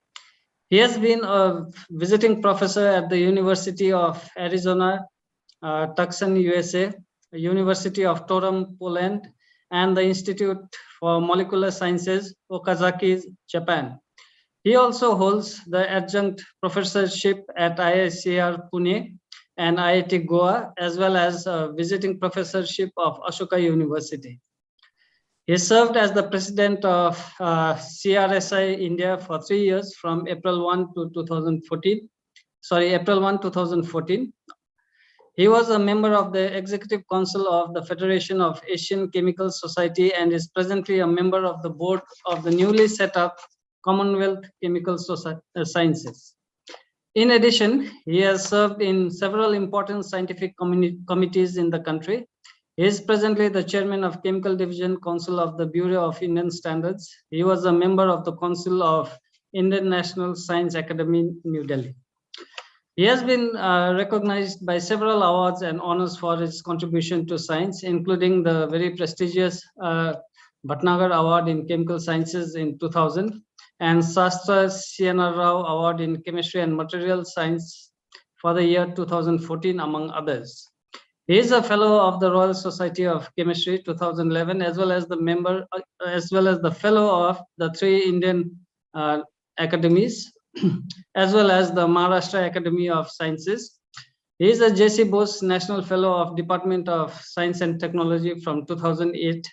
[SPEAKER 22] He has been a visiting professor at the University of Arizona, Tucson, USA, University of Toruń, Poland, and the Institute for Molecular Sciences, Okazaki, Japan. He also holds the adjunct professorship at ICR Pune and IIT Goa, as well as a visiting professorship of Ashoka University. He served as the president of CRSI India for 3 years from April 1 to 2014. April 1, 2014. He was a member of the Executive Council of the Federation of Asian Chemical Society and is presently a member of the board of the newly set up Commonwealth Chemical Sciences. In addition, he has served in several important scientific committees in the country. He is presently the chairman of Chemical Division Council of the Bureau of Indian Standards. He was a member of the Council of Indian National Science Academy, New Delhi. He has been recognized by several awards and honors for his contribution to science, including the very prestigious Bhatnagar Award in Chemical Sciences in 2000 and Sastra C.N.R. Rao Award in Chemistry and Material Science for the year 2014, among others. He is a fellow of the Royal Society of Chemistry 2011, as well as the fellow of the 3 Indian academies, as well as the Maharashtra Academy of Sciences. He is a J.C. Bose National Fellow of Department of Science and Technology from 2008.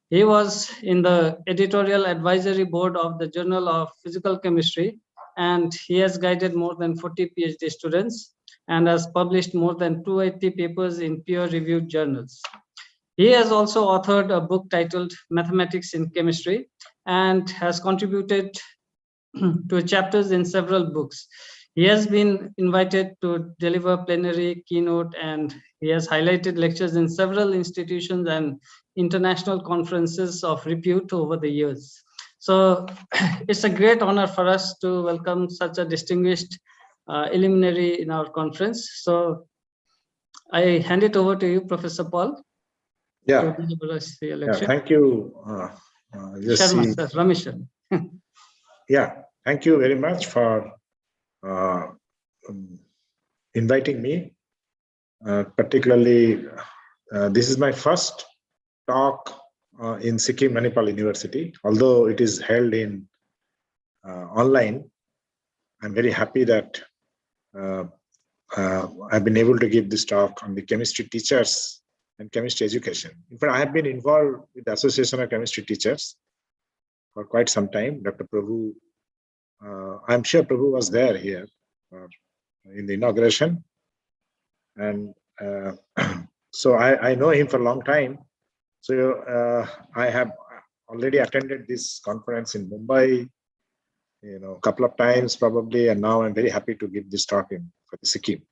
[SPEAKER 22] He was in the editorial advisory board of the Journal of Physical Chemistry, and he has guided more than 40 PhD students and has published more than 280 papers in peer-reviewed journals. He has also authored a book titled Mathematics in Chemistry and has contributed to chapters in several books. He has been invited to deliver plenary keynote, and he has highlighted lectures in several institutions and international conferences of repute over the years. So it's a great honor for us to welcome such a distinguished luminary in our conference. So I hand it over to you, Professor Paul.
[SPEAKER 12] Yeah.
[SPEAKER 22] To deliver us the
[SPEAKER 12] Yeah,
[SPEAKER 22] lecture.
[SPEAKER 12] thank you,
[SPEAKER 22] Sharma, sir, Ramesh Sharma.
[SPEAKER 12] Yeah, thank you very much for inviting me. Particularly, this is my first talk in Sikkim Manipal University. Although it is held in online, I'm very happy that I've been able to give this talk on the chemistry teachers and chemistry education. In fact, I have been involved with the Association of Chemistry Teachers for quite some time. Dr. Prabhu, I'm sure Prabhu was there here in the inauguration. And so I know him for a long time. So I have already attended this conference in Mumbai, a couple of times probably, and now I'm very happy to give this talk for the Sikkim.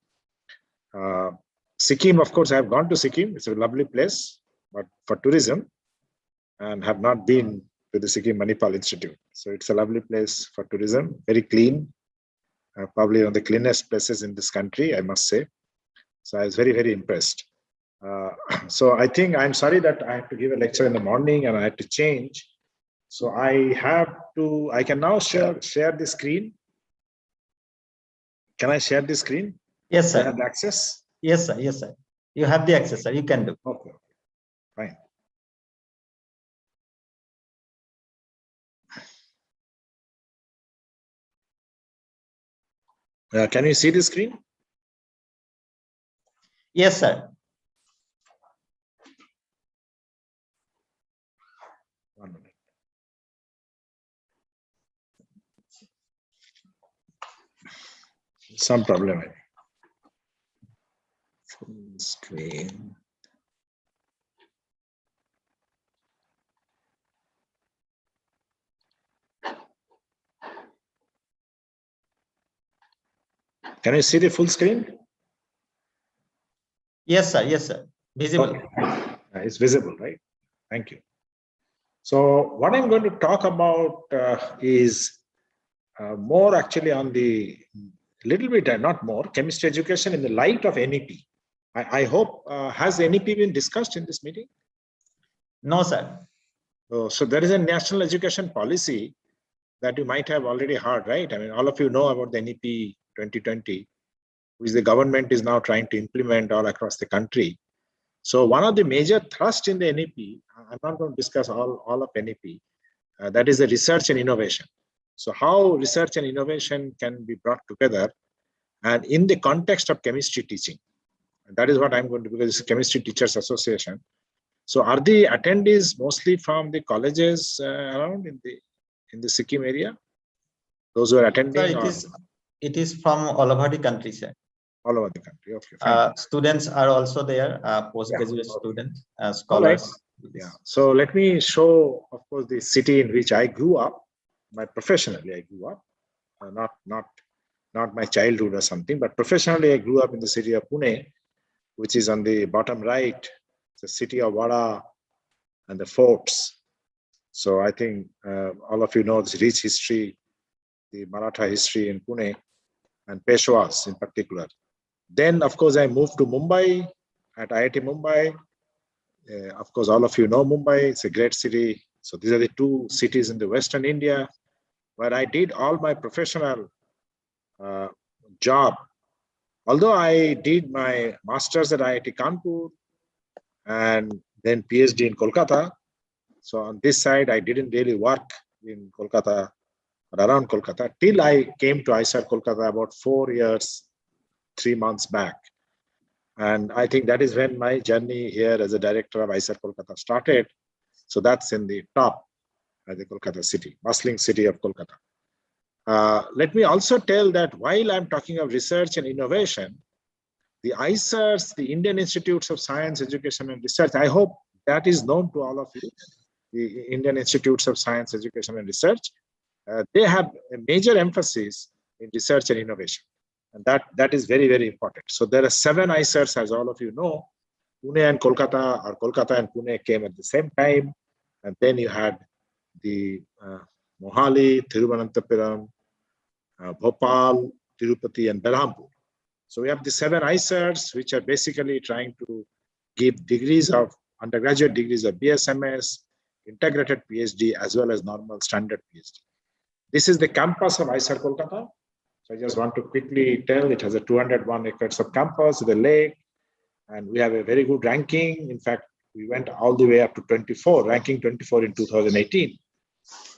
[SPEAKER 12] Sikkim, of course, I have gone to Sikkim. It's a lovely place, but for tourism, and have not been to the Sikkim Manipal Institute. So it's a lovely place for tourism, very clean, probably one of the cleanest places in this country, I must say. So I was very, very impressed. So I think I'm sorry that I have to give a lecture in the morning and I had to change. So I can now share the screen. Can I share the screen?
[SPEAKER 9] Yes, sir.
[SPEAKER 12] I have access?
[SPEAKER 9] Yes, sir. Yes, sir. You have the access, sir. You can do.
[SPEAKER 12] Okay. Fine. Can you see the screen?
[SPEAKER 9] Yes, sir.
[SPEAKER 12] One minute. Some problem. Full screen. Can you see the full screen?
[SPEAKER 9] Yes, sir. Yes, sir. Visible.
[SPEAKER 12] Okay. It's visible, right? Thank you. So what I'm going to talk about is more actually on the little bit, not more, chemistry education in the light of NEP. I hope, has NEP been discussed in this meeting?
[SPEAKER 9] No, sir.
[SPEAKER 12] So there is a national education policy that you might have already heard, right? I mean, all of you know about the NEP 2020, which the government is now trying to implement all across the country. So one of the major thrusts in the NEP, I'm not going to discuss all of NEP, that is the research and innovation. So how research and innovation can be brought together and in the context of chemistry teaching. And that is what I'm going to, because it's a Chemistry Teachers Association. So are the attendees mostly from the colleges around in the Sikkim area? Those who are attending?
[SPEAKER 9] So it is from all over the country, sir.
[SPEAKER 12] All over the country. Okay.
[SPEAKER 9] Students are also there, postgraduate students,
[SPEAKER 12] Right.
[SPEAKER 9] scholars.
[SPEAKER 12] Yeah. So let me show, of course, the city in which I grew up. Professionally, I grew up, not my childhood or something, but professionally, I grew up in the city of Pune, which is on the bottom right. It's the city of Vada and the forts. So I think all of you know this rich history, the Maratha history in Pune and Peshwas in particular. Then, of course, I moved to Mumbai at IIT Mumbai. Of course, all of you know Mumbai. It's a great city. So these are the two cities in the Western India where I did all my professional job. Although I did my master's at IIT Kanpur and then PhD in Kolkata. So on this side, I didn't really work in Kolkata or around Kolkata till I came to ICR Kolkata about 4 years, 3 months back. And I think that is when my journey here as a director of ICR Kolkata started. So that's in the top of the Kolkata city, bustling city of Kolkata. Let me also tell that while I'm talking of research and innovation, the ICERs, the Indian Institutes of Science, Education and Research, I hope that is known to all of you, the Indian Institutes of Science, Education and Research. They have a major emphasis in research and innovation. And that is very, very important. So there are 7 ICERs, as all of you know. Pune and Kolkata, or Kolkata and Pune came at the same time. And then you had the Mohali, Thiruvananthapuram, Bhopal, Tirupati, and Berhampur. So we have the 7 ICERs, which are basically trying to give degrees of undergraduate degrees of BSMS, integrated PhD, as well as normal standard PhD. This is the campus of ICER Kolkata. So I just want to quickly tell it has a 201 acres of campus with a lake, and we have a very good ranking. In fact, we went all the way up to 24, ranking 24 in 2018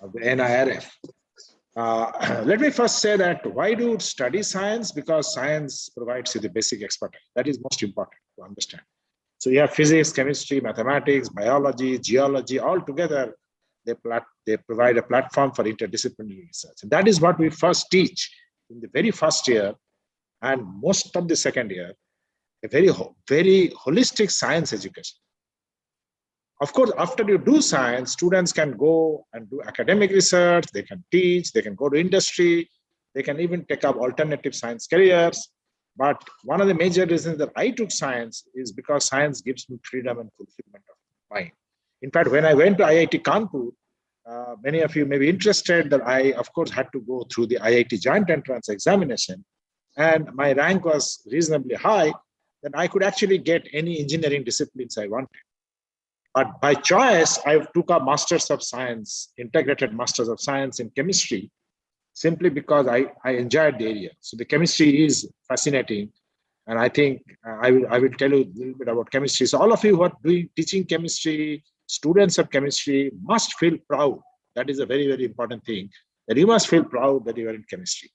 [SPEAKER 12] of the NIRF. Let me first say that why do you study science? Because science provides you the basic expertise. That is most important to understand. So you have physics, chemistry, mathematics, biology, geology, all together, they provide a platform for interdisciplinary research. And that is what we first teach in the very first year and most of the second year, a very holistic science education. Of course, after you do science, students can go and do academic research, they can teach, they can go to industry, they can even take up alternative science careers. But one of the major reasons that I took science is because science gives me freedom and fulfillment of mind. In fact, when I went to IIT Kanpur, many of you may be interested that I, of course, had to go through the IIT joint entrance examination, and my rank was reasonably high, then I could actually get any engineering disciplines I wanted. But by choice, I took a Masters of Science, integrated Masters of Science in chemistry, simply because I enjoyed the area. So the chemistry is fascinating. And I think I will tell you a little bit about chemistry. So all of you who are teaching chemistry, students of chemistry must feel proud. That is a very, very important thing, that you must feel proud that you are in chemistry.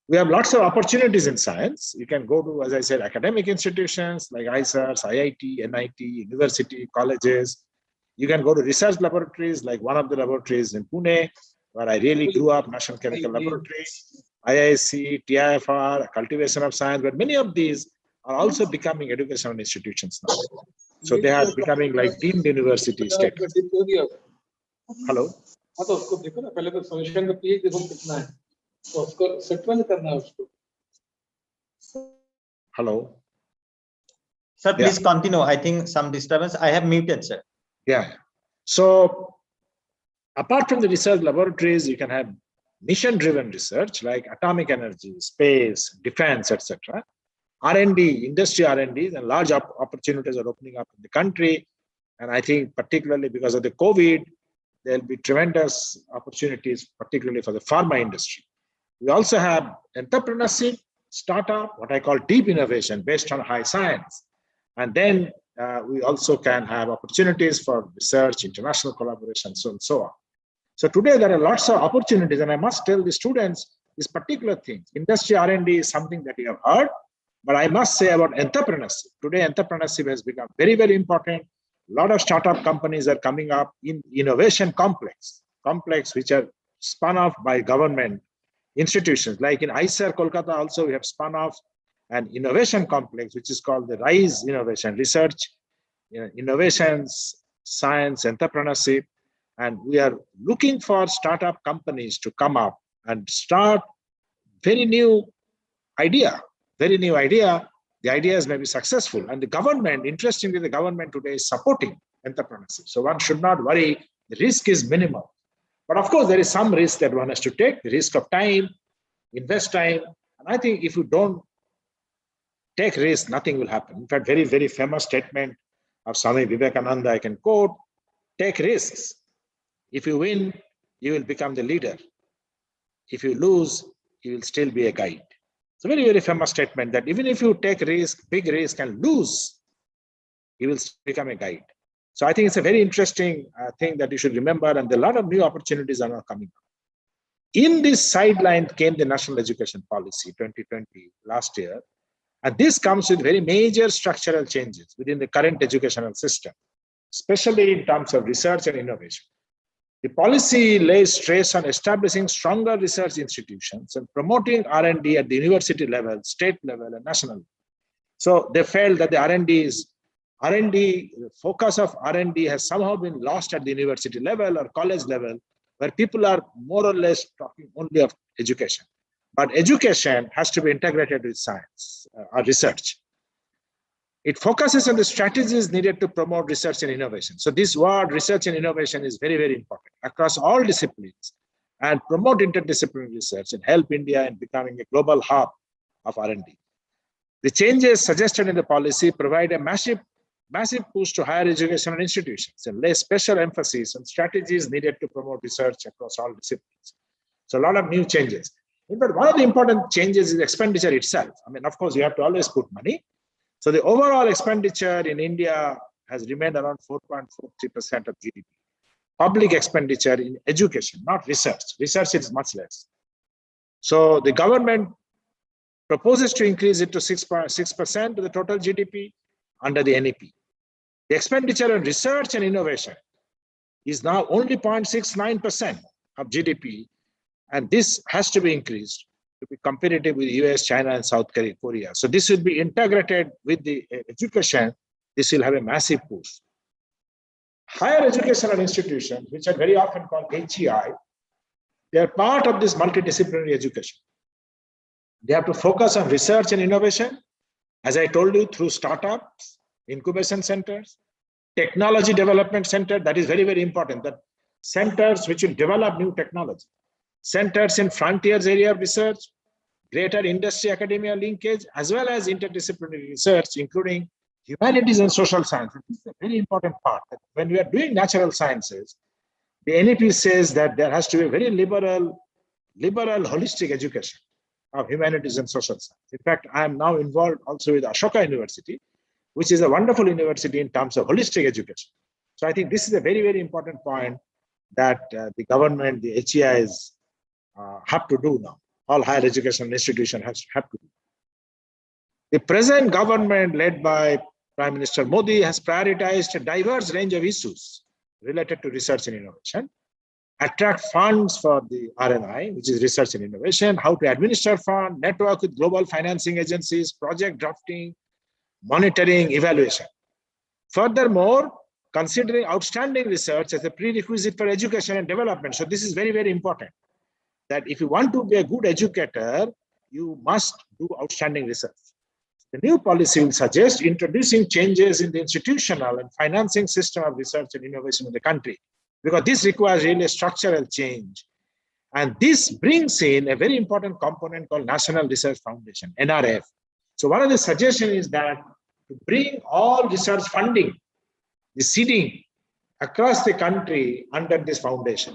[SPEAKER 12] We have lots of opportunities in science. You can go to, as I said, academic institutions like ICERs, IIT, NIT, university, colleges. You can go to research laboratories, like one of the laboratories in Pune, where I really grew up, National Chemical Laboratory, IISc, TIFR, cultivation of science, but many of these are also becoming educational institutions now. So they are becoming like deemed university status. Hello? Hello.
[SPEAKER 9] Sir, please continue. I think some disturbance. I have muted, sir.
[SPEAKER 12] Yeah. So apart from the research laboratories, you can have mission-driven research like atomic energy, space, defense, etc. R&D, industry R&Ds, and large opportunities are opening up in the country. And I think particularly because of the COVID, there'll be tremendous opportunities, particularly for the pharma industry. We also have entrepreneurship, startup, what I call deep innovation based on high science. And then we also can have opportunities for research, international collaboration, so on and so on. So today there are lots of opportunities, and I must tell the students this particular thing. Industry R&D is something that you have heard, but I must say about entrepreneurship. Today entrepreneurship has become very, very important. A lot of startup companies are coming up in innovation complex which are spun off by government institutions. Like in ICER Kolkata also we have spun off an innovation complex, which is called the RISE Innovation, Research, Innovations, Science, Entrepreneurship. And we are looking for startup companies to come up and start very new idea. The ideas may be successful. And the government, interestingly, the government today is supporting entrepreneurship. So one should not worry, the risk is minimal. But of course, there is some risk that one has to take, the risk of time, invest time. And I think if you don't take risk, nothing will happen. In fact, very, very famous statement of Swami Vivekananda, I can quote, take risks. If you win, you will become the leader. If you lose, you will still be a guide. It's a very, very famous statement that even if you take risk, big risk and lose, you will become a guide. So I think it's a very interesting thing that you should remember, and a lot of new opportunities are now coming up. In this sideline came the National Education Policy 2020 last year. And this comes with very major structural changes within the current educational system, especially in terms of research and innovation. The policy lays stress on establishing stronger research institutions and promoting R&D at the university level, state level, and national level. So they felt that the focus of R&D has somehow been lost at the university level or college level, where people are more or less talking only of education. But education has to be integrated with science or research. It focuses on the strategies needed to promote research and innovation. So this word research and innovation is very, very important across all disciplines, and promote interdisciplinary research and help India in becoming a global hub of R&D. The changes suggested in the policy provide a massive push to higher educational institutions and lay special emphasis on strategies needed to promote research across all disciplines. So a lot of new changes. In fact, one of the important changes is expenditure itself. I mean, of course, you have to always put money. So the overall expenditure in India has remained around 4.43% of GDP. Public expenditure in education, not research. Research is much less. So the government proposes to increase it to 6.6% of the total GDP under the NEP. The expenditure on research and innovation is now only 0.69% of GDP, and this has to be increased to be competitive with US, China, and South Korea. So this will be integrated with the education. This will have a massive push. Higher educational institutions, which are very often called HEI, they are part of this multidisciplinary education. They have to focus on research and innovation, as I told you, through startups, incubation centers, technology development center. That is very, very important, that centers which will develop new technology. Centers in frontiers area of research, greater industry academia linkage, as well as interdisciplinary research, including humanities and social sciences. This is a very important part. When we are doing natural sciences, the NEP says that there has to be a very liberal, holistic education of humanities and social science. In fact, I am now involved also with Ashoka University, which is a wonderful university in terms of holistic education. So I think this is a very, very important point that the government, the HEIs have to do now. All higher education institutions have to do. The present government led by Prime Minister Modi has prioritized a diverse range of issues related to research and innovation, attract funds for the RNI, which is research and innovation, how to administer funds, network with global financing agencies, project drafting, monitoring, evaluation. Furthermore, considering outstanding research as a prerequisite for education and development. So this is very, very important, that if you want to be a good educator, you must do outstanding research. The new policy will suggest introducing changes in the institutional and financing system of research and innovation in the country, because this requires really a structural change. And this brings in a very important component called National Research Foundation, NRF. So one of the suggestions is that to bring all research funding, the seeding across the country under this foundation.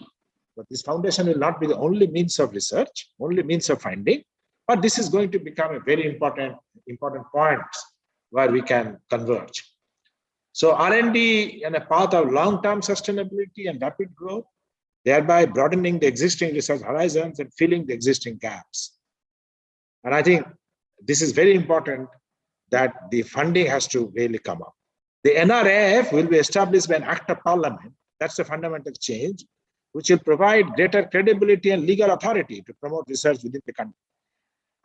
[SPEAKER 12] But this foundation will not be the only means of research, only means of finding, but this is going to become a very important point where we can converge. So R&D and a path of long-term sustainability and rapid growth, thereby broadening the existing research horizons and filling the existing gaps. And I think this is very important that the funding has to really come up. The NRF will be established by an act of parliament. That's a fundamental change, which will provide greater credibility and legal authority to promote research within the country.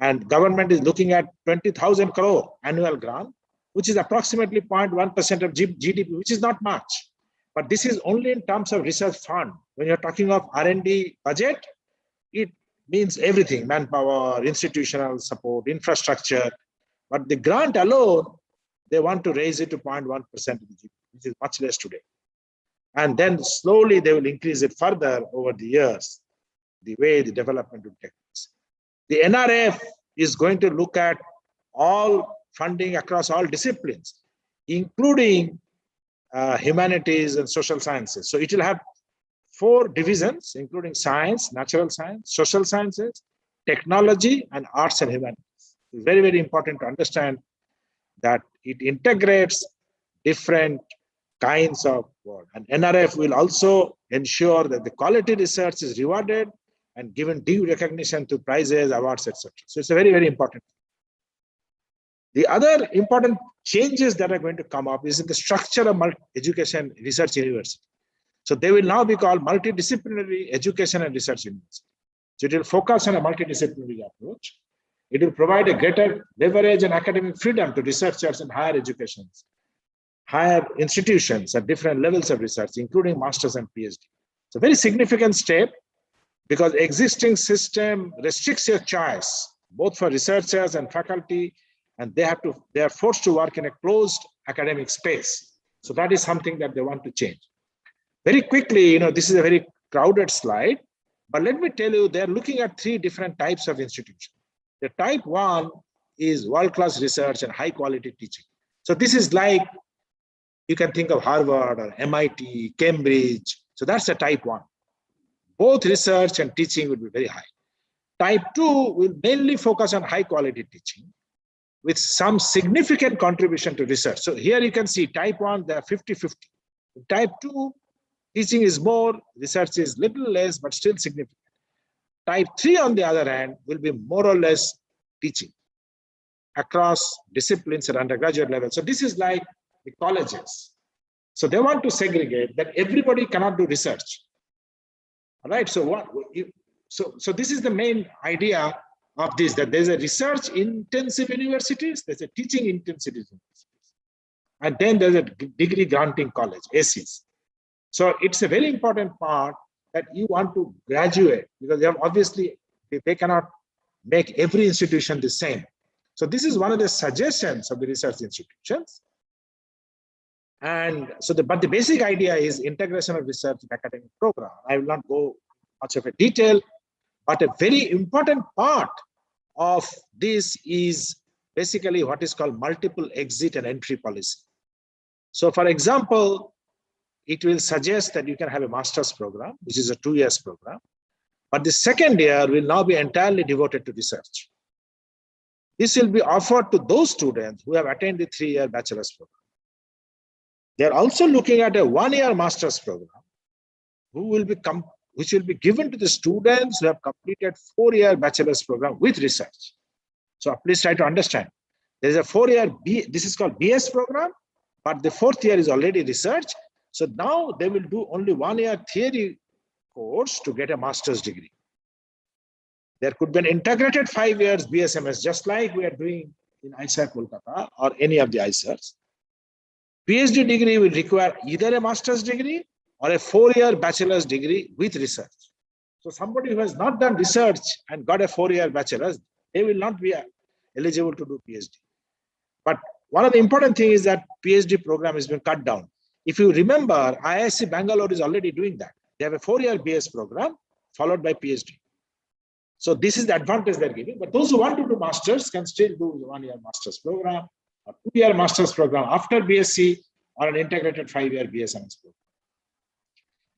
[SPEAKER 12] And government is looking at 20,000 crore annual grant, which is approximately 0.1% of GDP, which is not much. But this is only in terms of research fund. When you're talking of R&D budget, it means everything: manpower, institutional support, infrastructure. But the grant alone, they want to raise it to 0.1% of the GDP, which is much less today. And then slowly they will increase it further over the years, the way the development will take place. The NRF is going to look at all funding across all disciplines, including humanities and social sciences. So it will have 4 divisions, including science, natural science, social sciences, technology, and arts and humanities. It's very, very important to understand that it integrates different kinds of work. And NRF will also ensure that the quality research is rewarded and given due recognition to prizes, awards, etc. So it's a very, very important. The other important changes that are going to come up is in the structure of education research university. So they will now be called multidisciplinary education and research university. So it will focus on a multidisciplinary approach. It will provide a greater leverage and academic freedom to researchers in higher educations, higher institutions at different levels of research, including masters and PhD. So very significant step, because existing system restricts your choice, both for researchers and faculty, and they are forced to work in a closed academic space. So that is something that they want to change. Very quickly, this is a very crowded slide, but let me tell you, they're looking at 3 different types of institutions. The type 1 is world-class research and high-quality teaching. So this is like, you can think of Harvard or MIT, Cambridge. So that's the type 1. Both research and teaching will be very high. Type 2 will mainly focus on high-quality teaching with some significant contribution to research. So here you can see type 1, they are 50-50. Type 2, teaching is more, research is little less, but still significant. Type 3, on the other hand, will be more or less teaching across disciplines at undergraduate level. So this is like the colleges. So they want to segregate that everybody cannot do research. All right. So so this is the main idea of this, that there's a research intensive universities, there's a teaching intensive universities, and then there's a degree granting college, ACs. So it's a very important part that you want to graduate, because they have obviously they cannot make every institution the same. So this is one of the suggestions of the research institutions. And so but the basic idea is integration of research in academic program. I will not go much of a detail, but a very important part of this is basically what is called multiple exit and entry policy. So for example, it will suggest that you can have a master's program, which is a 2 years program, but the second year will now be entirely devoted to research. This will be offered to those students who have attained the 3-year bachelor's program. They're also looking at a 1-year master's program, which will be given to the students who have completed 4-year bachelor's program with research. So please try to understand. There's a 4-year, this is called BS program, but the 4th year is already research. So now they will do only 1-year theory course to get a master's degree. There could be an integrated 5 years BSMS, just like we are doing in ICRTC Kolkata or any of the ICRs. PhD degree will require either a master's degree or a 4-year bachelor's degree with research. So somebody who has not done research and got a 4-year bachelor's, they will not be eligible to do PhD. But one of the important things is that PhD program has been cut down. If you remember, IISc Bangalore is already doing that. They have a 4-year BS program followed by PhD. So this is the advantage they're giving. But those who want to do masters can still do the 1-year master's program, a 2-year master's program after BSc, or an integrated 5-year BSMS program.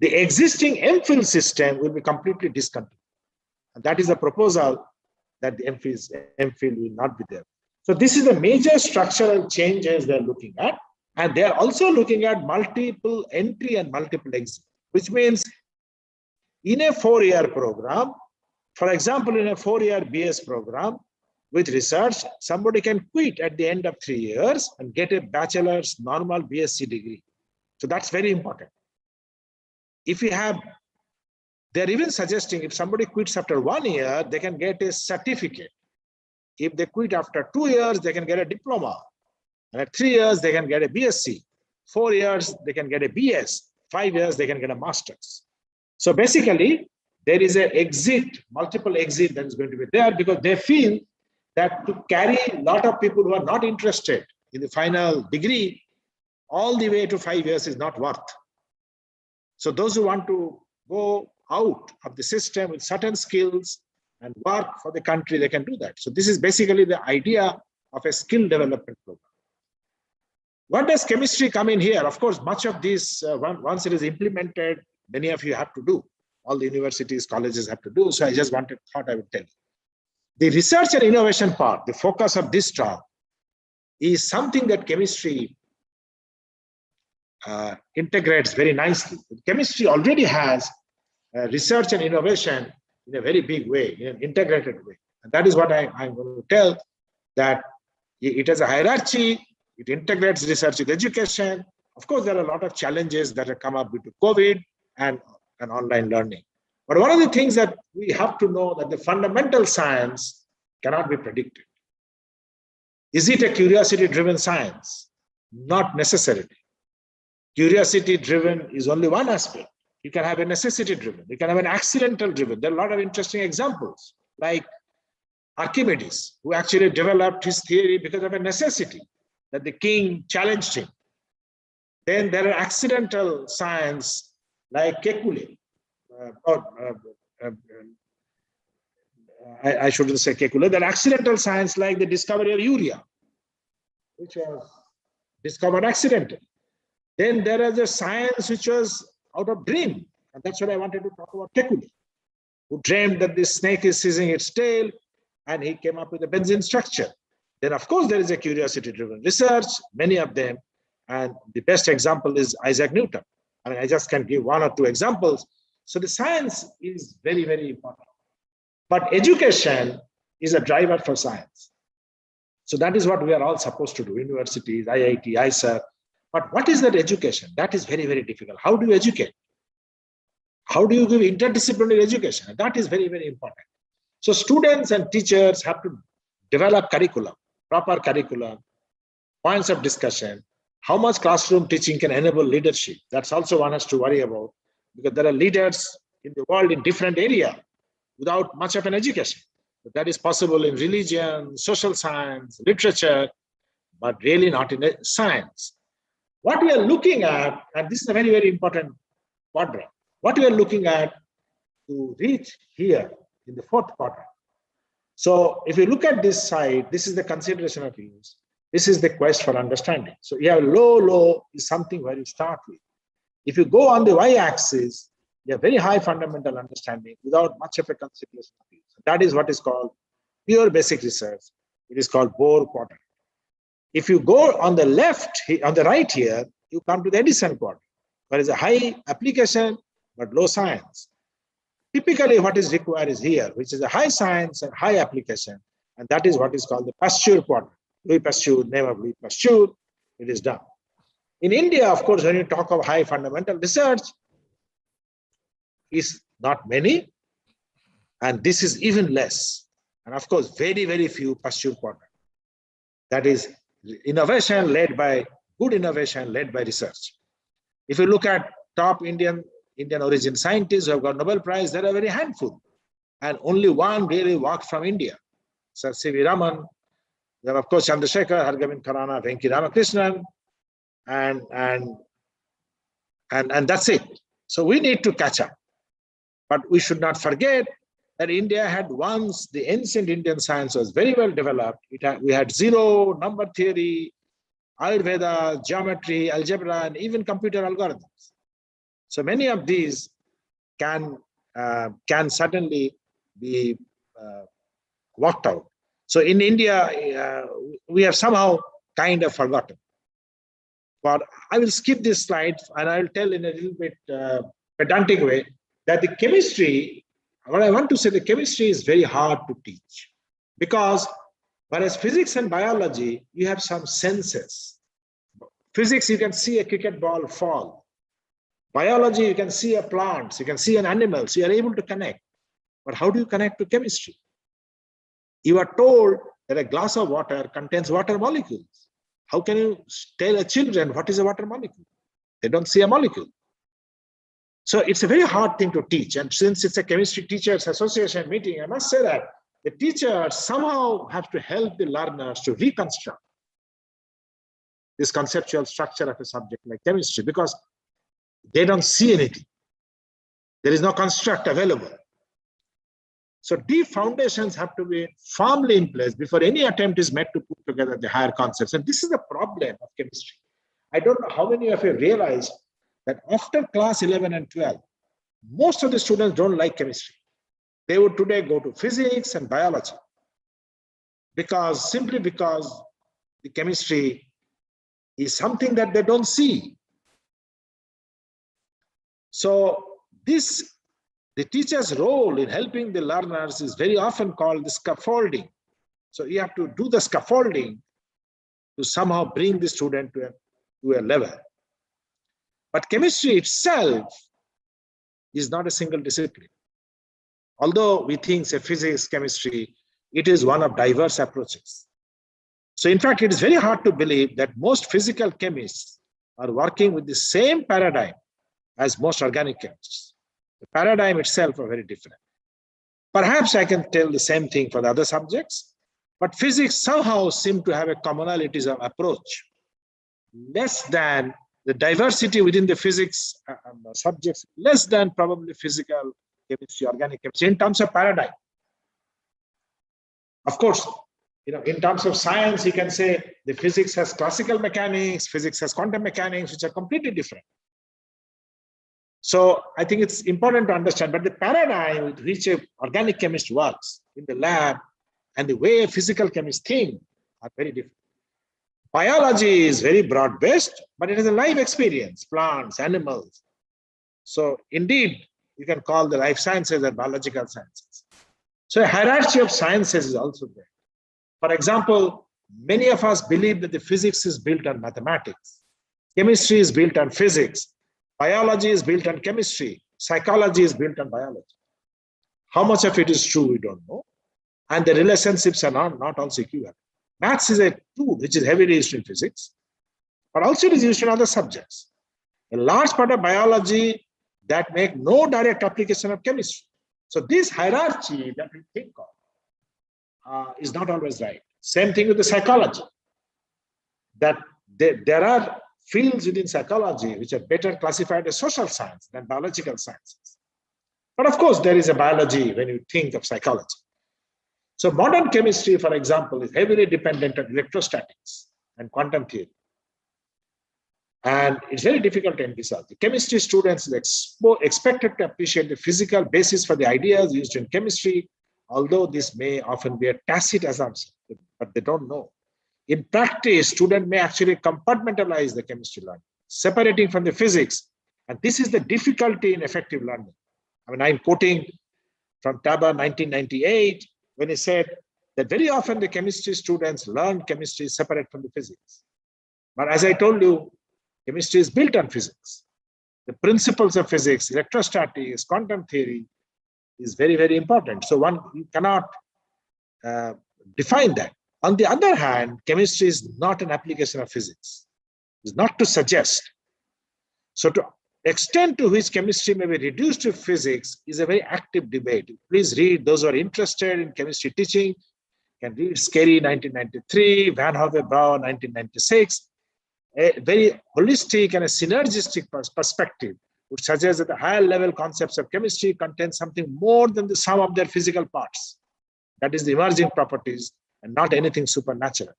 [SPEAKER 12] The existing MPhil system will be completely discontinued. And that is a proposal that the MPhil will not be there. So this is the major structural changes they're looking at. And they're also looking at multiple entry and multiple exit, which means in a 4-year program, for example, in a 4-year BS program with research, somebody can quit at the end of 3 years and get a bachelor's normal BSc degree. So that's very important. If you have, they're even suggesting if somebody quits after 1 year, they can get a certificate. If they quit after 2 years, they can get a diploma. And at 3 years, they can get a BSc. 4 years, they can get a BS. 5 years, they can get a master's. So basically, there is an exit, multiple exit that is going to be there because they feel that to carry a lot of people who are not interested in the final degree all the way to 5 years is not worth. So those who want to go out of the system with certain skills and work for the country, they can do that. So this is basically the idea of a skill development program. What does chemistry come in here? Of course, much of this, once it is implemented, many of you have to do. All the universities, colleges have to do. So I just thought I would tell you. The research and innovation part, the focus of this talk, is something that chemistry integrates very nicely. Chemistry already has research and innovation in a very big way, in an integrated way. And that is what I'm going to tell, that it has a hierarchy, it integrates research with education. Of course, there are a lot of challenges that have come up due to COVID and online learning. But one of the things that we have to know that the fundamental science cannot be predicted. Is it a curiosity-driven science? Not necessarily. Curiosity-driven is only one aspect. You can have a necessity-driven. You can have an accidental-driven. There are a lot of interesting examples, like Archimedes, who actually developed his theory because of a necessity, that the king challenged him. Then there are accidental science like Kekulé. I shouldn't say Kekulé. There are accidental science like the discovery of urea, which was discovered accidentally. Then there is a science which was out of dream. And that's what I wanted to talk about Kekulé, who dreamed that this snake is seizing its tail, and he came up with a benzene structure. Then, of course, there is a curiosity-driven research, many of them. And the best example is Isaac Newton. I mean, I just can give 1 or 2 examples. So the science is very, very important. But education is a driver for science. So that is what we are all supposed to do, universities, IIT, ICER. But what is that education? That is very, very difficult. How do you educate? How do you give interdisciplinary education? That is very, very important. So students and teachers have to develop curriculum, proper curriculum, points of discussion, how much classroom teaching can enable leadership. That's also one has to worry about, because there are leaders in the world in different areas without much of an education. But that is possible in religion, social science, literature, but really not in science. What we are looking at, and this is a very, very important quadrant, what we are looking at to reach here in the 4th quadrant. So if you look at this side, this is the consideration of use. This is the quest for understanding. So you have low is something where you start with. If you go on the y-axis, you have very high fundamental understanding without much of a consideration of use. That is what is called pure basic research. It is called Bohr quadrant. If you go on the left, on the right here, you come to the Edison quadrant, where is a high application but low science. Typically, what is required is here, which is a high science and high application, and that is what is called the Pasteur quadrant. Louis Pasteur, name of Louis Pasteur, it is done. In India, of course, when you talk of high fundamental research, is not many, and this is even less. And of course, very, very few Pasteur quadrant. That is innovation led by, good innovation led by research. If you look at top Indian origin scientists who have got Nobel Prize, there are very handful. And only one really worked from India. Sir C.V. Raman, then of course Chandrasekhar, Hargobind Khurana, Venki Ramakrishnan, and that's it. So we need to catch up. But we should not forget that India had once, the ancient Indian science was very well developed. We had zero, number theory, Ayurveda, geometry, algebra, and even computer algorithms. So many of these can certainly be worked out. So in India, we have somehow kind of forgotten. But I will skip this slide and I will tell in a little bit pedantic way that the chemistry, what I want to say, the chemistry is very hard to teach, because whereas physics and biology, you have some senses. Physics, you can see a cricket ball fall. Biology, you can see a plant, you can see an animal, so you are able to connect. But how do you connect to chemistry? You are told that a glass of water contains water molecules. How can you tell a children what is a water molecule? They don't see a molecule. So it's a very hard thing to teach. And since it's a chemistry teachers association meeting, I must say that the teachers somehow have to help the learners to reconstruct this conceptual structure of a subject like chemistry, because they don't see anything. There is no construct available. So deep foundations have to be firmly in place before any attempt is made to put together the higher concepts. And this is the problem of chemistry. I don't know how many of you realize that after class 11 and 12, most of the students don't like chemistry. They would today go to physics and biology simply because the chemistry is something that they don't see. So the teacher's role in helping the learners is very often called the scaffolding. So you have to do the scaffolding to somehow bring the student to a level. But chemistry itself is not a single discipline. Although we think, say, physics, chemistry, it is one of diverse approaches. So in fact, it is very hard to believe that most physical chemists are working with the same paradigm as most organic chemists. The paradigm itself are very different. Perhaps I can tell the same thing for the other subjects, but physics somehow seem to have a commonalities of approach, less than the diversity within the physics subjects, less than probably physical chemistry, organic chemistry, in terms of paradigm. Of course, in terms of science, you can say the physics has classical mechanics, physics has quantum mechanics, which are completely different. So I think it's important to understand, but the paradigm with which an organic chemist works in the lab and the way a physical chemist thinks are very different. Biology is very broad-based, but it is a life experience, plants, animals. So indeed, you can call the life sciences and biological sciences. So a hierarchy of sciences is also there. For example, many of us believe that the physics is built on mathematics, chemistry is built on physics, biology is built on chemistry, psychology is built on biology. How much of it is true, we don't know. And the relationships are not also equivalent. Maths is a tool which is heavily used in physics, but also it is used in other subjects. A large part of biology that make no direct application of chemistry. So this hierarchy that we think of is not always right. Same thing with the psychology, that there are fields within psychology which are better classified as social science than biological sciences. But of course, there is a biology when you think of psychology. So modern chemistry, for example, is heavily dependent on electrostatics and quantum theory. And it's very difficult to envisage. The chemistry students are expected to appreciate the physical basis for the ideas used in chemistry, although this may often be a tacit assumption, but they don't know. In practice, students may actually compartmentalize the chemistry learning, separating from the physics. And this is the difficulty in effective learning. I mean, I'm quoting from Taber 1998, when he said that very often the chemistry students learn chemistry separate from the physics. But as I told you, chemistry is built on physics. The principles of physics, electrostatics, quantum theory is very, very important. So you cannot define that. On the other hand, chemistry is not an application of physics. It's not to suggest. So to extent to which chemistry may be reduced to physics is a very active debate. Please read, those who are interested in chemistry teaching, can read Scarry 1993, Van Hove-Brauer 1996. A very holistic and a synergistic perspective would suggest that the higher level concepts of chemistry contain something more than the sum of their physical parts. That is the emerging properties and not anything supernatural.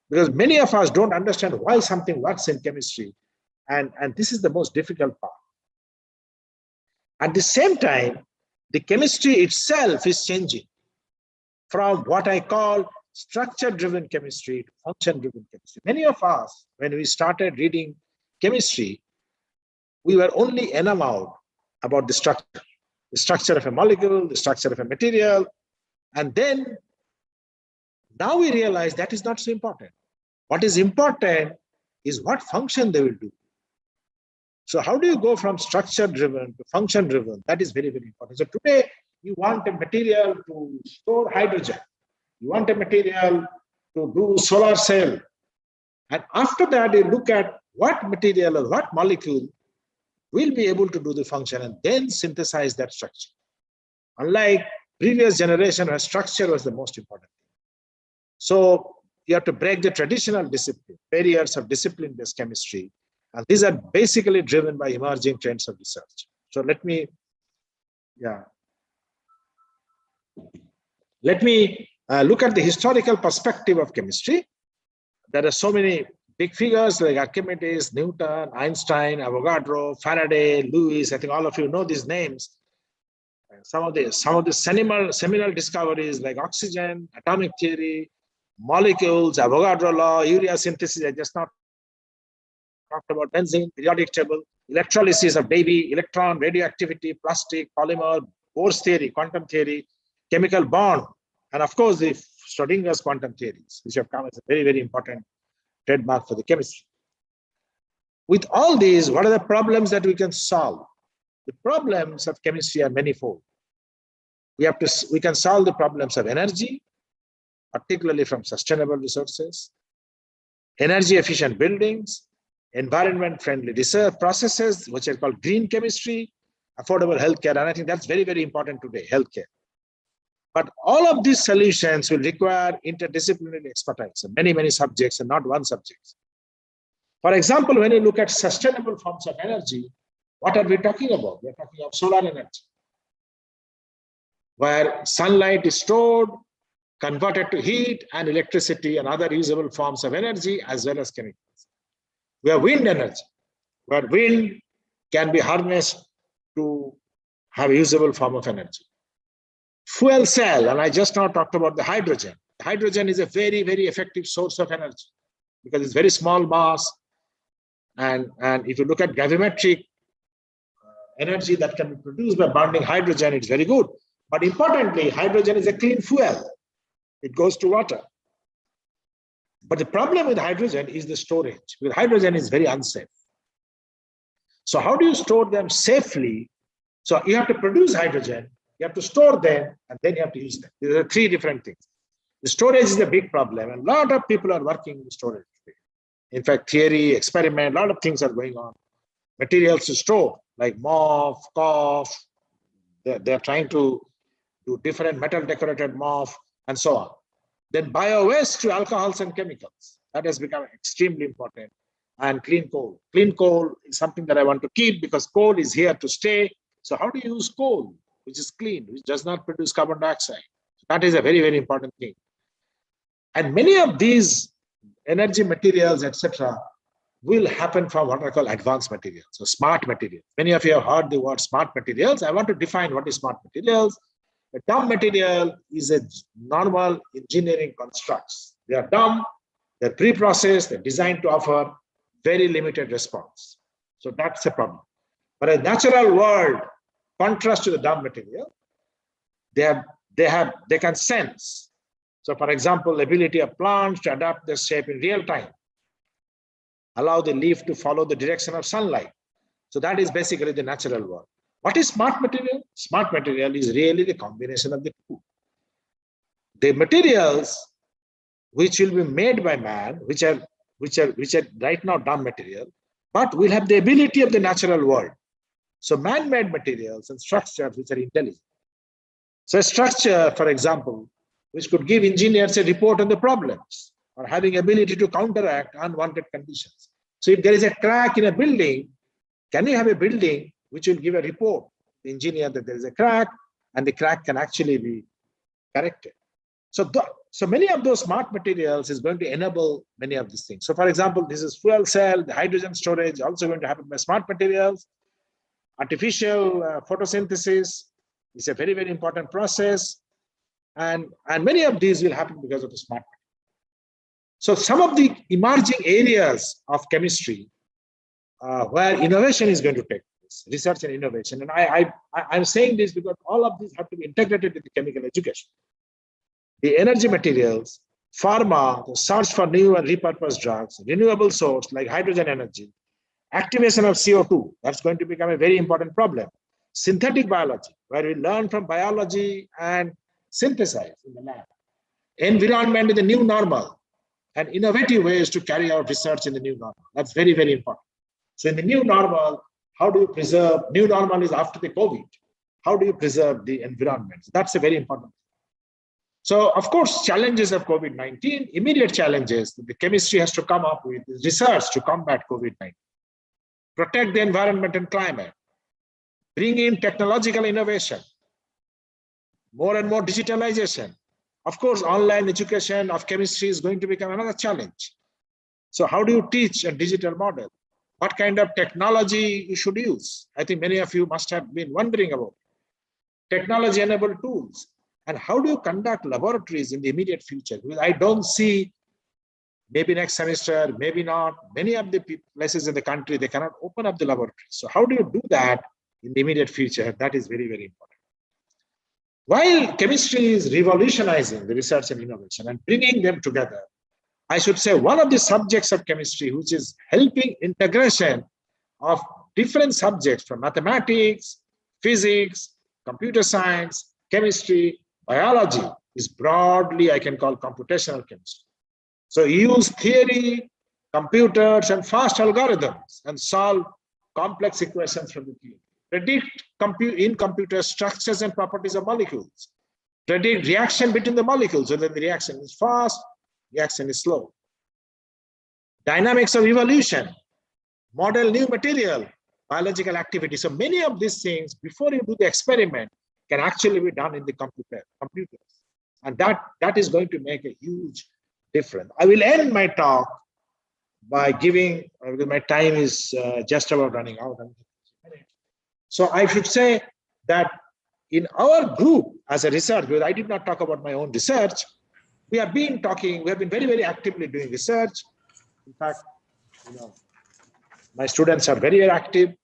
[SPEAKER 12] Because many of us don't understand why something works in chemistry. And this is the most difficult part. At the same time, the chemistry itself is changing from what I call structure-driven chemistry to function-driven chemistry. Many of us, when we started reading chemistry, we were only enamored about the structure of a molecule, the structure of a material. And then now we realize that is not so important. What is important is what function they will do. So how do you go from structure-driven to function-driven? That is very, very important. So today, you want a material to store hydrogen. You want a material to do solar cell. And after that, you look at what material or what molecule will be able to do the function and then synthesize that structure. Unlike previous generation where structure was the most important thing. So you have to break the traditional discipline, barriers of discipline-based chemistry. And these are basically driven by emerging trends of research. So let me look at the historical perspective of chemistry. There are so many big figures like Archimedes, Newton, Einstein, Avogadro, Faraday, Lewis. I think all of you know these names. Some of the seminal discoveries like oxygen, atomic theory, molecules, Avogadro law, urea synthesis. I just now talked about benzene, periodic table, electrolysis of Davy, electron, radioactivity, plastic, polymer, Bohr's theory, quantum theory, chemical bond, and of course the Schrodinger's quantum theories, which have come as a very, very important trademark for the chemistry. With all these, what are the problems that we can solve? The problems of chemistry are manifold. We can solve the problems of energy, particularly from sustainable resources, energy efficient buildings, environment friendly research processes, which are called green chemistry, affordable healthcare, and I think that's very, very important today, healthcare. But all of these solutions will require interdisciplinary expertise, many, many subjects and not one subject. For example, when you look at sustainable forms of energy, what are we talking about? We're talking of solar energy, where sunlight is stored, converted to heat and electricity and other usable forms of energy, as well as chemicals. We have wind energy, where wind can be harnessed to have a usable form of energy. Fuel cell, and I just now talked about the hydrogen. Hydrogen is a very, very effective source of energy because it's very small mass. And if you look at gravimetric energy that can be produced by burning hydrogen, it's very good. But importantly, hydrogen is a clean fuel. It goes to water. But the problem with hydrogen is the storage. With hydrogen, is very unsafe. So how do you store them safely? So you have to produce hydrogen, you have to store them, and then you have to use them. These are three different things. The storage is a big problem, and a lot of people are working with storage today. In fact, theory, experiment, a lot of things are going on. Materials to store, like MOF, COF, they're trying to do different metal decorated MOF, and so on. Then bio-waste to alcohols and chemicals. That has become extremely important. And clean coal. Clean coal is something that I want to keep because coal is here to stay. So how do you use coal, which is clean, which does not produce carbon dioxide? That is a very, very important thing. And many of these energy materials, etc., will happen from what I call advanced materials, so smart materials. Many of you have heard the word smart materials. I want to define what is smart materials. A dumb material is a normal engineering constructs. They are dumb, they're pre-processed, they're designed to offer very limited response. So that's a problem. But a natural world, contrast to the dumb material, they can sense. So for example, the ability of plants to adapt their shape in real time, allow the leaf to follow the direction of sunlight. So that is basically the natural world. What is smart material? Smart material is really the combination of the two. The materials which will be made by man, which are right now dumb material, but will have the ability of the natural world. So man-made materials and structures which are intelligent. So a structure, for example, which could give engineers a report on the problems or having ability to counteract unwanted conditions. So if there is a crack in a building, can you have a building which will give a report to the engineer that there is a crack and the crack can actually be corrected? So many of those smart materials is going to enable many of these things. So for example, this is fuel cell, the hydrogen storage also going to happen by smart materials. Artificial photosynthesis is a very, very important process. And many of these will happen because of the smart materials. So some of the emerging areas of chemistry where innovation is going to take place, research and innovation. And I'm saying this because all of these have to be integrated with the chemical education. The energy materials, pharma, the search for new and repurposed drugs, renewable source like hydrogen energy, activation of CO2, that's going to become a very important problem. Synthetic biology, where we learn from biology and synthesize in the lab. Environment is the new normal and innovative ways to carry out research in the new normal. That's very, very important. So in the new normal, how do you preserve, new normal is after the COVID. How do you preserve the environment? That's a very important. So of course, challenges of COVID-19, immediate challenges that the chemistry has to come up with is research to combat COVID-19. Protect the environment and climate. Bring in technological innovation. More and more digitalization. Of course, online education of chemistry is going to become another challenge. So how do you teach a digital model? What kind of technology you should use? I think many of you must have been wondering about technology-enabled tools. And how do you conduct laboratories in the immediate future? Because I don't see, maybe next semester, maybe not, many of the places in the country, they cannot open up the laboratories. So how do you do that in the immediate future? That is very, very important. While chemistry is revolutionizing the research and innovation and bringing them together, I should say one of the subjects of chemistry, which is helping integration of different subjects from mathematics, physics, computer science, chemistry, biology, is broadly, I can call computational chemistry. So you use theory, computers, and fast algorithms and solve complex equations from the theory. Predict in computer structures and properties of molecules. Predict reaction between the molecules, whether the reaction is fast, reaction is slow. Dynamics of evolution, model new material, biological activity. So many of these things, before you do the experiment, can actually be done in the computers. And that is going to make a huge difference. I will end my talk by giving, because my time is just about running out. So I should say that in our group as a research, because I did not talk about my own research, we have been very, very actively doing research. In fact, my students are very, very active.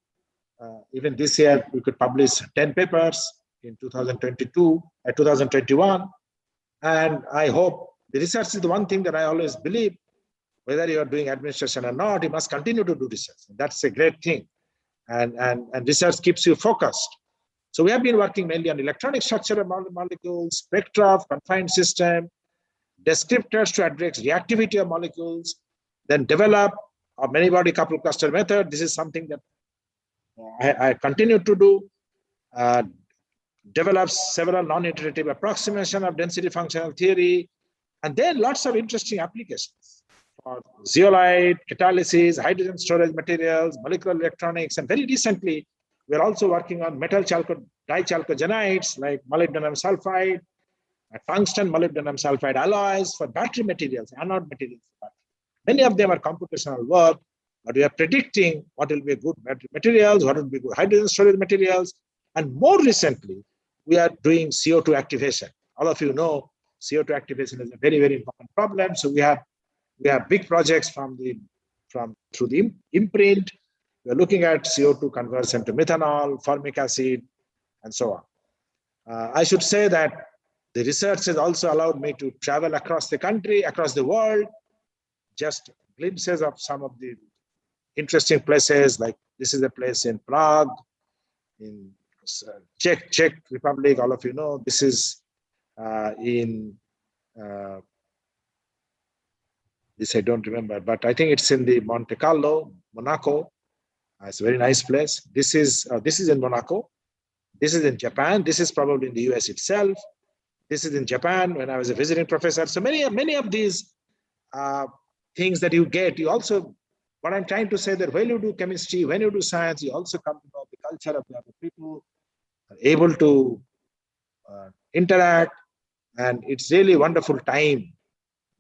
[SPEAKER 12] Even this year, we could publish 10 papers in 2021. And I hope the research is the one thing that I always believe, whether you are doing administration or not, you must continue to do research. That's a great thing. And research keeps you focused. So we have been working mainly on electronic structure of molecules, spectra of confined system, descriptors to address reactivity of molecules, then develop a many-body coupled cluster method. This is something that I continue to do. Develops several non-iterative approximation of density functional theory, and then lots of interesting applications for zeolite, catalysis, hydrogen storage materials, molecular electronics, and very recently, we're also working on metal dichalcogenides like molybdenum sulfide, tungsten molybdenum sulfide alloys for battery materials, anode materials. Many of them are computational work, but we are predicting what will be good battery materials, what will be good hydrogen storage materials, and more recently, we are doing CO2 activation. All of you know CO2 activation is a very, very important problem. So we have big projects through the imprint. We are looking at CO2 conversion to methanol, formic acid, and so on. I should say that the research has also allowed me to travel across the country, across the world, just glimpses of some of the interesting places, like this is a place in Prague, in Czech Republic, all of you know. This is in, this I don't remember, but I think it's in the Monte Carlo, Monaco. It's a very nice place. This is in Monaco. This is in Japan. This is probably in the US itself. This is in Japan when I was a visiting professor. So many of these things that you get, you also, what I'm trying to say that when you do chemistry, when you do science, you also come to know the culture of the other people, are able to interact, and it's really wonderful time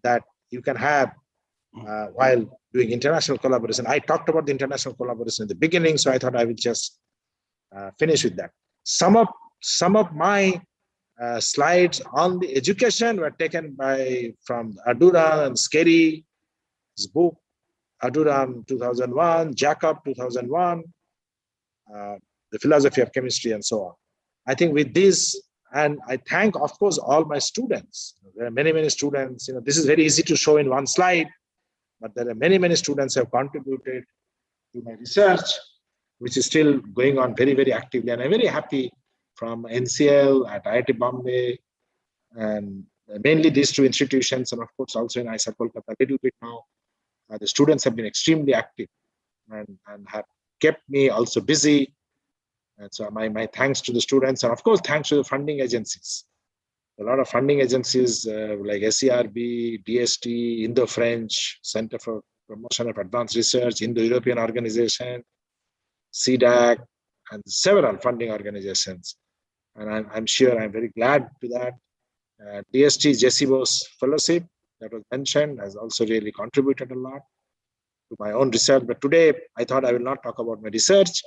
[SPEAKER 12] that you can have while doing international collaboration. I talked about the international collaboration in the beginning, so I thought I would just finish with that. Some of my slides on the education were taken from Adura and Skerry's book, Aduram 2001, Jacob 2001, the philosophy of chemistry, and so on. I think with this, and I thank, of course, all my students. There are many students. This is very easy to show in one slide, but there are many students who have contributed to my research, which is still going on very actively. And I'm very happy from NCL at IIT Bombay, and mainly these two institutions, and of course also in ICRTC Kolkata a little bit now. The students have been extremely active and have kept me also busy. And so my thanks to the students, and of course thanks to the funding agencies. A lot of funding agencies like SERB, DST, Indo-French, Center for Promotion of Advanced Research, Indo-European Organization, CDAC, and several funding organizations. And I'm sure I'm very glad to that. DST Jesse Bose Fellowship that was mentioned has also really contributed a lot to my own research. But today I thought I will not talk about my research,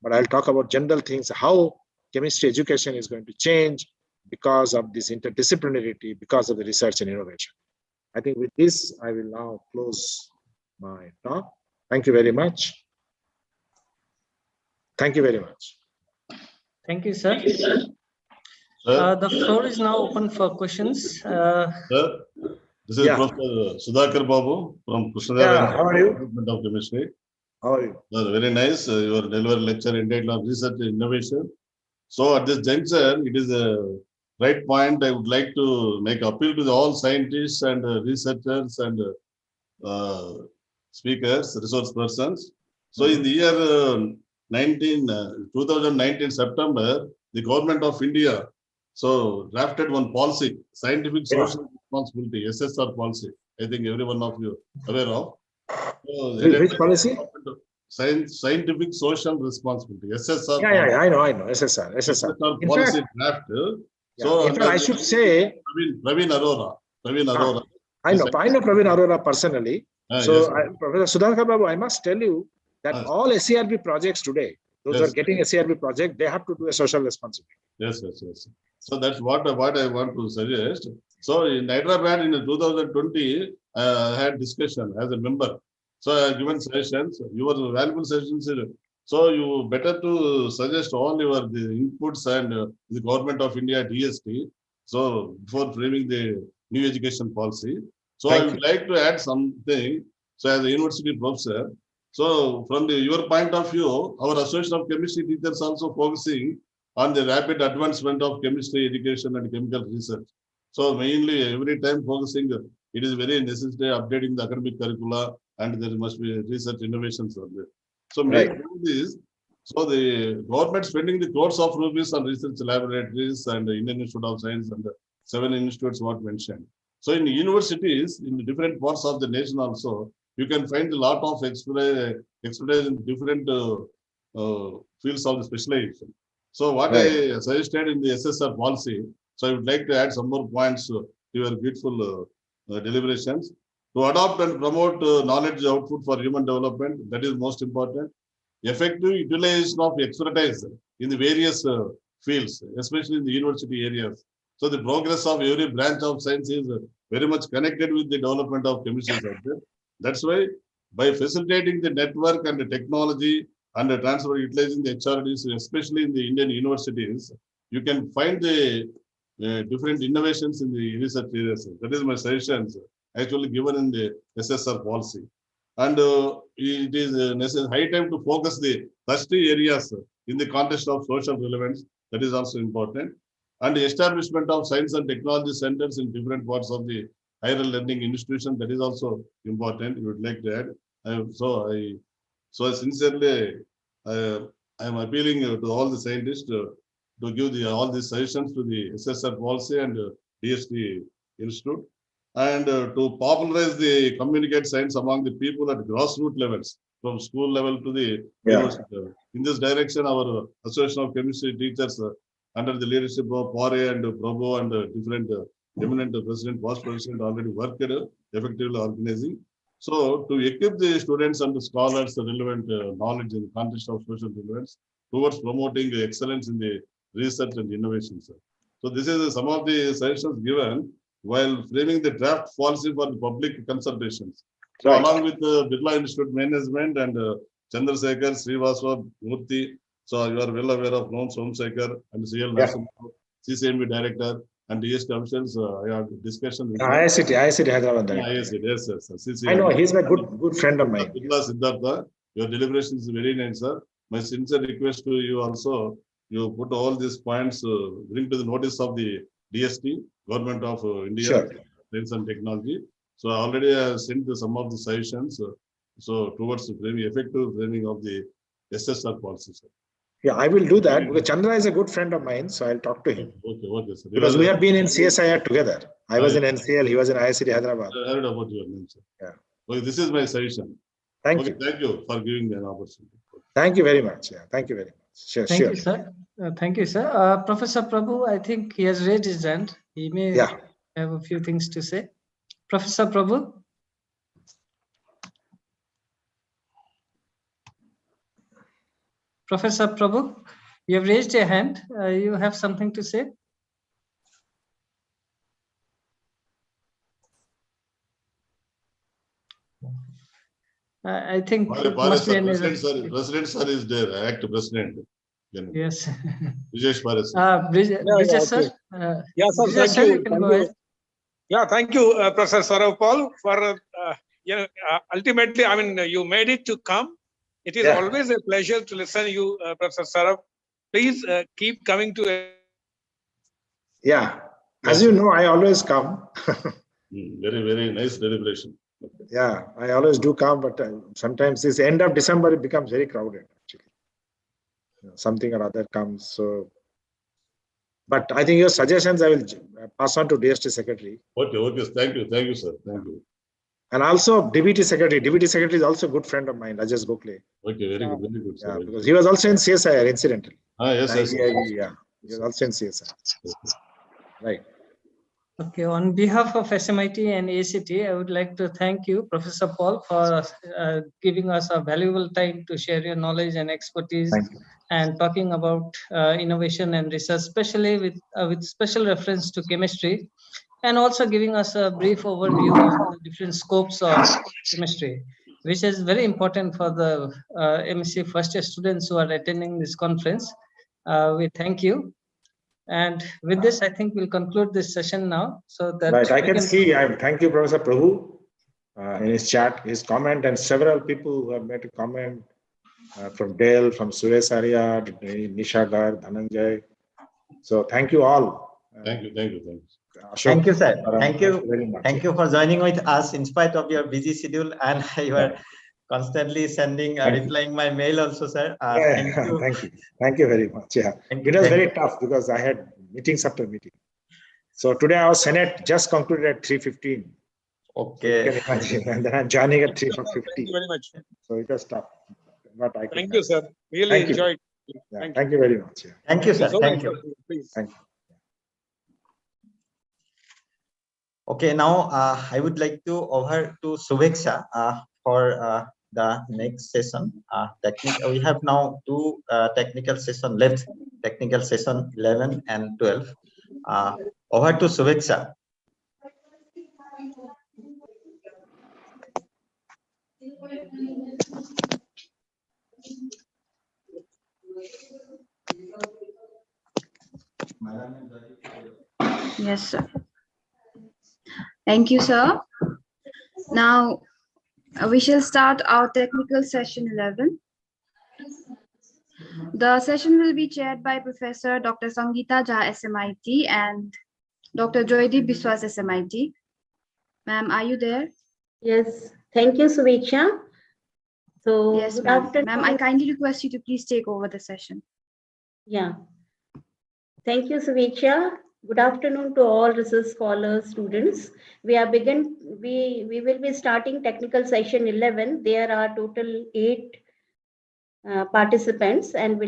[SPEAKER 12] but I'll talk about general things, how chemistry education is going to change because of this interdisciplinarity, because of the research and innovation. I think with this, I will now close my talk. Thank you very much. Thank you very much.
[SPEAKER 22] Thank you, sir. The floor is now open for questions.
[SPEAKER 1] Sir, this is Professor Sudhakar Babu from
[SPEAKER 12] Yeah, how are you?
[SPEAKER 1] Department of Chemistry.
[SPEAKER 12] How are you?
[SPEAKER 1] Very nice. Your delivery lecture entitled on research and innovation. So at this juncture, it is a right point. I would like to make appeal to all scientists and researchers and speakers, resource persons. So in the year 2019 September, the government of India drafted one policy, scientific social responsibility, SSR policy. I think every one of you aware of. So,
[SPEAKER 12] which policy?
[SPEAKER 1] Scientific social responsibility, SSR.
[SPEAKER 12] Yeah, I know, SSR.
[SPEAKER 1] In policy
[SPEAKER 12] fact,
[SPEAKER 1] draft.
[SPEAKER 12] In fact, I should say
[SPEAKER 1] Praveen Arora.
[SPEAKER 12] I know Praveen Arora personally. Professor Sudhakar Babu, I must tell you that all SERB projects today, those who are getting a SERB project, they have to do a social responsibility.
[SPEAKER 1] Yes. So that's what I want to suggest. So in Hyderabad in 2020, I had discussion as a member. So I have given suggestions, your valuable suggestions. So you better to suggest all your inputs and the government of India, DST. So before framing the new education policy. So I would like to add something. So as a university professor, so from your point of view, our Association of Chemistry Teachers also focusing on the rapid advancement of chemistry education and chemical research. So mainly every time focusing, it is very necessary updating the academic curricula, and there must be research innovations on there. So make this. So the government spending the crores of rupees on research laboratories and the Indian Institute of Science and the 7 institutes what mentioned. So in universities, in the different parts of the nation also, you can find a lot of expertise in different fields of the specialization. So what I suggested in the SSR policy, so I would like to add some more points to your beautiful deliberations. To adopt and promote knowledge output for human development, that is most important. Effective utilization of expertise in the various fields, especially in the university areas. So the progress of every branch of science is very much connected with the development of chemistry subject. That's why by facilitating the network and the technology and the transfer utilizing the HRDs, especially in the Indian universities, you can find the different innovations in the research areas. That is my suggestions actually given in the SSR policy. And it is high time to focus the first areas in the context of social relevance. That is also important. And the establishment of science and technology centers in different parts of the higher learning institution, that is also important. You would like to add. So sincerely, I am appealing to all the scientists to give all these suggestions to the SSR policy and DST Institute, and to popularize the communicate science among the people at grassroots levels, from school level to the university level. In this direction, our Association of Chemistry Teachers, under the leadership of Pare and Prabhu and different eminent president, past president, already worked effectively organizing. So to equip the students and the scholars the relevant knowledge in the context of social relevance towards promoting excellence in the research and innovation. So this is some of the suggestions given while framing the draft policy for the public consultations. So along with the Birla Institute management and Chandrasekhar, Srivastava, Murthy, so you are well aware of Noam Somsekhar and CL Narasimha, CCMB director and DST officials. I have discussion with
[SPEAKER 12] ICT Hyderabad.
[SPEAKER 1] ICT, yes, CCMB.
[SPEAKER 12] I know, he's my good friend of mine.
[SPEAKER 1] Birla Siddhartha, your deliberation is very nice, sir. My sincere request to you also, you put all these points, bring to the notice of the DST, Government of India, Science and Technology. So I already sent some of the suggestions, so towards the effective framing of the SSR policy, sir.
[SPEAKER 12] Yeah, I will do that because Chandra is a good friend of mine, so I'll talk to him.
[SPEAKER 1] Okay, sir.
[SPEAKER 12] Because we have been in CSIR together. I was in NCL, he was in ICT Hyderabad.
[SPEAKER 1] I heard about your name, sir.
[SPEAKER 12] Yeah.
[SPEAKER 1] Okay, this is my suggestion.
[SPEAKER 12] Thank you.
[SPEAKER 1] Thank you for giving me an opportunity.
[SPEAKER 12] Thank you very much. Yeah, thank you very much. Sure.
[SPEAKER 22] Thank you, sir. Thank you, sir. Professor Prabhu, I think he has raised his hand. He may have a few things to say. Professor Prabhu. Professor Prabhu, you have raised your hand. You have something to say? I think
[SPEAKER 1] President sir is there, act president.
[SPEAKER 22] Yes.
[SPEAKER 1] Brijesh Paris.
[SPEAKER 22] Brijesh sir.
[SPEAKER 13] Yeah, sir.
[SPEAKER 22] Brijesh
[SPEAKER 13] Thank you.
[SPEAKER 22] you can go ahead.
[SPEAKER 13] Yeah, thank you, Professor Saurav Paul, for ultimately, I mean, you made it to come. It is always a pleasure to listen to you, Professor Saurav. Please keep coming to.
[SPEAKER 12] Yeah, as you know, I always come.
[SPEAKER 1] Very, very nice deliberation.
[SPEAKER 12] Yeah, I always do come, but sometimes this end of December, it becomes very crowded, actually. Something or other comes. So, but I think your suggestions I will pass on to DST Secretary.
[SPEAKER 1] Okay, thank you, sir. Thank you.
[SPEAKER 12] And also DBT Secretary. DBT Secretary is also a good friend of mine, Rajesh Gokhale.
[SPEAKER 1] Okay, very good, sir.
[SPEAKER 12] Yeah, because he was also in CSIR, incidentally.
[SPEAKER 1] Yes.
[SPEAKER 12] Yeah, he was also in CSIR. Right.
[SPEAKER 22] Okay, on behalf of SMIT and ACT, I would like to thank you, Professor Paul, for giving us a valuable time to share your knowledge and expertise and talking about innovation and research, especially with special reference to chemistry, and also giving us a brief overview of the different scopes of chemistry, which is very important for the MSc first year students who are attending this conference. We thank you. And with this, I think we'll conclude this session now. So that
[SPEAKER 12] I can see. Thank you, Professor Prabhu, in his chat, his comment, and several people who have made a comment from Dale, from Suresh Arya, Nisha Gar, Dhananjay. So thank you all.
[SPEAKER 1] Thank you.
[SPEAKER 9] Thank you, sir. Thank you for joining with us in spite of your busy schedule, and you are constantly sending, replying my mail also, sir.
[SPEAKER 12] Thank you very much. Yeah, it was very tough because I had meetings after meeting. So today our Senate just concluded at 3:15.
[SPEAKER 9] Okay.
[SPEAKER 12] So you can imagine, and then I'm joining at 3:50.
[SPEAKER 13] Thank you very much.
[SPEAKER 12] So it was tough. But I
[SPEAKER 13] thank you, sir. Really enjoyed.
[SPEAKER 12] Yeah, thank you very much. Yeah.
[SPEAKER 9] Thank you, sir. Thank you.
[SPEAKER 13] Please.
[SPEAKER 12] Thank you.
[SPEAKER 9] Okay, now I would like to over to Subheksha for the next session. We have now two technical session left, technical session 11 and 12. Over to Subheksha.
[SPEAKER 21] Yes, sir. Thank you, sir. Now, we shall start our technical session 11. The session will be chaired by Professor Dr. Sangeeta Jha, SMIT, and Dr. Joydeep Biswas, SMIT. Ma'am, are you there?
[SPEAKER 16] Yes, thank you, Subheksha. So,
[SPEAKER 21] yes, ma'am. Ma'am, I kindly request you to please take over the session.
[SPEAKER 16] Yeah. Thank you, Suveksha. Good afternoon to all research scholars, students. We will be starting technical session 11. There are total 8 participants, and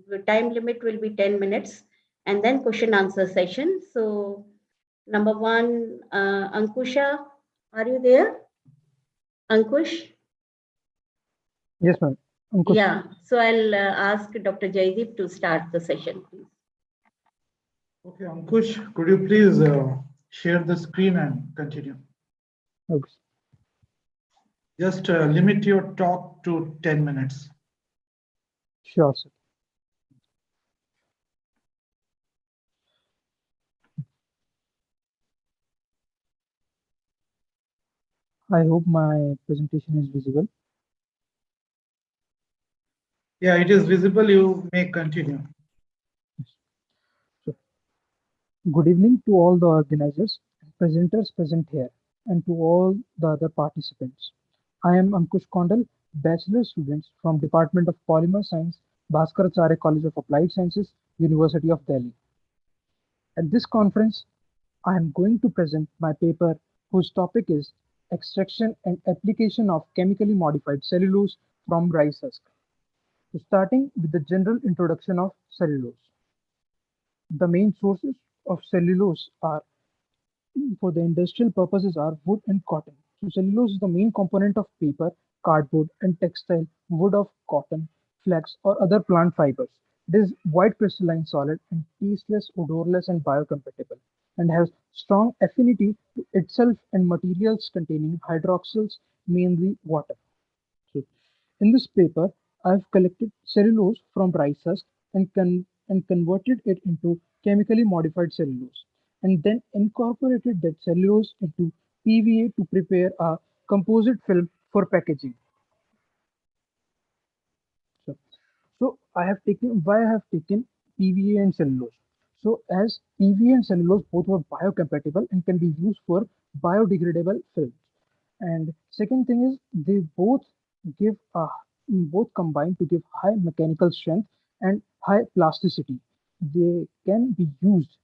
[SPEAKER 16] the time limit will be 10 minutes, and then question answer session. So number 1, Ankusha, are you there? Ankush?
[SPEAKER 15] Yes, ma'am. Ankush.
[SPEAKER 16] Yeah, so I'll ask Dr. Jaideep to start the session, please.
[SPEAKER 4] Okay, Ankush, could you please share the screen and continue?
[SPEAKER 15] Okay.
[SPEAKER 4] Just limit your talk to 10 minutes.
[SPEAKER 15] Sure, sir. I hope my presentation is visible.
[SPEAKER 4] Yeah, it is visible. You may continue.
[SPEAKER 15] Good evening to all the organizers and presenters present here, and to all the other participants. I am Ankush Kondal, Bachelor student from Department of Polymer Science, Bhaskaracharya College of Applied Sciences, University of Delhi. At this conference, I am going to present my paper whose topic is Extraction and Application of Chemically Modified Cellulose from Rice Husk. So starting with the general introduction of cellulose. The main sources of cellulose are, for the industrial purposes, are wood and cotton. So cellulose is the main component of paper, cardboard, and textile, wood of cotton, flax, or other plant fibers. It is white crystalline solid and tasteless, odorless, and biocompatible, and has strong affinity to itself and materials containing hydroxyls, mainly water. So in this paper, I've collected cellulose from rice husk and converted it into chemically modified cellulose, and then incorporated that cellulose into PVA to prepare a composite film for packaging. So I have taken why I have taken PVA and cellulose. So as PVA and cellulose both were biocompatible and can be used for biodegradable films. And second thing is they give a both combine to give high mechanical strength and high plasticity. They can be used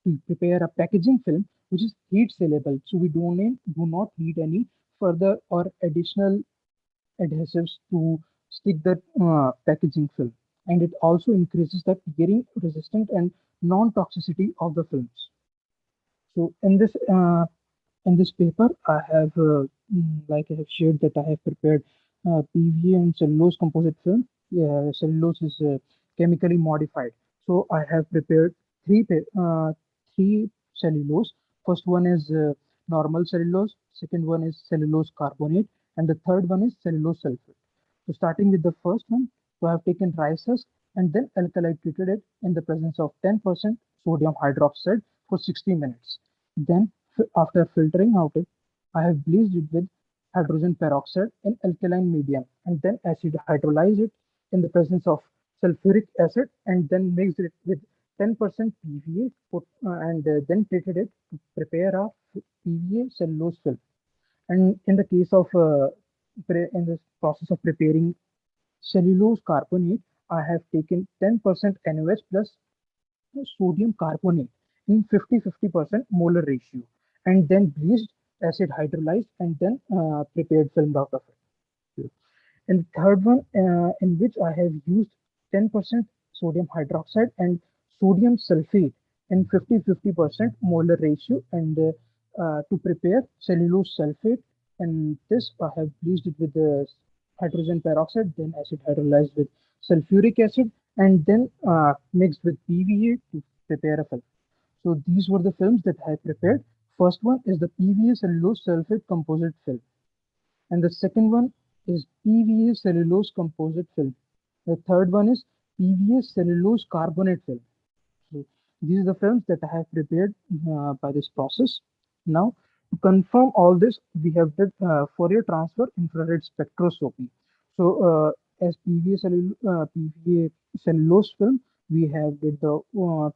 [SPEAKER 15] to prepare a packaging film which is heat soluble. So we do not need any further or additional adhesives to stick the packaging film. And it also increases the tearing resistant and non-toxicity of the films. So in this paper, I have, like I have shared that I have prepared PVA and cellulose composite film. Cellulose is chemically modified. So I have prepared three cellulose. First one is normal cellulose. Second one is cellulose carbonate, and the third one is cellulose sulfate. So starting with the first one, so I have taken rice husk and then alkali treated it in the presence of 10% sodium hydroxide for 60 minutes. Then after filtering out it, I have bleached it with hydrogen peroxide in alkaline medium and then acid hydrolyze it in the presence of sulfuric acid and then mixed it with 10% PVA and then treated it to prepare a PVA cellulose film. And in the case of in this process of preparing cellulose carbonate, I have taken 10% NaOH plus sodium carbonate in 50-50% molar ratio and then bleached, acid hydrolyzed, and then prepared film out of it. And the third one, in which I have used 10% sodium hydroxide and sodium sulfate in 50-50% molar ratio and to prepare cellulose sulfate. And this I have bleached it with the hydrogen peroxide, then acid hydrolyzed with sulfuric acid, and then mixed with PVA to prepare a film. So these were the films that I prepared. First one is the PVA cellulose sulfate composite film. And the second one is PVA cellulose composite film. The third one is PVA cellulose carbonate film. So these are the films that I have prepared by this process. Now, to confirm all this, we have did Fourier transfer infrared spectroscopy. So as PVA cellulose film, we have did the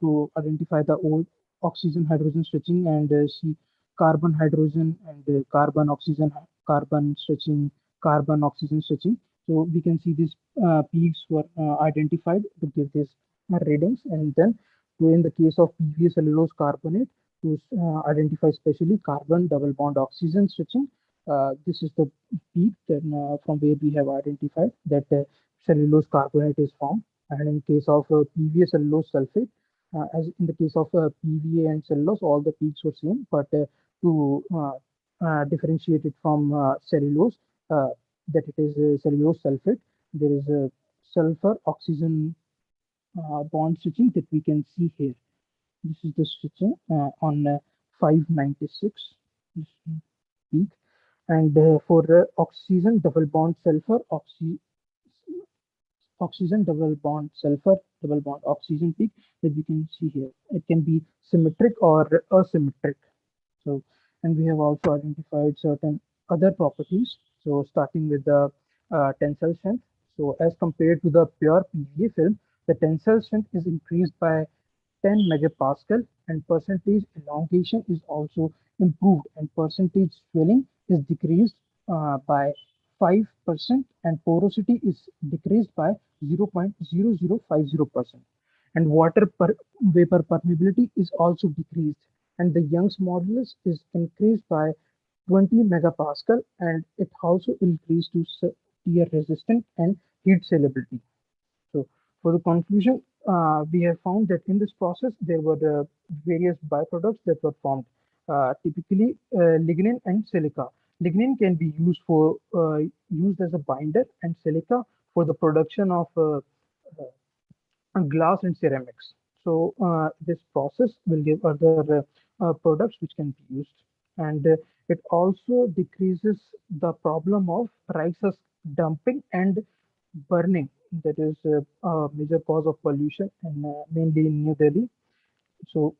[SPEAKER 15] to identify the old oxygen hydrogen stretching and see carbon hydrogen and carbon oxygen carbon stretching, carbon oxygen stretching. So we can see these peaks were identified to give this readings, and then in the case of PVA cellulose carbonate, to identify especially carbon double bond oxygen switching. This is the peak then, from where we have identified that cellulose carbonate is formed. And in case of PVA cellulose sulfate, as in the case of PVA and cellulose, all the peaks were same, but to differentiate it from cellulose, that it is cellulose sulfate, there is a sulfur oxygen bond switching that we can see here. This is the switching on 596 peak, and for oxygen double bond sulfur oxygen double bond sulfur double bond oxygen peak that we can see here. It can be symmetric or asymmetric. So, and we have also identified certain other properties. So, starting with the tensile strength. So, as compared to the pure PVA film, the tensile strength is increased by 10 megapascal, and percentage elongation is also improved, and percentage swelling is decreased by 5%, and porosity is decreased by 0.0050%, and water vapor permeability is also decreased, and the Young's modulus is increased by 20 megapascal, and it also increased to tear resistant and heat solubility. So for the conclusion, we have found that in this process, there were various byproducts that were formed, typically lignin and silica. Lignin can be used as a binder, and silica for the production of glass and ceramics. So this process will give other products which can be used, and it also decreases the problem of rice husk dumping and burning. That is a major cause of pollution, and mainly in New Delhi. So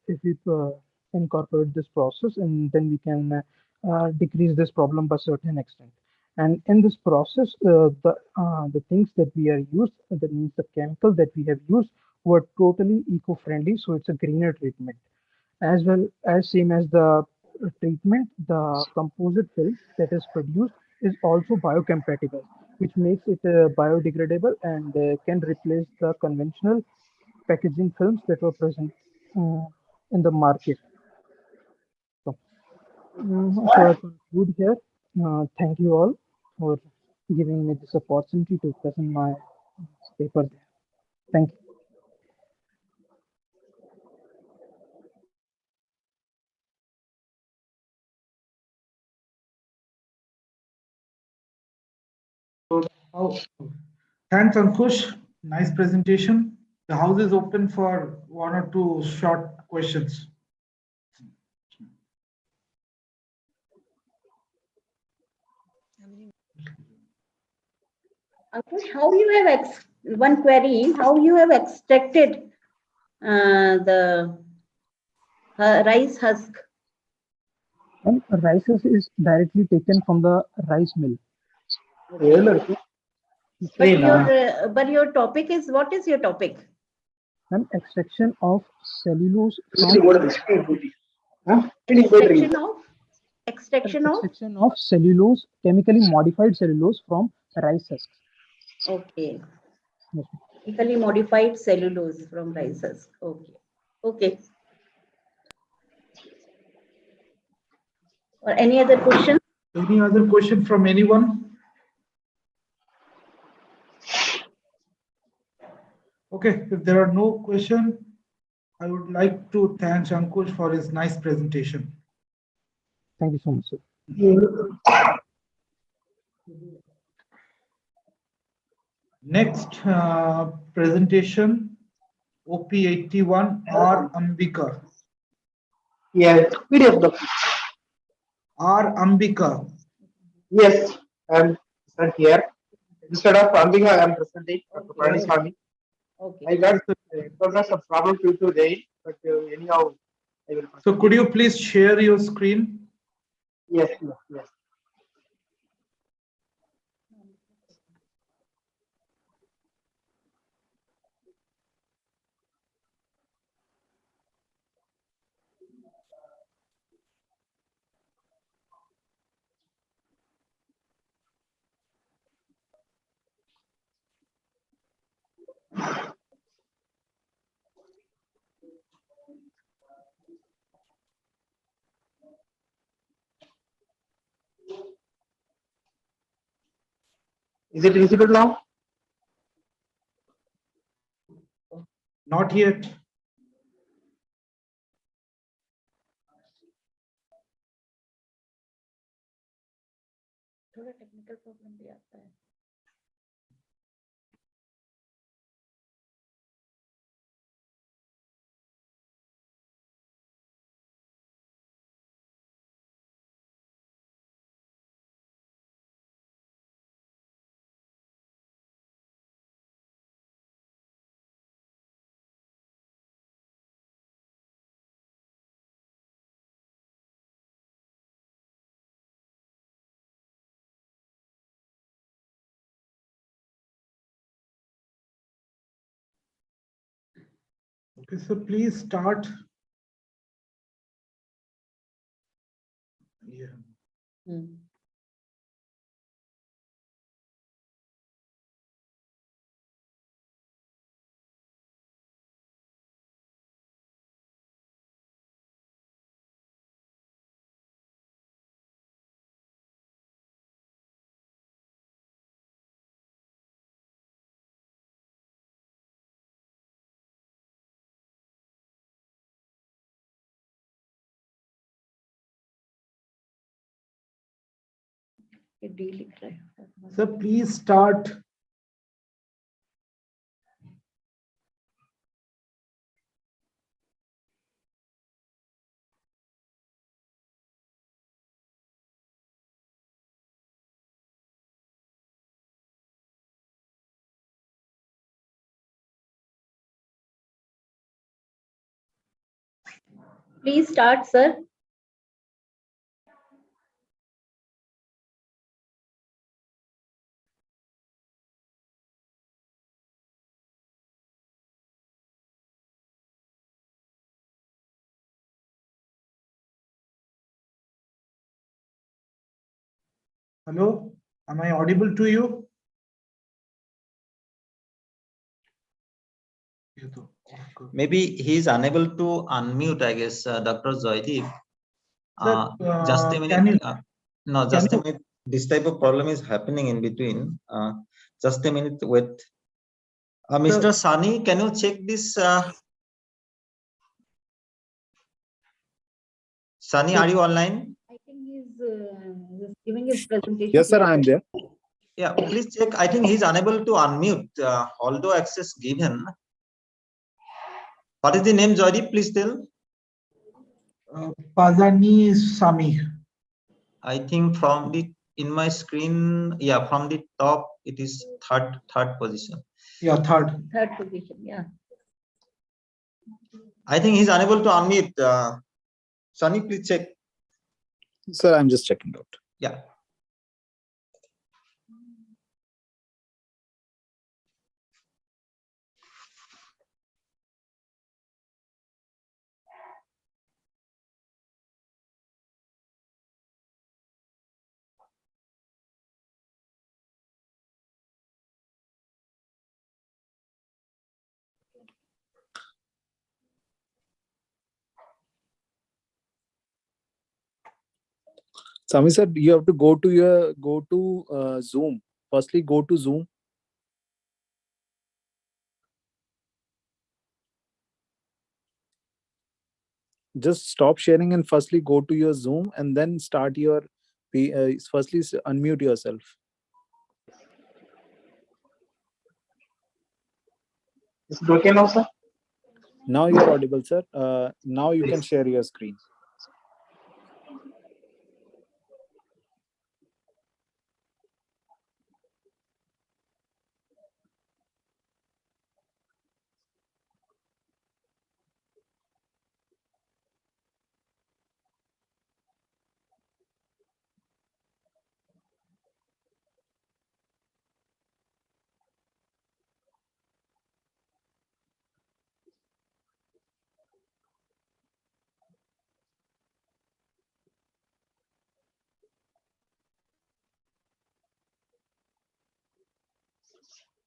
[SPEAKER 15] if we incorporate this process, and then we can decrease this problem by a certain extent. And in this process, the things that we are used, that means the chemical that we have used, were totally eco-friendly. So it's a greener treatment, as well as same as the treatment. The composite film that is produced is also biocompatible, which makes it biodegradable and can replace the conventional packaging films that were present in the market. So, so I conclude here. Thank you all for giving me this opportunity to present my paper there. Thank you.
[SPEAKER 4] Oh, thanks, Ankush. Nice presentation. The house is open for one or two short questions.
[SPEAKER 16] Ankush, how you have one query? How you have extracted the rice husk?
[SPEAKER 15] And rice husk is directly taken from the rice mill.
[SPEAKER 16] But your topic is, what is your topic?
[SPEAKER 15] An extraction of cellulose
[SPEAKER 16] Extraction
[SPEAKER 15] of cellulose, chemically modified cellulose from rice husks.
[SPEAKER 16] Okay. Chemically modified cellulose from rice husk. Okay. Okay. Or any other question?
[SPEAKER 4] Any other question from anyone? Okay, if there are no questions, I would like to thank Ankush for his nice presentation.
[SPEAKER 15] Thank you so much, sir.
[SPEAKER 4] Next presentation, OP81, R. Ambika.
[SPEAKER 14] Yes, PDF document.
[SPEAKER 4] R. Ambika.
[SPEAKER 14] Yes, I'm present here. Instead of Ambika, I am presenting Dr. Palaniswamy.
[SPEAKER 16] Okay.
[SPEAKER 14] I got progress of problem due to rain, but anyhow, I will.
[SPEAKER 4] So could you please share your screen?
[SPEAKER 14] Yes, yes, yes. Is it visible now?
[SPEAKER 4] Not yet.
[SPEAKER 16] थोड़ा technical problem भी आता है.
[SPEAKER 4] Okay, so please start. Yeah.
[SPEAKER 16] ये D लिख रहे हैं.
[SPEAKER 4] So please start.
[SPEAKER 16] Please start, sir.
[SPEAKER 4] Hello, am I audible to you?
[SPEAKER 9] Maybe he is unable to unmute, I guess, Dr. Joydeep. Just a minute. No, just a minute. This type of problem is happening in between. Just a minute. Wait. Mr. Sani, can you check this? Sani, are you online?
[SPEAKER 16] I think he's giving his presentation.
[SPEAKER 17] Yes, sir, I am there.
[SPEAKER 9] Yeah, please check. I think he's unable to unmute, although access given. What is the name, Joydeep? Please tell.
[SPEAKER 4] Pazani Sami.
[SPEAKER 9] I think from the in my screen, yeah, from the top it is third position.
[SPEAKER 4] Yeah, third
[SPEAKER 16] position. Yeah.
[SPEAKER 9] I think he's unable to unmute. Sunny, please check.
[SPEAKER 17] Sir, I'm just checking out.
[SPEAKER 9] Yeah.
[SPEAKER 17] Sami sir, you have to go to Zoom. Firstly, go to Zoom. Just stop sharing and firstly go to your Zoom and then start your. Firstly, unmute yourself.
[SPEAKER 14] Is it okay now, sir?
[SPEAKER 17] Now you're audible, sir. Now you can share your screen.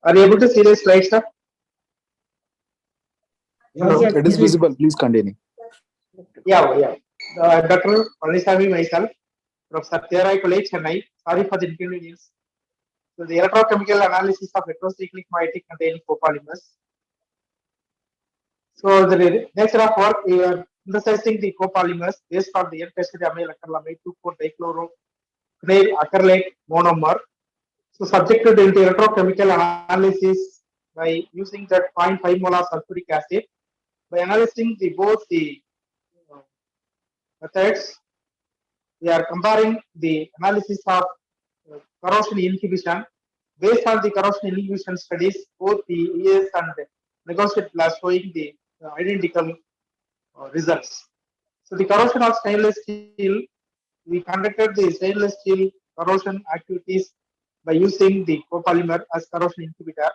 [SPEAKER 14] Are you able to see the slide, sir?
[SPEAKER 17] Hello. It is visible. Please continue.
[SPEAKER 14] Yeah. Dr. Palisami, myself, from Satyaraya College, Chennai. Sorry for the inconvenience. So the electrochemical analysis of heterocyclic moiety containing copolymers. So the nature of work, we are synthesizing the copolymers based on the N-tertiary amyl acrylamide 2,4-dichlorophenoyl acrylate monomer. So subjected into electrochemical analysis by using that 0.5 molar sulfuric acid. By analyzing both the methods, we are comparing the analysis of corrosion inhibition. Based on the corrosion inhibition studies, both the ES and negotiated glass showing the identical results. So the corrosion of stainless steel, we conducted the stainless steel corrosion activities by using the copolymer as corrosion inhibitor.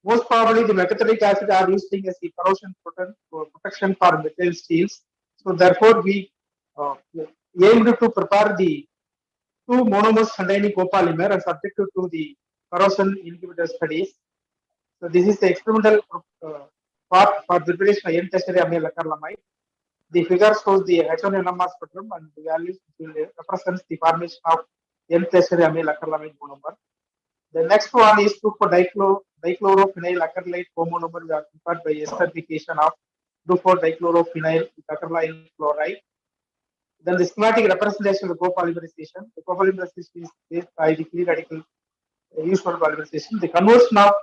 [SPEAKER 14] Most probably the methacrylic acid are used as the corrosion protection for metal steels. So therefore we aimed to prepare the two monomers containing copolymer and subjected to the corrosion inhibitor studies. So this is the experimental part for preparation of N-tertiary amyl acrylamide. The figure shows the H1NMR spectrum and the values represents the formation of N-tertiary amyl acrylamide monomer. The next one is 2,4-dichlorophenoyl acrylate comonomer prepared by esterification of 2,4-dichlorophenoyl acrylyl chloride. Then the schematic representation of the copolymerization. The copolymerization is based by the free radical usual polymerization. The conversion of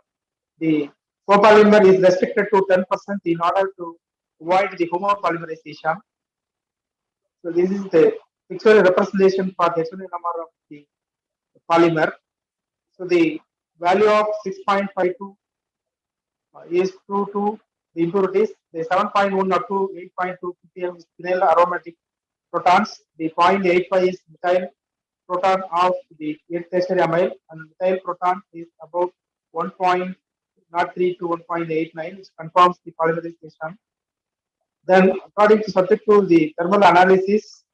[SPEAKER 14] the copolymer is restricted to 10% in order to avoid the homopolymerization. So this is the pictorial representation for the H1NMR of the polymer. So the value of 6.52 is due to the impurities. The 7.1 up to 8.2 ppm is phenyl aromatic protons. The 0.85 is methyl proton of the N-tertiary amyl, and methyl proton is about 1.03 to 1.89, which confirms the polymerization. Then, according to subject to the thermal analysis,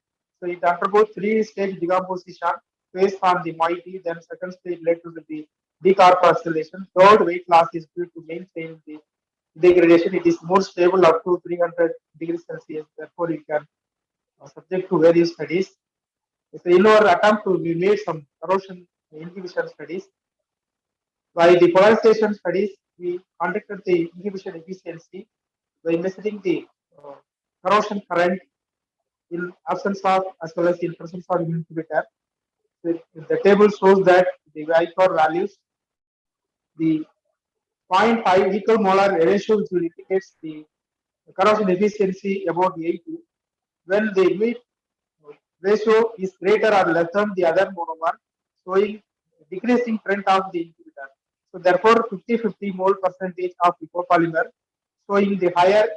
[SPEAKER 14] so it undergoes 3-stage decomposition based on the moiety. Then, second stage led to the decarboxylation. Third, weight loss is due to maintain the degradation. It is more stable up to 300 degrees Celsius. Therefore, it can subject to various studies. So, in our attempt to we made some corrosion inhibition studies. By the polarization studies, we conducted the inhibition efficiency by measuring the corrosion current in absence of as well as in presence of inhibitor. The table shows that the ICOR values, the 0.5 equimolar ratio, which will indicates the corrosion efficiency about 80. When the mean ratio is greater or less than the other monomer, showing decreasing trend of the inhibitor. So therefore, 50-50 mole percentage of the copolymer showing the higher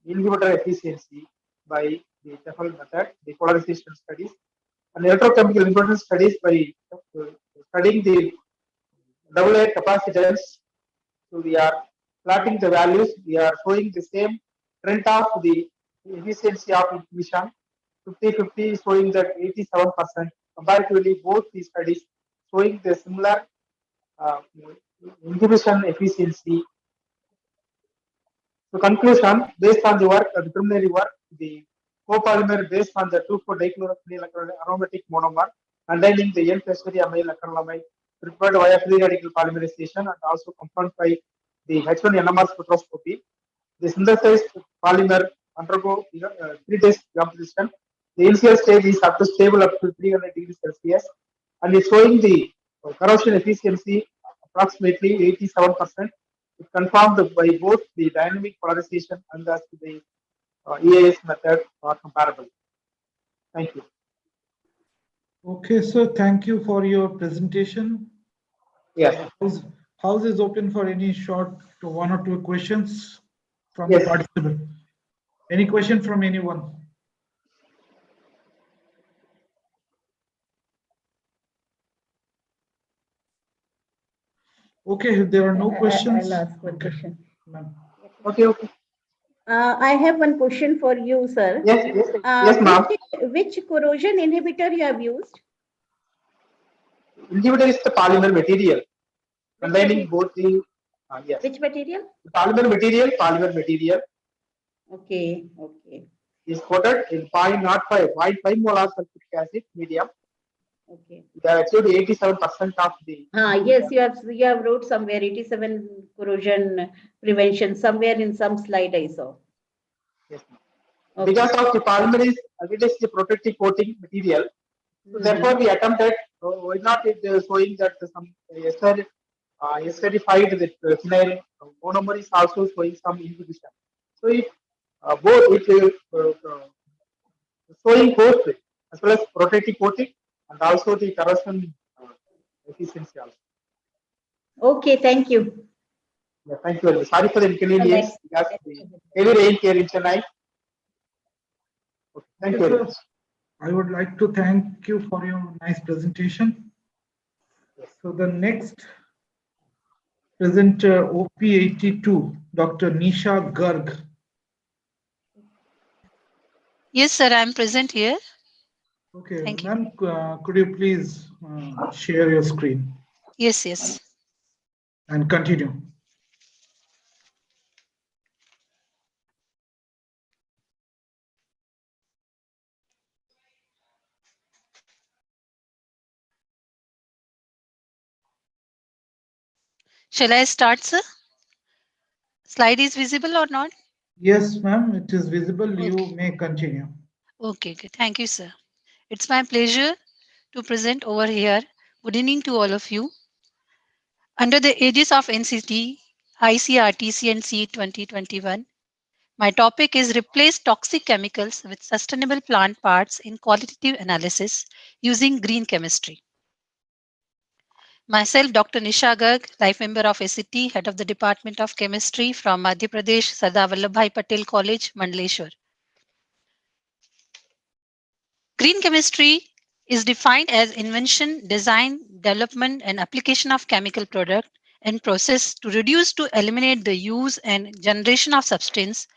[SPEAKER 14] inhibitor efficiency by the Tefel method, the polarization studies, and electrochemical impedance studies by studying the AA capacitance. So we are plotting the values. We are showing the same trend of the efficiency of inhibition. 50-50 showing that 87%. Comparatively, both these studies showing the similar inhibition efficiency. So conclusion, based on the work, the preliminary work, the copolymer based on the 2,4-dichlorophenoyl aromatic monomer containing the N-tertiary amyl acrylamide prepared via free radical polymerization and also confirmed by the H1NMR spectroscopy. The synthesized polymer undergo 3-stage decomposition. The initial stage is up to stable up to 300 degrees Celsius and is showing the corrosion efficiency approximately 87%. It confirmed by both the dynamic polarization and the EAS method are comparable. Thank you.
[SPEAKER 4] Okay, so thank you for your presentation.
[SPEAKER 14] Yes.
[SPEAKER 4] House is open for any short 1 or 2 questions from
[SPEAKER 14] Yes.
[SPEAKER 4] the participant. Any question from anyone? Okay, if there are no questions.
[SPEAKER 16] I'll ask one question.
[SPEAKER 14] Okay, okay.
[SPEAKER 16] I have one question for you, sir.
[SPEAKER 14] Yes, yes, yes, ma'am.
[SPEAKER 16] Which corrosion inhibitor you have used?
[SPEAKER 14] Inhibitor is the polymer material containing both the yes.
[SPEAKER 16] Which material?
[SPEAKER 14] The polymer material.
[SPEAKER 16] Okay, okay.
[SPEAKER 14] Is coated in 0.05 molar sulfuric acid medium.
[SPEAKER 16] Okay.
[SPEAKER 14] We have achieved 87% of the.
[SPEAKER 16] Yes, you have wrote somewhere 87 corrosion prevention somewhere in some slide I saw.
[SPEAKER 14] Yes.
[SPEAKER 16] Okay.
[SPEAKER 14] Because of the polymer is the protective coating material, so therefore we attempted. Why not it showing that some esterified that phenyl monomer is also showing some inhibition. So if both it showing both as well as protective coating and also the corrosion efficiency also.
[SPEAKER 16] Okay, thank you.
[SPEAKER 14] Yeah, thank you. Sorry for the inconvenience because the heavy rain here in Chennai. Okay, thank you very much.
[SPEAKER 4] I would like to thank you for your nice presentation. So the next presenter, OP82, Dr. Nisha Garg.
[SPEAKER 18] Yes, sir, I'm present here.
[SPEAKER 4] Okay,
[SPEAKER 18] Thank you.
[SPEAKER 4] ma'am, could you please share your screen?
[SPEAKER 18] Yes, yes.
[SPEAKER 4] And continue.
[SPEAKER 18] Shall I start, sir? Slide is visible or not?
[SPEAKER 4] Yes, ma'am, it is visible. Okay. You may continue.
[SPEAKER 18] Okay, good. Thank you, sir. It's my pleasure to present over here. Good evening to all of you. Under the aegis of NCCT, ICRTC and CE 2021, my topic is replace toxic chemicals with sustainable plant parts in qualitative analysis using green chemistry. Myself, Dr. Nisha Garg, Life Member of SCT, Head of the Department of Chemistry from Madhya Pradesh, Sardar Vallabhbhai Patel College, Mandleshwar. Green chemistry is defined as invention, design, development, and application of chemical product and process to reduce to eliminate the use and generation of substance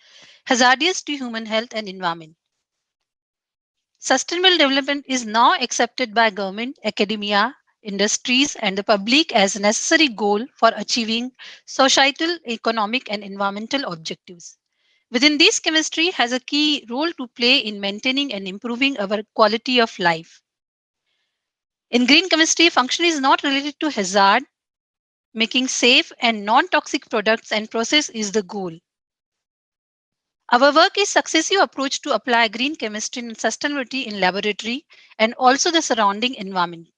[SPEAKER 18] hazardous to human health and environment. Sustainable development is now accepted by government, academia, industries, and the public as a necessary goal for achieving societal, economic, and environmental objectives. Within this, chemistry has a key role to play in maintaining and improving our quality of life. In green chemistry, function is not related to hazard. Making safe and non-toxic products and process is the goal. Our work is successive approach to apply green chemistry and sustainability in laboratory and also the surrounding environment.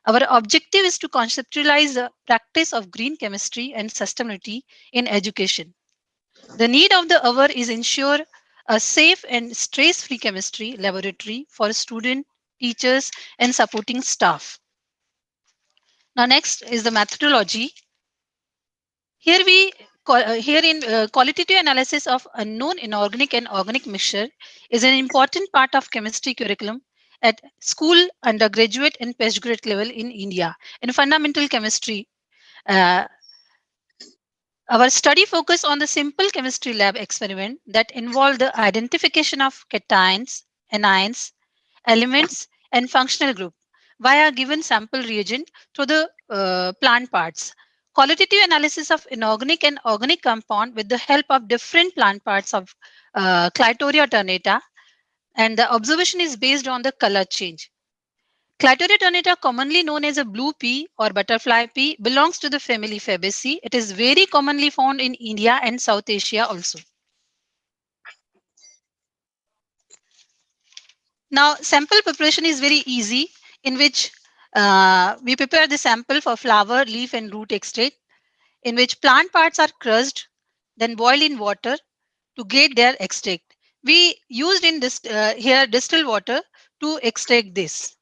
[SPEAKER 18] Our objective is to conceptualize the practice of green chemistry and sustainability in education. The need of the hour is ensure a safe and stress-free chemistry laboratory for students, teachers, and supporting staff. Now, next is the methodology. Here in qualitative analysis of unknown inorganic and organic mixture is an important part of chemistry curriculum at school, undergraduate, and postgraduate level in India. In fundamental chemistry, our study focused on the simple chemistry lab experiment that involved the identification of cations, anions, elements, and functional group via given sample reagent to the plant parts. Qualitative analysis of inorganic and organic compound with the help of different plant parts of Clitoria ternata, and the observation is based on the color change. Clitoria ternata, commonly known as a blue pea or butterfly pea, belongs to the family Fabaceae. It is very commonly found in India and South Asia also. Now, sample preparation is very easy, in which we prepare the sample for flower, leaf, and root extract, in which plant parts are crushed, then boiled in water to get their extract. We used in this here distilled water to extract this.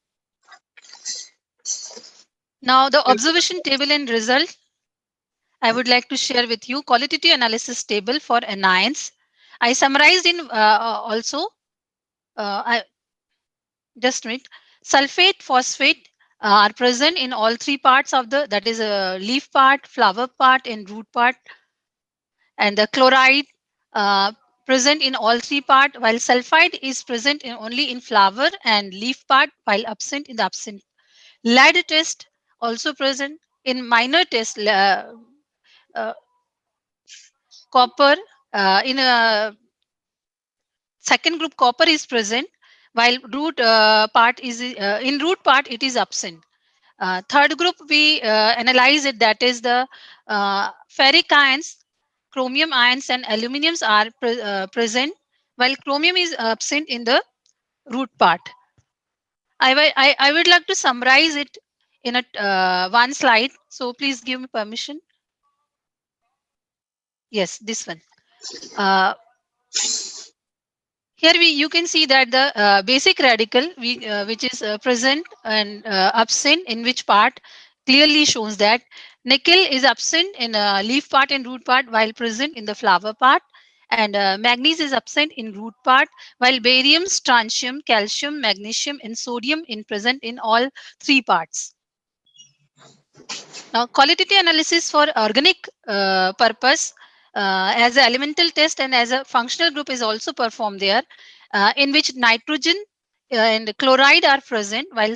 [SPEAKER 18] Now, the observation table and result I would like to share with you. Qualitative analysis table for anions. I summarized in also. Just a minute. Sulfate, phosphate are present in all three parts of the, that is a leaf part, flower part, and root part. And the chloride present in all three part, while sulfide is present only in flower and leaf part, while absent in the absent. Lead test also present in minor test. Copper in a second group, copper is present, while root part is in root part it is absent. Third group we analyze it, that is the ferric ions, chromium ions and aluminiums are present, while chromium is absent in the root part. I would like to summarize it in a one slide, so please give me permission. Yes, this one. Here you can see that the basic radical which is present and absent in which part clearly shows that nickel is absent in leaf part and root part while present in the flower part, and manganese is absent in root part, while barium, strontium, calcium, magnesium and sodium in present in all three parts. Now, qualitative analysis for organic purpose as an elemental test and as a functional group is also performed there, in which nitrogen and chloride are present, while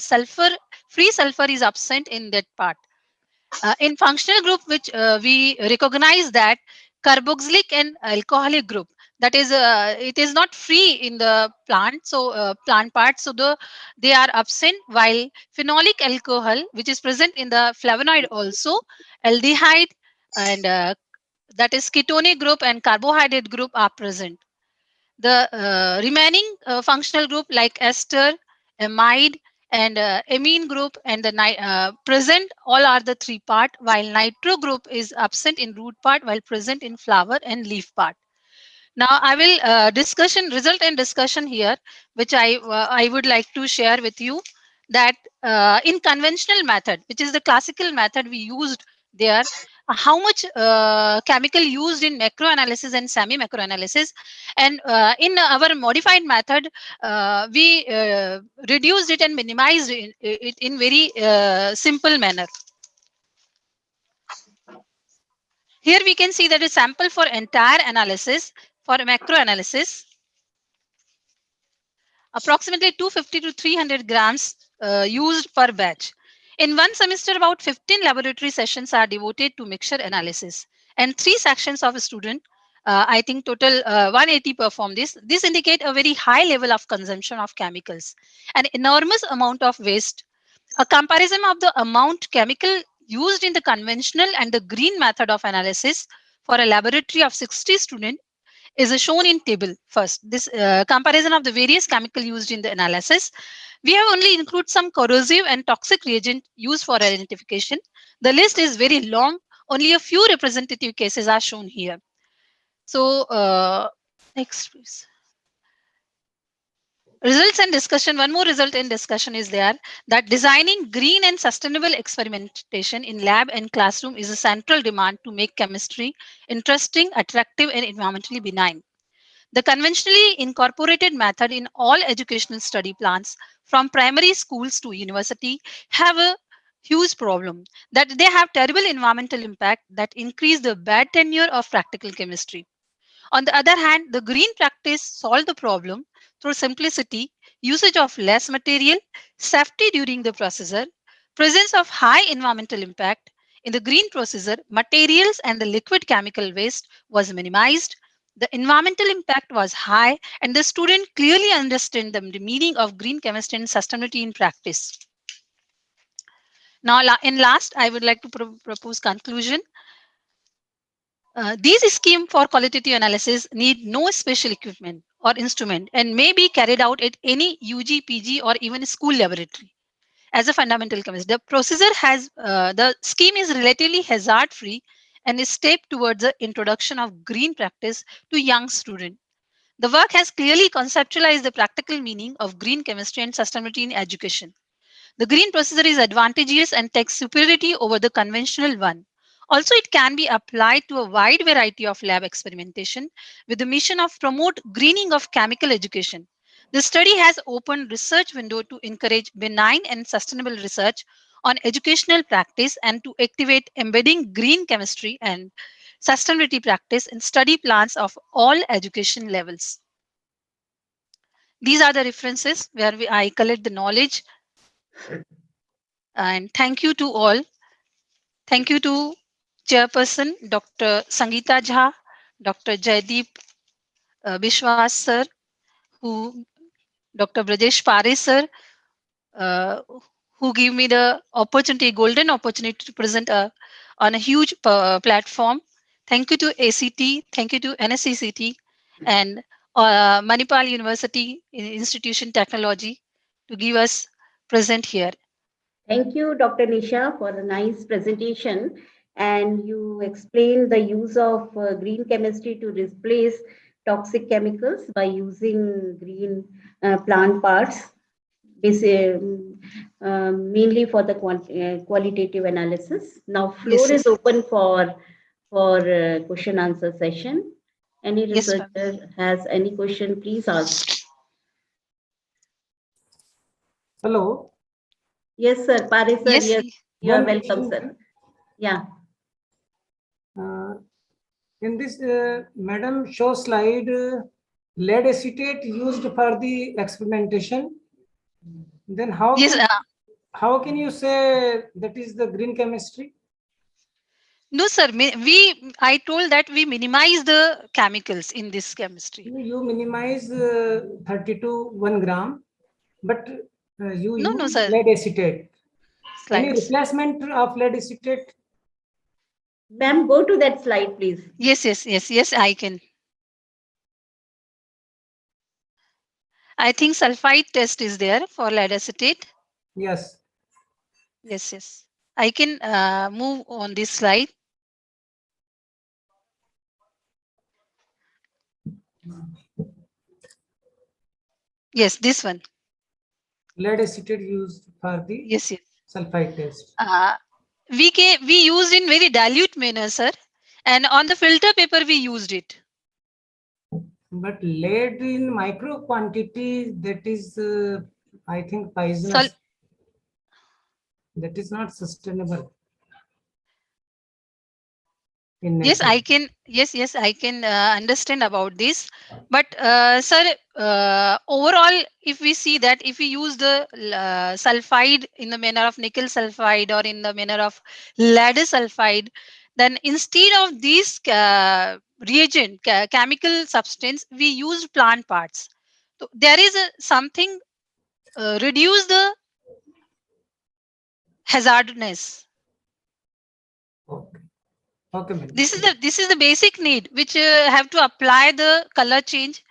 [SPEAKER 18] free sulfur is absent in that part. In functional group, which we recognize that carboxylic and alcoholic group, that is it is not free in the plant, so plant part, so they are absent, while phenolic alcohol which is present in the flavonoid also, aldehyde and that is ketonic group and carbohydrate group are present. The remaining functional group like ester, amide and amine group and the present all are the three part, while nitro group is absent in root part while present in flower and leaf part. Now I will result and discussion here, which I would like to share with you, that in conventional method, which is the classical method we used there, how much chemical used in macro analysis and semi macro analysis, and in our modified method we reduced it and minimized it in very simple manner. Here we can see that a sample for entire analysis for macro analysis, approximately 250 to 300 grams used per batch. In one semester, about 15 laboratory sessions are devoted to mixture analysis, and 3 sections of a student, I think total 180 perform this. This indicate a very high level of consumption of chemicals, an enormous amount of waste. A comparison of the amount chemical used in the conventional and the green method of analysis for a laboratory of 60 students is shown in table first. This comparison of the various chemical used in the analysis. We have only included some corrosive and toxic reagent used for identification. The list is very long. Only a few representative cases are shown here. So next please. Results and discussion. One more result and discussion is there, that designing green and sustainable experimentation in lab and classroom is a central demand to make chemistry interesting, attractive and environmentally benign. The conventionally incorporated method in all educational study plans from primary schools to university have a huge problem, that they have terrible environmental impact that increase the bad tenure of practical chemistry. On the other hand, the green practice solve the problem through simplicity, usage of less material, safety during the procedure, presence of high environmental impact. In the green procedure, materials and the liquid chemical waste was minimized. The environmental impact was high, and the student clearly understood the meaning of green chemistry and sustainability in practice. Now, in last, I would like to propose conclusion. These schemes for qualitative analysis need no special equipment or instrument and may be carried out at any UG, PG or even school laboratory. As a fundamental chemist, the procedure has the scheme is relatively hazard free and is step towards the introduction of green practice to young students. The work has clearly conceptualized the practical meaning of green chemistry and sustainability in education. The green procedure is advantageous and takes superiority over the conventional one. Also, it can be applied to a wide variety of lab experimentation with the mission of promote greening of chemical education. The study has opened research window to encourage benign and sustainable research on educational practice and to activate embedding green chemistry and sustainability practice in study plans of all education levels. These are the references where I collect the knowledge. And thank you to all. Thank you to Chairperson Dr. Sangeeta Jha, Dr. Jaideep Bishwas sir, who Dr. Brajesh Pare sir, who give me the opportunity, golden opportunity to present on a huge platform. Thank you to ACT, thank you to NCCT and Manipal University Institution Technology to give us present here.
[SPEAKER 16] Thank you, Dr. Nisha, for a nice presentation. And you explained the use of green chemistry to replace toxic chemicals by using green plant parts, mainly for the qualitative analysis. Now, floor is open for question answer session. Any researcher has any question, please ask.
[SPEAKER 22] Hello.
[SPEAKER 16] Yes, sir. Pare sir, yes, you are welcome, sir. Yeah.
[SPEAKER 22] In this, madam, show slide, lead acetate used for the experimentation. Then how can you say that is the green chemistry?
[SPEAKER 18] No, sir. I told that we minimize the chemicals in this chemistry.
[SPEAKER 22] You minimize 30 to 1 gram, but you use lead acetate. Any replacement of lead acetate?
[SPEAKER 16] Ma'am, go to that slide, please.
[SPEAKER 18] Yes, I can. I think sulfide test is there for lead acetate.
[SPEAKER 22] Yes.
[SPEAKER 18] Yes. I can move on this slide. Yes, this one.
[SPEAKER 22] Lead acetate used for the sulfide test.
[SPEAKER 18] We used in very dilute manner, sir. And on the filter paper, we used it.
[SPEAKER 22] But lead in micro quantity, that is, I think, poisonous. That is not sustainable.
[SPEAKER 18] Yes, I can. Yes, I can understand about this. But sir, overall, if we see that if we use the sulfide in the manner of nickel sulfide or in the manner of lead sulfide, then instead of these reagent chemical substance, we use plant parts. So there is something reduce the hazardness.
[SPEAKER 22] Okay,
[SPEAKER 18] this is the basic need which have to apply the color change.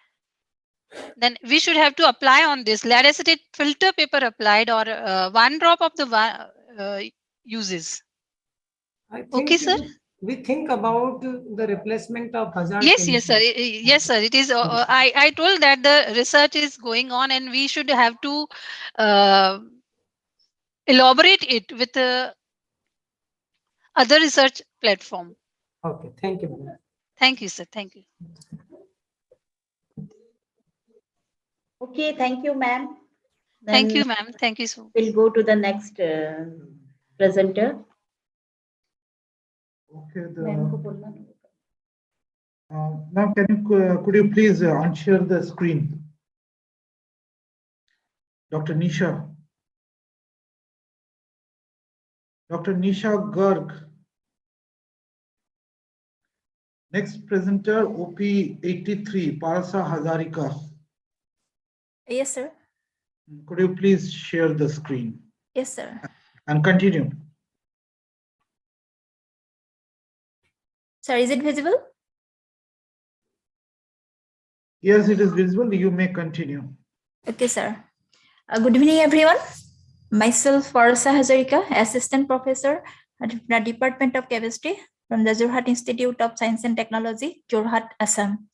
[SPEAKER 18] Then we should have to apply on this lead acetate filter paper applied or 1 drop of the uses.
[SPEAKER 22] I think
[SPEAKER 18] okay, sir.
[SPEAKER 22] We think about the replacement of hazard.
[SPEAKER 18] Yes, sir. Yes, sir. It is. I told that the research is going on, and we should have to elaborate it with other research platform.
[SPEAKER 22] Okay, thank you, madam.
[SPEAKER 18] Thank you, sir. Thank you.
[SPEAKER 16] Okay, thank you, ma'am.
[SPEAKER 18] Thank you, ma'am. Thank you so much.
[SPEAKER 16] We'll go to the next presenter.
[SPEAKER 4] Okay. Now, could you please unshare the screen? Dr. Nisha. Dr. Nisha Garg. Next presenter, OP83, Parasa Hazarika.
[SPEAKER 19] Yes, sir.
[SPEAKER 4] Could you please share the screen?
[SPEAKER 19] Yes, sir.
[SPEAKER 4] And continue.
[SPEAKER 19] Sir, is it visible?
[SPEAKER 4] Yes, it is visible. You may continue.
[SPEAKER 19] Okay, sir. Good evening, everyone. Myself, Parasa Hazarika, Assistant Professor at the Department of Chemistry from the Jorhat Institute of Science and Technology, Jorhat, Assam.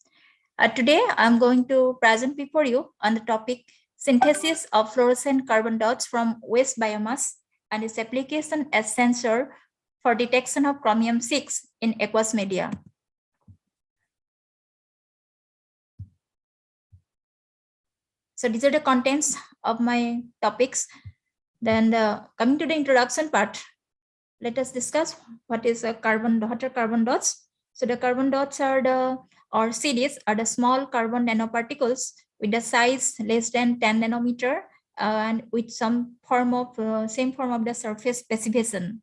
[SPEAKER 19] Today, I'm going to present before you on the topic synthesis of fluorescent carbon dots from waste biomass and its application as sensor for detection of chromium-6 in aqueous media. So these are the contents of my topics. Then coming to the introduction part, let us discuss what is what are carbon dots. So the carbon dots are or CDs are the small carbon nanoparticles with the size less than 10 nanometer and with some form of same form of the surface specification.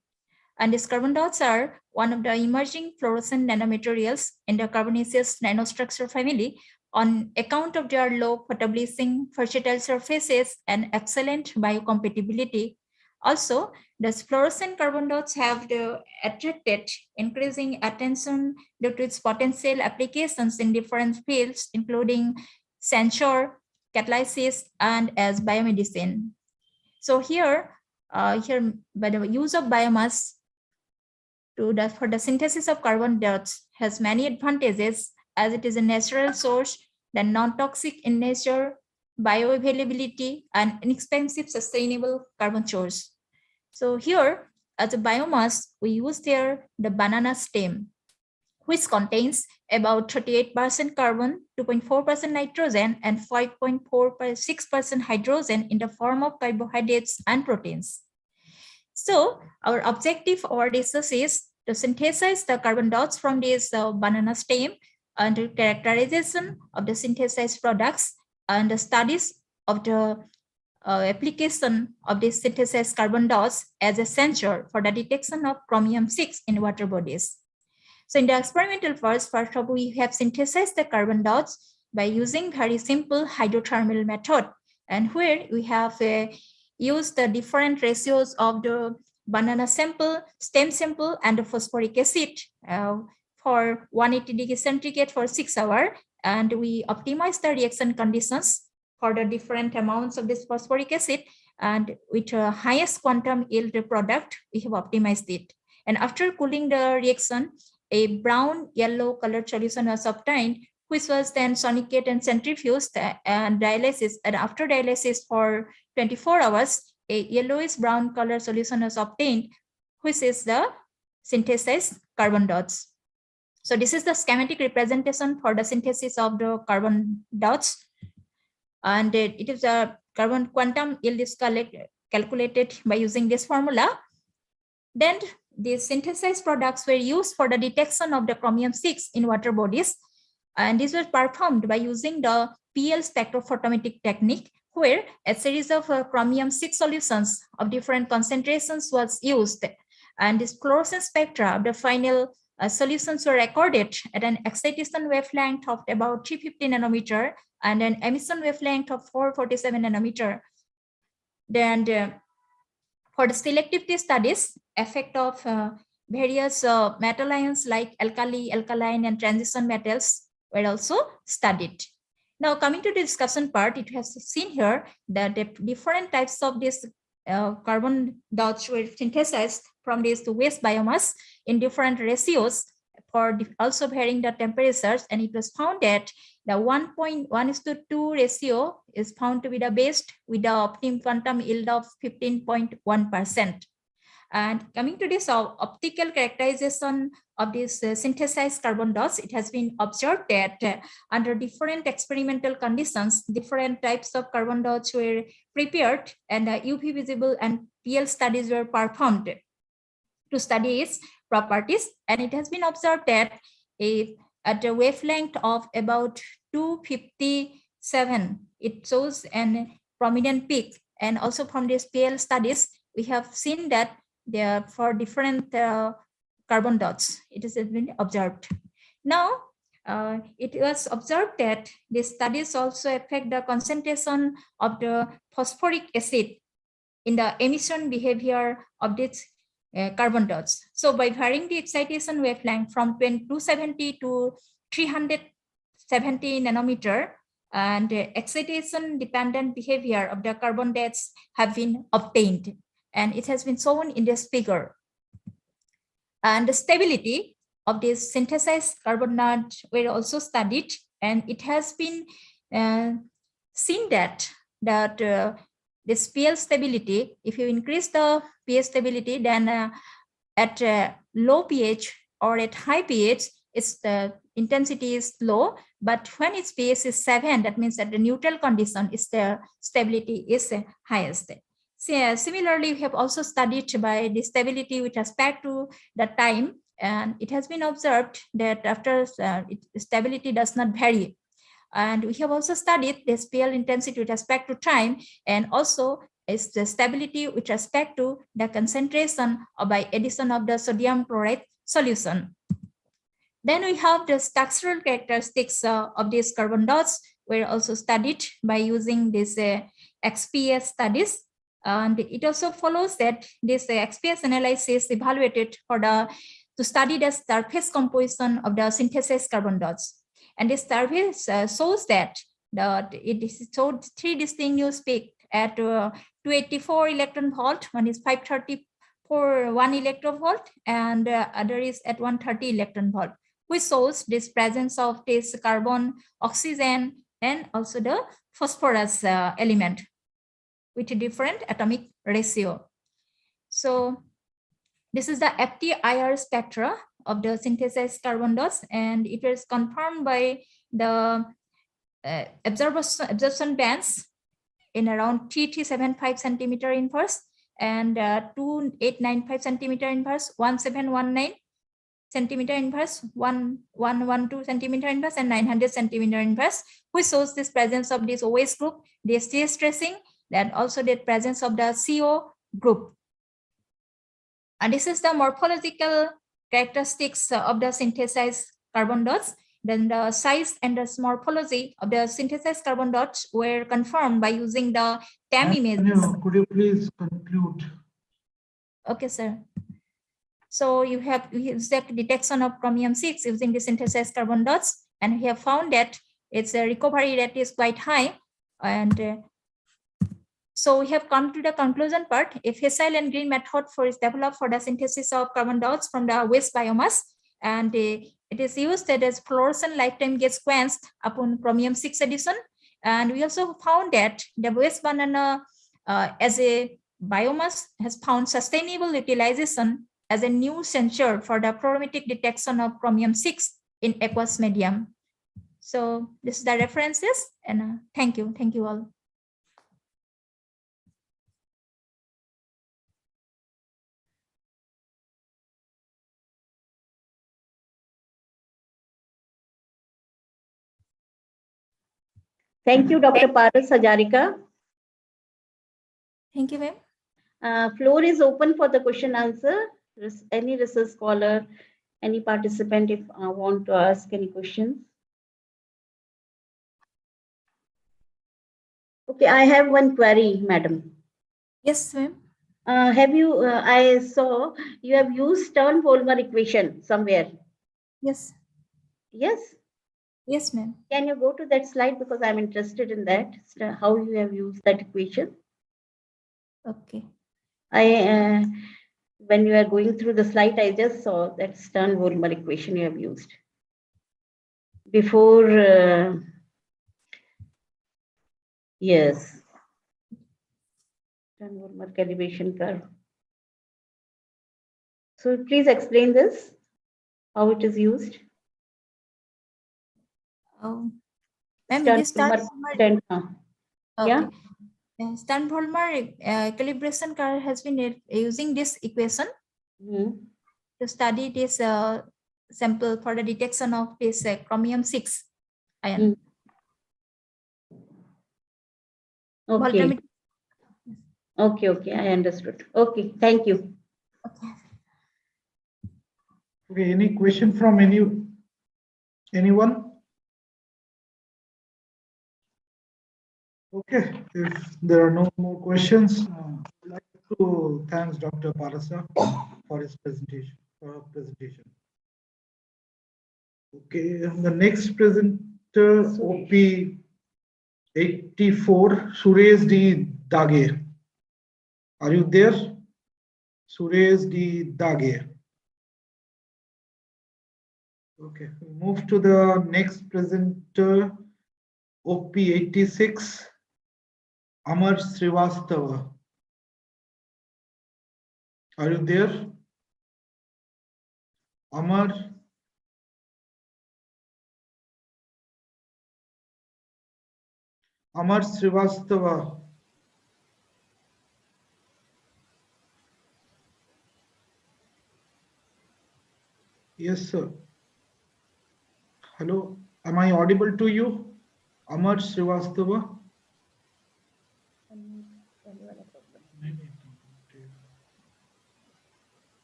[SPEAKER 19] And these carbon dots are one of the emerging fluorescent nanomaterials in the carbonaceous nanostructure family, on account of their low photobleaching, versatile surfaces, and excellent biocompatibility. Also, the fluorescent carbon dots have attracted increasing attention due to its potential applications in different fields, including sensor, catalysis, and as biomedicine. So here by the use of biomass for the synthesis of carbon dots has many advantages, as it is a natural source, then non-toxic in nature, bioavailability, and inexpensive sustainable carbon source. So here, as a biomass, we use there the banana stem, which contains about 38% carbon, 2.4% nitrogen, and 5.46% hydrogen in the form of carbohydrates and proteins. So our objective or research is to synthesize the carbon dots from this banana stem and the characterization of the synthesized products and the studies of the application of these synthesized carbon dots as a sensor for the detection of chromium-6 in water bodies. So in the experimental first of all, we have synthesized the carbon dots by using very simple hydrothermal method, and where we have used the different ratios of the banana sample, stem sample, and the phosphoric acid for 180 degrees centigrade for 6 hours, and we optimize the reaction conditions for the different amounts of this phosphoric acid, and with the highest quantum yield product, we have optimized it. And after cooling the reaction, a brown yellow colored solution was obtained, which was then sonicated and centrifuged and dialysis. And after dialysis for 24 hours, a yellowish brown color solution was obtained, which is the synthesized carbon dots. So this is the schematic representation for the synthesis of the carbon dots. And it is a carbon quantum yield is calculated by using this formula. Then the synthesized products were used for the detection of the chromium-6 in water bodies. And these were performed by using the PL spectrophotometric technique, where a series of chromium-6 solutions of different concentrations was used. And this fluorescence spectra of the final solutions were recorded at an excitation wavelength of about 350 nanometer and an emission wavelength of 447 nanometer. Then for the selectivity studies, effect of various metal ions like alkali, alkaline, and transition metals were also studied. Now coming to the discussion part, it has seen here that the different types of this carbon dots were synthesized from this waste biomass in different ratios for also varying the temperatures, and it was found that the 1.1:2 ratio is found to be the best with the optimum quantum yield of 15.1%. And coming to this optical characterization of this synthesized carbon dots, it has been observed that under different experimental conditions, different types of carbon dots were prepared, and UV visible and PL studies were performed to study its properties. And it has been observed that at a wavelength of about 257, it shows an prominent peak. And also from these PL studies, we have seen that there for different carbon dots, it has been observed. Now, it was observed that these studies also affect the concentration of the phosphoric acid in the emission behavior of these carbon dots. So by varying the excitation wavelength from 270 to 370 nanometer, and excitation dependent behavior of the carbon dots have been obtained. And it has been shown in this figure. And the stability of this synthesized carbon dots were also studied, and it has been seen that this pH stability, if you increase the pH stability, then at low pH or at high pH, its the intensity is low, but when its pH is 7, that means that the neutral condition is the stability is highest. So, similarly, we have also studied by the stability with respect to the time, and it has been observed that after stability does not vary. And we have also studied the PL intensity with respect to time, and also is the stability with respect to the concentration or by addition of the sodium chloride solution. Then we have the structural characteristics of these carbon dots were also studied by using this XPS studies. And it also follows that this XPS analysis evaluated to study the surface composition of the synthesized carbon dots. And this surface shows that it showed 3 distinguished peaks at 284 electron volt, one is 534 1 electron volt, and other is at 130 electron volt, which shows this presence of this carbon, oxygen, and also the phosphorus element with a different atomic ratio. So this is the FTIR spectra of the synthesized carbon dots, and it was confirmed by the absorption bands in around 3375 centimeter inverse and 2895 centimeter inverse, 1719 centimeter inverse, 1112 centimeter inverse, and 900 centimeter inverse, which shows this presence of this OH group, the STS tracing, then also the presence of the CO group. And this is the morphological characteristics of the synthesized carbon dots. Then the size and the morphology of the synthesized carbon dots were confirmed by using the TAM images.
[SPEAKER 4] Could you please conclude?
[SPEAKER 19] Okay, sir. So you have exact detection of chromium-6 using the synthesized carbon dots, and we have found that its a recovery rate is quite high. And so we have come to the conclusion part. A fissile and green method is developed for the synthesis of carbon dots from the waste biomass, and it is used as fluorescent lifetime gets quenched upon chromium-6 addition. And we also found that the waste banana as a biomass has found sustainable utilization as a new sensor for the fluorometric detection of chromium-6 in aqueous medium. So this is the references, and thank you all.
[SPEAKER 16] Thank you, Dr. Paras Hajarika.
[SPEAKER 19] Thank you, ma'am.
[SPEAKER 16] Floor is open for the question answer. Any research scholar, any participant, if want to ask any questions. Okay, I have one query, madam.
[SPEAKER 19] Yes, ma'am.
[SPEAKER 16] Have you? I saw you have used Stern-Volmer equation somewhere.
[SPEAKER 19] Yes.
[SPEAKER 16] Yes.
[SPEAKER 19] Yes, ma'am.
[SPEAKER 16] Can you go to that slide, because I'm interested in that, how you have used that equation?
[SPEAKER 19] Okay.
[SPEAKER 16] When you are going through the slide, I just saw that Stern-Volmer equation you have used. Before, yes. Stern-Volmer calibration curve. So please explain this, how it is used.
[SPEAKER 19] Yeah. Stern-Volmer calibration curve has been using this equation to study this sample for the detection of this chromium-6 ion.
[SPEAKER 16] Okay. Okay, I understood. Okay, thank you.
[SPEAKER 4] Okay, any question from anyone? Okay, if there are no more questions, I'd like to thank Dr. Parasa for his presentation. Okay, the next presenter, OP 84, Suresh D. Dage. Are you there? Suresh D. Dage. Okay, we move to the next presenter, OP 86, Amar Srivastava. Are you there? Amar? Amar Srivastava. Yes, sir. Hello, am I audible to you? Amar Srivastava.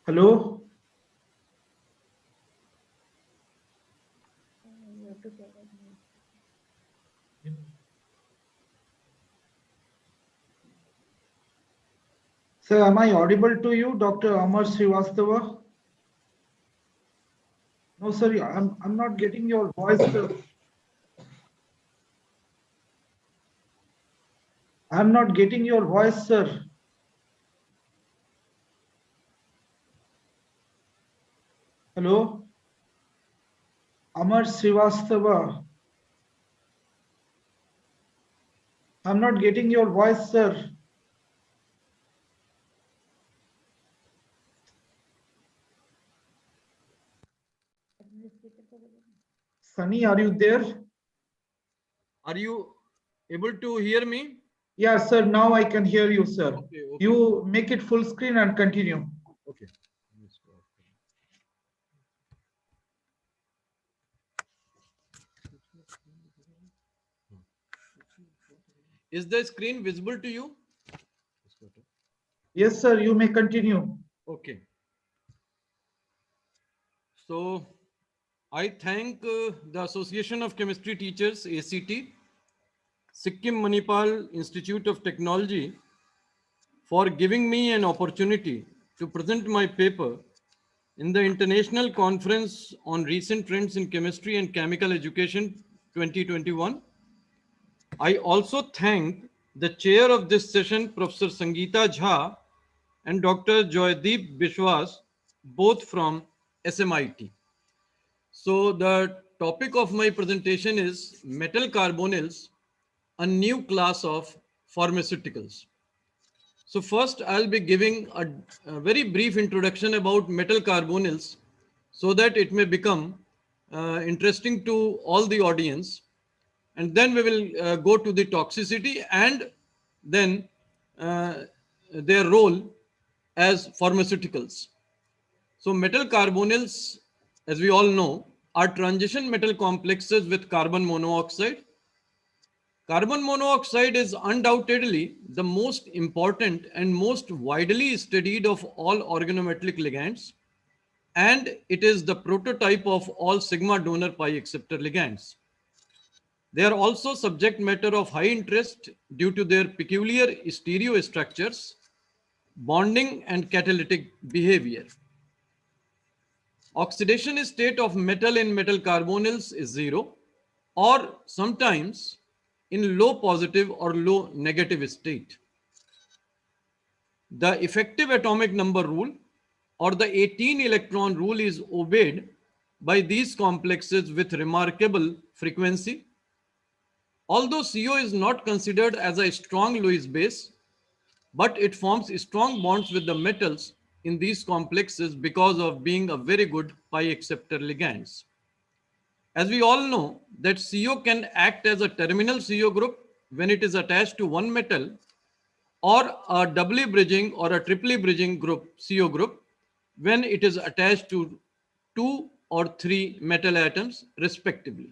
[SPEAKER 4] Hello? Sir, am I audible to you, Dr. Amar Srivastava? No, sir, I'm not getting your voice, sir. I'm not getting your voice, sir. Hello? Amar Srivastava. I'm not getting your voice, sir. Sunny, are you there?
[SPEAKER 6] Are you able to hear me?
[SPEAKER 4] Yeah, sir, now I can hear you, sir.
[SPEAKER 6] Okay, okay.
[SPEAKER 4] You make it full screen and continue.
[SPEAKER 6] Okay. Is the screen visible to you?
[SPEAKER 4] Yes, sir, you may continue.
[SPEAKER 6] Okay. So I thank the Association of Chemistry Teachers, ACT, Sikkim Manipal Institute of Technology for giving me an opportunity to present my paper in the International Conference on Recent Trends in Chemistry and Chemical Education 2021. I also thank the chair of this session, Professor Sangeeta Jha and Dr. Joydeep Bishwas, both from SMIT. So the topic of my presentation is metal carbonyls, a new class of pharmaceuticals. So first I'll be giving a very brief introduction about metal carbonyls so that it may become interesting to all the audience. And then we will go to the toxicity and then their role as pharmaceuticals. So metal carbonyls, as we all know, are transition metal complexes with carbon monoxide. Carbon monoxide is undoubtedly the most important and most widely studied of all organometallic ligands, and it is the prototype of all sigma donor pi acceptor ligands. They are also subject matter of high interest due to their peculiar stereostructures, bonding, and catalytic behavior. Oxidation state of metal in metal carbonyls is 0, or sometimes in low positive or low negative state. The effective atomic number rule or the 18 electron rule is obeyed by these complexes with remarkable frequency. Although CO is not considered as a strong Lewis base, but it forms strong bonds with the metals in these complexes because of being a very good pi acceptor ligands. As we all know that CO can act as a terminal CO group when it is attached to one metal, or a doubly bridging or a triply bridging group, CO group, when it is attached to 2 or 3 metal atoms respectively.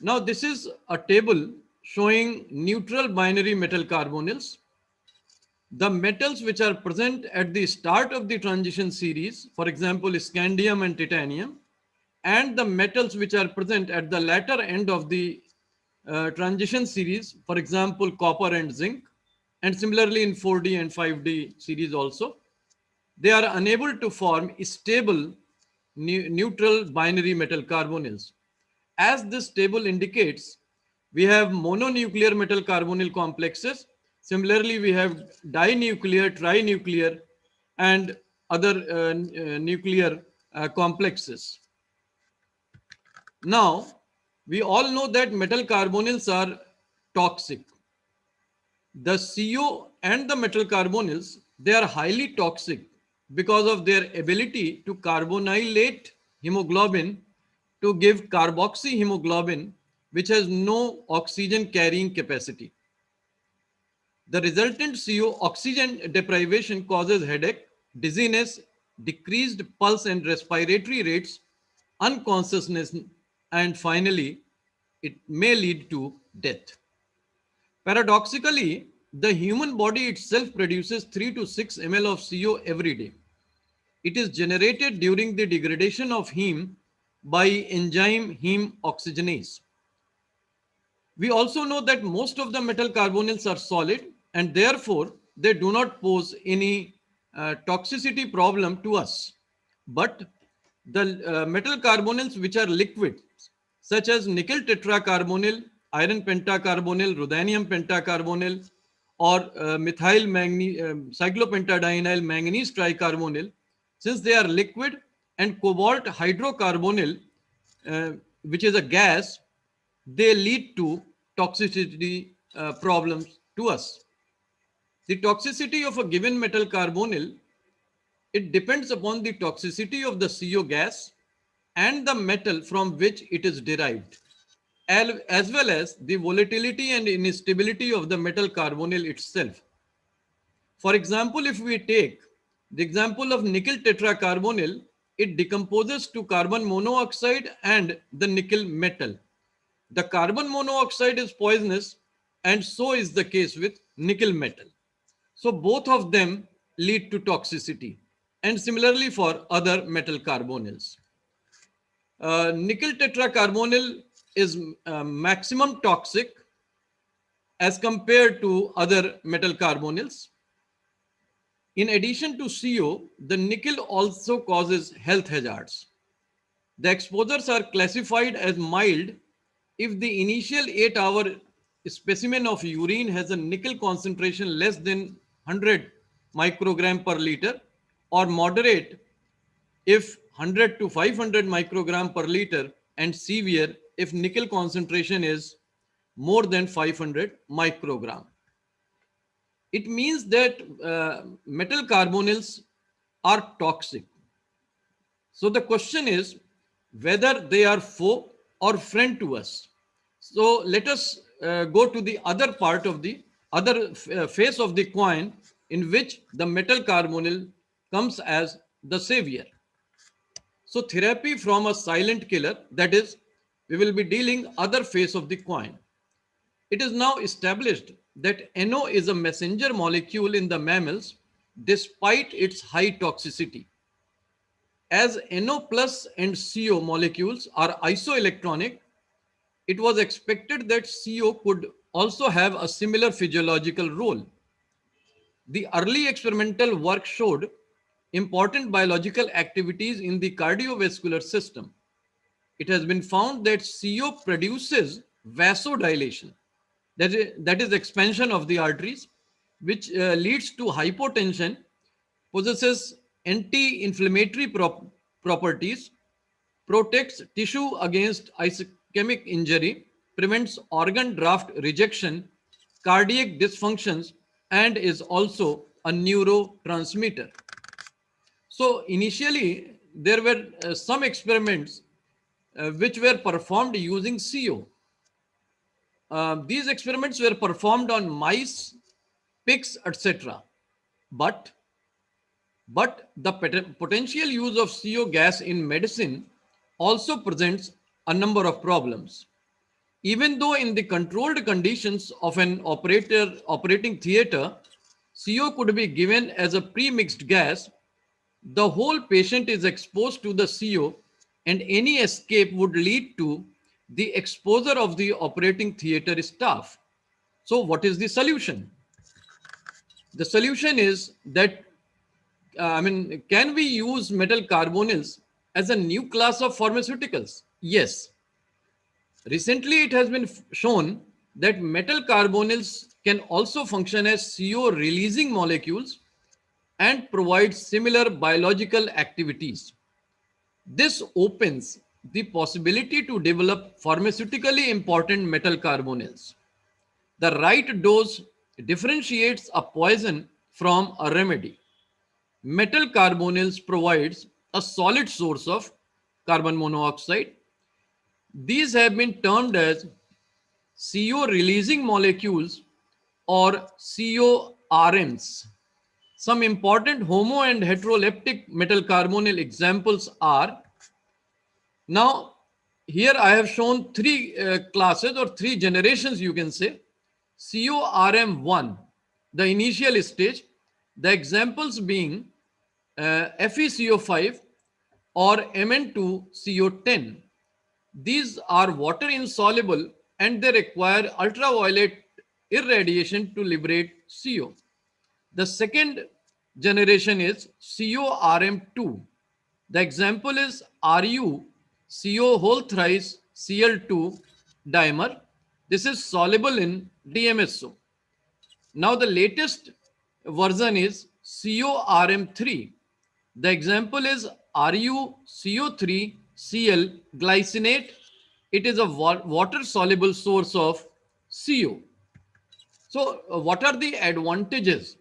[SPEAKER 6] Now this is a table showing neutral binary metal carbonyls. The metals which are present at the start of the transition series, for example, scandium and titanium, and the metals which are present at the latter end of the transition series, for example, copper and zinc, and similarly in 4D and 5D series also, they are unable to form stable neutral binary metal carbonyls. As this table indicates, we have mononuclear metal carbonyl complexes. Similarly, we have dinuclear, trinuclear, and other nuclear complexes. Now, we all know that metal carbonyls are toxic. The CO and the metal carbonyls, they are highly toxic because of their ability to carbonylate hemoglobin to give carboxyhemoglobin, which has no oxygen carrying capacity. The resultant CO oxygen deprivation causes headache, dizziness, decreased pulse and respiratory rates, unconsciousness, and finally, it may lead to death. Paradoxically, the human body itself produces 3 to 6 ml of CO every day. It is generated during the degradation of heme by enzyme heme oxygenase. We also know that most of the metal carbonyls are solid and therefore they do not pose any toxicity problem to us. But the metal carbonyls which are liquid, such as nickel tetracarbonyl, iron pentacarbonyl, ruthenium pentacarbonyl, or cyclopentadienyl manganese tricarbonyl, since they are liquid, and cobalt hydrocarbonyl, which is a gas, they lead to toxicity problems to us. The toxicity of a given metal carbonyl, it depends upon the toxicity of the CO gas and the metal from which it is derived, as well as the volatility and instability of the metal carbonyl itself. For example, if we take the example of nickel tetracarbonyl, it decomposes to carbon monoxide and the nickel metal. The carbon monoxide is poisonous, and so is the case with nickel metal. So both of them lead to toxicity, and similarly for other metal carbonyls. Nickel tetracarbonyl is maximum toxic as compared to other metal carbonyls. In addition to CO, the nickel also causes health hazards. The exposures are classified as mild if the initial 8-hour specimen of urine has a nickel concentration less than 100 microgram per liter, or moderate if 100 to 500 microgram per liter, and severe if nickel concentration is more than 500 microgram. It means that metal carbonyls are toxic. So the question is whether they are foe or friend to us. So let us go to the other part of the other face of the coin, in which the metal carbonyl comes as the savior. So therapy from a silent killer, that is, we will be dealing other face of the coin. It is now established that NO is a messenger molecule in the mammals despite its high toxicity. As NO plus and CO molecules are isoelectronic, it was expected that CO could also have a similar physiological role. The early experimental work showed important biological activities in the cardiovascular system. It has been found that CO produces vasodilation, that is expansion of the arteries, which leads to hypotension, possesses anti-inflammatory properties, protects tissue against ischemic injury, prevents organ graft rejection, cardiac dysfunctions, and is also a neurotransmitter. So initially, there were some experiments which were performed using CO. These experiments were performed on mice, pigs, etc. But the potential use of CO gas in medicine also presents a number of problems. Even though in the controlled conditions of an operating theater, CO could be given as a pre-mixed gas, the whole patient is exposed to the CO, and any escape would lead to the exposure of the operating theater staff. So what is the solution? The solution is that, can we use metal carbonyls as a new class of pharmaceuticals? Yes. Recently, it has been shown that metal carbonyls can also function as CO releasing molecules and provide similar biological activities. This opens the possibility to develop pharmaceutically important metal carbonyls. The right dose differentiates a poison from a remedy. Metal carbonyls provides a solid source of carbon monoxide. These have been termed as CO releasing molecules or CORMs. Some important homo and heteroleptic metal carbonyl examples are, now here I have shown three classes or three generations, you can say. CORM1, the initial stage, the examples being FeCO5 or Mn2CO10. These are water insoluble and they require ultraviolet irradiation to liberate CO. The second generation is CORM2. The example is RU CO whole thrice Cl2 dimer. This is soluble in DMSO. Now the latest version is CORM3. The example is RuCO3Cl glycinate. It is a water soluble source of CO. So what are the advantages?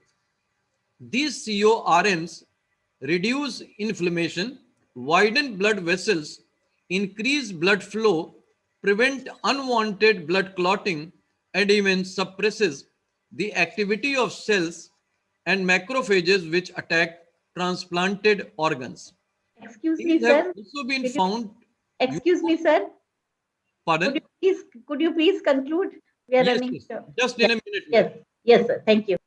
[SPEAKER 6] These CORMs reduce inflammation, widen blood vessels, increase blood flow, prevent unwanted blood clotting, and even suppresses the activity of cells and macrophages which attack transplanted organs.
[SPEAKER 16] Excuse me,
[SPEAKER 6] These have
[SPEAKER 16] sir.
[SPEAKER 6] also been found.
[SPEAKER 16] Excuse me, sir.
[SPEAKER 6] Pardon?
[SPEAKER 16] Could you please conclude? We are
[SPEAKER 6] Yes,
[SPEAKER 16] running.
[SPEAKER 6] yes. Just in a minute.
[SPEAKER 16] Yes, yes, sir. Thank you.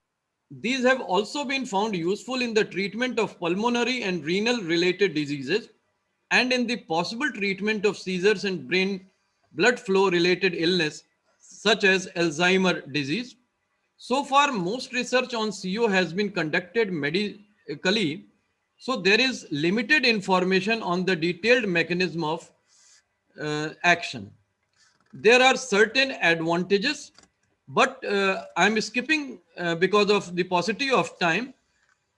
[SPEAKER 6] These have also been found useful in the treatment of pulmonary and renal related diseases and in the possible treatment of seizures and brain blood flow related illness such as Alzheimer's disease. So far, most research on CO has been conducted medically, so there is limited information on the detailed mechanism of action. There are certain advantages, but I'm skipping because of the paucity of time.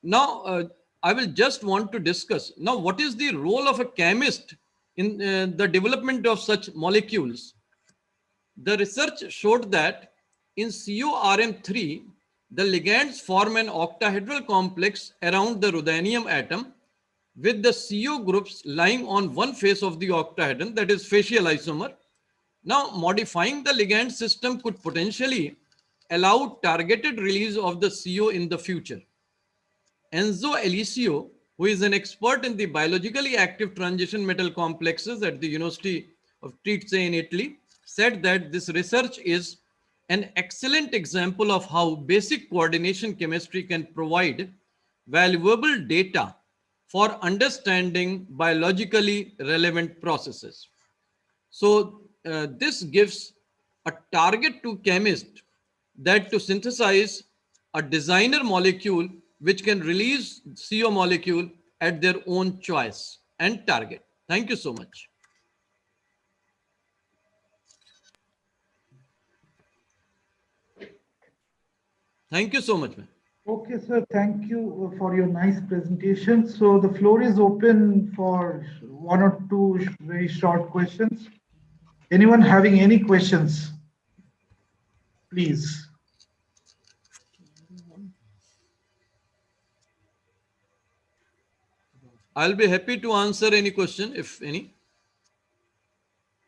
[SPEAKER 6] Now, I will just want to discuss now what is the role of a chemist in the development of such molecules. The research showed that in CORM3, the ligands form an octahedral complex around the ruthenium atom with the CO groups lying on one face of the octahedron, that is facial isomer. Now, modifying the ligand system could potentially allow targeted release of the CO in the future. Enzo Elisio, who is an expert in the biologically active transition metal complexes at the University of Trieste in Italy, said that this research is an excellent example of how basic coordination chemistry can provide valuable data for understanding biologically relevant processes. So this gives a target to chemists that to synthesize a designer molecule which can release CO molecule at their own choice and target. Thank you so much. Thank you so much, ma'am.
[SPEAKER 4] Okay, sir. Thank you for your nice presentation. So the floor is open for one or two very short questions. Anyone having any questions? Please.
[SPEAKER 6] I'll be happy to answer any question, if any.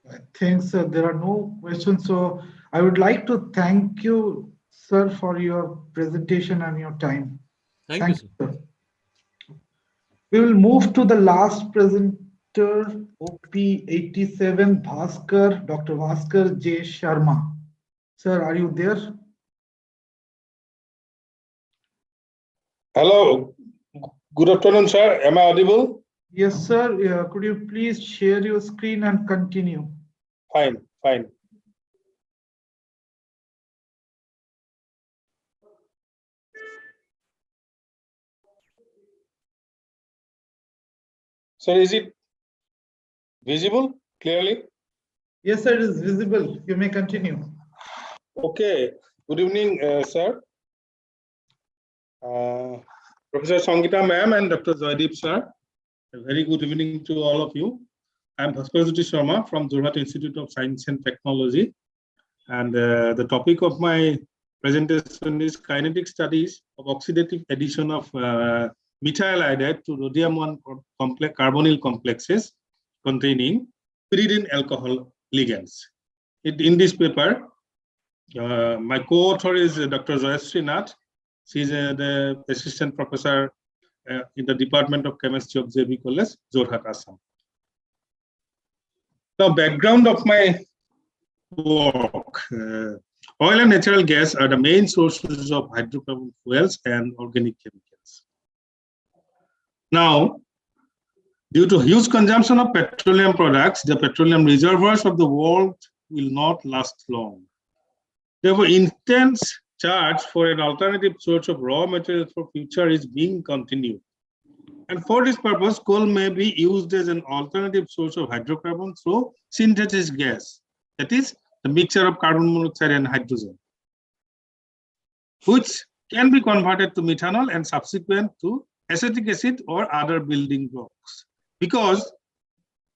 [SPEAKER 4] I think, sir, there are no questions. So I would like to thank you, sir, for your presentation and your time.
[SPEAKER 6] Thank you, sir.
[SPEAKER 4] We will move to the last presenter, OP87, Bhaskar, Dr. Bhaskar J. Sharma. Sir, are you there?
[SPEAKER 5] Hello. Good afternoon, sir. Am I audible?
[SPEAKER 4] Yes, sir. Could you please share your screen and continue?
[SPEAKER 5] Fine, fine. Sir, is it visible clearly?
[SPEAKER 4] Yes, sir, it is visible. You may continue.
[SPEAKER 5] Okay. Good evening, sir. Professor Sangita ma'am and Dr. Joydeep sir. A very good evening to all of you. I am Bhaskar Jyoti Sharma from Jorhat Institute of Science and Technology. And the topic of my presentation is kinetic studies of oxidative addition of methyl iodide to rhodium-1 complex carbonyl complexes containing pyridine alcohol ligands. In this paper, my co-author is Dr. Jayashree Nath. She is the assistant professor in the Department of Chemistry of JB College, Jorhat, Assam. Now, background of my work. Oil and natural gas are the main sources of hydrocarbon fuels and organic chemicals. Now, due to huge consumption of petroleum products, the petroleum reservoirs of the world will not last long. Therefore, intense search for an alternative source of raw materials for future is being continued. And for this purpose, coal may be used as an alternative source of hydrocarbon through synthesis gas, that is, the mixture of carbon monoxide and hydrogen, which can be converted to methanol and subsequent to acetic acid or other building blocks. Because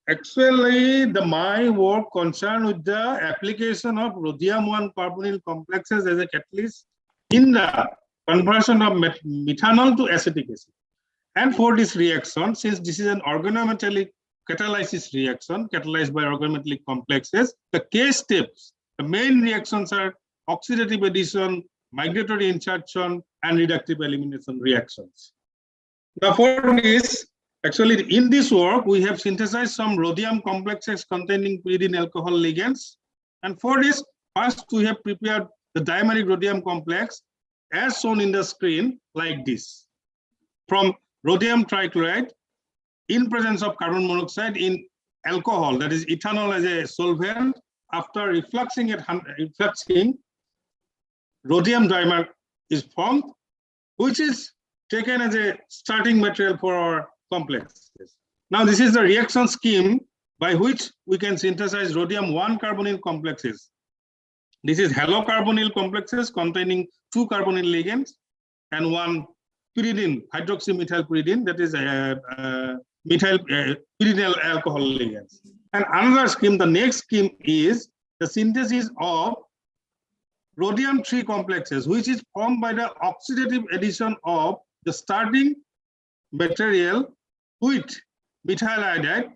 [SPEAKER 5] actually, my work concerned with the application of rhodium-1 carbonyl complexes as a catalyst in the conversion of methanol to acetic acid. And for this reaction, since this is an organometallic catalysis reaction catalyzed by organometallic complexes, the K steps, the main reactions are oxidative addition, migratory insertion, and reductive elimination reactions. Now for this, actually in this work, we have synthesized some rhodium complexes containing pyridine alcohol ligands. And for this, first we have prepared the dimeric rhodium complex as shown in the screen like this. From rhodium trichloride in presence of carbon monoxide in alcohol, that is ethanol as a solvent, after refluxing rhodium dimer is formed, which is taken as a starting material for our complexes. Now this is the reaction scheme by which we can synthesize rhodium-1 carbonyl complexes. This is halocarbonyl complexes containing 2 carbonyl ligands and 1 pyridine, hydroxymethylpyridine, that is pyridyl alcohol ligands. And another scheme, the next scheme is the synthesis of rhodium-3 complexes, which is formed by the oxidative addition of the starting material with methyl iodide,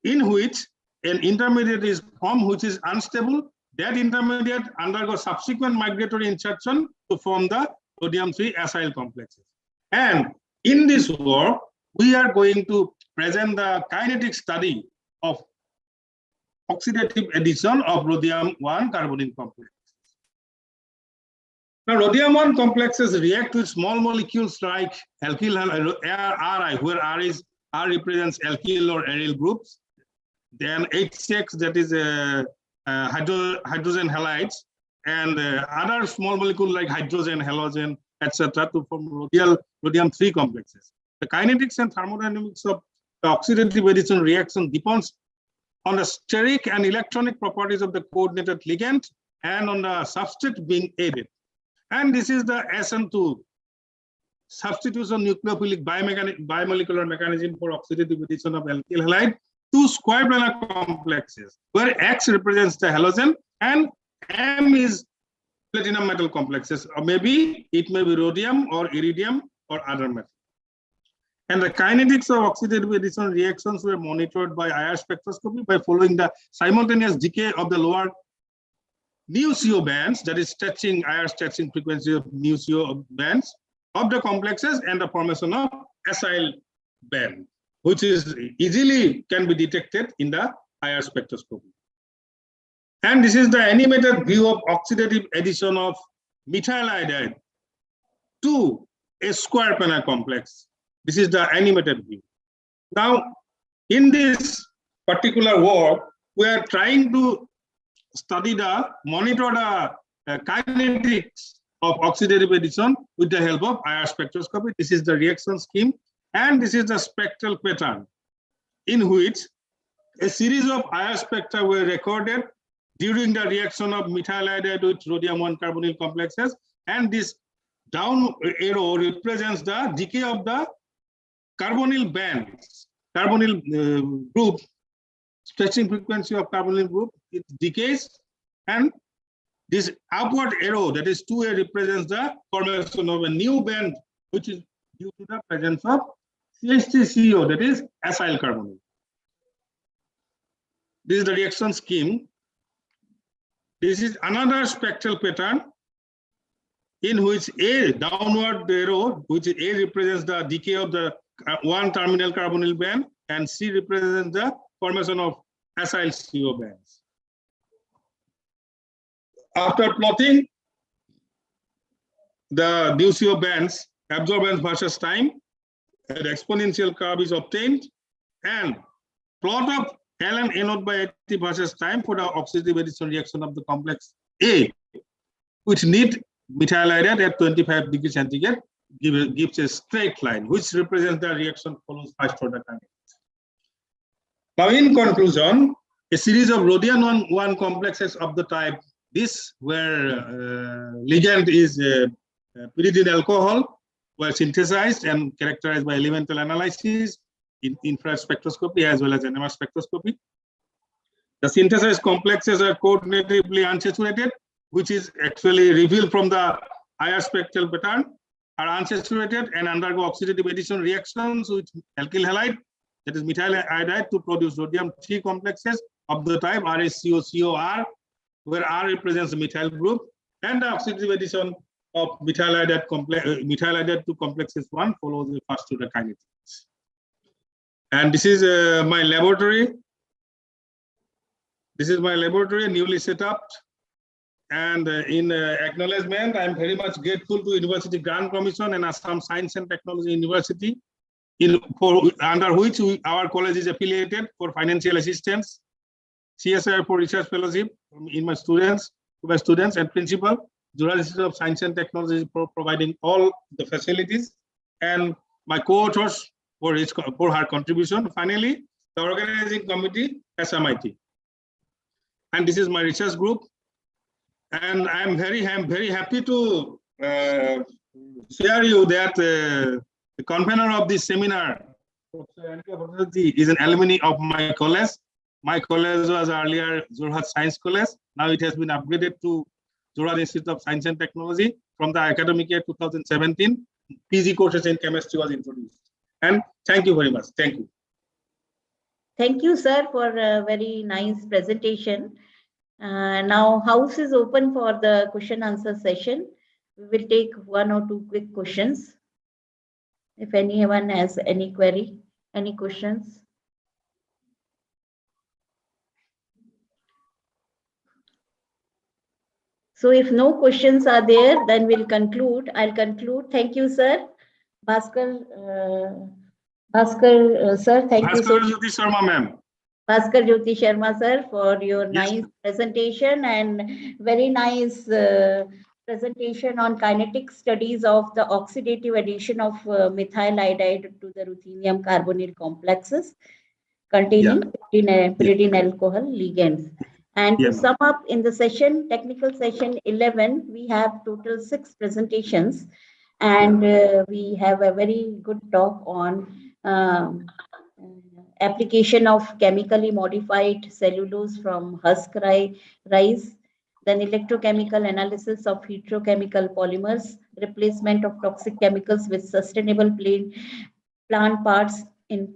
[SPEAKER 5] in which an intermediate is formed which is unstable. That intermediate undergoes subsequent migratory insertion to form the rhodium-3 acyl complexes. And in this work, we are going to present the kinetic study of oxidative addition of rhodium-1 carbonyl complexes. Now, rhodium-1 complexes react with small molecules like alkyl Ri, where R represents alkyl or aryl groups. Then HX, that is hydrogen halides, and other small molecules like hydrogen, halogen, etc. to form rhodium-3 complexes. The kinetics and thermodynamics of the oxidative addition reaction depends on the steric and electronic properties of the coordinated ligand and on the substrate being added. And this is the SN2 substitution nucleophilic bimolecular mechanism for oxidative addition of alkyl halide to square planar complexes, where X represents the halogen and M is platinum metal complexes, or maybe it may be rhodium or iridium or other metal. And the kinetics of oxidative addition reactions were monitored by IR spectroscopy by following the simultaneous decay of the lower mu CO bands, that is stretching IR stretching frequency of mu CO bands of the complexes and the formation of acyl band, which is easily can be detected in the IR spectroscopy. And this is the animated view of oxidative addition of methyl iodide to a square planar complex. This is the animated view. Now, in this particular work, we are trying to monitor the kinetics of oxidative addition with the help of IR spectroscopy. This is the reaction scheme, and this is the spectral pattern in which a series of IR spectra were recorded during the reaction of methyl iodide with rhodium-1 carbonyl complexes, and this down arrow represents the decay of the carbonyl bands, carbonyl group, stretching frequency of carbonyl group, it decays, and this upward arrow, that is 2A, represents the formation of a new band, which is due to the presence of CH3CO, that is acyl carbonyl. This is the reaction scheme. This is another spectral pattern in which A, downward arrow, which A represents the decay of the one terminal carbonyl band, and C represents the formation of acyl CO bands. After plotting the new CO bands, absorbance versus time, an exponential curve is obtained, and plot of ln A0 by 80 versus time for the oxidative addition reaction of the complex A, which need methyl iodide at 25 degrees centigrade gives a straight line, which represents the reaction follows first order kinetics. Now, in conclusion, a series of rhodium 1 complexes of the type this, where ligand is pyridine alcohol, were synthesized and characterized by elemental analysis in infrared spectroscopy as well as NMR spectroscopy. The synthesized complexes are coordinatively unsaturated, which is actually revealed from the higher spectral pattern, are unsaturated and undergo oxidative addition reactions with alkyl halide, that is methyl iodide, to produce rhodium 3 complexes of the type RSCOCOR, where R represents the methyl group, and the oxidative addition of methyl iodide to complexes 1 follows the first order kinetics. And this is my laboratory. This is my laboratory, newly set up. And in acknowledgement, I'm very much grateful to University Grant Commission and Assam Science and Technology University, under which our college is affiliated, for financial assistance, CSR for research fellowship in my students, and principal, Jorhat Institute of Science and Technology for providing all the facilities, and my co-authors for her contribution. Finally, the organizing committee, SMIT. And this is my research group. And I'm very happy to share you that the convener of this seminar, Professor NK is an alumni of my college. My college was earlier Jorhat Science College. Now it has been upgraded to Jorhat Institute of Science and Technology. From the academic year 2017, PG courses in chemistry was introduced. And thank you very much. Thank you.
[SPEAKER 16] Thank you, sir, for a very nice presentation. Now, house is open for the question answer session. We will take 1 or 2 quick questions. If anyone has any query, any questions. So if no questions are there, then we'll conclude. I'll conclude. Thank you, sir. Bhaskar, sir, thank you so much.
[SPEAKER 5] Jyoti Sharma, ma'am.
[SPEAKER 16] Bhaskar Jyoti Sharma, sir, for your nice presentation and very nice presentation on kinetic studies of the oxidative addition of methyl iodide to the ruthenium carbonyl complexes containing pyridine alcohol ligands. And to sum up in the session, technical session 11, we have total 6 presentations, and we have a very good talk on application of chemically modified cellulose from husk rice, then electrochemical analysis of heterochemical polymers, replacement of toxic chemicals with sustainable plant parts in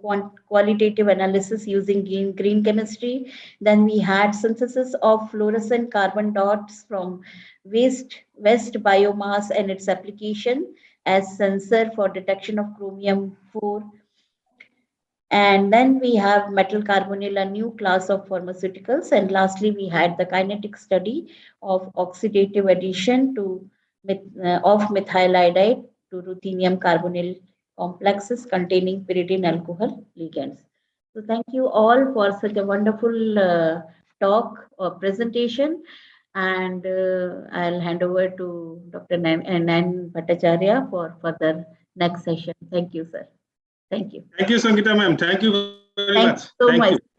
[SPEAKER 16] qualitative analysis using green chemistry. Then we had synthesis of fluorescent carbon dots from waste biomass and its application as sensor for detection of chromium-4. And then we have metal carbonyl, a new class of pharmaceuticals. And lastly, we had the kinetic study of oxidative addition of methyl iodide to ruthenium carbonyl complexes containing pyridine alcohol ligands. So thank you all for such a wonderful talk or presentation. And I'll hand over to Dr. Nan Bhattacharya for further next session. Thank you, sir. Thank you.
[SPEAKER 5] Thank you, Sangeeta ma'am. Thank you very much.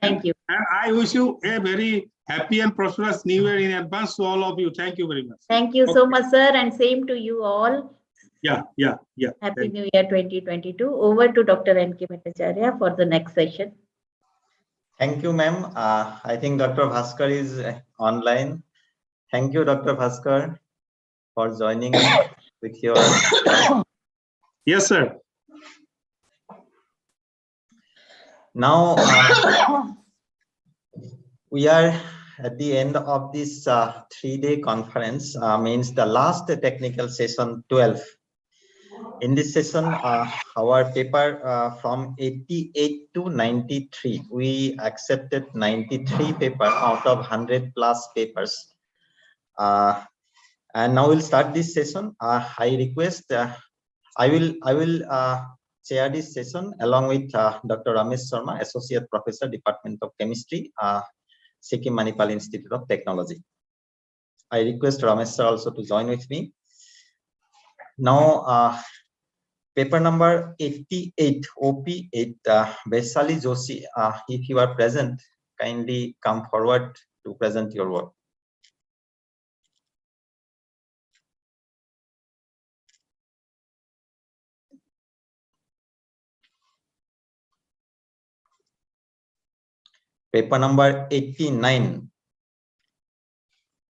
[SPEAKER 16] Thank you.
[SPEAKER 5] And I wish you a very happy and prosperous New Year in advance to all of you. Thank you very much.
[SPEAKER 16] Thank you so much, sir, and same to you all.
[SPEAKER 5] Yeah.
[SPEAKER 16] Happy New Year 2022. Over to Dr. NK Bhattacharya for the next session.
[SPEAKER 9] Thank you, ma'am. I think Dr. Bhaskar is online. Thank you, Dr. Bhaskar, for joining with your.
[SPEAKER 5] Yes, sir.
[SPEAKER 9] Now, we are at the end of this 3-day conference, means the last technical session 12. In this session, our paper from 88 to 93, we accepted 93 papers out of 100 plus papers. And now we'll start this session. I request, I will chair this session along with Dr. Ramesh Sharma, Associate Professor, Department of Chemistry, Sikkim Manipal Institute of Technology. I request Ramesh sir also to join with me. Now, paper number 88, OP8, Vaishali Joshi, if you are present, kindly come forward to present your work. Paper number 89,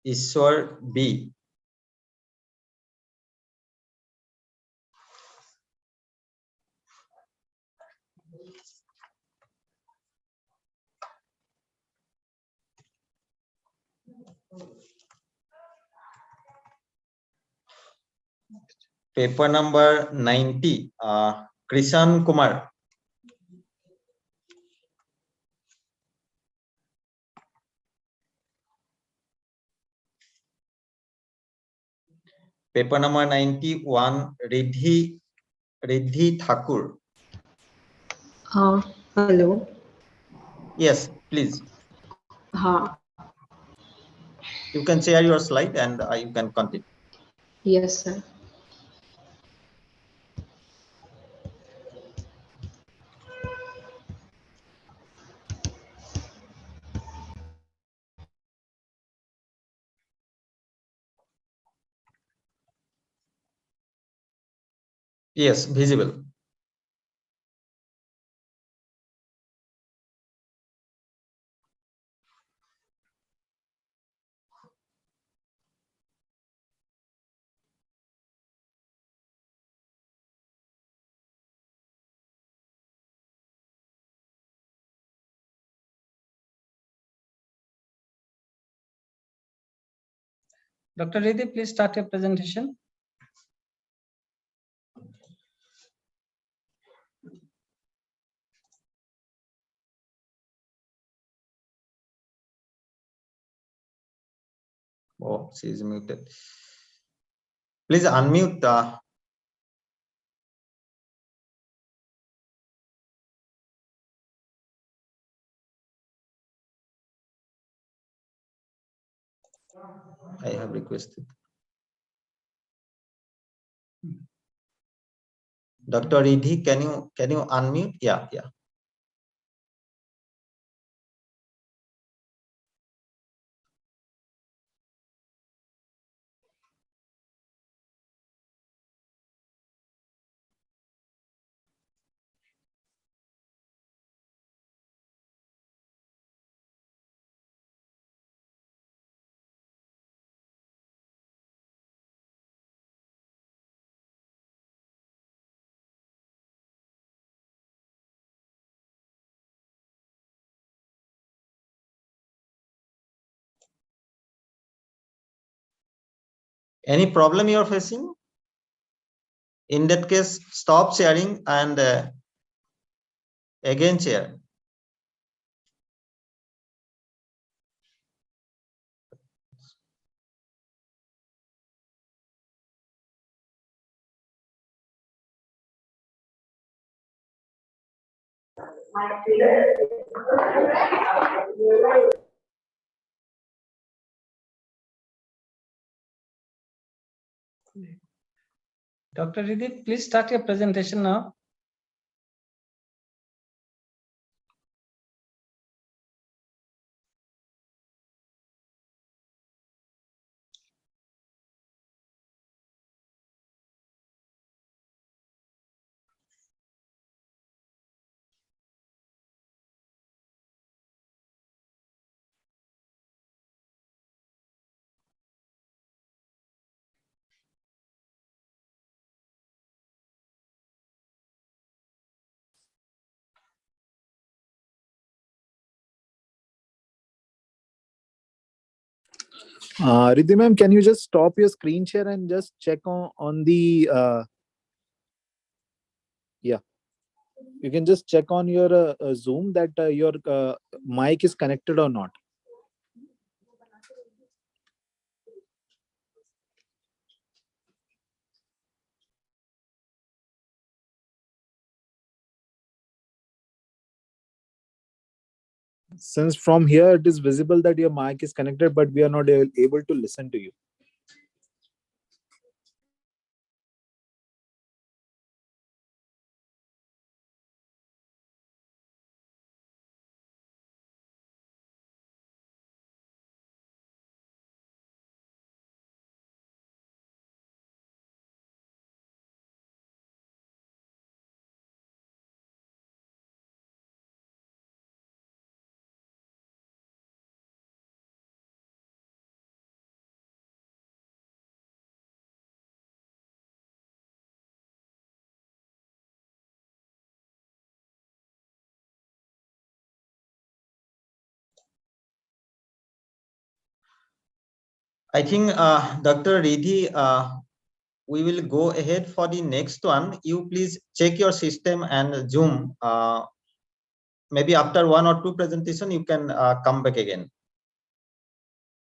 [SPEAKER 9] Ishwar B. Paper number 90, Krishan Kumar. Paper number 91, Riddhi Thakur.
[SPEAKER 8] Hello.
[SPEAKER 9] Yes, please.
[SPEAKER 8] Ha.
[SPEAKER 9] You can share your slide and you can continue.
[SPEAKER 8] Yes, sir.
[SPEAKER 9] Yes, visible.
[SPEAKER 22] Dr. Reddy, please start your presentation.
[SPEAKER 9] Oh, she is muted. Please unmute. I have requested. Dr. Riddhi, can you unmute? Yeah. Any problem you are facing? In that case, stop sharing and again share.
[SPEAKER 22] Dr. Reddy, please start your presentation now.
[SPEAKER 17] Riddhi ma'am, can you just stop your screen share and just check on the yeah. You can just check on your Zoom that your mic is connected or not. Since from here it is visible that your mic is connected, but we are not able to listen to you.
[SPEAKER 9] I think Dr. Reddy, we will go ahead for the next one. You please check your system and Zoom. Maybe after 1 or 2 presentation, you can come back again.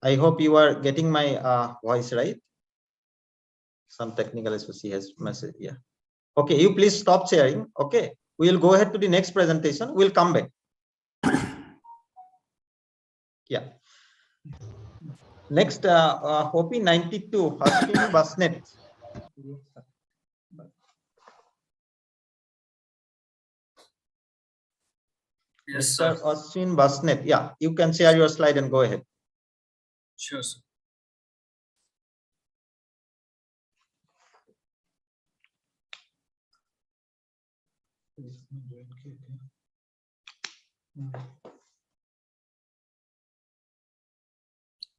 [SPEAKER 9] I hope you are getting my voice right. Some technical issue has message. Yeah. Okay, you please stop sharing. Okay, we will go ahead to the next presentation. We'll come back. Yeah. Next, OP 92, Ashwin Basnet.
[SPEAKER 2] Yes,
[SPEAKER 9] Mr.
[SPEAKER 2] sir.
[SPEAKER 9] Ashwin Basnet. Yeah, you can share your slide and go ahead.
[SPEAKER 2] Sure, sir.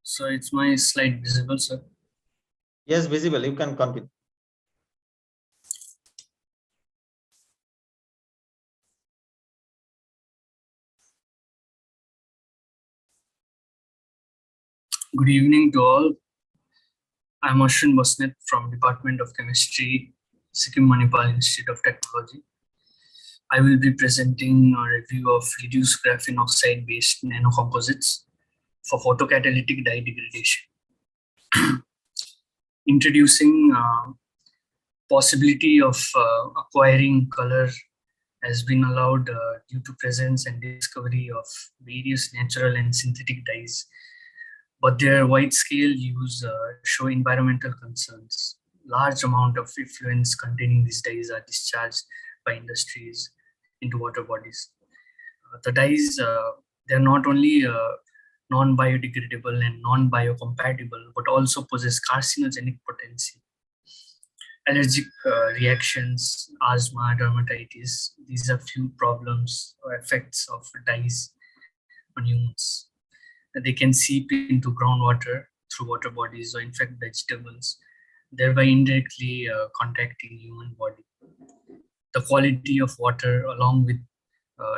[SPEAKER 2] So it's my slide visible, sir?
[SPEAKER 9] Yes, visible. You can continue.
[SPEAKER 2] Good evening to all. I'm Ashwin Basnet from Department of Chemistry, Sikkim Manipal Institute of Technology. I will be presenting a review of reduced graphene oxide based nanocomposites for photocatalytic dye degradation. Introducing possibility of acquiring color has been allowed due to presence and discovery of various natural and synthetic dyes, but their wide-scale use show environmental concerns. Large amount of effluents containing these dyes are discharged by industries into water bodies. The dyes, they're not only non-biodegradable and non-biocompatible, but also possess carcinogenic potency. Allergic reactions, asthma, dermatitis, these are few problems or effects of dyes on humans. They can seep into groundwater through water bodies or infect vegetables, thereby indirectly contacting human body. The quality of water, along with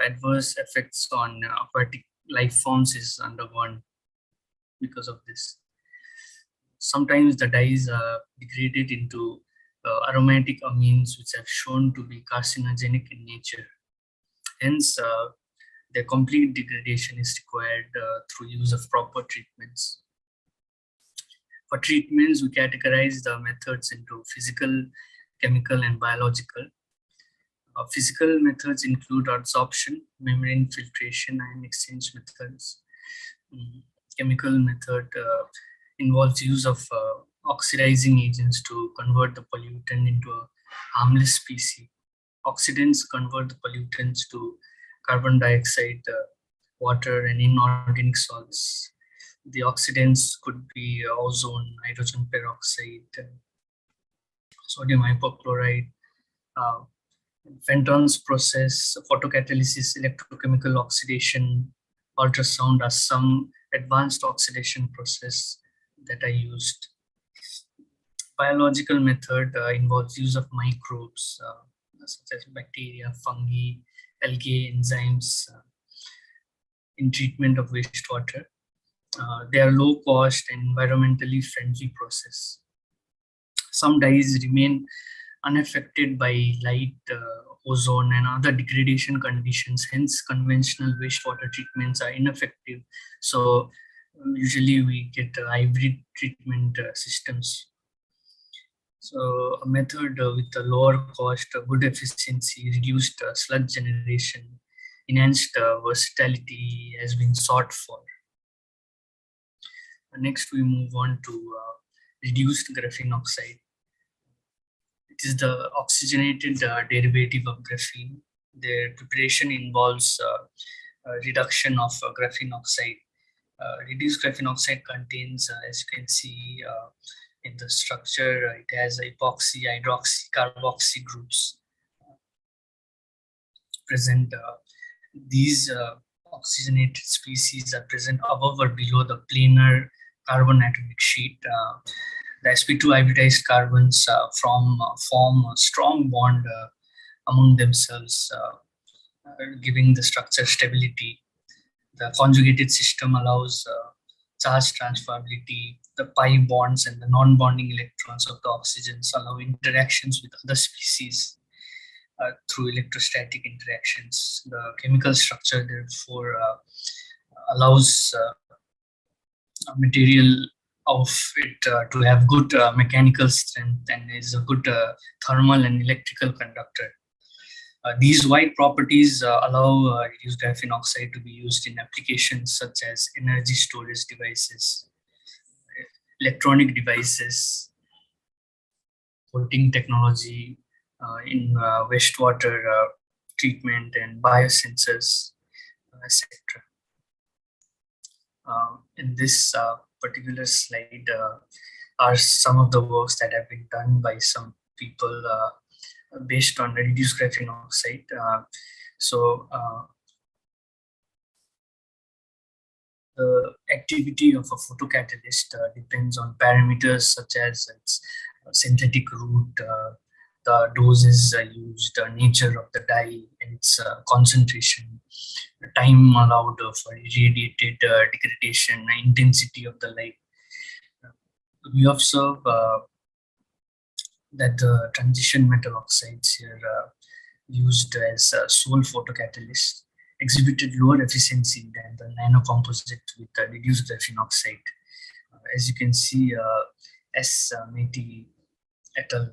[SPEAKER 2] adverse effects on aquatic life forms, is undergone because of this. Sometimes the dyes are degraded into aromatic amines, which have shown to be carcinogenic in nature. Hence, their complete degradation is required through use of proper treatments. For treatments, we categorize the methods into physical, chemical, and biological. Physical methods include adsorption, membrane filtration, and exchange methods. Chemical method involves use of oxidizing agents to convert the pollutant into a harmless species. Oxidants convert the pollutants to carbon dioxide, water, and inorganic salts. The oxidants could be ozone, hydrogen peroxide, sodium hypochlorite. Fenton's process, photocatalysis, electrochemical oxidation, ultrasound are some advanced oxidation process that are used. Biological method involves use of microbes such as bacteria, fungi, algae, enzymes in treatment of wastewater. They are low cost and environmentally friendly process. Some dyes remain unaffected by light, ozone, and other degradation conditions. Hence, conventional wastewater treatments are ineffective. So usually we get hybrid treatment systems. So a method with a lower cost, good efficiency, reduced sludge generation, enhanced versatility has been sought for. Next, we move on to reduced graphene oxide. It is the oxygenated derivative of graphene. Their preparation involves reduction of graphene oxide. Reduced graphene oxide contains, as you can see in the structure, it has epoxy, hydroxy, carboxy groups present. These oxygenated species are present above or below the planar carbon atomic sheet. The sp2 hybridized carbons form a strong bond among themselves, giving the structure stability. The conjugated system allows charge transferability, the pi bonds and the non-bonding electrons of the oxygens allow interactions with other species through electrostatic interactions. The chemical structure therefore allows a material of it to have good mechanical strength and is a good thermal and electrical conductor. These wide properties allow reduced graphene oxide to be used in applications such as energy storage devices, electronic devices, coating technology, in wastewater treatment and biosensors, etc. In this particular slide are some of the works that have been done by some people based on reduced graphene oxide. The activity of a photocatalyst depends on parameters such as its synthetic route, the doses used, the nature of the dye, and its concentration, the time allowed for irradiated degradation, the intensity of the light. We observe that the transition metal oxides here used as sole photocatalyst exhibited lower efficiency than the nanocomposite with the reduced graphene oxide. As you can see, S. Mehti et al.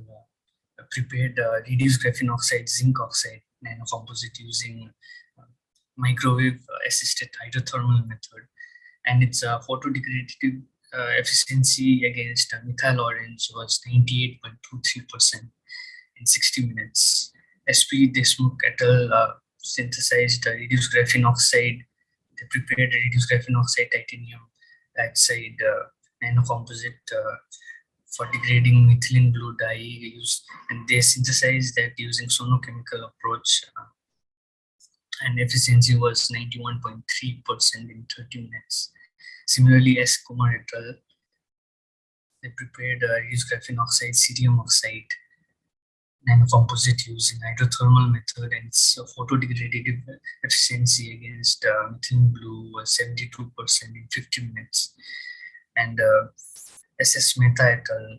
[SPEAKER 2] Prepared reduced graphene oxide zinc oxide nanocomposite using microwave assisted hydrothermal method, and its photodegradative efficiency against methyl orange was 98.23% in 60 minutes. SP Deshmukh et al. Synthesized reduced graphene oxide. They prepared reduced graphene oxide titanium dioxide nanocomposite for degrading methylene blue dye used, and they synthesized that using sonochemical approach, and efficiency was 91.3% in 30 minutes. Similarly, S. Kumar et al. They prepared reduced graphene oxide cerium oxide nanocomposite using hydrothermal method, and its photodegradative efficiency against methylene blue was 72% in 50 minutes. And SS Mehta et al.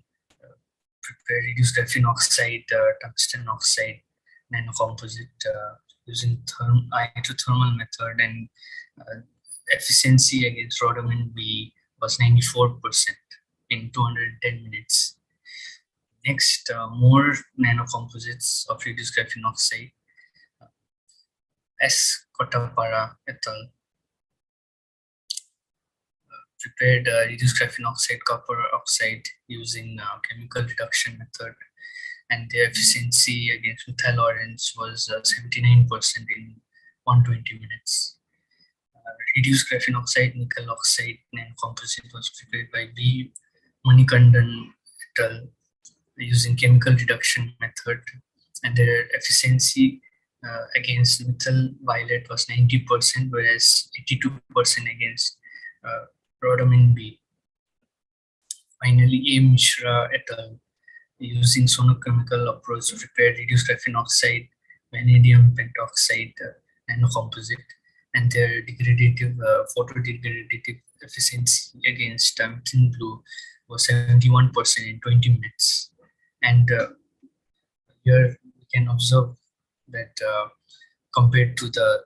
[SPEAKER 2] Prepared reduced graphene oxide, tungsten oxide nanocomposite using hydrothermal method, and efficiency against rhodomin B was 94% in 210 minutes. Next, more nanocomposites of reduced graphene oxide. S. Kottapara et al. Prepared reduced graphene oxide copper oxide using chemical reduction method, and their efficiency against methyl orange was 79% in 120 minutes. Reduced graphene oxide nickel oxide nanocomposite was prepared by B. Manikandan et al. Using chemical reduction method, and their efficiency against methyl violet was 90%, whereas 82% against rhodomin B. Finally, A. Mishra et al. Using sonochemical approach prepared reduced graphene oxide vanadium pentoxide nanocomposite, and their degradative photodegradative efficiency against methylene blue was 71% in 20 minutes. And here we can observe that compared to the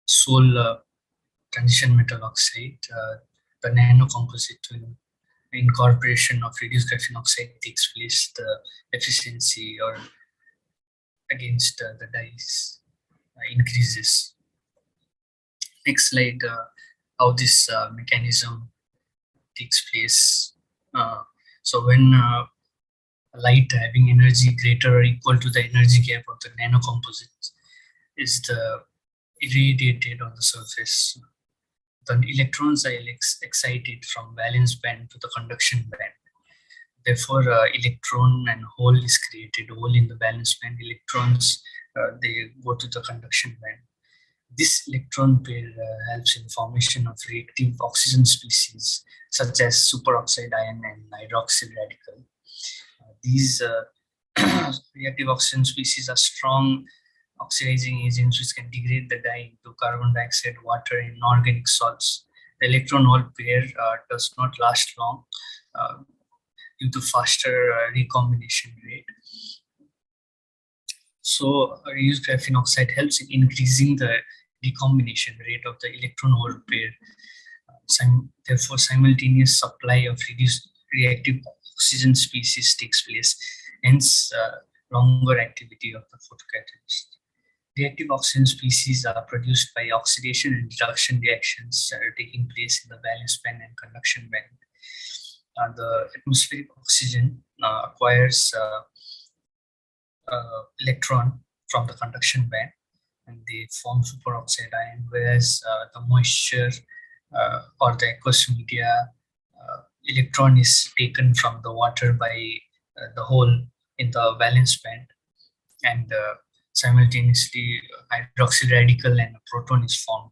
[SPEAKER 2] sole transition metal oxide, the nanocomposite incorporation of reduced graphene oxide takes place, the efficiency or against the dyes increases. Next slide, how this mechanism takes place. So when light having energy greater or equal to the energy gap of the nanocomposite is irradiated on the surface, the electrons are excited from valence band to the conduction band. Therefore, electron and hole is created. Hole in the valence band, electrons they go to the conduction band. This electron pair helps in formation of reactive oxygen species such as superoxide ion and hydroxyl radical. These reactive oxygen species are strong oxidizing agents which can degrade the dye into carbon dioxide, water, and inorganic salts the electron-hole pair does not last long due to faster recombination rate. So reduced graphene oxide helps in increasing the recombination rate of the electron-hole pair. Therefore, simultaneous supply of reduced reactive oxygen species takes place, hence longer activity of the photocatalyst. Reactive oxygen species are produced by oxidation and reduction reactions that are taking place in the valence band and conduction band. The atmospheric oxygen acquires electron from the conduction band and they form superoxide ion, whereas the moisture or the aqueous media electron is taken from the water by the hole in the valence band, and simultaneously hydroxyl radical and a proton is formed,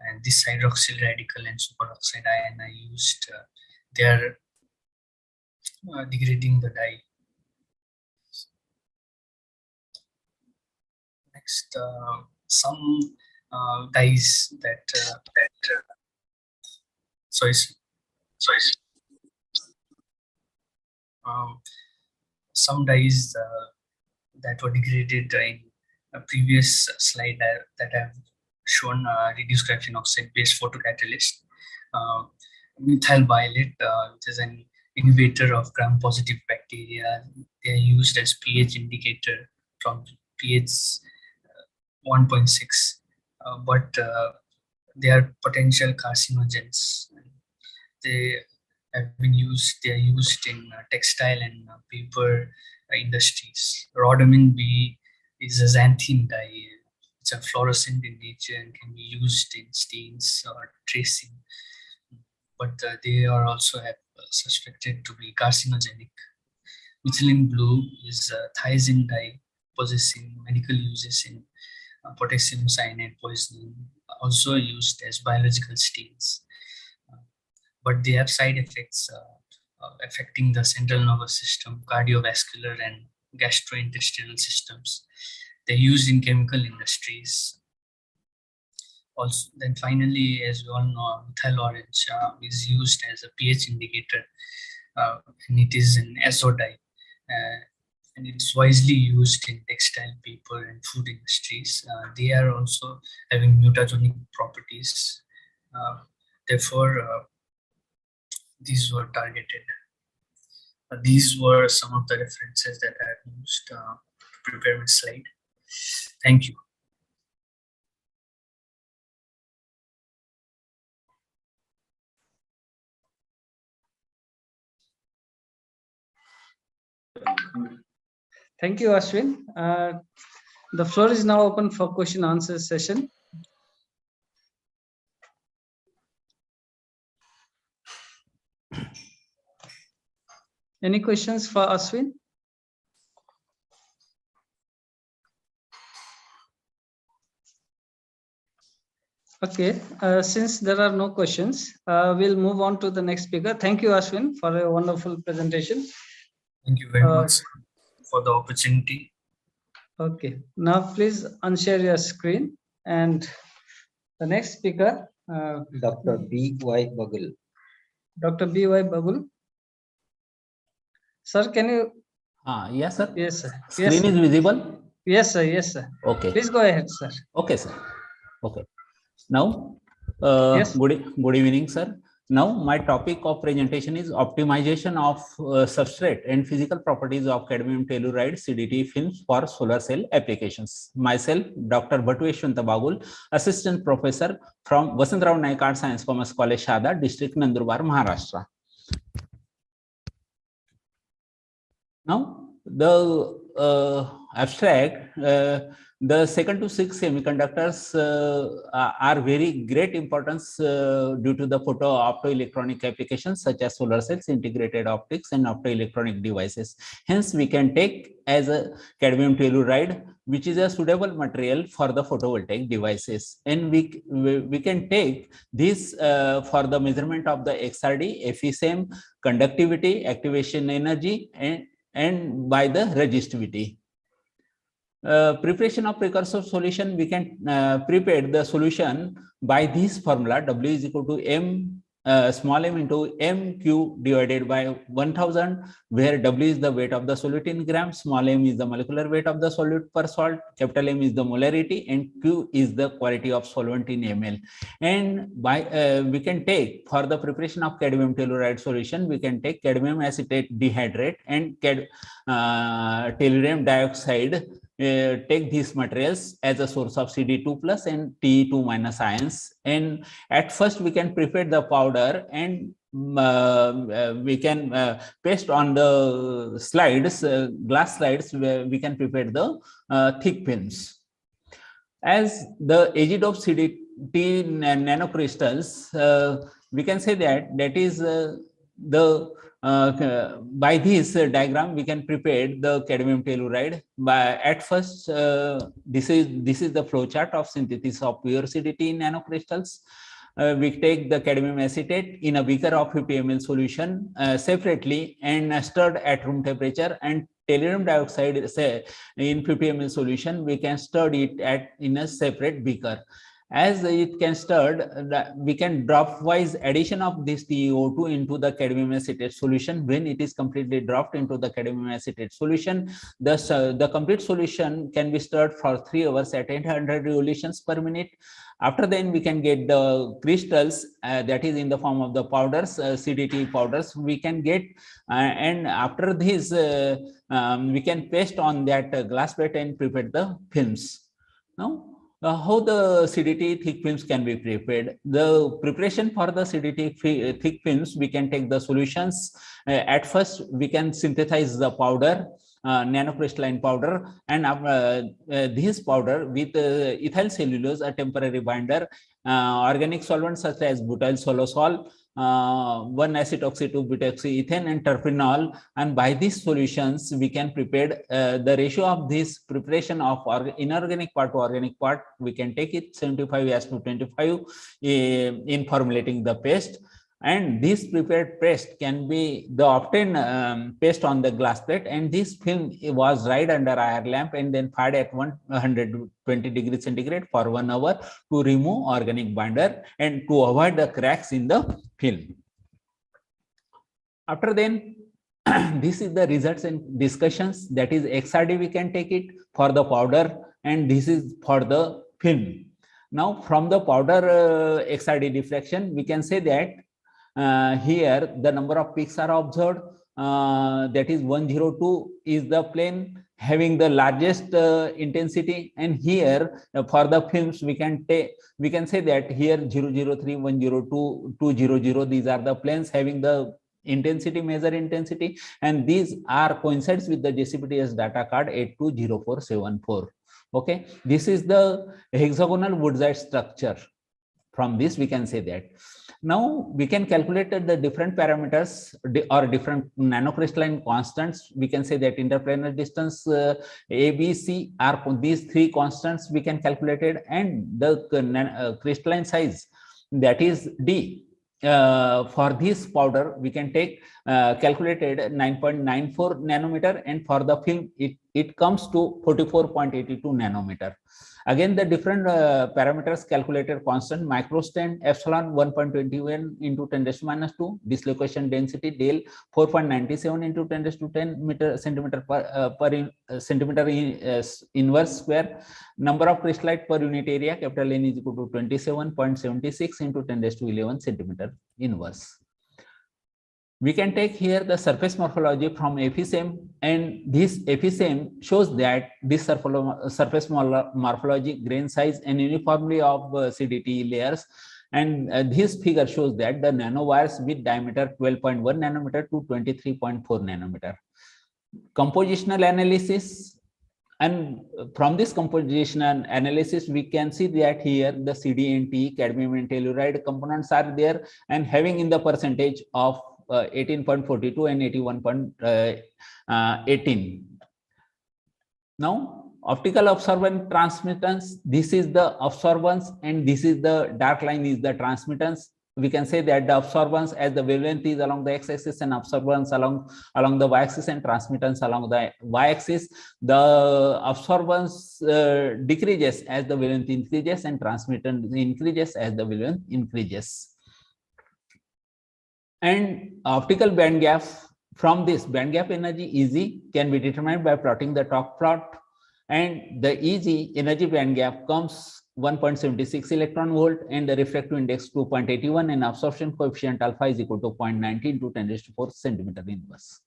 [SPEAKER 2] and this hydroxyl radical and superoxide ion are used. They are degrading the dye. Next, some dyes that some dyes that were degraded in a previous slide that I've shown reduced graphene oxide based photocatalyst. Methyl violet, which is an inhibitor of gram-positive bacteria. They are used as pH indicator from pH 1.6, but they are potential carcinogens. They have been used. They are used in textile and paper industries. Rhodamin B is a xanthine dye. It's a fluorescent in nature and can be used in stains or tracing. But they are also suspected to be carcinogenic. Methylene blue is a thiazine dye possessing medical uses in potassium cyanide poisoning, also used as biological stains. But they have side effects affecting the central nervous system, cardiovascular and gastrointestinal systems. They're used in chemical industries. Also, then finally, as we all know, methyl orange is used as a pH indicator, and it is an azo dye, and it's widely used in textile, paper, and food industries. They are also having mutagenic properties. Therefore, these were targeted. These were some of the references that I have used to prepare my slide. Thank you.
[SPEAKER 22] Thank you, Ashwin. The floor is now open for question answer session. Any questions for Ashwin? Okay, since there are no questions, we'll move on to the next speaker. Thank you, Ashwin, for a wonderful presentation.
[SPEAKER 2] Thank you very much for the opportunity.
[SPEAKER 22] Okay, now please unshare your screen, and the next speaker,
[SPEAKER 10] Dr. B.Y. Bagul.
[SPEAKER 22] Dr. B.Y. Bagul. Sir, can you?
[SPEAKER 10] Yes, sir.
[SPEAKER 22] Yes, sir.
[SPEAKER 10] Screen
[SPEAKER 22] Yes,
[SPEAKER 10] is
[SPEAKER 22] sir.
[SPEAKER 10] visible?
[SPEAKER 22] Yes, sir. Yes, sir.
[SPEAKER 10] Okay.
[SPEAKER 22] Please go ahead, sir.
[SPEAKER 10] Okay, sir. Okay. Now,
[SPEAKER 22] Yes.
[SPEAKER 10] good evening, sir. Now, my topic of presentation is optimization of substrate and physical properties of cadmium telluride CDT films for solar cell applications. Myself, Dr. Bhatweshwanta Bagul, Assistant Professor from Vasantrao Naik Art Science Commerce College, Shada, District Nandurbar, Maharashtra. Now, the abstract, the second to sixth semiconductors are very great importance due to the photo optoelectronic applications such as solar cells, integrated optics, and optoelectronic devices. Hence, we can take as a cadmium telluride, which is a suitable material for the photovoltaic devices, and we can take this for the measurement of the XRD, FESM, conductivity, activation energy, and by the resistivity. preparation of precursor solution, we can prepare the solution by this formula: W is equal to M small m into mq divided by 1000, where W is the weight of the solute in grams, small m is the molecular weight of the solute per salt, capital M is the molarity, and Q is the quality of solvent in ml. And by we can take, for the preparation of cadmium telluride solution, we can take cadmium acetate dehydrate and tellurium dioxide. Take these materials as a source of CD2 plus and Te2 minus ions, and at first we can prepare the powder, and we can paste on the slides, glass slides, where we can prepare the thick films. As the agent of CDT nanocrystals, we can say that is by this diagram we can prepare the cadmium telluride. By at first, this is the flow chart of synthesis of pure CDT nanocrystals. We take the cadmium acetate in a beaker of 50 ml solution separately and stirred at room temperature, and tellurium dioxide, say, in 50 ml solution, we can stir it in a separate beaker. As it can stirred, we can dropwise addition of this TiO2 into the cadmium acetate solution. When it is completely dropped into the cadmium acetate solution, the complete solution can be stirred for 3 hours at 800 revolutions per minute. After then, we can get the crystals that is in the form of the powders, CDT powders we can get, and after this we can paste on that glass plate and prepare the films. Now, how the CDT thick films can be prepared? The preparation for the CDT thick films, we can take the solutions. At first, we can synthesize the powder, nanocrystalline powder, and this powder with ethyl cellulose, a temporary binder, organic solvents such as butyl solosol, 1-acetoxy-2-butoxyethane, and terphenol, and by these solutions we can prepare the ratio of this preparation of inorganic part to organic part. We can take it 75:25 in formulating the paste, and this prepared paste can be the obtained paste on the glass plate, and this film was dried under IR lamp and then fired at 120 degrees centigrade for 1 hour to remove organic binder and to avoid the cracks in the film. After then, this is the results and discussions. That is XRD, we can take it for the powder, and this is for the film. Now, from the powder XRD diffraction, we can say that here the number of peaks are observed, that is 102 is the plane having the largest intensity, and here for the films we can say that here 003, 102, 200, these are the planes having the intensity, measure intensity, and these are coincides with the JCPTS data card 820474. Okay, this is the hexagonal woodside structure. From this we can say that. Now we can calculate the different parameters or different nanocrystalline constants. We can say that interplanar distance A, B, C are these 3 constants we can calculate it, and the crystalline size, that is D. For this powder we can take calculated 9.94 nanometer, and for the film it comes to 44.82 nanometer. Again, the different parameters calculated constant: microstent epsilon 1.21 into 10⁻², dislocation density del 4.97 into 10⁻10 centimeter per centimeter inverse square, number of crystallite per unit area, capital N is equal to 27.76 into 10⁻11 centimeter inverse. We can take here the surface morphology from FESM, and this FESM shows that this surface morphology, grain size, and uniformity of CDT layers, and this figure shows that the nanowires with diameter 12.1 nanometer to 23.4 nanometer. Compositional analysis, and from this compositional analysis we can see that here the CD and T, cadmium and telluride components are there, and having in the percentage of 18.42 and 81.18. Now, optical absorbance transmittance, this is the absorbance and this is the dark line is the transmittance. we can say that the absorbance as the wavelength is along the x-axis and absorbance along the y-axis and transmittance along the y-axis, the absorbance decreases as the wavelength increases and transmittance increases as the wavelength increases. And optical band gap, from this band gap energy EG can be determined by plotting the top plot, and the EG energy band gap comes 1.76 electron volt and the refractive index 2.81 and absorption coefficient alpha is equal to 0.19 into 10⁴ centimeter inverse.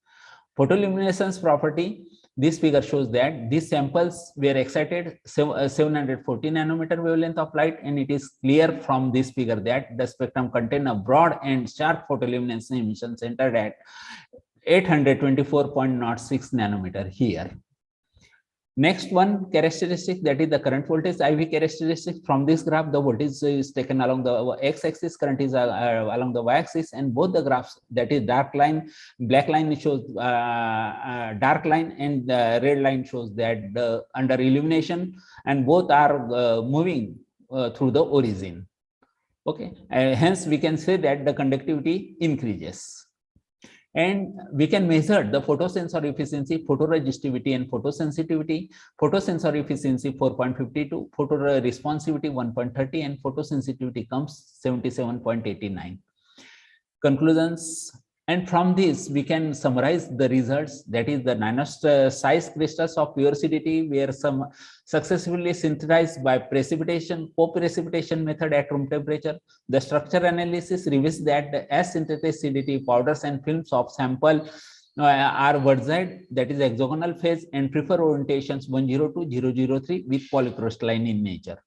[SPEAKER 10] Photoluminescence property, this figure shows that these samples were excited 740 nanometer wavelength of light, and it is clear from this figure that the spectrum contains a broad and sharp photoluminescence emission centered at 824.06 nanometer here. Next one characteristic, that is the current voltage IV characteristic. From this graph, the voltage is taken along the x-axis, current is along the y-axis, and both the graphs, that is dark line, black line shows dark line, and the red line shows that under illumination, and both are moving through the origin. Okay, hence we can say that the conductivity increases. And we can measure the photosensor efficiency, photoresistivity, and photosensitivity. Photosensor efficiency 4.52, photoresponsivity 1.30, and photosensitivity comes 77.89. Conclusions. And from this, we can summarize the results, that is the nano-size crystals of pure CDT were some successfully synthesized by precipitation, co-precipitation method at room temperature. The structure analysis reveals that the as-synthesized CDT powders and films of sample are word-side, that is hexagonal phase, and prefer orientations 102, 003 with polycrystalline in nature.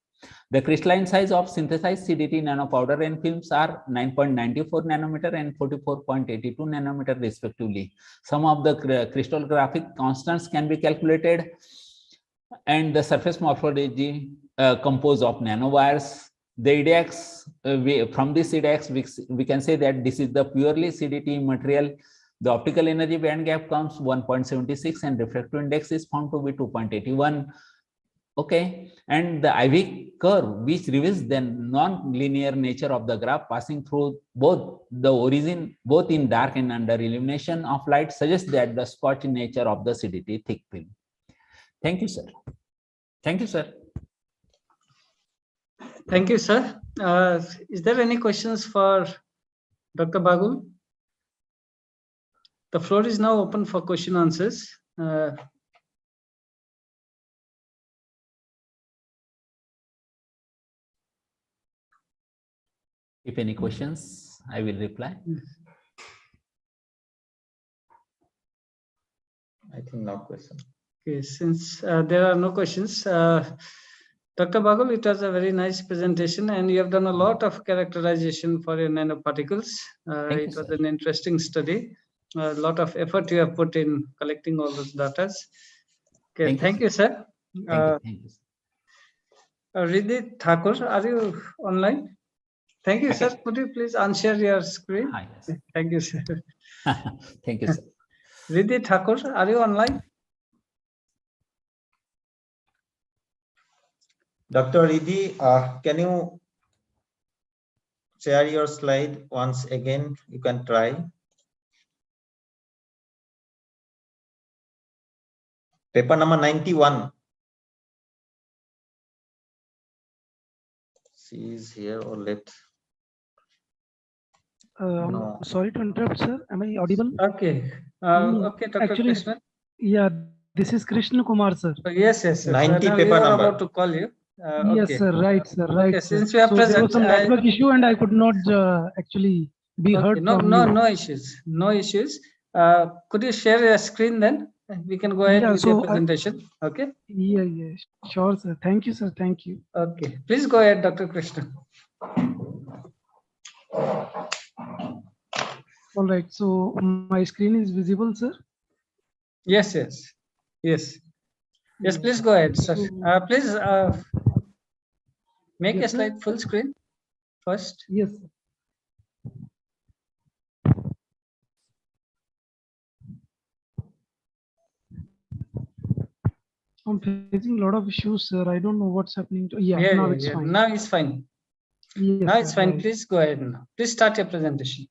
[SPEAKER 10] The crystalline size of synthesized CDT nanopowder and films are 9.94 nanometer and 44.82 nanometer respectively. Some of the crystallographic constants can be calculated, and the surface morphology composed of nanowires. The EDX, from this EDX, we can say that this is the purely CDT material. The optical energy band gap comes 1.76 and refractive index is found to be 2.81. Okay, and the IV curve, which reveals the non-linear nature of the graph passing through both the origin, both in dark and under illumination of light, suggests that the scorching nature of the CDT thick film. Thank you, sir. Thank you, sir.
[SPEAKER 22] Thank you, sir. Is there any questions for Dr. Bagul? The floor is now open for question answers.
[SPEAKER 10] If any questions, I will reply.
[SPEAKER 9] I think no question.
[SPEAKER 22] Okay, since there are no questions, Dr. Bagul, it was a very nice presentation, and you have done a lot of characterization for your nanoparticles. It was an interesting study. A lot of effort you have put in collecting all those data. Okay, thank you, sir.
[SPEAKER 10] Thank you.
[SPEAKER 22] Ridhi Thakur, are you online? Thank you, sir. Could you please unshare your screen?
[SPEAKER 10] Hi, yes.
[SPEAKER 22] Thank you, sir.
[SPEAKER 10] Thank you, sir.
[SPEAKER 22] Ridhi Thakur, are you online?
[SPEAKER 9] Dr. Ridhi, can you share your slide once again? You can try. Paper number 91. She is here or left? No.
[SPEAKER 15] Sorry to interrupt, sir. Am I audible?
[SPEAKER 22] Okay. Okay, Dr.
[SPEAKER 15] Actually,
[SPEAKER 22] Krishna.
[SPEAKER 15] yeah, this is Krishna Kumar, sir.
[SPEAKER 22] Yes, yes, yes.
[SPEAKER 9] 90
[SPEAKER 22] now
[SPEAKER 9] paper
[SPEAKER 22] we are
[SPEAKER 9] number.
[SPEAKER 22] about to call you.
[SPEAKER 15] Yes,
[SPEAKER 22] Okay.
[SPEAKER 15] sir. Right, sir. Right.
[SPEAKER 22] Okay,
[SPEAKER 15] sir.
[SPEAKER 22] since you are
[SPEAKER 15] so there was
[SPEAKER 22] present,
[SPEAKER 15] some network issue, and I could not actually be heard
[SPEAKER 22] no,
[SPEAKER 15] from
[SPEAKER 22] no,
[SPEAKER 15] you.
[SPEAKER 22] no issues. No issues. Could you share your screen then? We can go ahead
[SPEAKER 15] Yeah,
[SPEAKER 22] with
[SPEAKER 15] so
[SPEAKER 22] your presentation. Okay.
[SPEAKER 15] Yeah, sure, sir. Thank you, sir. Thank you.
[SPEAKER 22] Okay. Please go ahead, Dr. Krishna.
[SPEAKER 15] All right. So my screen is visible, sir.
[SPEAKER 22] Yes, yes, yes, yes. Please go ahead, sir. Please make a slide full screen first.
[SPEAKER 15] Yes. I'm facing a lot of issues, sir. I don't know what's happening. Yeah, now it's fine.
[SPEAKER 22] Now it's fine.
[SPEAKER 15] Yes,
[SPEAKER 22] Now it's
[SPEAKER 15] sir,
[SPEAKER 22] fine.
[SPEAKER 15] right.
[SPEAKER 22] Please go ahead now. Please start your presentation.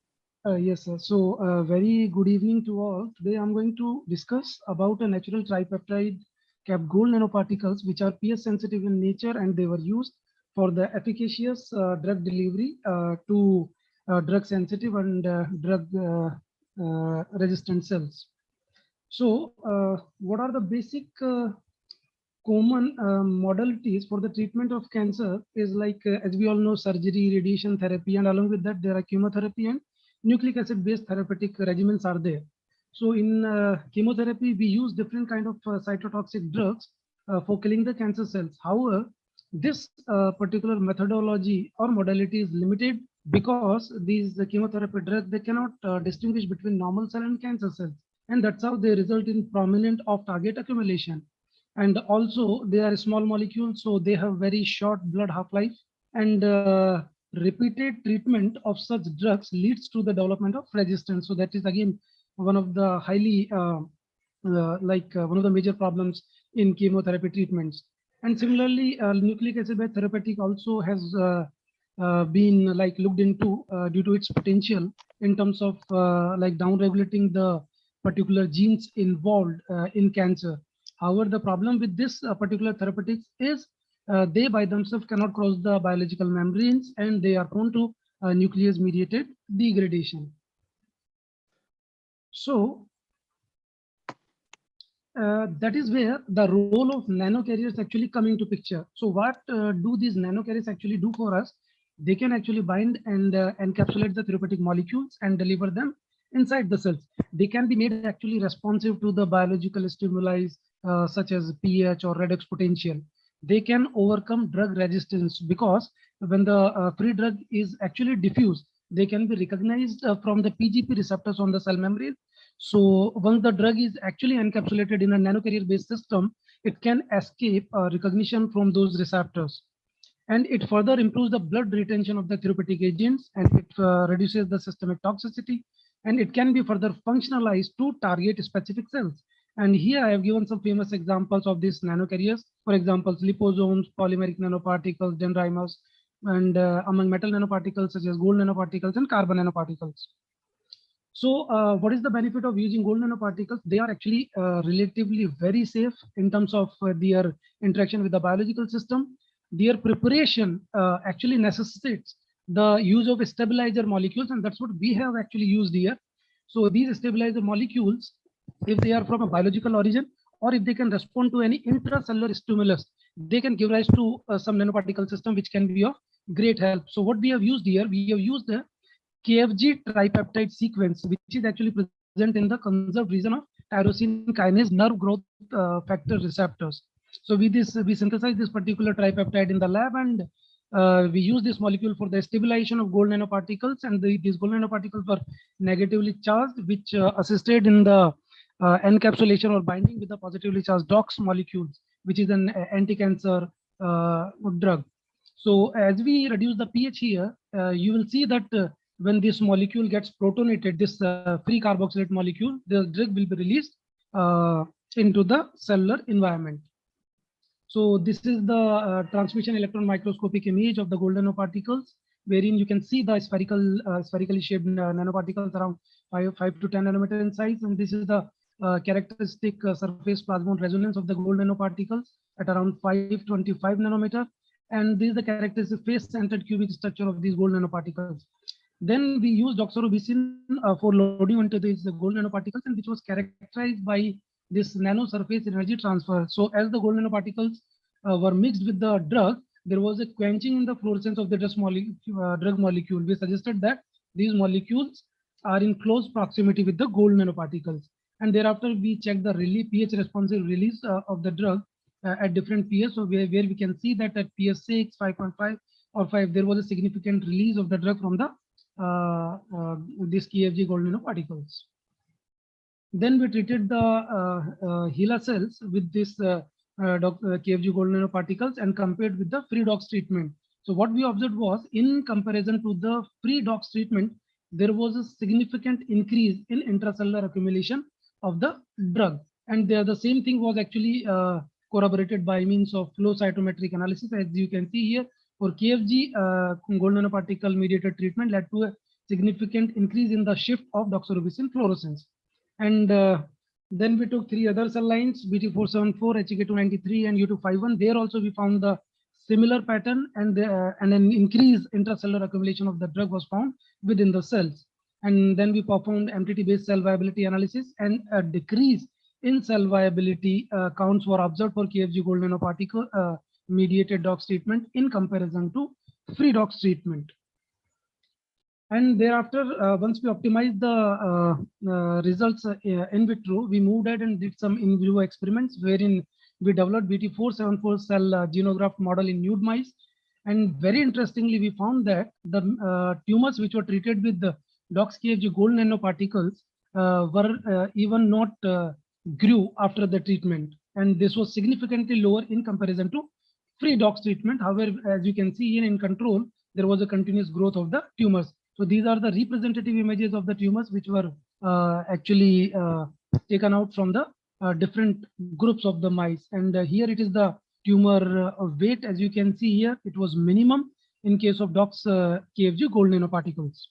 [SPEAKER 15] Yes, sir. So, very good evening to all. Today, I'm going to discuss about a natural tripeptide capped gold nanoparticles, which are pH sensitive in nature, and they were used for the efficacious drug delivery to drug sensitive and drug resistant cells. So, what are the basic common modalities for the treatment of cancer is like, as we all know, surgery, radiation therapy, and along with that, there are chemotherapy and nucleic acid based therapeutic regimens are there. So in chemotherapy, we use different kind of cytotoxic drugs for killing the cancer cells. However, this particular methodology or modality is limited because these chemotherapy drugs, they cannot distinguish between normal cell and cancer cells. And that's how they result in prominent off-target accumulation. And also they are small molecules, so they have very short blood half-life, and repeated treatment of such drugs leads to the development of resistance. So that is again one of the highly one of the major problems in chemotherapy treatments. And similarly, nucleic acid based therapeutic also has been like looked into due to its potential in terms of like down regulating the particular genes involved in cancer. However, the problem with this particular therapeutics is they by themselves cannot cross the biological membranes, and they are prone to nucleus mediated degradation. So that is where the role of nanocarriers actually come into picture. So what do these nanocarriers actually do for us? They can actually bind and encapsulate the therapeutic molecules and deliver them inside the cells. They can be made actually responsive to the biological stimuli such as pH or redox potential. They can overcome drug resistance because when the free drug is actually diffused, they can be recognized from the PGP receptors on the cell membrane. So once the drug is actually encapsulated in a nanocarrier based system, it can escape recognition from those receptors. And it further improves the blood retention of the therapeutic agents, and it reduces the systemic toxicity, and it can be further functionalized to target specific cells. And here I have given some famous examples of these nanocarriers. For example, liposomes, polymeric nanoparticles, dendrimers, and among metal nanoparticles such as gold nanoparticles and carbon nanoparticles. So what is the benefit of using gold nanoparticles? They are actually relatively very safe in terms of their interaction with the biological system. Their preparation actually necessitates the use of stabilizer molecules, and that's what we have actually used here. So these stabilizer molecules, if they are from a biological origin, or if they can respond to any intracellular stimulus, they can give rise to some nanoparticle system which can be of great help. So what we have used here, we have used the KFG tripeptide sequence, which is actually present in the conserved region of tyrosine kinase nerve growth factor receptors. So we synthesize this particular tripeptide in the lab, and we use this molecule for the stabilization of gold nanoparticles, and these gold nanoparticles were negatively charged, which assisted in the encapsulation or binding with the positively charged DOX molecules, which is an anti-cancer drug. So as we reduce the pH here, you will see that when this molecule gets protonated, this free carboxylate molecule, the drug will be released into the cellular environment. So this is the transmission electron microscopic image of the gold nanoparticles, wherein you can see the spherically shaped nanoparticles around 5 to 10 nanometer in size, and this is the characteristic surface plasmon resonance of the gold nanoparticles at around 525 nanometer, and this is the characteristic face-centered cubic structure of these gold nanoparticles. Then we used doxorubicin for loading onto these gold nanoparticles, and which was characterized by this nano surface energy transfer. So as the gold nanoparticles were mixed with the drug, there was a quenching in the fluorescence of the drug molecule. We suggested that these molecules are in close proximity with the gold nanoparticles. And thereafter, we checked the pH responsive release of the drug at different pH. So where we can see that at pH 6, 5.5, or 5, there was a significant release of the drug from the these KFG gold nanoparticles. Then we treated the HeLa cells with this KFG gold nanoparticles and compared with the free DOX treatment. So what we observed was, in comparison to the free DOX treatment, there was a significant increase in intracellular accumulation of the drug. And the same thing was actually corroborated by means of flow cytometric analysis. As you can see here, or KFG gold nanoparticle mediated treatment led to a significant increase in the shift of doxorubicin fluorescence. And then we took 3 other cell lines, BT474, HK293, and U251. There also we found the similar pattern, and an increased intracellular accumulation of the drug was found within the cells. And then we performed MTT-based cell viability analysis, and a decrease in cell viability counts were observed for KFG gold nanoparticle mediated DOX treatment in comparison to free DOX treatment. And thereafter, once we optimized the results in vitro, we moved ahead and did some in vivo experiments wherein we developed BT474 cell xenograft model in nude mice. And very interestingly, we found that the tumors which were treated with the DOX KFG gold nanoparticles were even not grew after the treatment. And this was significantly lower in comparison to free DOX treatment. However, as you can see here in control, there was a continuous growth of the tumors. So these are the representative images of the tumors which were actually taken out from the different groups of the mice. And here it is the tumor weight. As you can see here, it was minimum in case of DOX KFG gold nanoparticles.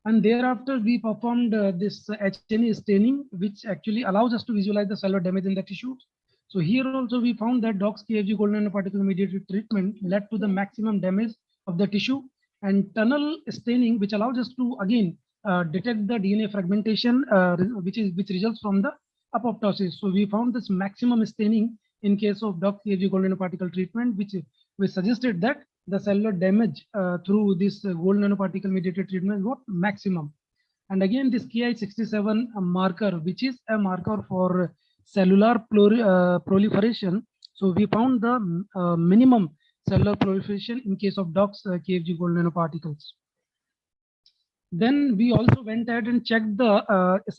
[SPEAKER 15] And thereafter, we performed this H&E staining, which actually allows us to visualize the cellular damage in the tissues. So here also we found that DOX KFG gold nanoparticle mediated treatment led to the maximum damage of the tissue, and tunnel staining, which allows us to again detect the DNA fragmentation, which results from the apoptosis. So we found this maximum staining in case of DOX KFG gold nanoparticle treatment, which suggested that the cellular damage through this gold nanoparticle mediated treatment was maximum. And again, this Ki67 marker, which is a marker for cellular proliferation. So we found the minimum cellular proliferation in case of DOX KFG gold nanoparticles. Then we also went ahead and checked the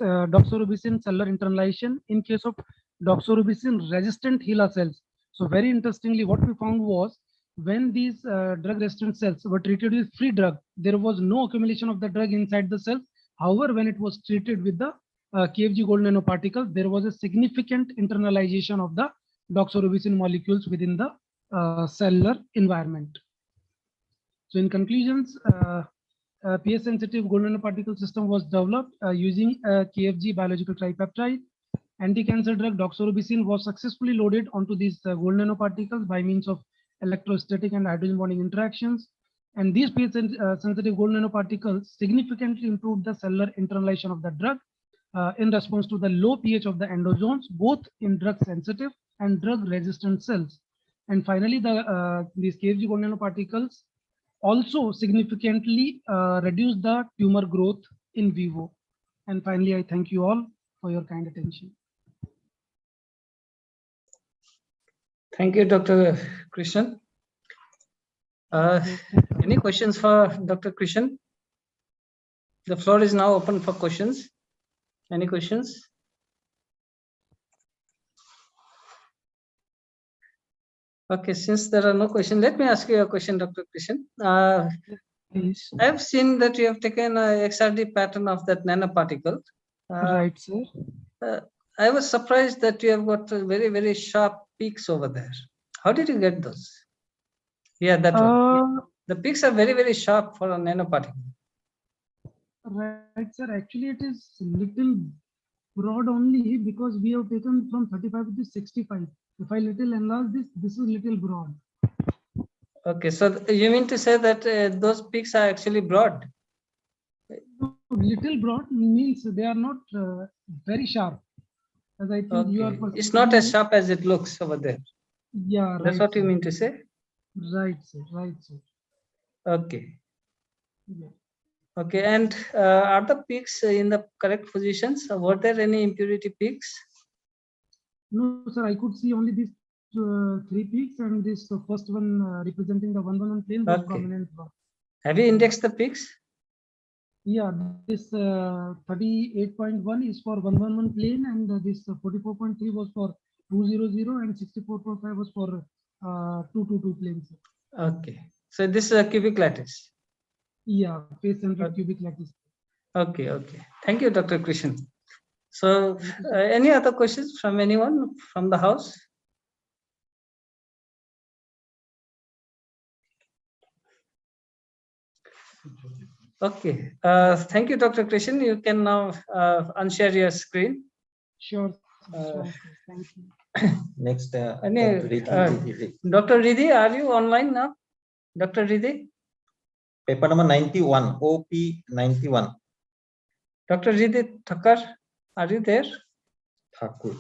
[SPEAKER 15] doxorubicin cellular internalization in case of doxorubicin resistant HeLa cells. So very interestingly, what we found was when these drug resistant cells were treated with free drug, there was no accumulation of the drug inside the cells. However, when it was treated with the KFG gold nanoparticles, there was a significant internalization of the doxorubicin molecules within the cellular environment. So in conclusions, PS sensitive gold nanoparticle system was developed using a KFG biological tripeptide. Anti-cancer drug doxorubicin was successfully loaded onto these gold nanoparticles by means of electrostatic and hydrogen bonding interactions. And these PS sensitive gold nanoparticles significantly improved the cellular internalization of the drug in response to the low pH of the endosomes, both in drug sensitive and drug resistant cells. And finally, these KFG gold nanoparticles also significantly reduce the tumor growth in vivo. And finally, I thank you all for your kind attention.
[SPEAKER 22] Thank you, Dr. Krishnan. Any questions for Dr. Krishnan? The floor is now open for questions. Any questions? Okay, since there are no questions, let me ask you a question, Dr. Krishnan. I've seen that you have taken a XRD pattern of that nanoparticle.
[SPEAKER 15] Right, sir.
[SPEAKER 22] I was surprised that you have got very, very sharp peaks over there. How did you get those? Yeah, that one. The peaks are very, very sharp for a nanoparticle.
[SPEAKER 15] Right, sir. Actually, it is little broad only because we have taken from 35 to 65. If I little enlarge this, this is little broad.
[SPEAKER 22] Okay, so you mean to say that those peaks are actually broad?
[SPEAKER 15] Little broad means they are not very sharp. As I think you are.
[SPEAKER 22] It's not as sharp as it looks over there.
[SPEAKER 15] Yeah,
[SPEAKER 22] that's what you mean to say.
[SPEAKER 15] Right, sir. Right, sir.
[SPEAKER 22] Okay.
[SPEAKER 15] Yeah.
[SPEAKER 22] Okay, and are the peaks in the correct positions? Were there any impurity peaks?
[SPEAKER 15] No, sir. I could see only these 3 peaks, and this first one representing the 111 plane was prominent.
[SPEAKER 22] Have you indexed the peaks?
[SPEAKER 15] Yeah, this 38.1 is for 111 plane, and this 44.3 was for 200, and 64.5 was for 222 planes.
[SPEAKER 22] Okay, so this is a cubic lattice.
[SPEAKER 15] Yeah, face-centered cubic lattice.
[SPEAKER 22] Okay, okay. Thank you, Dr. Krishnan. So, any other questions from anyone from the house? Okay. Thank you, Dr. Krishan. You can now unshare your screen.
[SPEAKER 15] Sure.
[SPEAKER 22] Thank you.
[SPEAKER 9] Next,
[SPEAKER 22] Dr.
[SPEAKER 9] Dr.
[SPEAKER 22] Riddhi, are you online now? Dr. Riddhi?
[SPEAKER 9] Paper number 91, OP 91.
[SPEAKER 22] Dr. Riddhi Thakkar, are you there?
[SPEAKER 9] Thakur.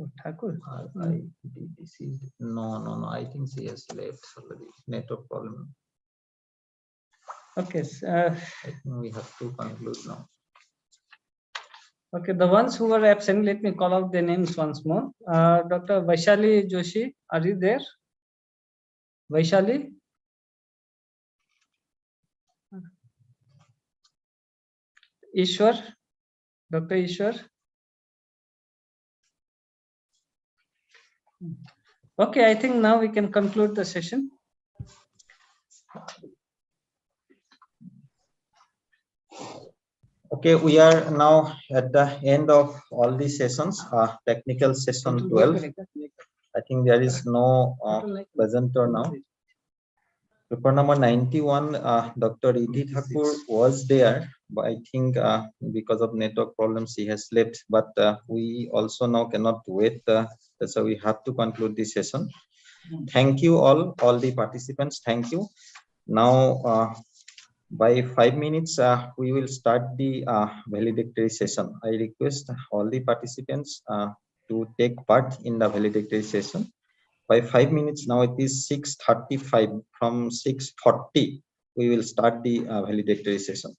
[SPEAKER 22] Oh, Thakur.
[SPEAKER 9] No. I think she has left already. Network problem.
[SPEAKER 22] Okay.
[SPEAKER 9] I think we have to conclude now.
[SPEAKER 22] Okay, the ones who were absent, let me call out their names once more. Dr. Vaishali Joshi, are you there? Vaishali? Ishwar? Dr. Ishwar? Okay, I think now we can conclude the session.
[SPEAKER 9] Okay, we are now at the end of all these sessions, technical session 12. I think there is no presenter now. Paper number 91, Dr. Riddhi Thakur was there, but I think because of network problems, he has left. But we also now cannot wait, so we have to conclude this session. Thank you all the participants. Thank you. Now, by 5 minutes, we will start the valedictory session. I request all the participants to take part in the valedictory session. By 5 minutes, now it is 6:35. From 6:40, we will start the valedictory session.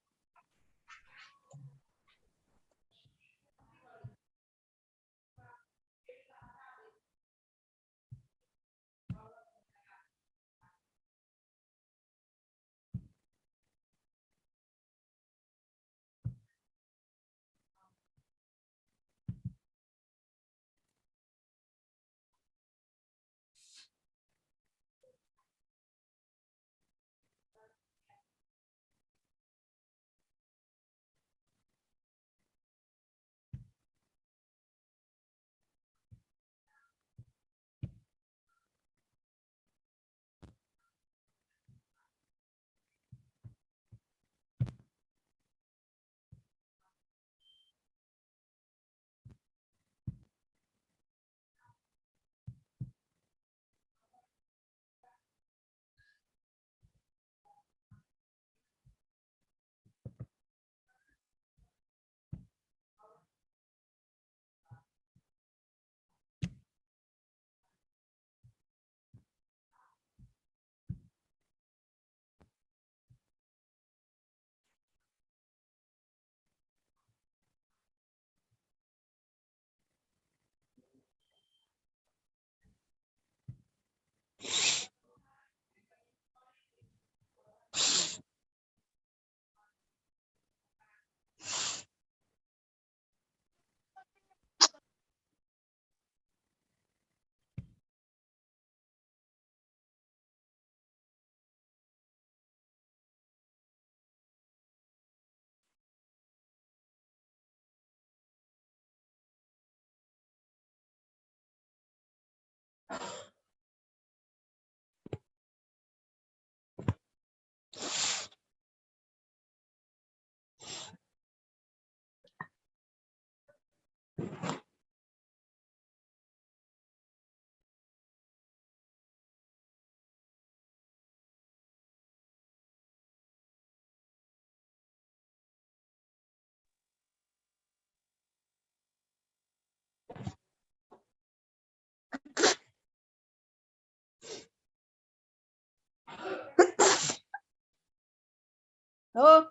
[SPEAKER 22] Oh.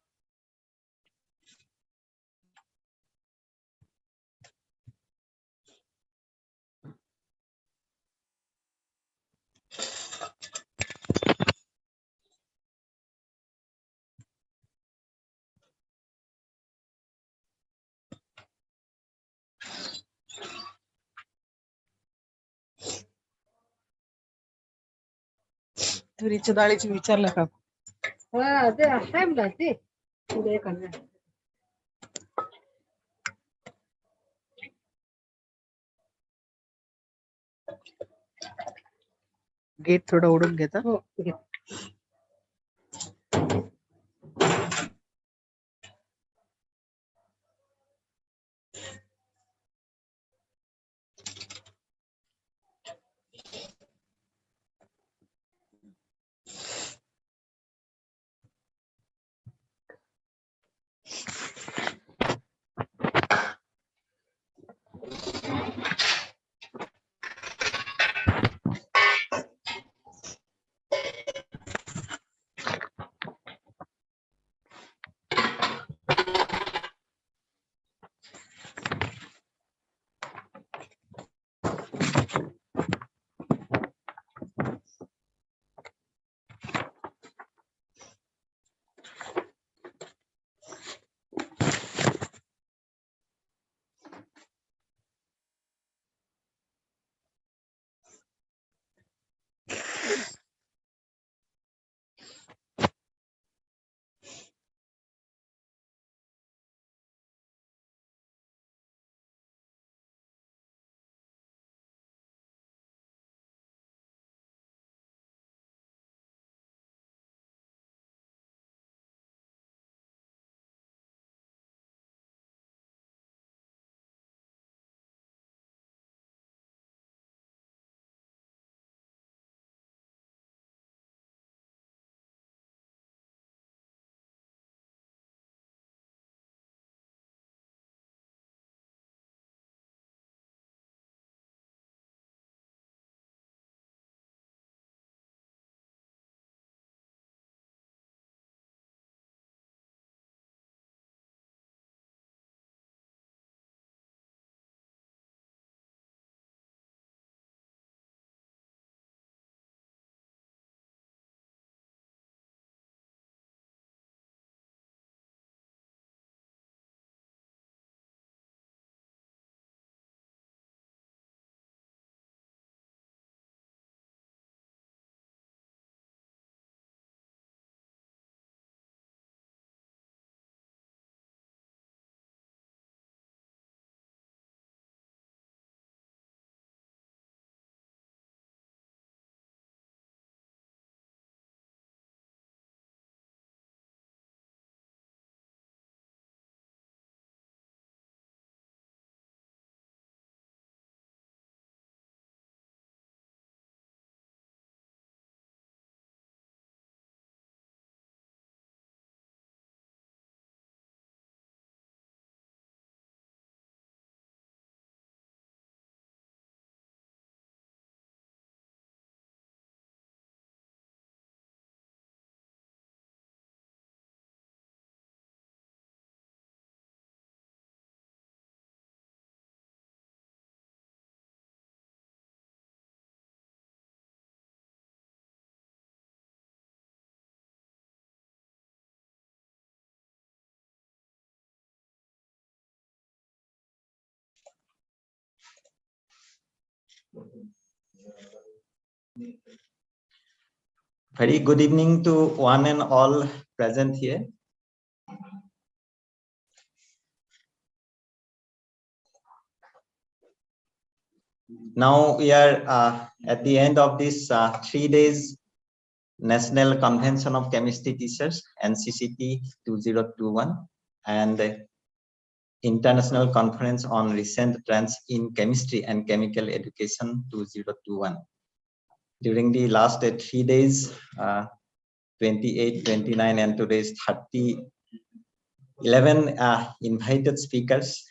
[SPEAKER 3] तुरीच्या डाळीची विचारलं का ते आहे मला ते उद्या करणार गेट थोडं ओढून घेता
[SPEAKER 9] Very good evening to one and all present here. Now we are at the end of this 3 days National Convention of Chemistry Teachers, NCCT 2021, and International Conference on Recent Trends in Chemistry and Chemical Education 2021. During the last 3 days, 28, 29, and today's 30, 11 invited speakers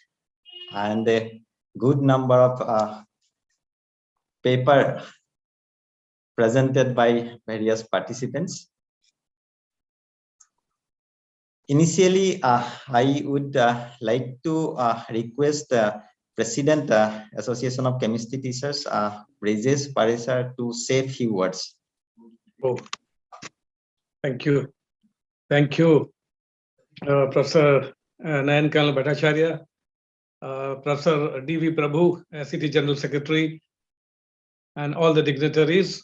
[SPEAKER 9] and a good number of paper presented by various participants. Initially, I would like to request President Association of Chemistry Teachers, Brajesh Paresar, to say a few words.
[SPEAKER 13] Oh, thank you. Thank you, Professor Nayan Kamal Bhattacharya, Professor D.V. Prabhu, SCT General Secretary, and all the dignitaries.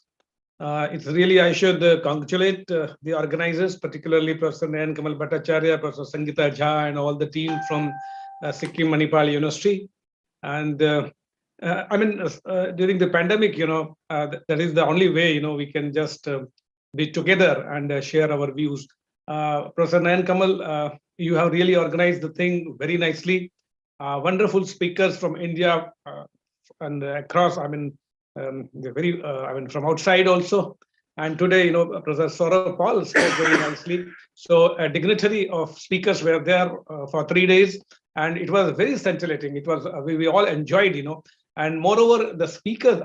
[SPEAKER 13] It's really, I should congratulate the organizers, particularly Professor Nayan Kamal Bhattacharya, Professor Sangeeta Jha, and all the team from Sikkim Manipal University. And I mean, during the pandemic, that is the only way, we can just be together and share our views. Professor Nayan Kamal, you have really organized the thing very nicely. Wonderful speakers from India and across, they're very, from outside also. And today, Professor Saurabh Paul spoke very nicely. So a dignitary of speakers were there for 3 days, and it was very scintillating. It was we all enjoyed, and moreover, the speakers.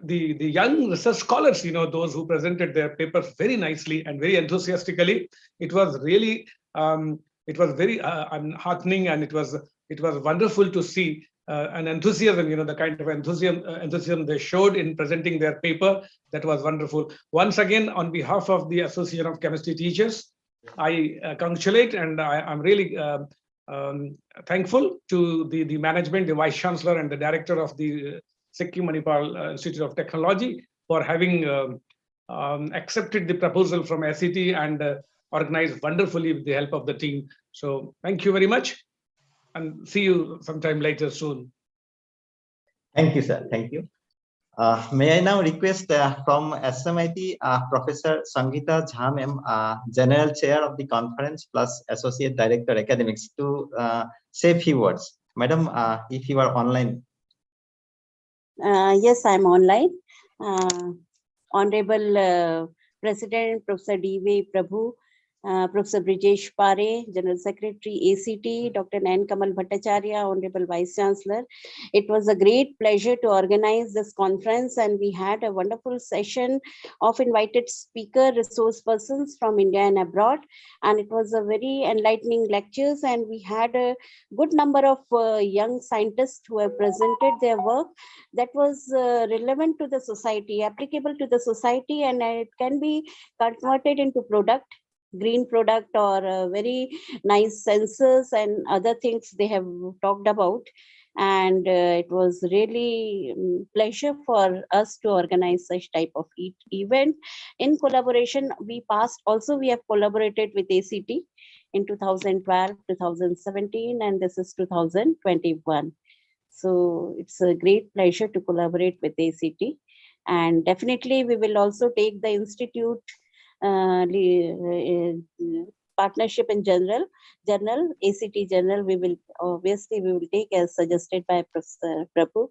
[SPEAKER 13] The young research scholars, those who presented their papers very nicely and very enthusiastically. It was really, it was very heartening, and it was wonderful to see an enthusiasm, the kind of enthusiasm they showed in presenting their paper. That was wonderful. Once again, on behalf of the Association of Chemistry Teachers, I congratulate, and I'm really thankful to the management, the Vice Chancellor, and the Director of the Sikkim Manipal Institute of Technology for having accepted the proposal from SCT and organized wonderfully with the help of the team. So thank you very much, and see you sometime later soon.
[SPEAKER 9] Thank you, sir. Thank you. May I now request from SMIT Professor Sangeeta Jha, ma'am, General Chair of the conference plus Associate Director Academics, to say a few words. Madam, if you are online.
[SPEAKER 16] Yes, I'm online. Honorable President, Professor D.V. Prabhu, Professor Brajesh Pare, General Secretary, ACT, Dr. Nayan Kamal Bhattacharya, Honorable Vice Chancellor. It was a great pleasure to organize this conference, and we had a wonderful session of invited speaker resource persons from India and abroad. And it was a very enlightening lectures, and we had a good number of young scientists who have presented their work that was relevant to the society, applicable to the society, and it can be converted into product, green product, or very nice sensors and other things they have talked about. And it was really pleasure for us to organize such type of event in collaboration. We have collaborated with ACT in 2012, 2017, and this is 2021. So it's a great pleasure to collaborate with ACT, and definitely we will also take the institute partnership in journal ACT journal. We will take as suggested by Professor Prabhu.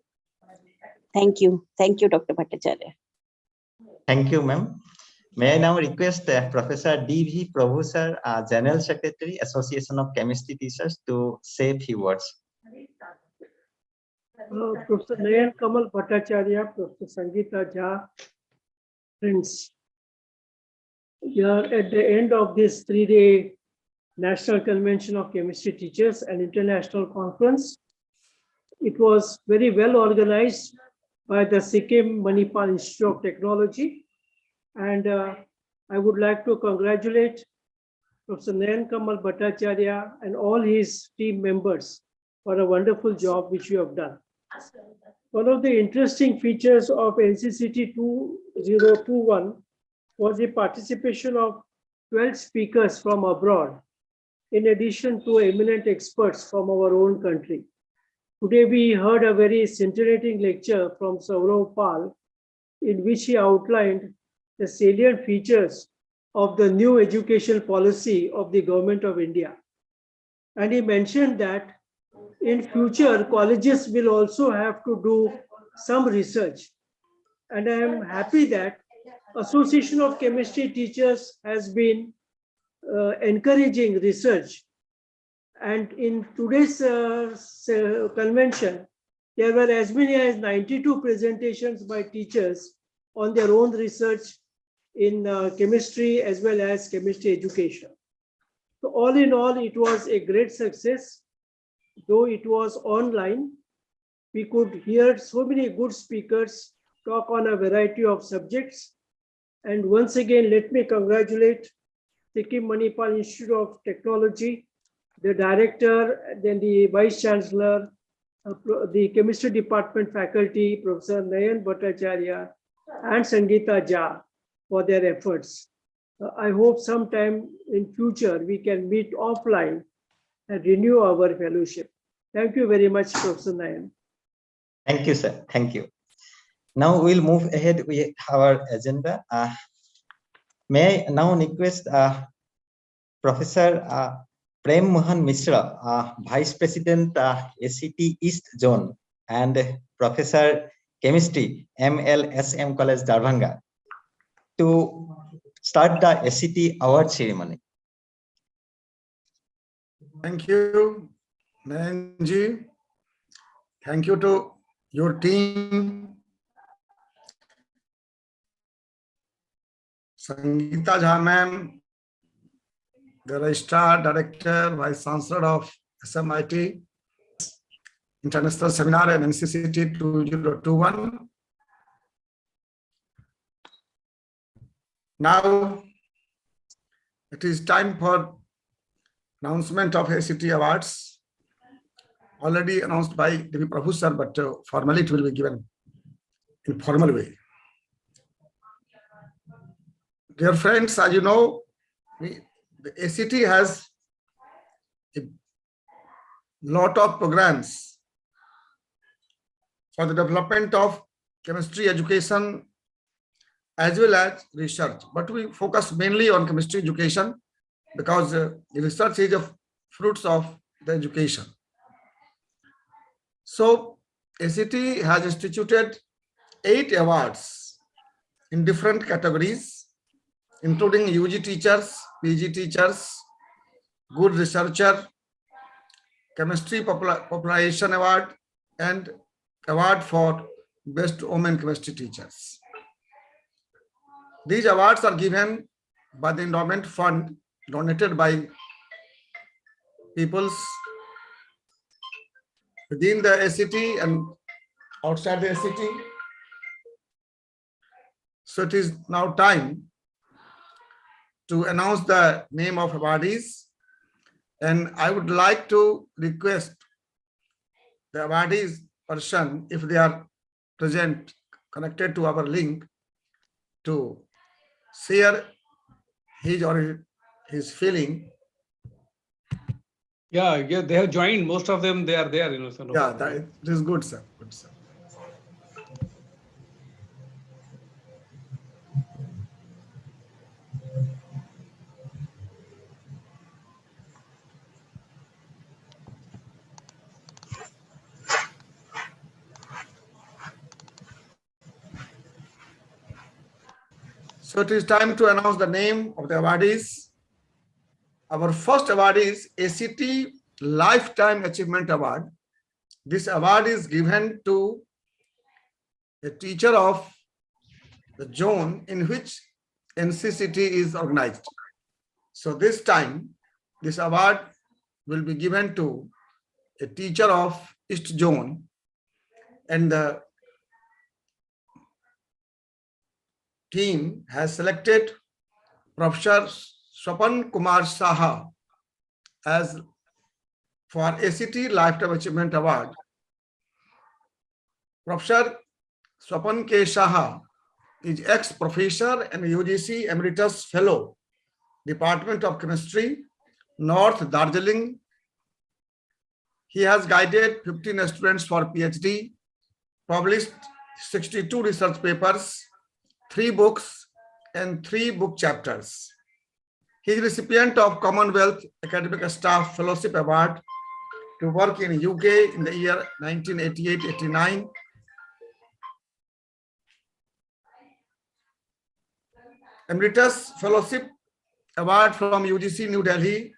[SPEAKER 16] Thank you, Dr. Bhattacharya.
[SPEAKER 9] Thank you, ma'am. May I now request Professor D.V. Prabhu, sir, General Secretary, Association of Chemistry Teachers, to say a few words.
[SPEAKER 11] Professor Nayan Kamal Bhattacharya, Professor Sangeeta Jha, friends, we are at the end of this 3-day National Convention of Chemistry Teachers and International Conference. It was very well organized by the Sikkim Manipal Institute of Technology, and I would like to congratulate Professor Nayan Kamal Bhattacharya and all his team members for a wonderful job which you have done. One of the interesting features of NCCT 2021 was the participation of 12 speakers from abroad, in addition to eminent experts from our own country. Today, we heard a very scintillating lecture from Saurav Pal, in which he outlined the salient features of the new education policy of the Government of India. And he mentioned that in future, colleges will also have to do some research. And I am happy that Association of Chemistry Teachers has been encouraging research. And in today's convention, there were as many as 92 presentations by teachers on their own research in chemistry as well as chemistry education. So all in all, it was a great success. Though it was online, we could hear so many good speakers talk on a variety of subjects. And once again, let me congratulate Sikkim Manipal Institute of Technology, the director, then the vice chancellor, the chemistry department faculty, Professor Nayan Bhattacharya and Sangeeta Jha for their efforts. I hope sometime in future we can meet offline and renew our fellowship. Thank you very much, Professor Nayan.
[SPEAKER 9] Thank you, sir. Thank you. Now we'll move ahead with our agenda. May I now request Professor Prem Mohan Mishra, Vice President, ACT East Zone, and Professor Chemistry, MLSM College, Darbhanga, to start the ACT award ceremony.
[SPEAKER 7] Thank you, Nayanji. Thank you to your team, Sangeeta Jha ma'am, the Registrar, Director, Vice Chancellor of SMIT International Seminar and NCCT 2021. Now it is time for announcement of ACT Awards, already announced by Devi Prabhu sir, but formally it will be given in formal way. Dear friends, as you know, the ACT has a lot of programs for the development of chemistry education as well as research, but we focus mainly on chemistry education because the research is the fruits of the education. So ACT has instituted 8 awards in different categories, including UG teachers, PG teachers, good researcher, chemistry popularization award, and award for best women chemistry teachers. These awards are given by the endowment fund donated by peoples within the ACT and outside the ACT. So it is now time to announce the name of awardees, and I would like to request the awardees person, if they are present, connected to our link, to share his or his feeling.
[SPEAKER 13] Yeah, they have joined. Most of them, they are there. You know, so no
[SPEAKER 7] Yeah,
[SPEAKER 13] problem.
[SPEAKER 7] that is good, sir. Good, sir. So it is time to announce the name of the awardees. Our first award is ACT Lifetime Achievement Award. This award is given to a teacher of the zone in which NCCT is organized. So this time, this award will be given to a teacher of East Zone, and the team has selected Professor Swapan Kumar Saha as for ACT Lifetime Achievement Award. Professor Swapan K. Saha is ex-professor and UGC Emeritus Fellow, Department of Chemistry, North Darjeeling. He has guided 15 students for PhD, published 62 research papers, 3 books, and 3 book chapters. He is recipient of Commonwealth Academic Staff Fellowship Award to work in UK in the year 1988-89. Emeritus Fellowship Award from UGC New Delhi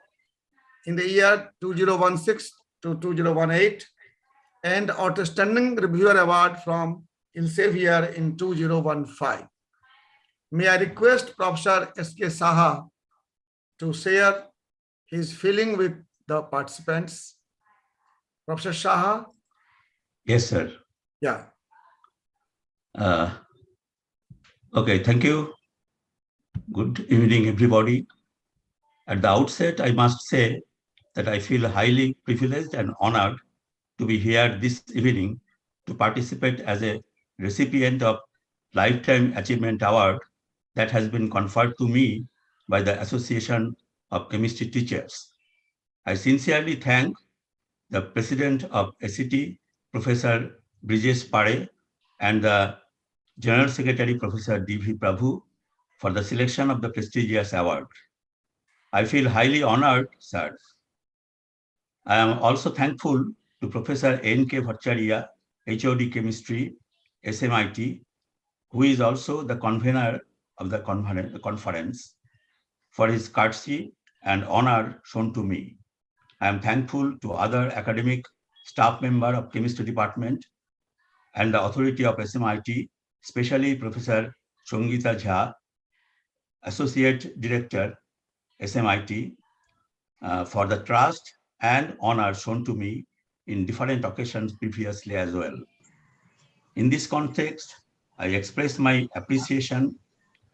[SPEAKER 7] in the year 2016 to 2018, and Outstanding Reviewer Award from Elsevier in 2015. May I request Professor S.K. Saha to share his feeling with the participants. Professor Saha?
[SPEAKER 1] Yes, sir.
[SPEAKER 7] Yeah.
[SPEAKER 1] Okay, thank you. Good evening, everybody. At the outset, I must say that I feel highly privileged and honored to be here this evening to participate as a recipient of Lifetime Achievement Award that has been conferred to me by the Association of Chemistry Teachers. I sincerely thank the President of ACT, Professor Brijesh Pare, and the General Secretary, Professor D.V. Prabhu, for the selection of the prestigious award. I feel highly honored, sir. I am also thankful to Professor N.K. Bhattacharya, HOD Chemistry, SMIT, who is also the convener of the conference, for his courtesy and honor shown to me. I am thankful to other academic staff member of Chemistry Department and the authority of SMIT, especially Professor Sangeeta Jha, Associate Director, SMIT, for the trust and honor shown to me in different occasions previously as well. In this context, I express my appreciation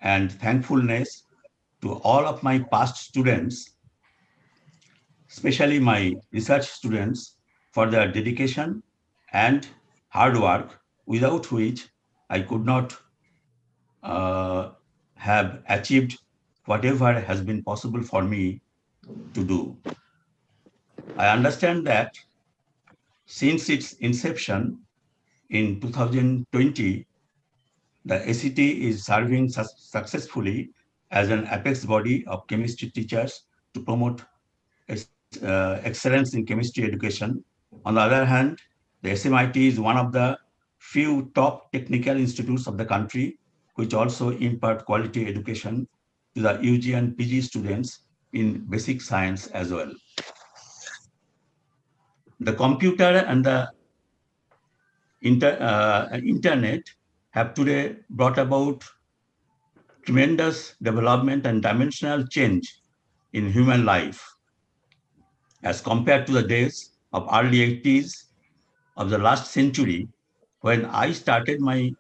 [SPEAKER 1] and thankfulness to all of my past students, especially my research students, for their dedication and hard work, without which I could not have achieved whatever has been possible for me to do. I understand that since its inception in 2020, the ACT is serving successfully as an apex body of chemistry teachers to promote excellence in chemistry education. On the other hand, the SMIT is one of the few top technical institutes of the country which also impart quality education to the UG and PG students in basic science as well. The computer and the internet have today brought about tremendous development and dimensional change in human life as compared to the days of early 80s of the last century, when I started my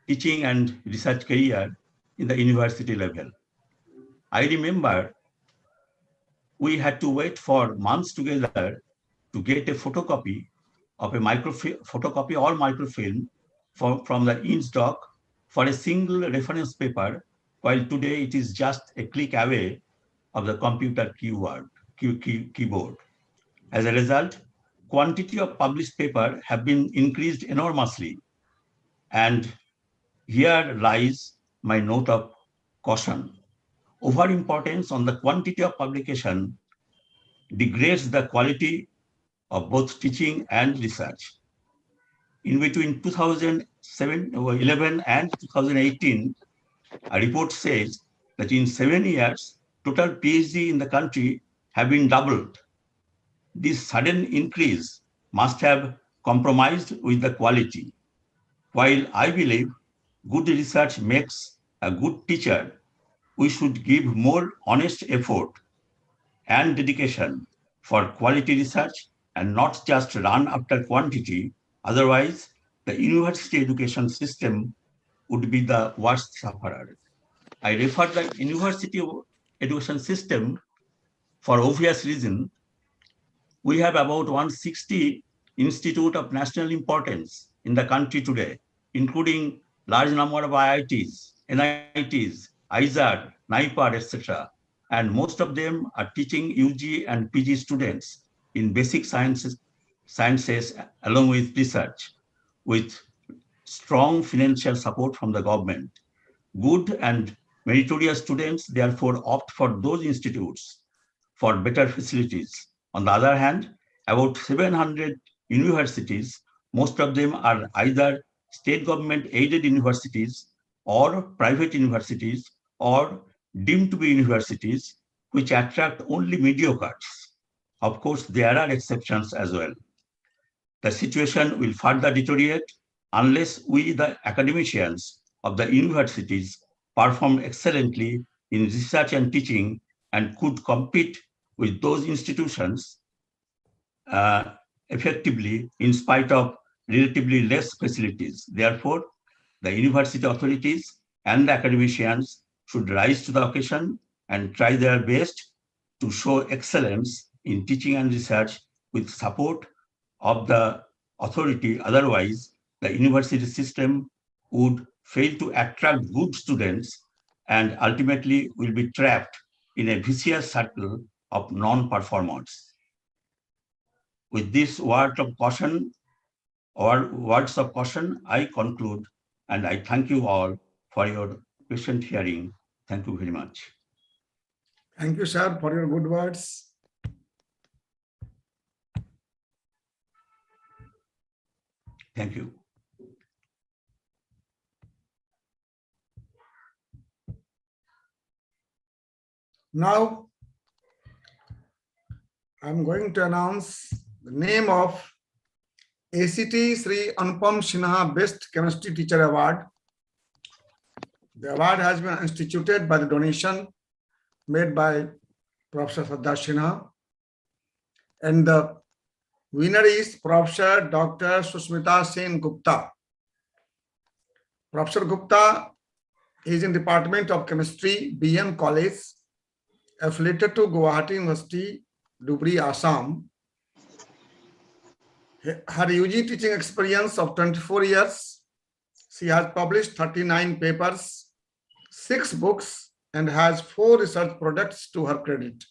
[SPEAKER 1] teaching and research career in the university level. I remember we had to wait for months together to get a photocopy of a photocopy or microfilm from the ink stock for a single reference paper, while today it is just a click away of the computer keyboard. As a result, quantity of published paper have been increased enormously. And here lies my note of caution. Overimportance on the quantity of publication degrades the quality of both teaching and research. In between 2011 and 2018, a report says that in 7 years, total PhD in the country have been doubled. This sudden increase must have compromised with the quality. While I believe good research makes a good teacher, we should give more honest effort and dedication for quality research and not just run after quantity. Otherwise, the university education system would be the worst sufferer. I refer the university education system for obvious reason. We have about 160 institutes of national importance in the country today, including large number of IITs, NITs, ICRT, NIPAR, etc. And most of them are teaching UG and PG students in basic sciences along with research, with strong financial support from the government. Good and meritorious students therefore opt for those institutes for better facilities. On the other hand, about 700 universities, most of them are either state government aided universities or private universities or deemed to be universities, which attract only mediocres. Of course, there are exceptions as well. The situation will further deteriorate unless we, the academicians of the universities, perform excellently in research and teaching and could compete with those institutions effectively in spite of relatively less facilities. Therefore, the university authorities and the academicians should rise to the occasion and try their best to show excellence in teaching and research with support of the authority. Otherwise, the university system would fail to attract good students and ultimately will be trapped in a vicious circle of non-performance. With this word of caution, or words of caution, I conclude, and I thank you all for your patient hearing. Thank you very much.
[SPEAKER 7] Thank you, sir, for your good words.
[SPEAKER 1] Thank you.
[SPEAKER 7] Now, I'm going to announce the name of ACT Sri Anupam Sinha Best Chemistry Teacher Award. The award has been instituted by the donation made by Professor Sadhar Sinha. And the winner is Professor Dr. Susmita Sen Gupta. Professor Gupta is in Department of Chemistry, BM College, affiliated to Guwahati University, Dhubri, Assam. Her UG teaching experience of 24 years. She has published 39 papers, 6 books, and has 4 research products to her credit.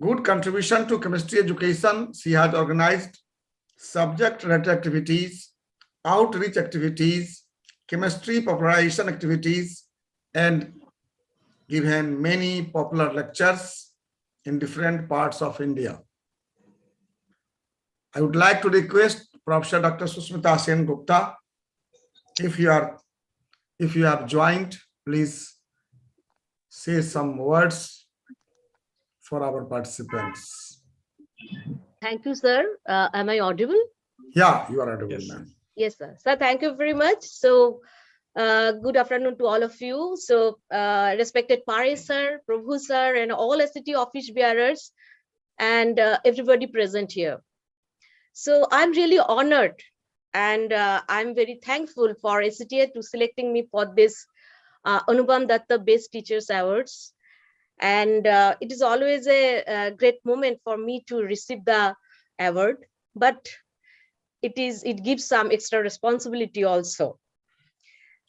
[SPEAKER 7] Good contribution to chemistry education. She has organized subject-related activities, outreach activities, chemistry popularization activities, and given many popular lectures in different parts of India. I would like to request Professor Dr. Susmita Sen Gupta, if you have joined, please say some words for our participants.
[SPEAKER 12] Thank you, sir. Am I audible?
[SPEAKER 7] Yeah, you are audible, ma'am.
[SPEAKER 12] Yes, sir. Sir, thank you very much. So, good afternoon to all of you. So, respected Paresh sir, Prabhu sir, and all SCT office bearers, and everybody present here. So, I'm really honored, and I'm very thankful for SCTA to selecting me for this Anupam Datta Best Teachers Awards. And it is always a great moment for me to receive the award, but it gives some extra responsibility also.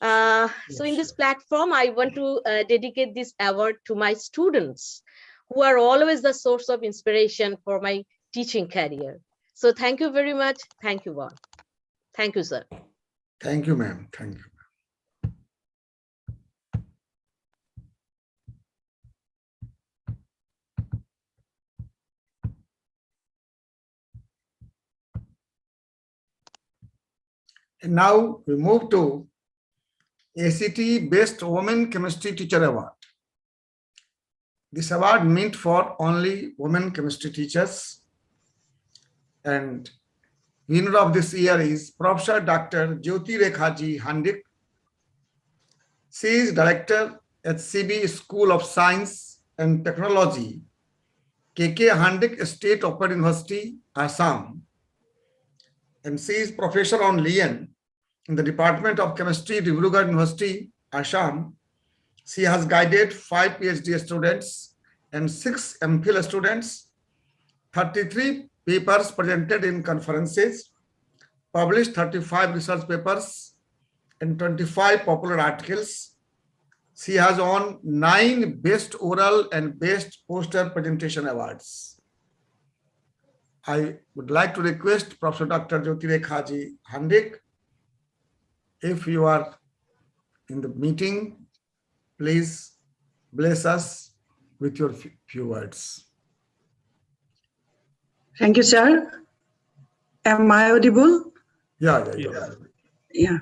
[SPEAKER 12] So in this platform, I want to dedicate this award to my students, who are always the source of inspiration for my teaching career. So thank you very much. Thank you all. Thank you, sir.
[SPEAKER 7] Thank you, ma'am. Thank you. And now we move to ACT Best Women Chemistry Teacher Award. This award meant for only women chemistry teachers. And winner of this year is Professor Dr. Jyoti Rekhaji Handik. She is director at CB School of Science and Technology, KK Handik State Open University, Assam. And she is professor on Lien in the Department of Chemistry, Dibrugarh University, Assam. She has guided 5 PhD students and 6 MPhil students, 33 papers presented in conferences, published 35 research papers and 25 popular articles. She has won 9 Best Oral and Best Poster Presentation Awards. I would like to request Professor Dr. Jyotirekhaji Handik, if you are in the meeting, please bless us with your few words.
[SPEAKER 20] Thank you, sir. Am I audible?
[SPEAKER 7] Yeah.
[SPEAKER 20] Yeah.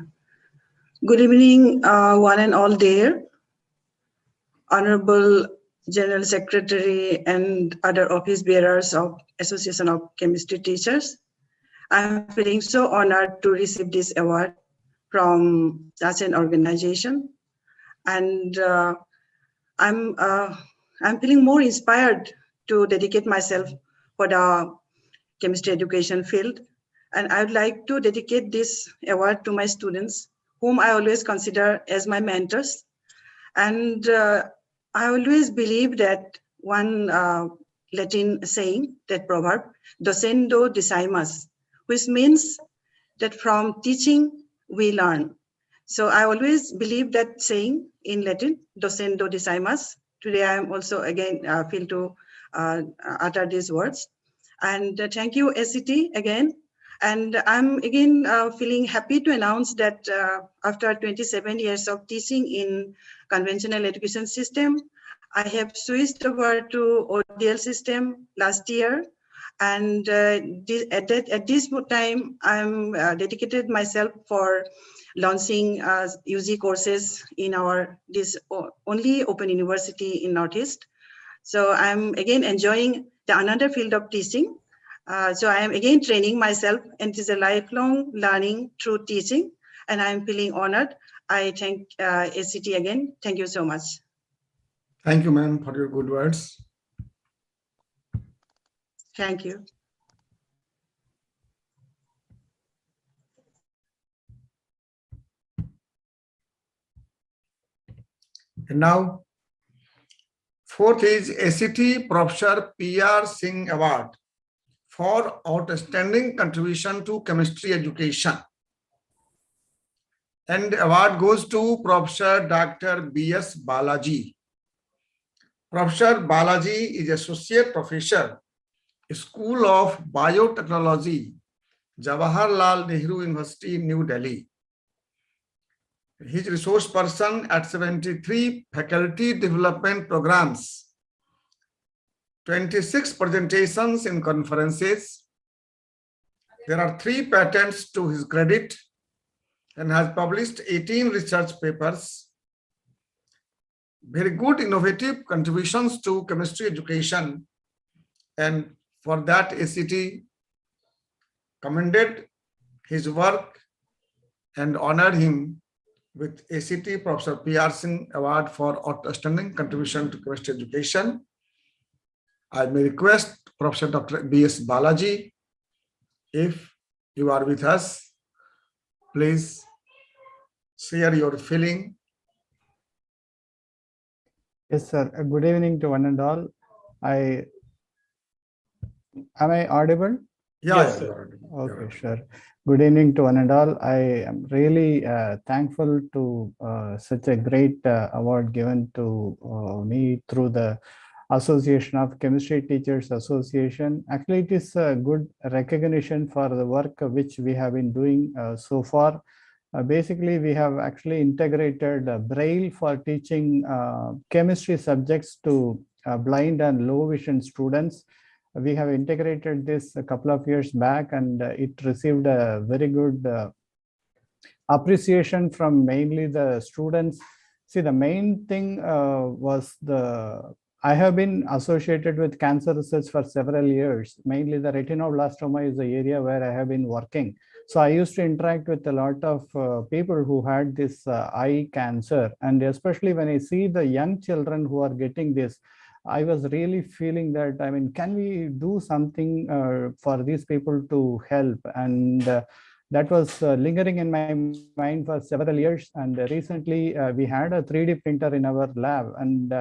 [SPEAKER 20] Good evening, one and all there. Honorable General Secretary and other office bearers of Association of Chemistry Teachers. I'm feeling so honored to receive this award from such an organization. And I'm feeling more inspired to dedicate myself for the chemistry education field. And I would like to dedicate this award to my students, whom I always consider as my mentors. And I always believe that one Latin saying, that proverb, docendo decimas, which means that from teaching we learn. So I always believe that saying in Latin, docendo decimas. Today I am also again feel to utter these words. And thank you, SCT, again. And I'm again feeling happy to announce that after 27 years of teaching in conventional education system, I have switched over to ODL system last year. And at this time, I'm dedicated myself for launching UG courses in this only open university in Northeast. So I'm again enjoying another field of teaching. So I am again training myself, and it is a lifelong learning through teaching, and I'm feeling honored. I thank SCT again. Thank you so much.
[SPEAKER 7] Thank you, ma'am, for your good words.
[SPEAKER 20] Thank you.
[SPEAKER 7] And now, fourth is SCT Professor PR Singh Award for outstanding contribution to chemistry education. And the award goes to Professor Dr. B.S. Balaji. Professor Balaji is Associate Professor, School of Biotechnology, Jawaharlal Nehru University, New Delhi. He is resource person at 73 faculty development programs, 26 presentations in conferences. There are 3 patents to his credit, and has published 18 research papers. Very good innovative contributions to chemistry education. And for that, ACT commended his work and honored him with ACT Professor PR Singh Award for outstanding contribution to chemistry education. I may request Professor Dr. B.S. Balaji, if you are with us, please share your feeling.
[SPEAKER 21] Yes, sir. Good evening to one and all. Am I audible?
[SPEAKER 7] Yes,
[SPEAKER 21] Okay, sure. Good evening to one and all. I am really thankful to such a great award given to me through the Association of Chemistry Teachers Association. Actually, it is a good recognition for the work which we have been doing so far. Basically, we have actually integrated Braille for teaching chemistry subjects to blind and low vision students. We have integrated this a couple of years back, and it received a very good appreciation from mainly the students. See, the main thing was I have been associated with cancer research for several years. Mainly the retinoblastoma is the area where I have been working. So I used to interact with a lot of people who had this eye cancer. And especially when I see the young children who are getting this, I was really feeling that, I mean, can we do something for these people to help? And that was lingering in my mind for several years. And recently we had a 3D printer in our lab, and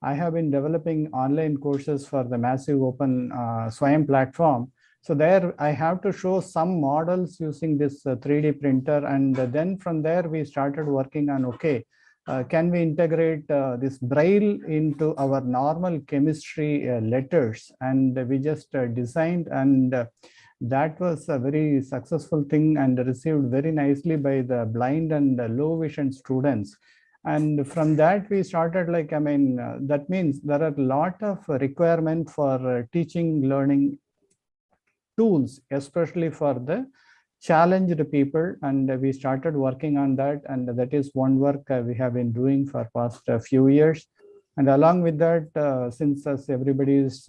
[SPEAKER 21] I have been developing online courses for the massive open SWAYAM platform. So there I have to show some models using this 3D printer. And then from there, we started working on, okay, can we integrate this braille into our normal chemistry letters? And we just designed, and that was a very successful thing and received very nicely by the blind and low vision students. And from that, we started like, that means there are a lot of requirement for teaching, learning tools, especially for the challenged people. And we started working on that. And that is one work we have been doing for past few years. And along with that, since as everybody is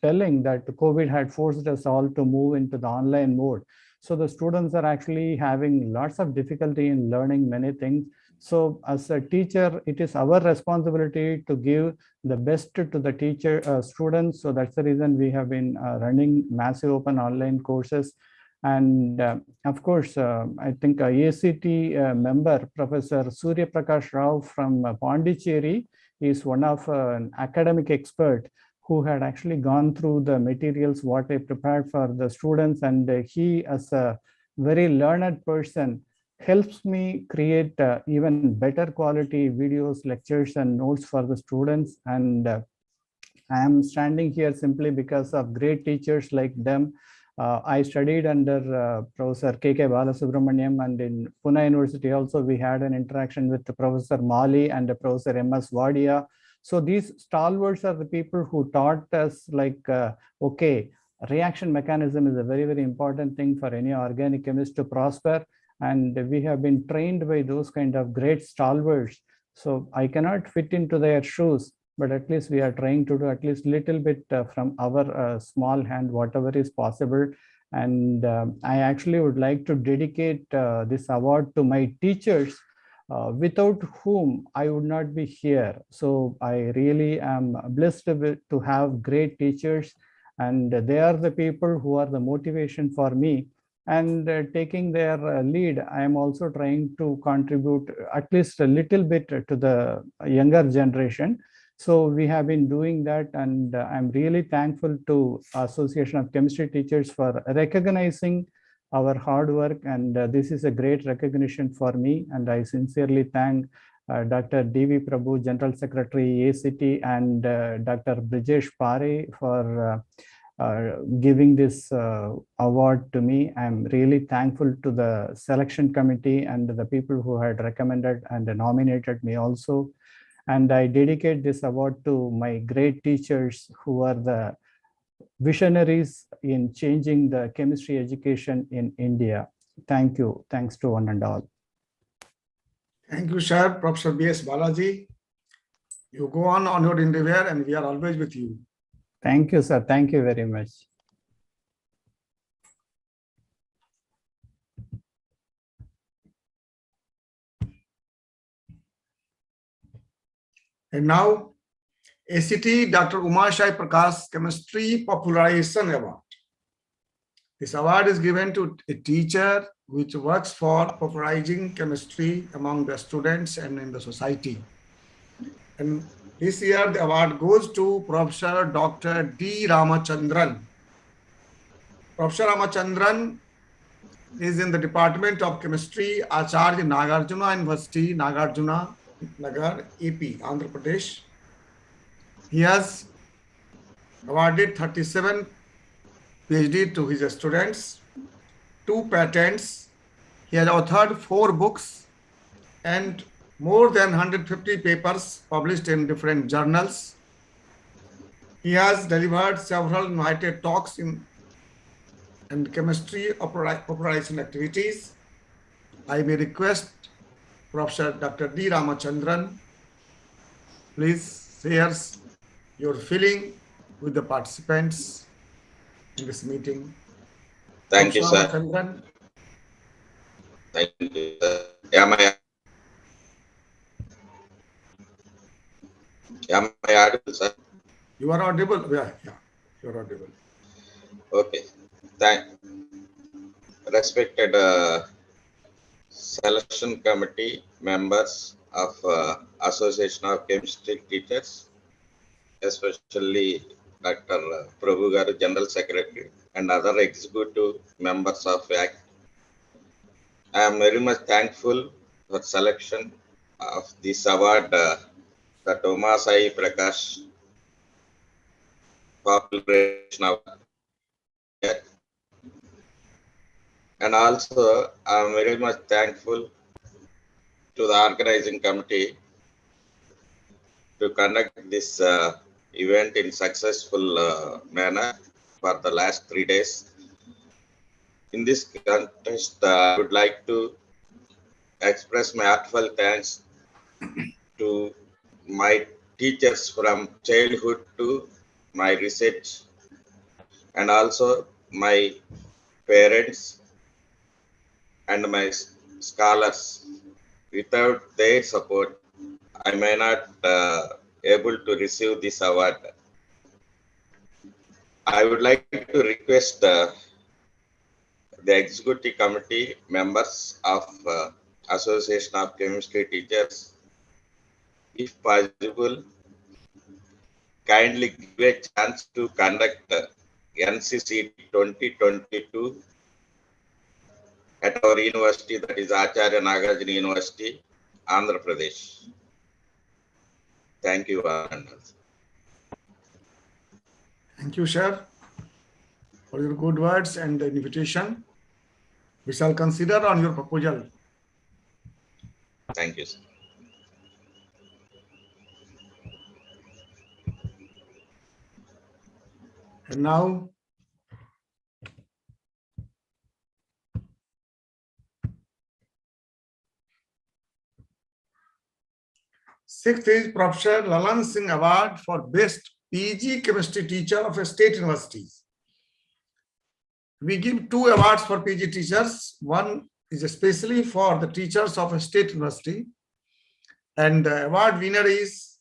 [SPEAKER 21] telling that COVID had forced us all to move into the online mode. So the students are actually having lots of difficulty in learning many things. So as a teacher, it is our responsibility to give the best to the teacher students. So that's the reason we have been running massive open online courses. And of course, I think ACT member, Professor Surya Prakash Rao from Pondicherry, is one of an academic expert who had actually gone through the materials what I prepared for the students. And he, as a very learned person, helps me create even better quality videos, lectures, and notes for the students. And I am standing here simply because of great teachers like them. I studied under Professor K.K. Balasubramaniam, and in Pune University also we had an interaction with Professor Mali and Professor M.S. Wadia. So these stalwarts are the people who taught us like, okay, reaction mechanism is a very, very important thing for any organic chemist to prosper. And we have been trained by those kind of great stalwarts. So I cannot fit into their shoes, but at least we are trying to do at least little bit from our small hand, whatever is possible. And I actually would like to dedicate this award to my teachers, without whom I would not be here. So I really am blessed to have great teachers, and they are the people who are the motivation for me. And taking their lead, I am also trying to contribute at least a little bit to the younger generation. So we have been doing that, and I'm really thankful to Association of Chemistry Teachers for recognizing our hard work. And this is a great recognition for me. And I sincerely thank Dr. D.V. Prabhu, General Secretary, ACT, and Dr. Brijesh Pare for giving this award to me. I'm really thankful to the selection committee and the people who had recommended and nominated me also. And I dedicate this award to my great teachers who are the visionaries in changing the chemistry education in India. Thank you. Thanks to one and all.
[SPEAKER 7] Thank you, sir. Professor B.S. Balaji. You go on your endeavor, and we are always with you.
[SPEAKER 21] Thank you, sir. Thank you very much.
[SPEAKER 7] And now, ACT Dr. Umashai Prakash Chemistry Popularization Award. This award is given to a teacher which works for popularizing chemistry among the students and in the society. And this year, the award goes to Professor Dr. D. Ramachandran. Professor Ramachandran is in the Department of Chemistry, Acharya Nagarjuna University, Nagarjuna Nagar, AP, Andhra Pradesh. He has awarded 37 PhD to his students, 2 patents. He has authored 4 books and more than 150 papers published in different journals. He has delivered several invited talks in chemistry popularization activities. I may request Professor Dr. D. Ramachandran, please share your feeling with the participants in this meeting.
[SPEAKER 14] Thank you, sir.
[SPEAKER 7] Ramachandran.
[SPEAKER 14] Thank you, sir. Am I audible, sir?
[SPEAKER 7] You are audible. Yeah, you are audible.
[SPEAKER 14] Okay. Respected selection committee members of Association of Chemistry Teachers, especially Dr. Prabhu Garu, General Secretary, and other executive members of ACT. I am very much thankful for selection of this award, the Tomasai Prakash Popularization Award. And also, I am very much thankful to the organizing committee to conduct this event in successful manner for the last 3 days. In this contest, I would like to express my heartfelt thanks to my teachers from childhood to my research, and also my parents and my scholars. Without their support, I may not able to receive this award. I would like to request the executive committee members of Association of Chemistry Teachers, if possible, kindly give a chance to conduct NCCT 2022 at our university, that is Acharya Nagarjuna University, Andhra Pradesh. Thank you, Anand.
[SPEAKER 7] Thank you, sir, for your good words and the invitation. We shall consider on your proposal.
[SPEAKER 14] Thank you, sir.
[SPEAKER 7] And now, sixth is Professor Lalan Singh Award for Best PG Chemistry Teacher of a State Universities. We give 2 awards for PG teachers. One is especially for the teachers of a state university. And the award winner is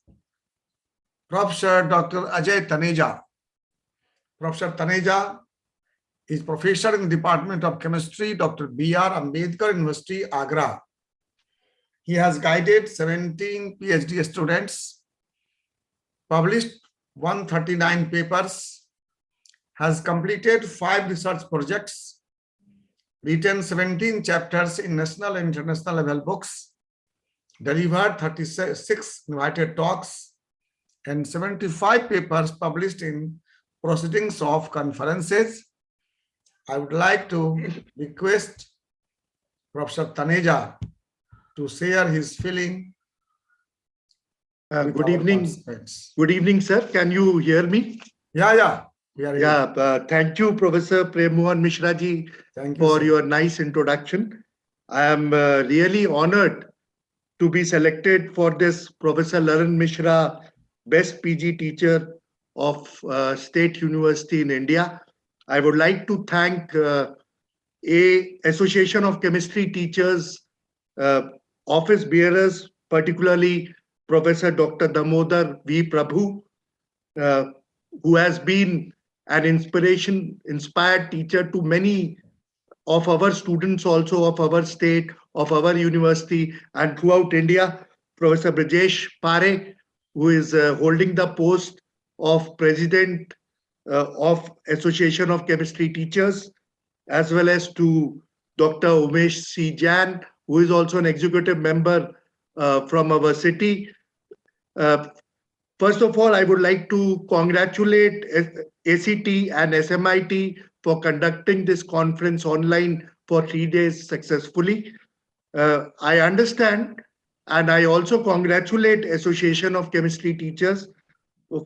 [SPEAKER 7] Professor Dr. Ajay Taneja. Professor Taneja is professor in the Department of Chemistry, Dr. B.R. Ambedkar University, Agra. He has guided 17 PhD students, published 139 papers, has completed 5 research projects, written 17 chapters in national and international level books, delivered 36 invited talks, and 75 papers published in proceedings of conferences. I would like to request Professor Taneja to share his feeling.
[SPEAKER 18] Good evening. Good evening, sir. Can you hear me?
[SPEAKER 7] Yeah.
[SPEAKER 18] Thank you, Professor Prem Mohan Mishra ji, for your nice introduction. I am really honored to be selected for this Professor Lalan Mishra Best PG Teacher of State University in India. I would like to thank Association of Chemistry Teachers, office bearers, particularly Professor Dr. Damodar V. Prabhu, who has been an inspired teacher to many of our students, also of our state, of our university, and throughout India. Professor Brajesh Pare, who is holding the post of President of Association of Chemistry Teachers, as well as to Dr. Umesh C. Jain, who is also an executive member from our city. First of all, I would like to congratulate ACT and SMIT for conducting this conference online for 3 days successfully. I understand, and I also congratulate Association of Chemistry Teachers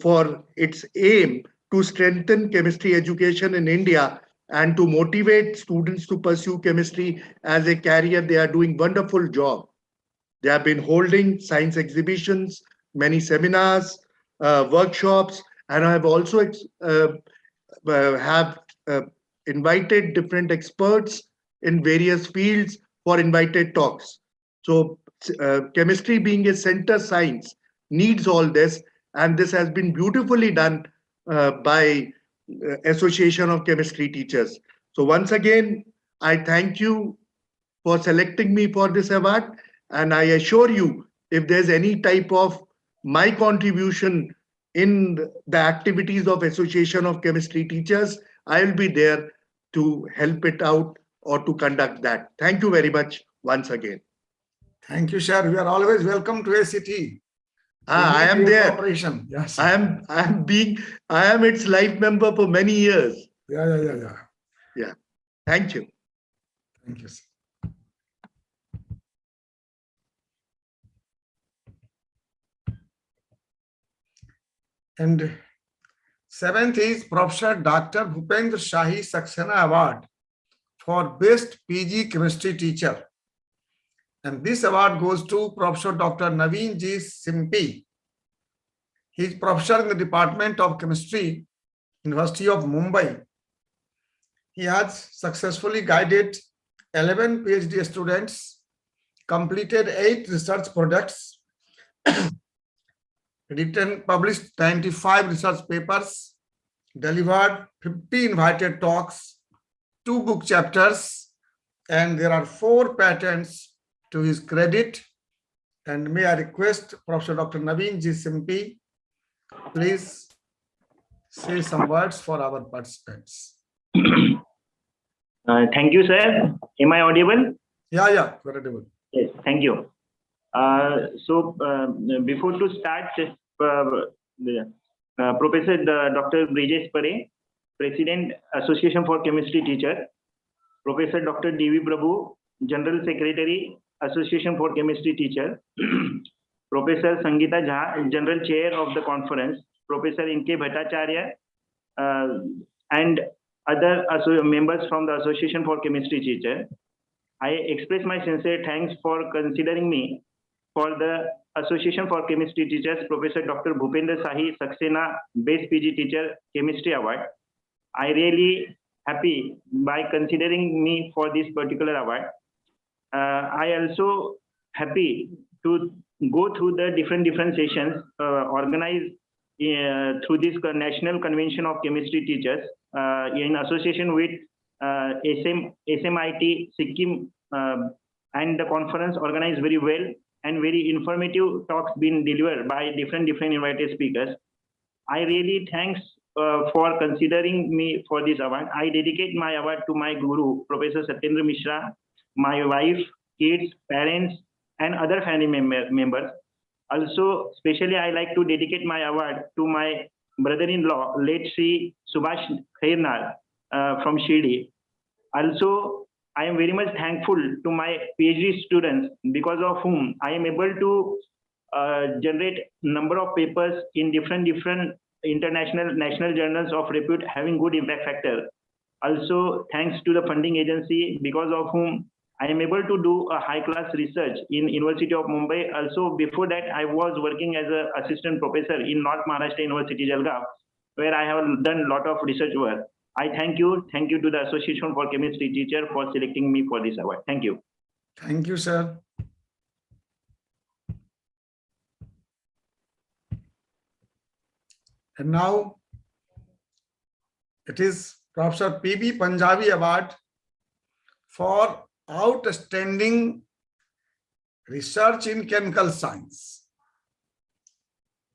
[SPEAKER 18] for its aim to strengthen chemistry education in India and to motivate students to pursue chemistry as a career. They are doing wonderful job. They have been holding science exhibitions, many seminars, workshops, and I have also invited different experts in various fields for invited talks. So chemistry being a center science needs all this, and this has been beautifully done by Association of Chemistry Teachers. So once again, I thank you for selecting me for this award, and I assure you, if there's any type of my contribution in the activities of Association of Chemistry Teachers, I will be there to help it out or to conduct that. Thank you very much once again.
[SPEAKER 7] Thank you, sir. We are always welcome to ACT.
[SPEAKER 18] I am there.
[SPEAKER 7] Cooperation. Yes.
[SPEAKER 18] I am its life member for many years.
[SPEAKER 7] Yeah.
[SPEAKER 18] Thank you.
[SPEAKER 7] Thank you, sir. And seventh is Professor Dr. Bhupendra Shahi Saxena Award for Best PG Chemistry Teacher. And this award goes to Professor Dr. Naveen G. Simpi. He is professor in the Department of Chemistry, University of Mumbai. He has successfully guided 11 PhD students, completed 8 research projects, published 95 research papers, delivered 50 invited talks, 2 book chapters, and there are 4 patents to his credit. And may I request Professor Dr. Naveen G. Simpi, please say some words for our participants.
[SPEAKER 6] Thank you, sir. Am I audible?
[SPEAKER 7] Yeah, audible.
[SPEAKER 6] Yes, thank you. Before to start, Professor Dr. Brijesh Pare, President, Association for Chemistry Teacher, Professor Dr. D.V. Prabhu, General Secretary, Association for Chemistry Teacher, Professor Sangeeta Jha, General Chair of the conference, Professor N.K. Bhattacharya, and other members from the Association for Chemistry Teacher. I express my sincere thanks for considering me for the Association for Chemistry Teachers, Professor Dr. Bhupendra Shahi Saxena Best PG Teacher Chemistry Award. I really happy by considering me for this particular award. I also happy to go through the different sessions organized through this National Convention of Chemistry Teachers in association with SMIT Sikkim, and the conference organized very well and very informative talks being delivered by different invited speakers. I really thanks for considering me for this award. I dedicate my award to my guru, Professor Satyendra Mishra, my wife, kids, parents, and other family members. Also, especially I like to dedicate my award to my brother-in-law, late Sri Subhash Khairnar from Shirdi. Also, I am very much thankful to my PhD students, because of whom I am able to generate number of papers in different international national journals of repute having good impact factor. Also, thanks to the funding agency, because of whom I am able to do a high-class research in University of Mumbai. Also, before that, I was working as an assistant professor in North Maharashtra University, Jalgaon, where I have done a lot of research work. I thank you to the Association for Chemistry Teacher for selecting me for this award. Thank you.
[SPEAKER 7] Thank you, sir. And now it is Professor P.B. Punjabi Award for outstanding research in chemical science.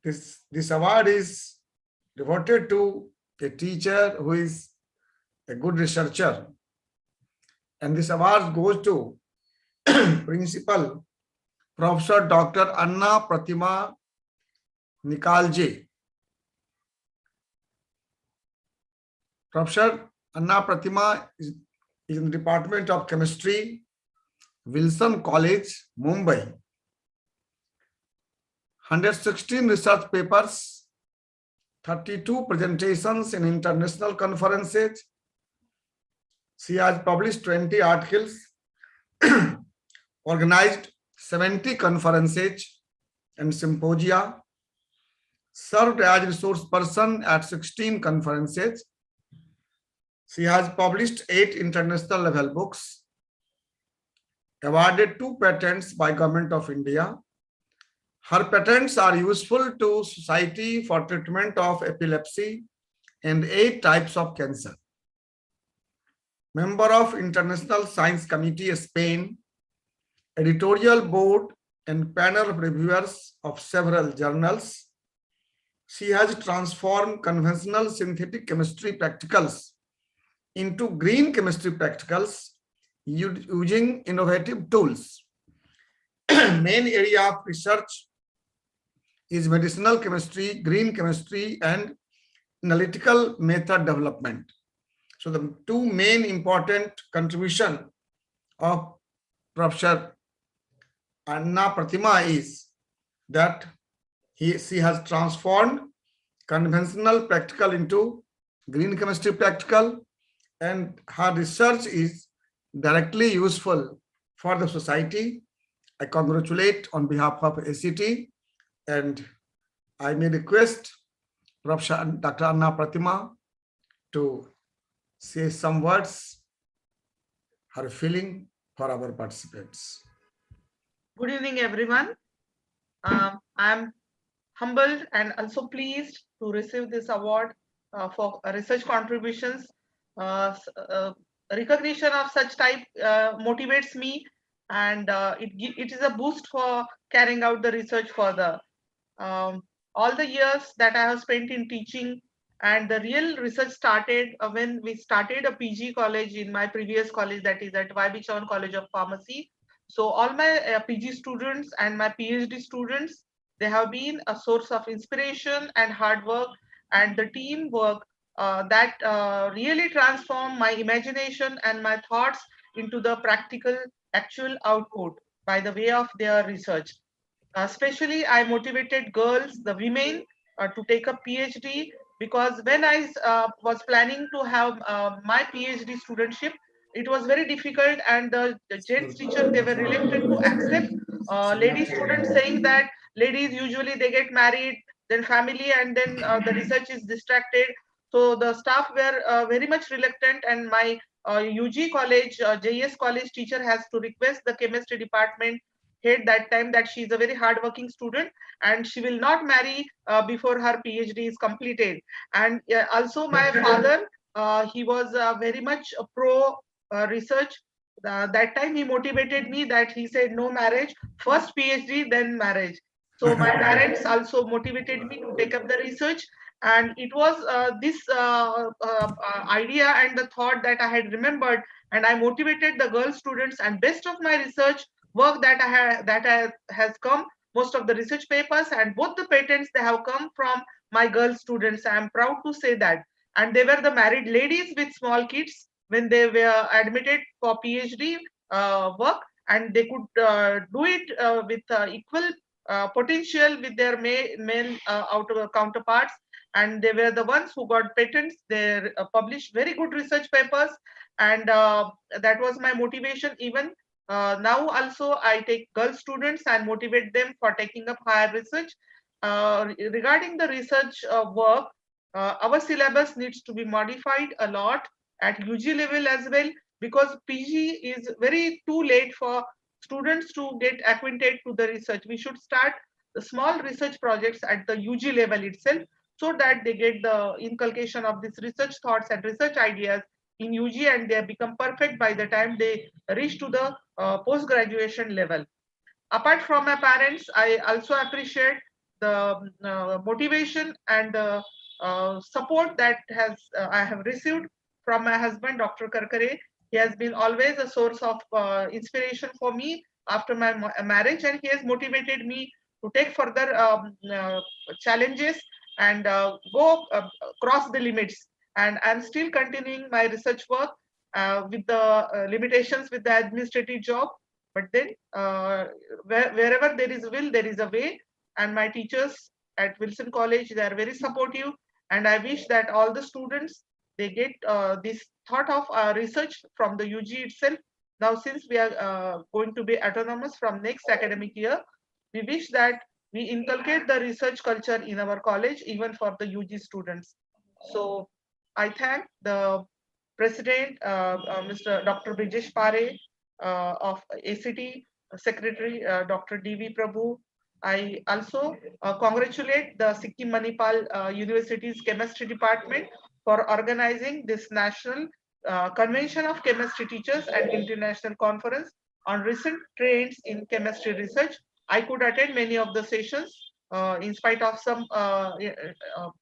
[SPEAKER 7] This award is devoted to a teacher who is a good researcher. And this award goes to Principal Professor Dr. Anna Pratima Nikalje. Professor Anna Pratima is in the Department of Chemistry, Wilson College, Mumbai. 116 research papers, 32 presentations in international conferences. She has published 20 articles, organized 70 conferences and symposia, served as resource person at 16 conferences. She has published 8 international level books, awarded 2 patents by Government of India. Her patents are useful to society for treatment of epilepsy and 8 types of cancer. Member of International Science Committee, Spain, editorial board and panel of reviewers of several journals. She has transformed conventional synthetic chemistry practicals into green chemistry practicals using innovative tools. Main area of research is medicinal chemistry, green chemistry, and analytical method development. So the two main important contribution of Professor Anna Pratima is that she has transformed conventional practical into green chemistry practical, and her research is directly useful for the society. I congratulate on behalf of ACT, and I may request Professor Dr. Anna Pratima to say some words, her feeling for our participants.
[SPEAKER 4] Good evening, everyone. I'm humbled and also pleased to receive this award for research contributions. Recognition of such type motivates me, and it is a boost for carrying out the research further. All the years that I have spent in teaching, and the real research started when we started a PG college in my previous college, that is at YB Chavan College of Pharmacy. So all my PG students and my PhD students, they have been a source of inspiration and hard work, and the teamwork that really transformed my imagination and my thoughts into the practical actual output by the way of their research. Especially, I motivated girls, the women, to take a PhD, because when I was planning to have my PhD studentship, it was very difficult, and the gents teacher, they were reluctant to accept lady students, saying that ladies usually they get married, then family, and then the research is distracted. So the staff were very much reluctant, and my UG college, JS college teacher has to request the chemistry department head that time that she is a very hardworking student and she will not marry before her PhD is completed. And also my father, he was very much a pro research. That time he motivated me that he said no marriage, first PhD, then marriage. So my parents also motivated me to take up the research, and it was this idea and the thought that I had remembered, and I motivated the girl students, and best of my research work has come, most of the research papers and both the patents, they have come from my girl students. I am proud to say that. And they were the married ladies with small kids when they were admitted for PhD work, and they could do it with equal potential with their male counterparts, and they were the ones who got patents. They published very good research papers, and that was my motivation. Even now also I take girl students and motivate them for taking up higher research. Regarding the research work, our syllabus needs to be modified a lot at UG level as well, because PG is very too late for students to get acquainted to the research. We should start the small research projects at the UG level itself, so that they get the inculcation of these research thoughts and research ideas in UG, and they become perfect by the time they reach to the post-graduation level. Apart from my parents, I also appreciate the motivation and the support that I have received from my husband, Dr. Karkare. He has been always a source of inspiration for me after my marriage, and he has motivated me to take further challenges and go cross the limits. And I'm still continuing my research work with the limitations with the administrative job. But then wherever there is will, there is a way. And my teachers at Wilson College, they are very supportive. And I wish that all the students, they get this thought of research from the UG itself. Now, since we are going to be autonomous from next academic year, we wish that we inculcate the research culture in our college, even for the UG students. So I thank the President, Mr. Dr. Brijesh Pare of ACT, Secretary Dr. D.V. Prabhu. I also congratulate the Sikkim Manipal University's Chemistry Department for organizing this National Convention of Chemistry Teachers and International Conference on recent trends in chemistry research. I could attend many of the sessions in spite of some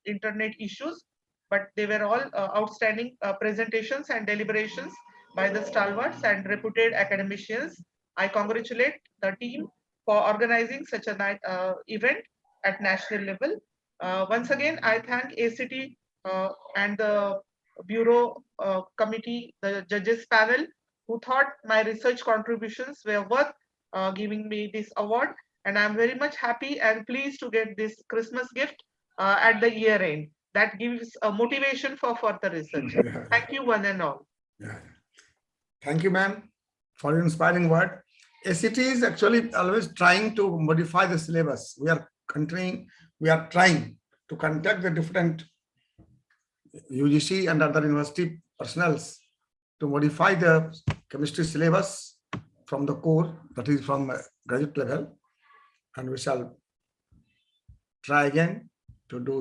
[SPEAKER 4] internet issues. but they were all outstanding presentations and deliberations by the stalwarts and reputed academicians. I congratulate the team for organizing such an event at national level. Once again, I thank ACT and the Bureau Committee, the judges panel, who thought my research contributions were worth giving me this award. And I'm very much happy and pleased to get this Christmas gift at the year end. That gives a motivation for further research. Thank you, one and all.
[SPEAKER 7] Thank you, ma'am, for your inspiring word. ACT is actually always trying to modify the syllabus. We are trying to contact the different UGC and other university personnels to modify the chemistry syllabus from the core, that is from graduate level, and we shall try again to do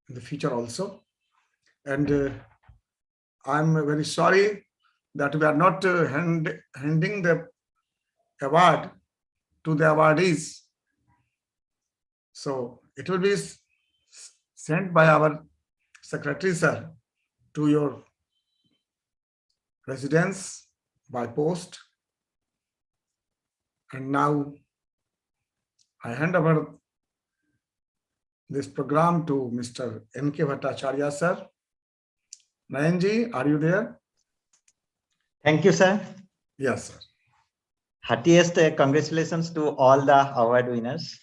[SPEAKER 7] in the future also. And I'm very sorry that we are not handing the award to the awardees. So it will be sent by our secretary, sir, to your residence by post. And now I hand over this program to Mr. N.K. Bhattacharya, sir. Nayanji, are you there?
[SPEAKER 9] Thank you, sir.
[SPEAKER 7] Yes, sir.
[SPEAKER 9] Heartiest congratulations to all the award winners.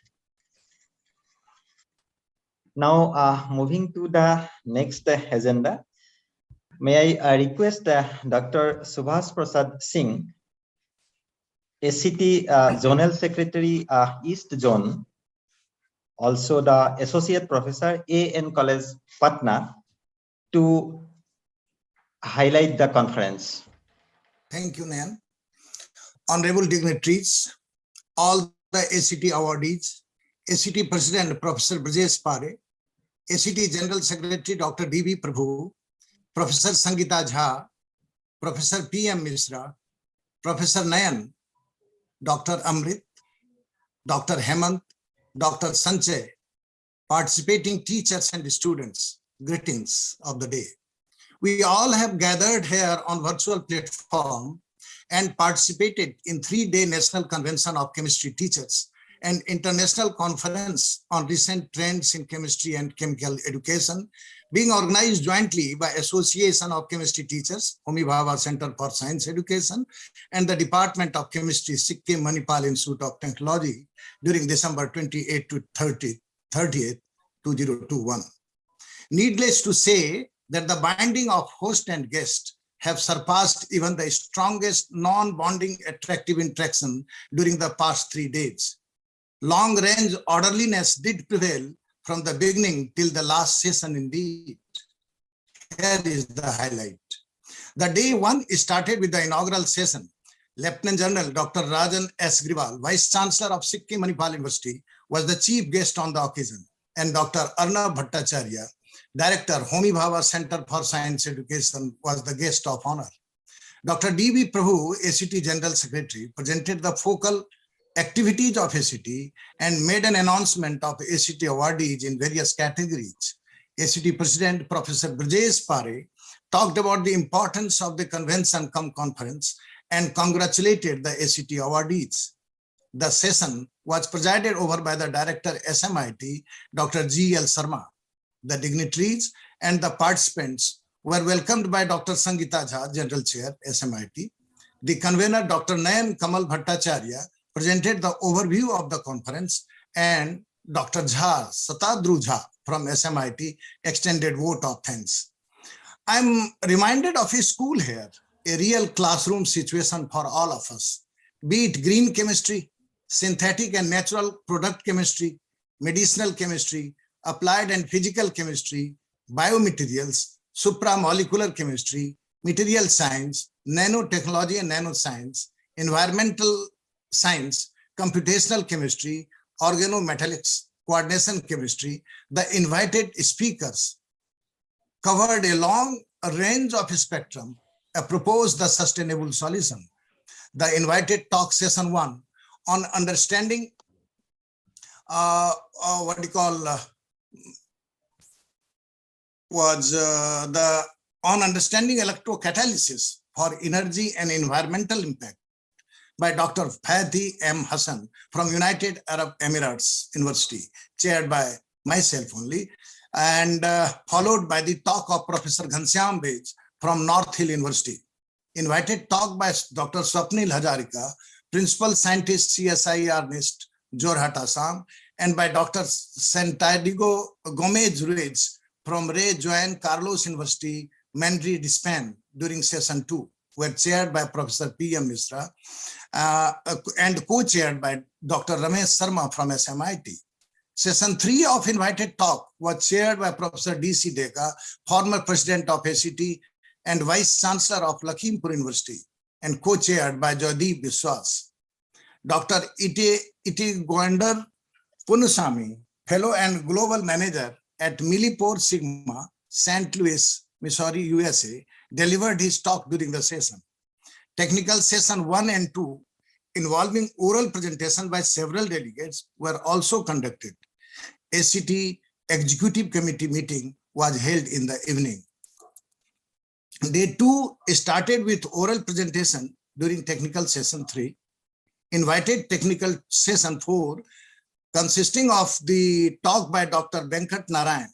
[SPEAKER 9] Now, moving to the next agenda, may I request Dr. Subhash Prasad Singh, ACT Zonal Secretary, East Zone, also the Associate Professor, AN College, Patna, to highlight the conference.
[SPEAKER 5] Thank you, Nayan. Honorable dignitaries, all the ACT awardees, ACT President Professor Brajesh Pare, ACT General Secretary Dr. D.B. Prabhu, Professor Sangeeta Jha, Professor P.M. Misra, Professor Nayan, Dr. Amrit, Dr. Hemant, Dr. Sanjay, participating teachers and students, greetings of the day. We all have gathered here on virtual platform and participated in 3-day National Convention of Chemistry Teachers and International Conference on Recent Trends in Chemistry and Chemical Education, being organized jointly by Association of Chemistry Teachers, Homi Bhabha Center for Science Education, and the Department of Chemistry, Sikkim Manipal Institute of Technology during December 28 to 30th, 2021. Needless to say that the binding of host and guest have surpassed even the strongest non-bonding attractive interaction during the past 3 days. Long-range orderliness did prevail from the beginning till the last session indeed. Here is the highlight. The day one started with the inaugural session. Lieutenant General Dr. Rajan S. Griwal, Vice Chancellor of Sikkim Manipal University, was the chief guest on the occasion, and Dr. Arnab Bhattacharya, Director, Homi Bhabha Center for Science Education, was the guest of honor. Dr. D.B. Prabhu, ACT General Secretary, presented the focal activities of ACT and made an announcement of ACT awardees in various categories. ACT President Professor Brajesh Pare talked about the importance of the convention cum conference and congratulated the ACT awardees. The session was presided over by the Director SMIT, Dr. G.L. Sharma. The dignitaries and the participants were welcomed by Dr. Sangeeta Jha, General Chair, SMIT. The convener, Dr. Nayan Kamal Bhattacharya, presented the overview of the conference, and Dr. Jha, Satadru Jha from SMIT, extended vote of thanks. I'm reminded of a school here, a real classroom situation for all of us, be it green chemistry, synthetic and natural product chemistry, medicinal chemistry, applied and physical chemistry, biomaterials, supramolecular chemistry, material science, nanotechnology and nanoscience, environmental science, computational chemistry, organometallics, coordination chemistry. The invited speakers covered a long range of spectrum, proposed the sustainable solution. The invited talk session 1 on understanding was on understanding electrocatalysis for energy and environmental impact by Dr. Fathi M. Hassan from United Arab Emirates University, chaired by myself only, and followed by the talk of Professor Ghanshyam Bej from North Hill University. Invited talk by Dr. Swapnil Hajarika, Principal Scientist CSIR NIST, Jorhat, Assam, and by Dr. Santiago Gomez Ruiz from Ray Juan Carlos University, Madrid, Spain, during session 2, were chaired by Professor P.M. Misra and co-chaired by Dr. Ramesh Sharma from SMIT. Session 3 of invited talk was chaired by Professor D.C. Deka, former president of ACT and vice chancellor of Lakhimpur University, and co-chaired by Joydeep Biswas. Dr. Iti Goender Punusamy, fellow and global manager at Millipore Sigma, St. Louis, Missouri, USA, delivered his talk during the session. Technical session 1 and 2, involving oral presentation by several delegates, were also conducted. ACT Executive Committee meeting was held in the evening. Day 2 started with oral presentation during technical session 3. Invited technical session 4, consisting of the talk by Dr. Venkat Narayan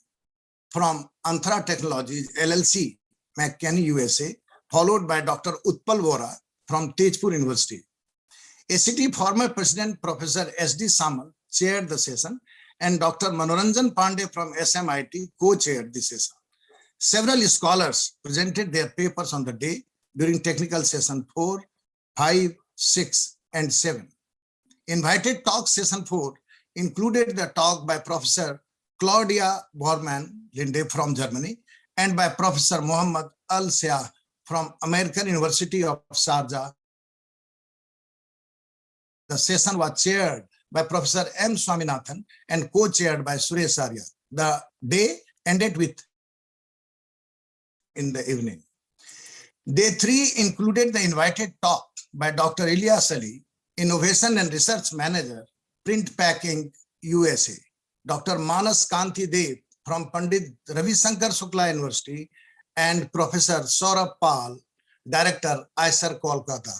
[SPEAKER 5] from Anthra Technologies LLC, McKinney, USA, followed by Dr. Utpal Vora from Tejpur University. ACT former President Professor S.D. Samal chaired the session, and Dr. Manoranjan Pandey from SMIT co-chaired the session. Several scholars presented their papers on the day during technical session 4, 5, 6, and 7. Invited talk session 4 included the talk by Professor Claudia Bormann Linde from Germany and by Professor Muhammad Al-Siah from American University of Sharjah. The session was chaired by Professor M. Swaminathan and co-chaired by Suresh Arya. The day ended with in the evening. Day 3 included the invited talk by Dr. Ilyas Ali, Innovation and Research Manager, Print Packing, USA. Dr. Manas Kanti Dev from Pandit Ravi Shankar Shukla University, and Professor Saurabh Pal, Director, ICER Kolkata.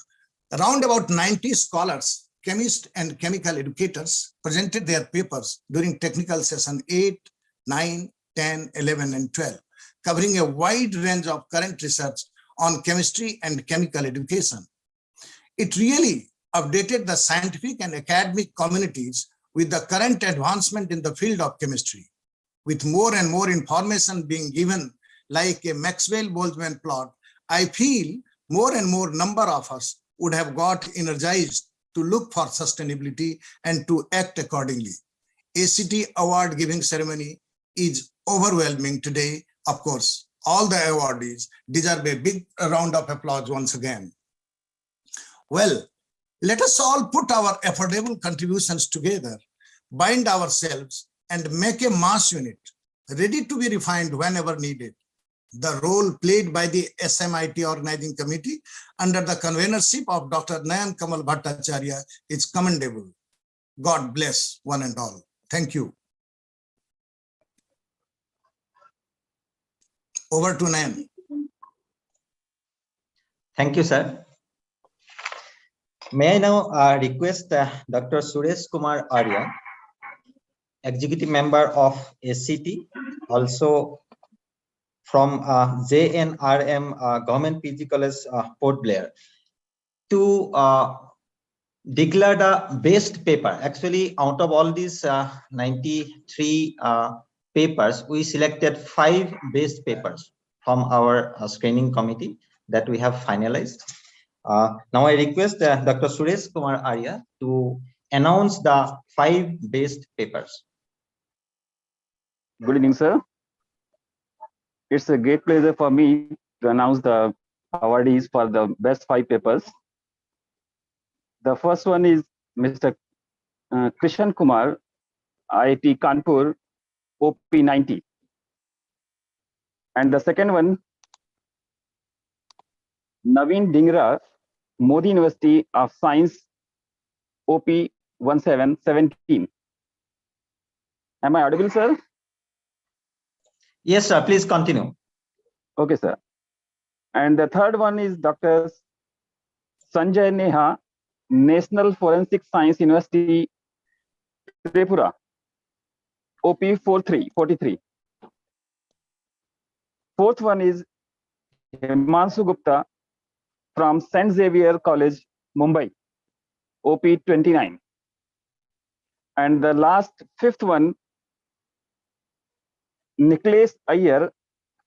[SPEAKER 5] Around about 90 scholars, chemists and chemical educators presented their papers during technical session 8, 9, 10, 11, and 12, covering a wide range of current research on chemistry and chemical education. It really updated the scientific and academic communities with the current advancement in the field of chemistry. With more and more information being given like a Maxwell-Boltzmann plot, I feel more and more number of us would have got energized to look for sustainability and to act accordingly. ACT award giving ceremony is overwhelming today. Of course, all the awardees deserve a big round of applause once again. Well, let us all put our affordable contributions together, bind ourselves, and make a mass unit, ready to be refined whenever needed. The role played by the SMIT Organizing Committee under the convenership of Dr. Nayan Kamal Bhattacharya is commendable. God bless one and all. Thank you. Over to Nayan.
[SPEAKER 9] Thank you, sir. May I now request Dr. Suresh Kumar Arya, Executive Member of ACT, also from JNRM Government PG College, Port Blair, to declare the best paper. Actually, out of all these 93 papers, we selected 5 best papers from our screening committee that we have finalized. Now I request Dr. Suresh Kumar Arya to announce the 5 best papers.
[SPEAKER 8] Good evening, sir. It's a great pleasure for me to announce the awardees for the best 5 papers. The first one is Mr. Krishan Kumar, IIT Kanpur, OP90. And the second one, Naveen Dhingra, Modi University of Science, OP1717. Am I audible, sir?
[SPEAKER 9] Yes, sir. Please continue.
[SPEAKER 8] Okay, sir. And the third one is Dr. Sanjay Neha, National Forensic Science University, Tripura, OP 43. Fourth one is Himanshu Gupta from St. Xavier College, Mumbai, OP 29. And the last fifth one, Nicholas Iyer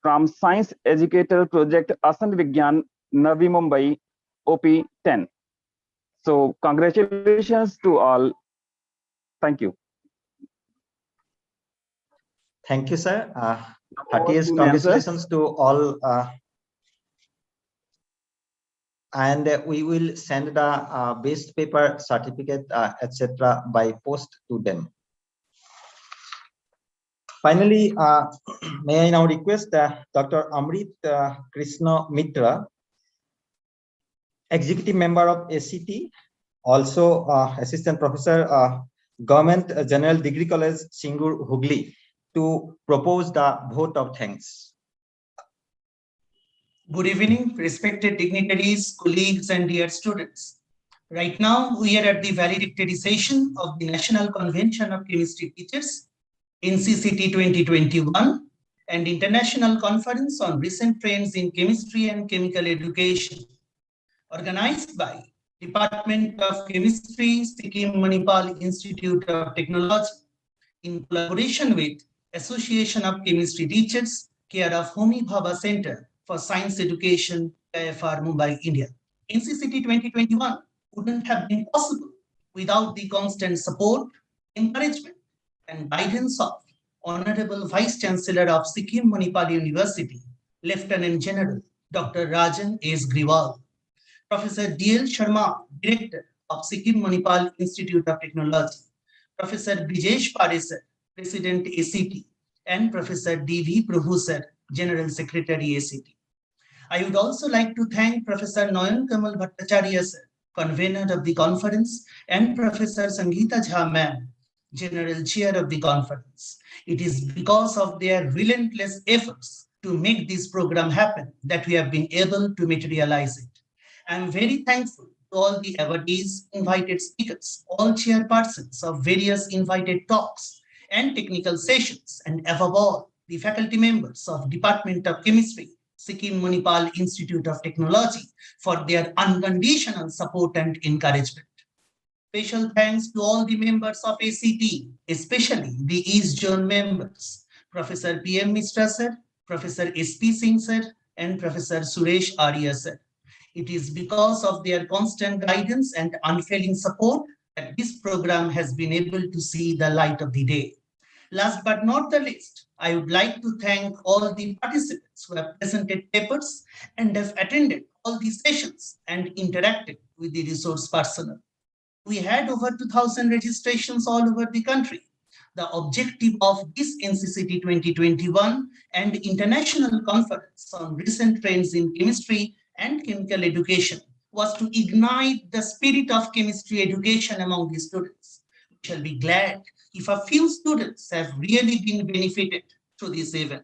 [SPEAKER 8] from Science Educator Project Asan Vigyan, Navi Mumbai, OP 10. So congratulations to all. Thank you.
[SPEAKER 9] Thank you, sir. Heartiest congratulations to all. And we will send the best paper certificate, etc. by post to them. Finally, may I now request Dr. Amrit Krishna Mitra, Executive Member of ACT, also Assistant Professor, Government General Degree College, Singur, Hooghly, to propose the vote of thanks.
[SPEAKER 17] Good evening, respected dignitaries, colleagues, and dear students. Right now, we are at the valedictory session of the National Convention of Chemistry Teachers, NCCT 2021, and International Conference on Recent Trends in Chemistry and Chemical Education, organized by Department of Chemistry, Sikkim Manipal Institute of Technology, in collaboration with Association of Chemistry Teachers, care of Homi Bhabha Center for Science Education, IFR, Mumbai, India. NCCT 2021 wouldn't have been possible without the constant support, encouragement, and guidance of Honorable Vice Chancellor of Sikkim Manipal University, Lieutenant General Dr. Rajan S. Griwal, Professor D.L. Sharma, Director of Sikkim Manipal Institute of Technology, Professor Brijesh Paresar, President ACT, and Professor D.V. Prabhu Sir, General Secretary ACT. I would also like to thank Professor Nayan Kamal Bhattacharya Sir, Convener of the conference, and Professor Sangeeta Jha Ma'am, General Chair of the conference. It is because of their relentless efforts to make this program happen that we have been able to materialize it. I am very thankful to all the awardees, invited speakers, all chairpersons of various invited talks and technical sessions, and above all, the faculty members of Department of Chemistry, Sikkim Manipal Institute of Technology, for their unconditional support and encouragement. Special thanks to all the members of ACT, especially the East Zone members, Professor P.M. Mishra Sir, Professor S.P. Singh Sir, and Professor Suresh Arya Sir. It is because of their constant guidance and unfailing support that this program has been able to see the light of the day. Last but not the least, I would like to thank all the participants who have presented papers and have attended all the sessions and interacted with the resource personnel. We had over 2,000 registrations all over the country. The objective of this NCCT 2021 and International Conference on Recent Trends in Chemistry and Chemical Education was to ignite the spirit of chemistry education among the students. We shall be glad if a few students have really been benefited through this event.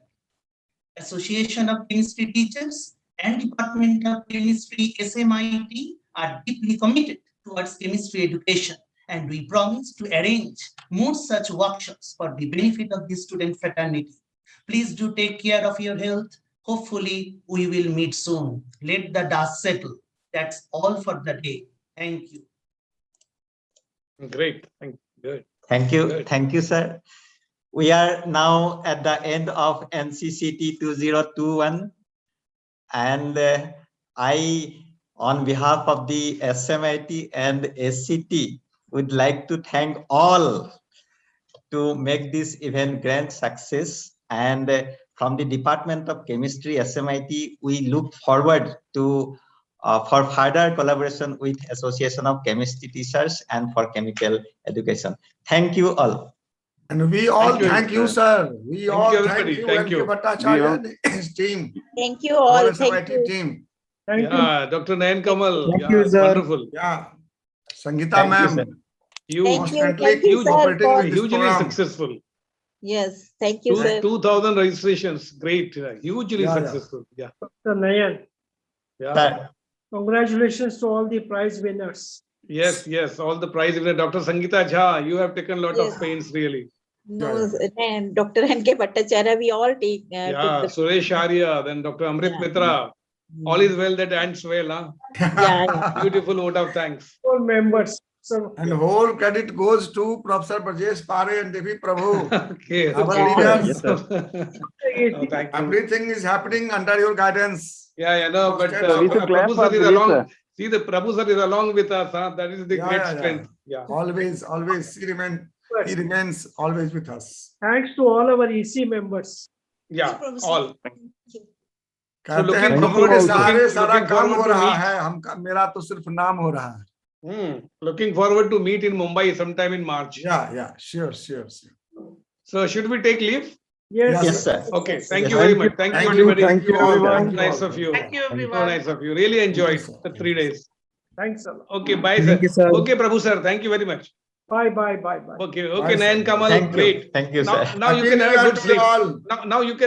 [SPEAKER 17] Association of Chemistry Teachers and Department of Chemistry, SMIT, are deeply committed towards chemistry education, and we promise to arrange more such workshops for the benefit of the student fraternity. Please do take care of your health. Hopefully, we will meet soon. Let the dust settle. That's all for the day. Thank you.
[SPEAKER 13] Great. Thank you. Good.
[SPEAKER 9] Thank you.
[SPEAKER 13] Good.
[SPEAKER 9] Thank you, sir. We are now at the end of NCCT 2021. And I, on behalf of the SMIT and SCT, would like to thank all to make this event grand success. And from the Department of Chemistry, SMIT, we look forward to for further collaboration with Association of Chemistry Teachers and for Chemical Education. Thank you all.
[SPEAKER 7] And we all thank you, sir. We all thank you,
[SPEAKER 13] Thank you.
[SPEAKER 7] NK Bhattacharya and his team.
[SPEAKER 16] Thank you all.
[SPEAKER 7] Thank you. Team.
[SPEAKER 13] Yeah, Dr. Nayan Kamal.
[SPEAKER 7] Thank
[SPEAKER 13] Yeah,
[SPEAKER 7] you, sir.
[SPEAKER 13] wonderful.
[SPEAKER 7] Yeah. Sangeeta ma'am.
[SPEAKER 13] You
[SPEAKER 16] Thank you,
[SPEAKER 13] constantly
[SPEAKER 16] sir,
[SPEAKER 13] cooperating with hugely successful.
[SPEAKER 2] Yes, thank you, sir.
[SPEAKER 13] 2,000 registrations. Great. Hugely
[SPEAKER 7] Yeah, yeah.
[SPEAKER 13] successful. Yeah.
[SPEAKER 11] Dr. Nayan,
[SPEAKER 13] Yeah.
[SPEAKER 11] congratulations to all the prize winners.
[SPEAKER 13] Yes, yes. All the prize winner. Dr. Sangeeta Jha, you have taken a lot
[SPEAKER 2] Yes.
[SPEAKER 13] of pains, really.
[SPEAKER 2] No, and Dr. N.K. Bhattacharya, we all take.
[SPEAKER 13] Yeah.
[SPEAKER 2] took the,
[SPEAKER 13] Suresh Arya, then Dr. Amrit
[SPEAKER 2] Yeah.
[SPEAKER 13] Mitra. All is well that ends well. Huh?
[SPEAKER 2] yeah.
[SPEAKER 13] Beautiful vote of thanks.
[SPEAKER 11] All members. So,
[SPEAKER 7] And whole credit goes to Professor Brajesh Pare and Devi Prabhu,
[SPEAKER 13] Okay.
[SPEAKER 7] our
[SPEAKER 13] Okay.
[SPEAKER 7] leaders.
[SPEAKER 8] Yes, sir.
[SPEAKER 13] Oh, thank you.
[SPEAKER 7] Everything is happening under your guidance.
[SPEAKER 13] Yeah, no, but
[SPEAKER 7] So
[SPEAKER 8] we should clap
[SPEAKER 13] Prabhu
[SPEAKER 8] for
[SPEAKER 13] sir is
[SPEAKER 8] Brajesh,
[SPEAKER 13] along.
[SPEAKER 8] sir.
[SPEAKER 13] See, the Prabhu sir is along with us. Huh? That is the great strength. Yeah.
[SPEAKER 7] Always, always, he remains always with us.
[SPEAKER 11] thanks to all our EC members.
[SPEAKER 13] Yeah, all. So
[SPEAKER 7] कहते हैं
[SPEAKER 13] looking
[SPEAKER 7] प्रभु
[SPEAKER 13] forward,
[SPEAKER 7] के सहारे
[SPEAKER 13] looking
[SPEAKER 7] सारा काम
[SPEAKER 13] forward
[SPEAKER 7] हो
[SPEAKER 13] to
[SPEAKER 7] रहा
[SPEAKER 13] meet.
[SPEAKER 7] है, हमका मेरा तो सिर्फ नाम हो रहा है.
[SPEAKER 13] Looking forward to meet in Mumbai sometime in March.
[SPEAKER 7] Yeah, sure.
[SPEAKER 13] So should we take leave?
[SPEAKER 7] Yes,
[SPEAKER 9] sir.
[SPEAKER 13] Okay, thank
[SPEAKER 9] Yes,
[SPEAKER 13] you
[SPEAKER 9] sir.
[SPEAKER 13] very much. Thank you,
[SPEAKER 7] Thank you,
[SPEAKER 13] everybody.
[SPEAKER 7] thank you all.
[SPEAKER 13] So
[SPEAKER 7] Thank you
[SPEAKER 13] nice
[SPEAKER 7] all.
[SPEAKER 13] of you.
[SPEAKER 4] Thank you,
[SPEAKER 13] So
[SPEAKER 4] everyone.
[SPEAKER 13] nice of you. Really enjoyed the 3 days.
[SPEAKER 11] Thanks a lot.
[SPEAKER 13] Okay, bye, sir. Okay, Prabhu sir. Thank you very much.
[SPEAKER 11] Bye.
[SPEAKER 13] Okay,
[SPEAKER 7] Bye,
[SPEAKER 13] Nayan
[SPEAKER 7] sir.
[SPEAKER 13] Kamal,
[SPEAKER 9] Thank you.
[SPEAKER 13] great.
[SPEAKER 9] Thank you, sir.
[SPEAKER 13] Now you
[SPEAKER 7] Happy
[SPEAKER 13] can
[SPEAKER 7] New
[SPEAKER 13] have a
[SPEAKER 7] Year
[SPEAKER 13] good
[SPEAKER 7] to you
[SPEAKER 13] sleep.
[SPEAKER 7] all.
[SPEAKER 13] Now you can